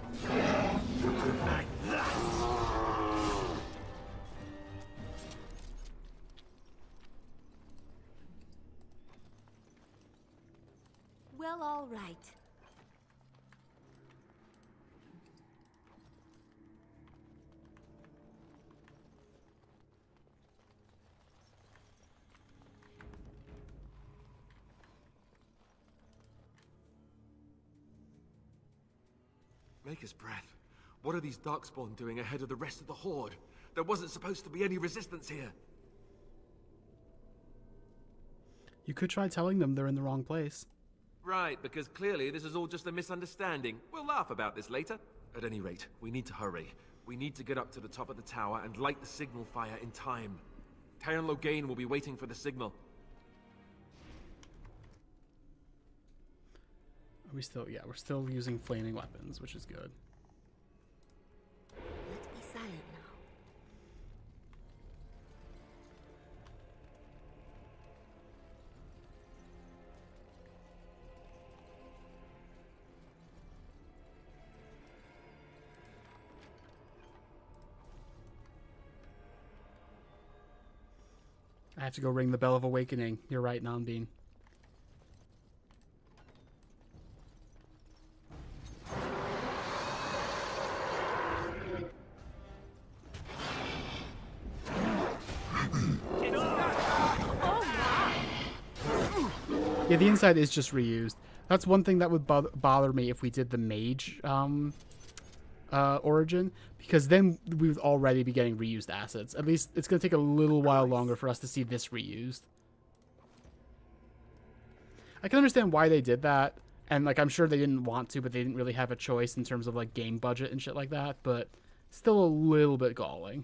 Well, all right. Maker's breath. What are these Darkspawn doing ahead of the rest of the Horde? There wasn't supposed to be any resistance here. You could try telling them they're in the wrong place. Right, because clearly this is all just a misunderstanding. We'll laugh about this later. At any rate, we need to hurry. We need to get up to the top of the tower and light the signal fire in time. Taron Logain will be waiting for the signal. Are we still? Yeah, we're still using flaming weapons, which is good. Let's be silent now. I have to go ring the Bell of Awakening. You're right, Nanbean. Yeah, the inside is just reused. That's one thing that would bother me if we did the mage origin, because then we would already be getting reused assets. At least it's going to take a little while longer for us to see this reused. I can understand why they did that, and like I'm sure they didn't want to, but they didn't really have a choice in terms of like game budget and shit like that, but still a little bit galling.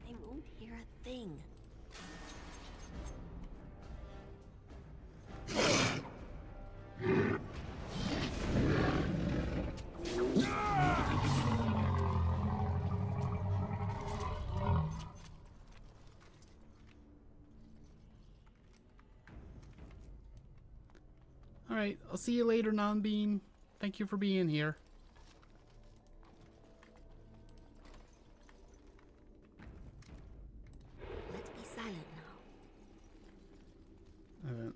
They won't hear a thing. Alright, I'll see you later, Non-Bean. Thank you for being here. Let's be silent now.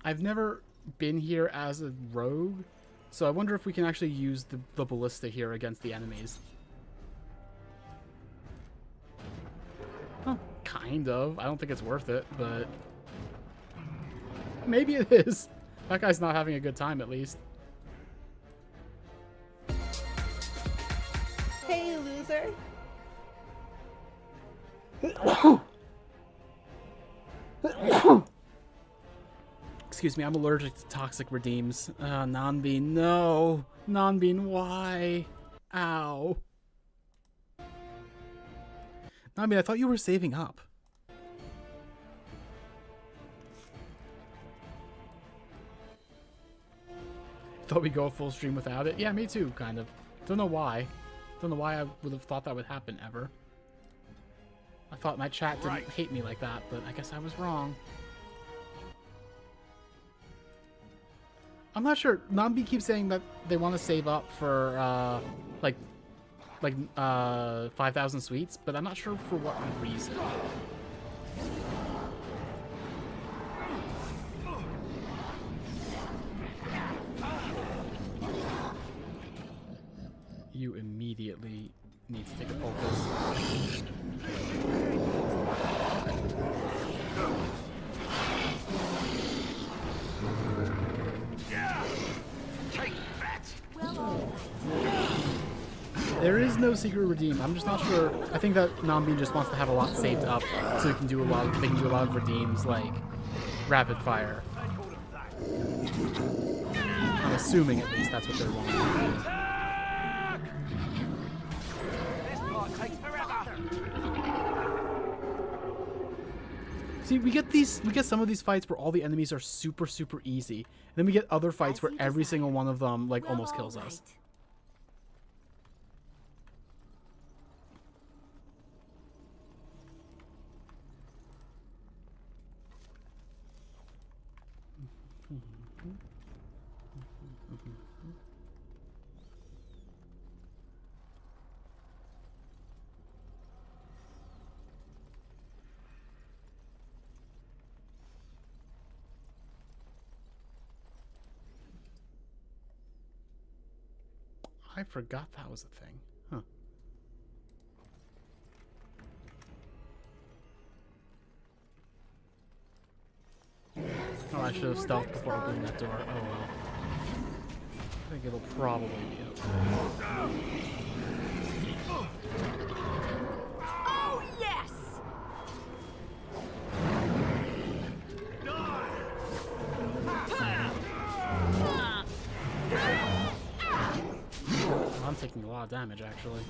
I've never been here as a rogue, so I wonder if we can actually use the ballista here against the enemies. Well, kind of. I don't think it's worth it, but maybe it is. That guy's not having a good time, at least. Hey, loser. Excuse me, I'm allergic to toxic redeems. Non-Bean, no. Non-Bean, why? Ow. Non-Bean, I thought you were saving up. Thought we'd go a full stream without it. Yeah, me too, kind of. Don't know why. Don't know why I would have thought that would happen ever. I thought my chat didn't hate me like that, but I guess I was wrong. I'm not sure. Nambi keeps saying that they want to save up for like 5,000 sweets, but I'm not sure for what reason. You immediately need to take a focus. There is no secret redeem. I'm just not sure. I think that Nambi just wants to have a lot saved up so they can do a lot of redeems like rapid fire. I'm assuming at least that's what they're wanting. See, we get some of these fights where all the enemies are super easy. And then we get other fights where every single one of them like almost kills us. I forgot that was a thing. Huh. Oh, I should have stealthed before opening that door. Oh well. I think it'll probably be okay. Oh, yes! I'm taking a lot of damage, actually.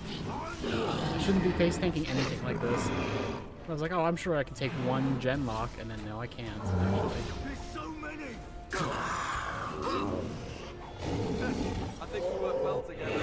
I shouldn't be face tanking anything like this. I was like, oh, I'm sure I can take one gen lock, and then no, I can't, actually. There's so many! I think we work well together.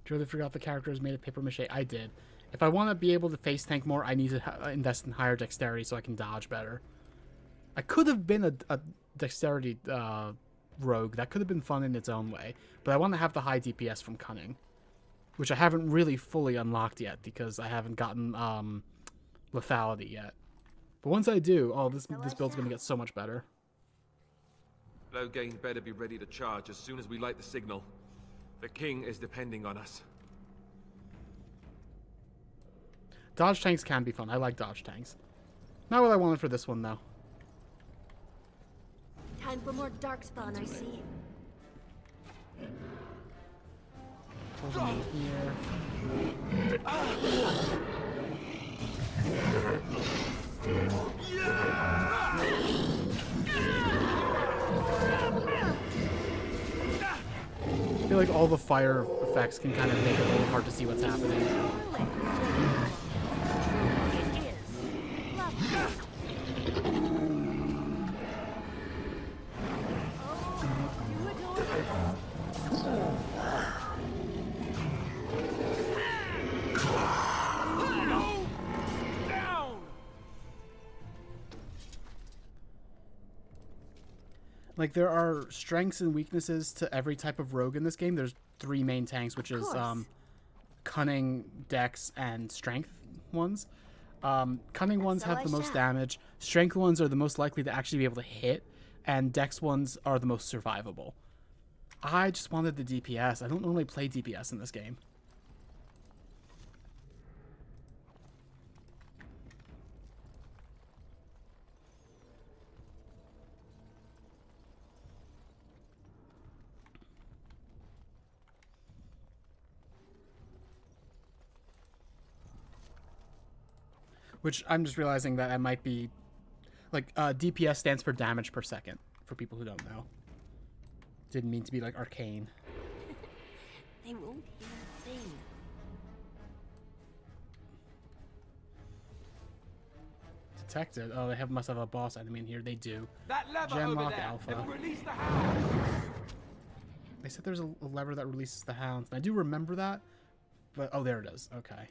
Jodi forgot the character is made of paper mache. I did. If I want to be able to face tank more, I need to invest in higher dexterity so I can dodge better. I could have been a dexterity rogue. That could have been fun in its own way. But I want to have the high DPS from cunning, which I haven't really fully unlocked yet because I haven't gotten lethality yet. But once I do, oh, this build's going to get so much better. Blowgain better be ready to charge as soon as we light the signal. The king is depending on us. Dodge tanks can be fun. I like dodge tanks. Not what I wanted for this one, though. Time for more darkspawn, I see. Hold them in here. I feel like all the fire effects can kind of make it a little hard to see what's happening. Like, there are strengths and weaknesses to every type of rogue in this game. There's 3 main tanks, which is cunning, dex, and strength ones. Cunning ones have the most damage. Strength ones are the most likely to actually be able to hit. And dex ones are the most survivable. I just wanted the DPS. I don't normally play DPS in this game. Which I'm just realizing that I might be... Like, DPS stands for damage per second, for people who don't know. Didn't mean to be, like, arcane. They won't hear a thing. Detected? Oh, they must have a boss enemy in here. They do. That lever Genlock over there. Alpha. It'll release the hound. They said there's a lever that releases the hounds. And I do remember that. But, oh, there it is. Okay.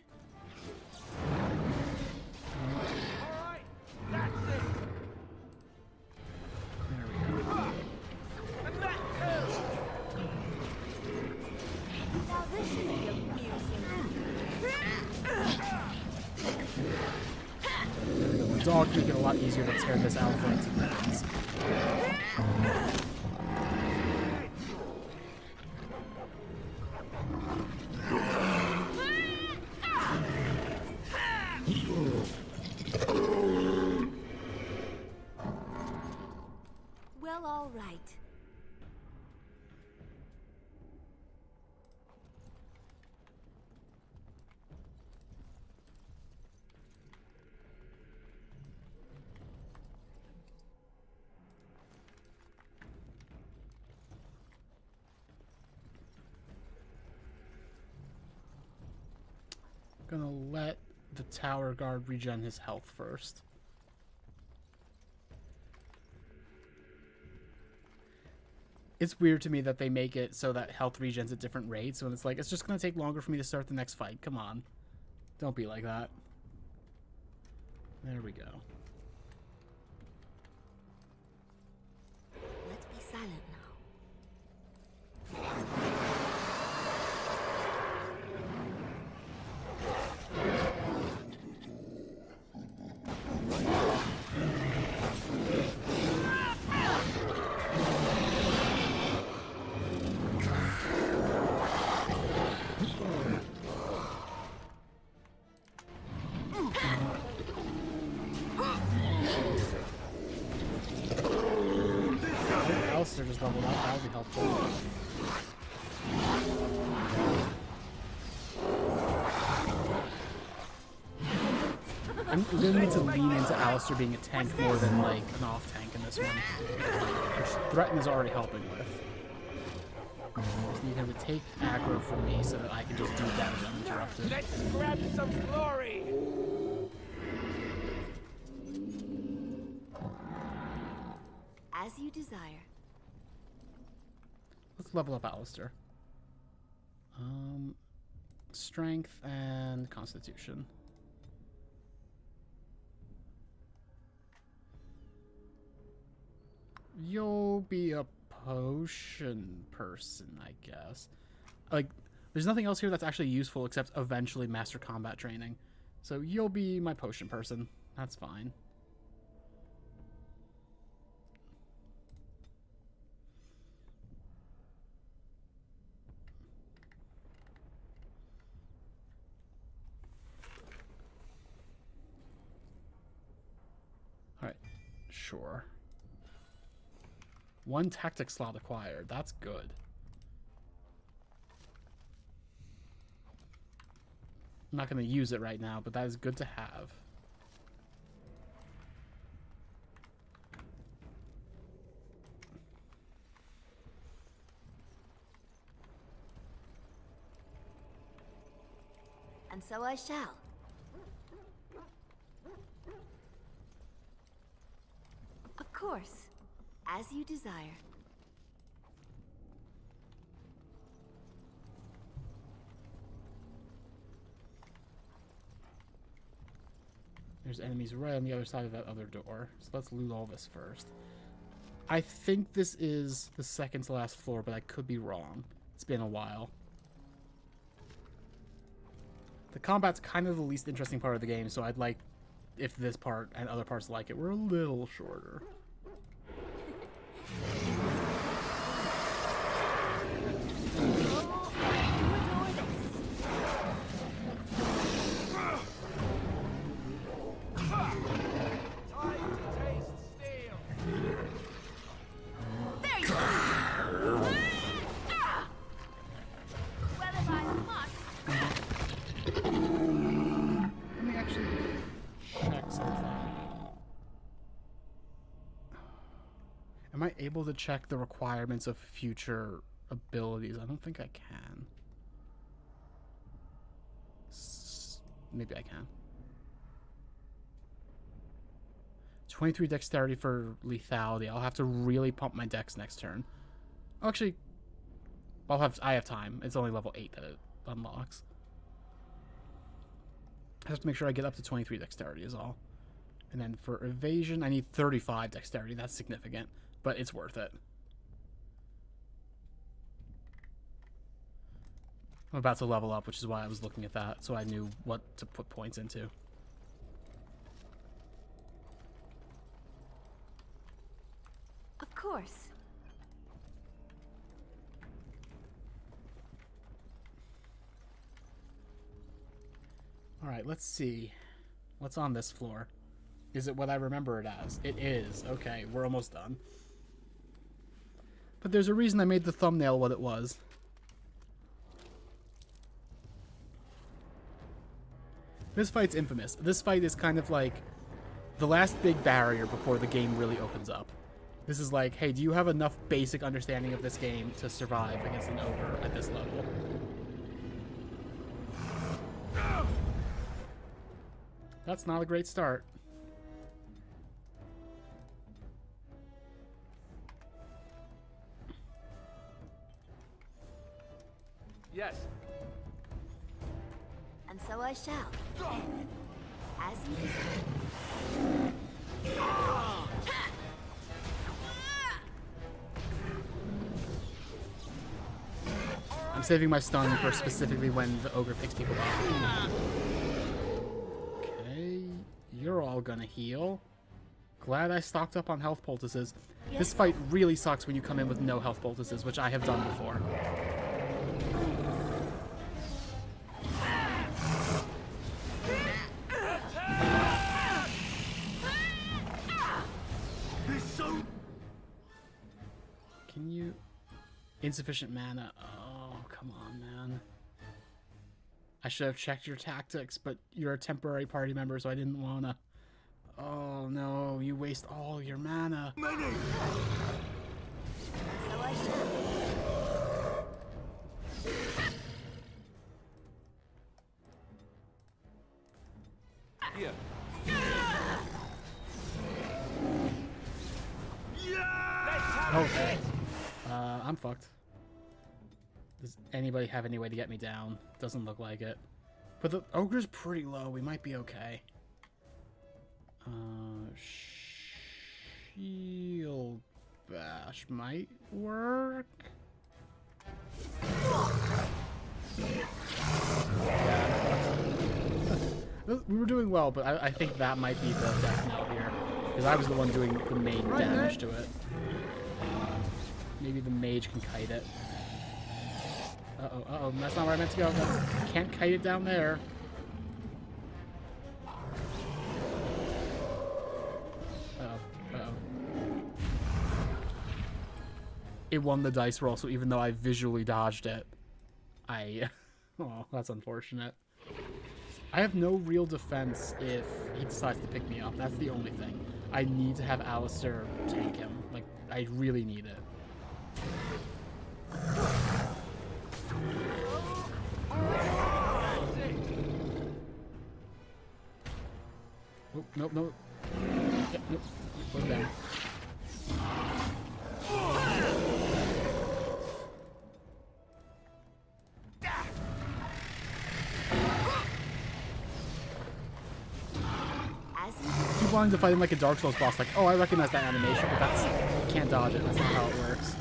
Alright, that's it. There we go. And that too. Now this should be amusing. There we go. The dog make it a lot easier to tear this alpha into pieces. Well, all right. Gonna let the tower guard regen his health first. It's weird to me that they make it so that health regens at different rates when it's like, it's just gonna take longer for me to start the next fight. Come on. Don't be like that. There we go. Let's be silent now. Alistair just leveled up. That would be helpful. I'm gonna need to lean into Alistair being a tank more than like an off tank in this one, which Threaten is already helping with. I just need him to take aggro from me so that I can just do damage uninterrupted. Let's grab some glory. As you desire. Let's level up Alistair. Strength and Constitution. You'll be a potion person, I guess. Like, there's nothing else here that's actually useful except eventually Master Combat training. So you'll be my potion person. That's fine. Sure. 1 tactic slot acquired. That's good. I'm not going to use it right now, but that is good to have. And so I shall. Of course, as you desire. There's enemies right on the other side of that other door. So let's loot all this first. I think this is the second to last floor, but I could be wrong. It's been a while. The combat's kind of the least interesting part of the game, so I'd like if this part and other parts like it were a little shorter. Am I able to check the requirements of future abilities? I don't think I can. Maybe I can. 23 dexterity for lethality. I'll have to really pump my dex next turn. Oh, actually, I have time. It's only level 8 that it unlocks. I have to make sure I get up to 23 dexterity is all. And then for evasion, I need 35 dexterity. That's significant, but it's worth it. I'm about to level up, which is why I was looking at that, so I knew what to put points into. Of course. All right, let's see. What's on this floor? Is it what I remember it as? It is. Okay, we're almost done. But there's a reason I made the thumbnail what it was. This fight's infamous. This fight is kind of like the last big barrier before the game really opens up. This is like, hey, do you have enough basic understanding of this game to survive against an ogre at this level? That's not a great start. Yes. And so I shall. As you desire. I'm saving my stun for specifically when the ogre picks people up. Okay, you're all gonna heal. Glad I stocked up on health poultices. This fight really sucks when you come in with no health poultices, which I have done before. Can you... Insufficient mana. Oh, come on, man. I should have checked your tactics, but you're a temporary party member, so I didn't wanna... Oh, no. You waste all your mana. So I shall. Here. Okay. I'm fucked. Does anybody have any way to get me down? Doesn't look like it. But the ogre's pretty low. We might be okay. Shield bash might work. Yeah. We were doing well, but I think that might be the death knell here. Because I was the one doing the main damage to it. Maybe the mage can kite it. Uh-oh, uh-oh, that's not where I meant to go. Can't kite it down there. Uh-oh, uh-oh. it won the dice roll, so even though I visually dodged it, oh, that's unfortunate. I have no real defense if he decides to pick me up. That's the only thing. I need to have Alistair take him. Like, I really need it. Oh, nope, nope. Yeah, nope. Put it down. Keep wanting to fight him like a Dark Souls boss, like, oh, I recognize that animation, but that's, you can't dodge it. That's not how it works.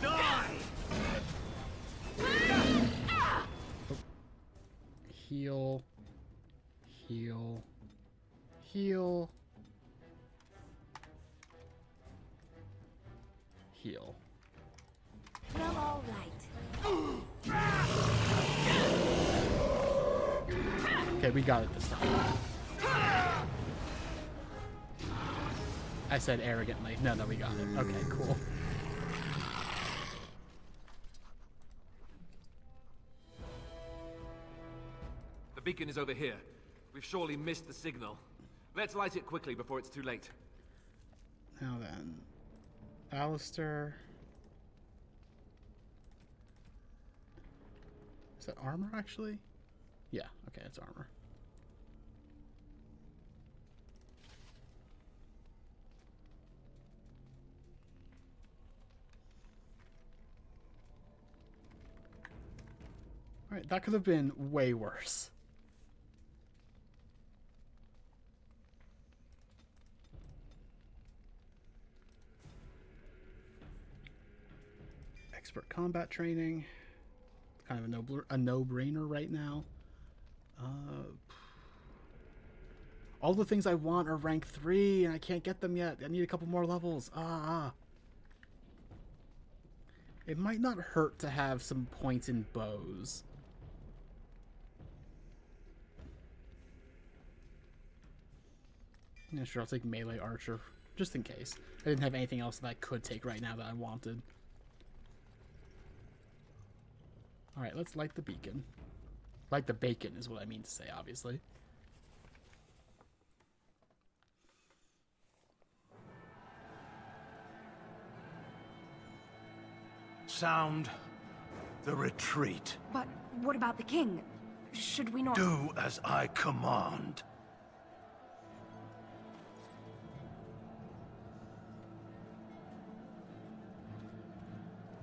Oh. Heal. Heal. Heal. Heal. Well, all right. Okay, we got it this time. I said arrogantly. No, we got it. Okay, cool. The beacon is over here. We've surely missed the signal. Let's light it quickly before it's too late. Now then, Alistair. Is that armor, actually? Yeah, okay, it's armor. Alright, that could have been way worse. Expert combat training. Kind of a no-brainer right now. All the things I want are rank 3, and I can't get them yet. I need a couple more levels. It might not hurt to have some points in bows. Yeah, sure, I'll take melee archer, just in case. I didn't have anything else that I could take right now that I wanted. Alright, let's light the beacon. Light the bacon is what I mean to say, obviously. Sound the retreat. But what about the king? Should we not... Do as I command.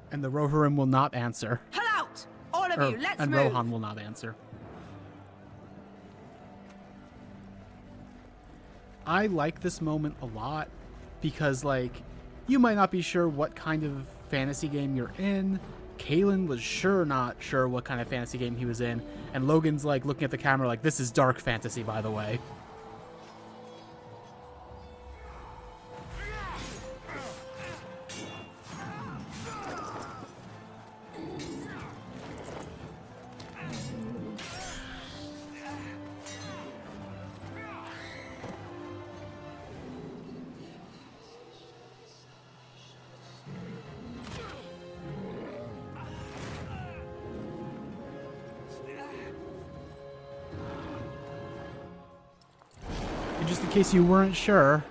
And the Rohirrim will not answer. Pull out! All of you, let's and move! Rohan will not answer. I like this moment a lot because, like, you might not be sure what kind of fantasy game you're in. Kalen was not sure what kind of fantasy game he was in. And Logan's, like, looking at the camera like, this is dark fantasy, by the way. Just in case you weren't sure.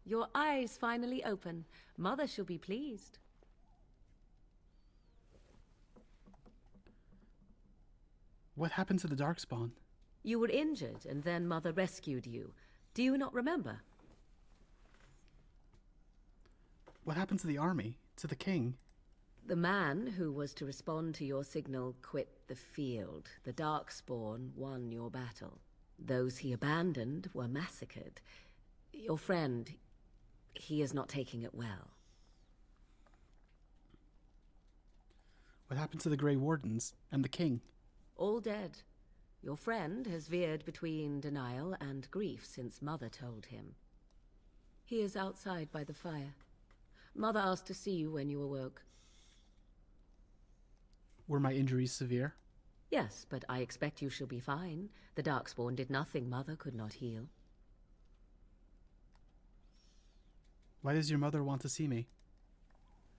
Your eyes finally open. Mother shall be pleased. What happened to the Darkspawn? You were injured, and then Mother rescued you. Do you not remember? What happened to the army? To the king? The man who was to respond to your signal quit the field. The Darkspawn won your battle. Those he abandoned were massacred. Your friend, he is not taking it well. What happened to the Grey Wardens and the king? All dead. Your friend has veered between denial and grief since Mother told him. He is outside by the fire. Mother asked to see you when you awoke. Were my injuries severe? Yes, but I expect you shall be fine. The Darkspawn did nothing Mother could not heal. Why does your mother want to see me?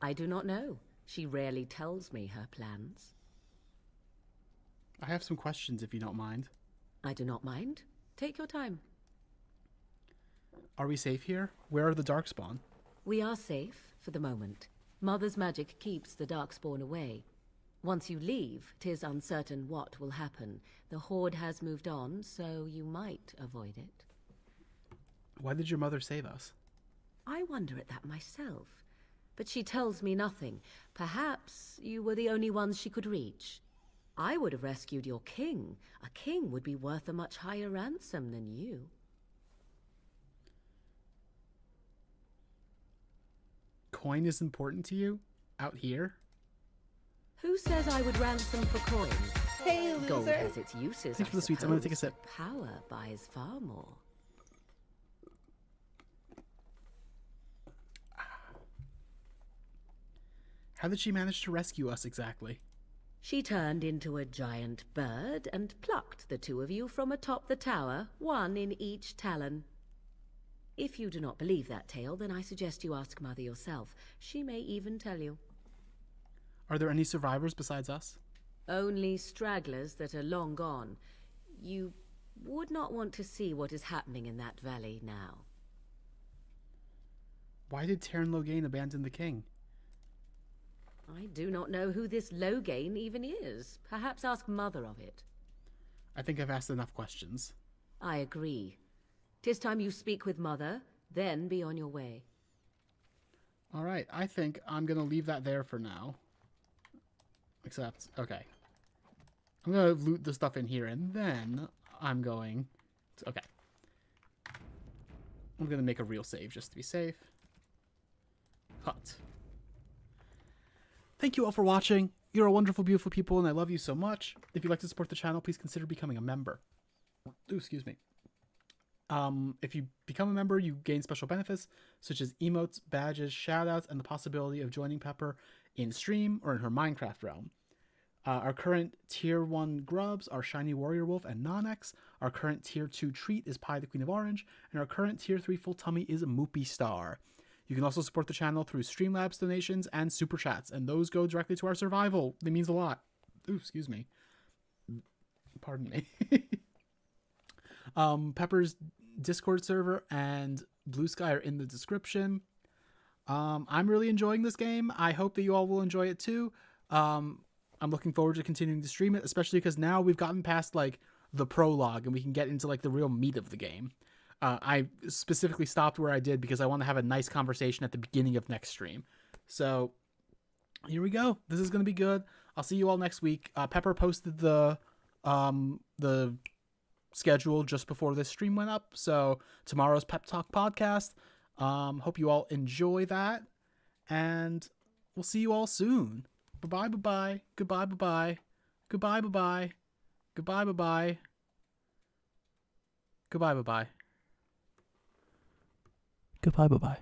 I do not know. She rarely tells me her plans. I have some questions, if you don't mind. I do not mind. Take your time. Are we safe here? Where are the Darkspawn? We are safe, for the moment. Mother's magic keeps the Darkspawn away. Once you leave, 'tis uncertain what will happen. The Horde has moved on, so you might avoid it. Why did your mother save us? I wonder at that myself. But she tells me nothing. Perhaps you were the only ones she could reach. I would have rescued your king. A king would be worth a much higher ransom than you. Coin is important to you? Out here? Who says I would ransom for coin? Hey, loser. Gold has its uses. Thanks for the sweets. I'm gonna take a sip. Power buys far more. How did she manage to rescue us exactly? She turned into a giant bird and plucked the two of you from atop the tower, one in each talon. If you do not believe that tale, then I suggest you ask Mother yourself. She may even tell you. Are there any survivors besides us? Only stragglers that are long gone. You would not want to see what is happening in that valley now. Why did Teyrn Loghain abandon the king? I do not know who this Loghain even is. Perhaps ask Mother of it. I think I've asked enough questions. I agree. 'Tis time you speak with Mother, then be on your way. All right, I think I'm going to leave that there for now. Except, okay. I'm going to loot the stuff in here, and then I'm going to, okay. I'm going to make a real save just to be safe. Hut. Thank you all for watching. You're a wonderful, beautiful people, and I love you so much. If you'd like to support the channel, please consider becoming a member. Ooh, excuse me. If you become a member, you gain special benefits, such as emotes, badges, shoutouts, and the possibility of joining Pepper in stream or in her Minecraft realm. Our current Tier 1 grubs are Shiny Warrior Wolf and Nonex. Our current Tier 2 treat is Pie the Queen of Orange. And our current Tier 3 full tummy is Moopy Star. You can also support the channel through Streamlabs donations and Super Chats, and those go directly to our survival. It means a lot. Ooh, excuse me. Pardon me. Pepper's Discord server and Blue Sky are in the description. I'm really enjoying this game. I hope that you all will enjoy it too. I'm looking forward to continuing to stream it, especially because now we've gotten past like the prologue and we can get into like the real meat of the game. I specifically stopped where I did because I want to have a nice conversation at the beginning of next stream. So here we go. This is going to be good. I'll see you all next week. Pepper posted the schedule just before this stream went up. So tomorrow's Pep Talk podcast. Hope you all enjoy that, and we'll see you all soon. Bye-bye, bye-bye. Goodbye, bye-bye. Goodbye, bye-bye. Goodbye, bye-bye. Goodbye, bye-bye. Goodbye, bye-bye.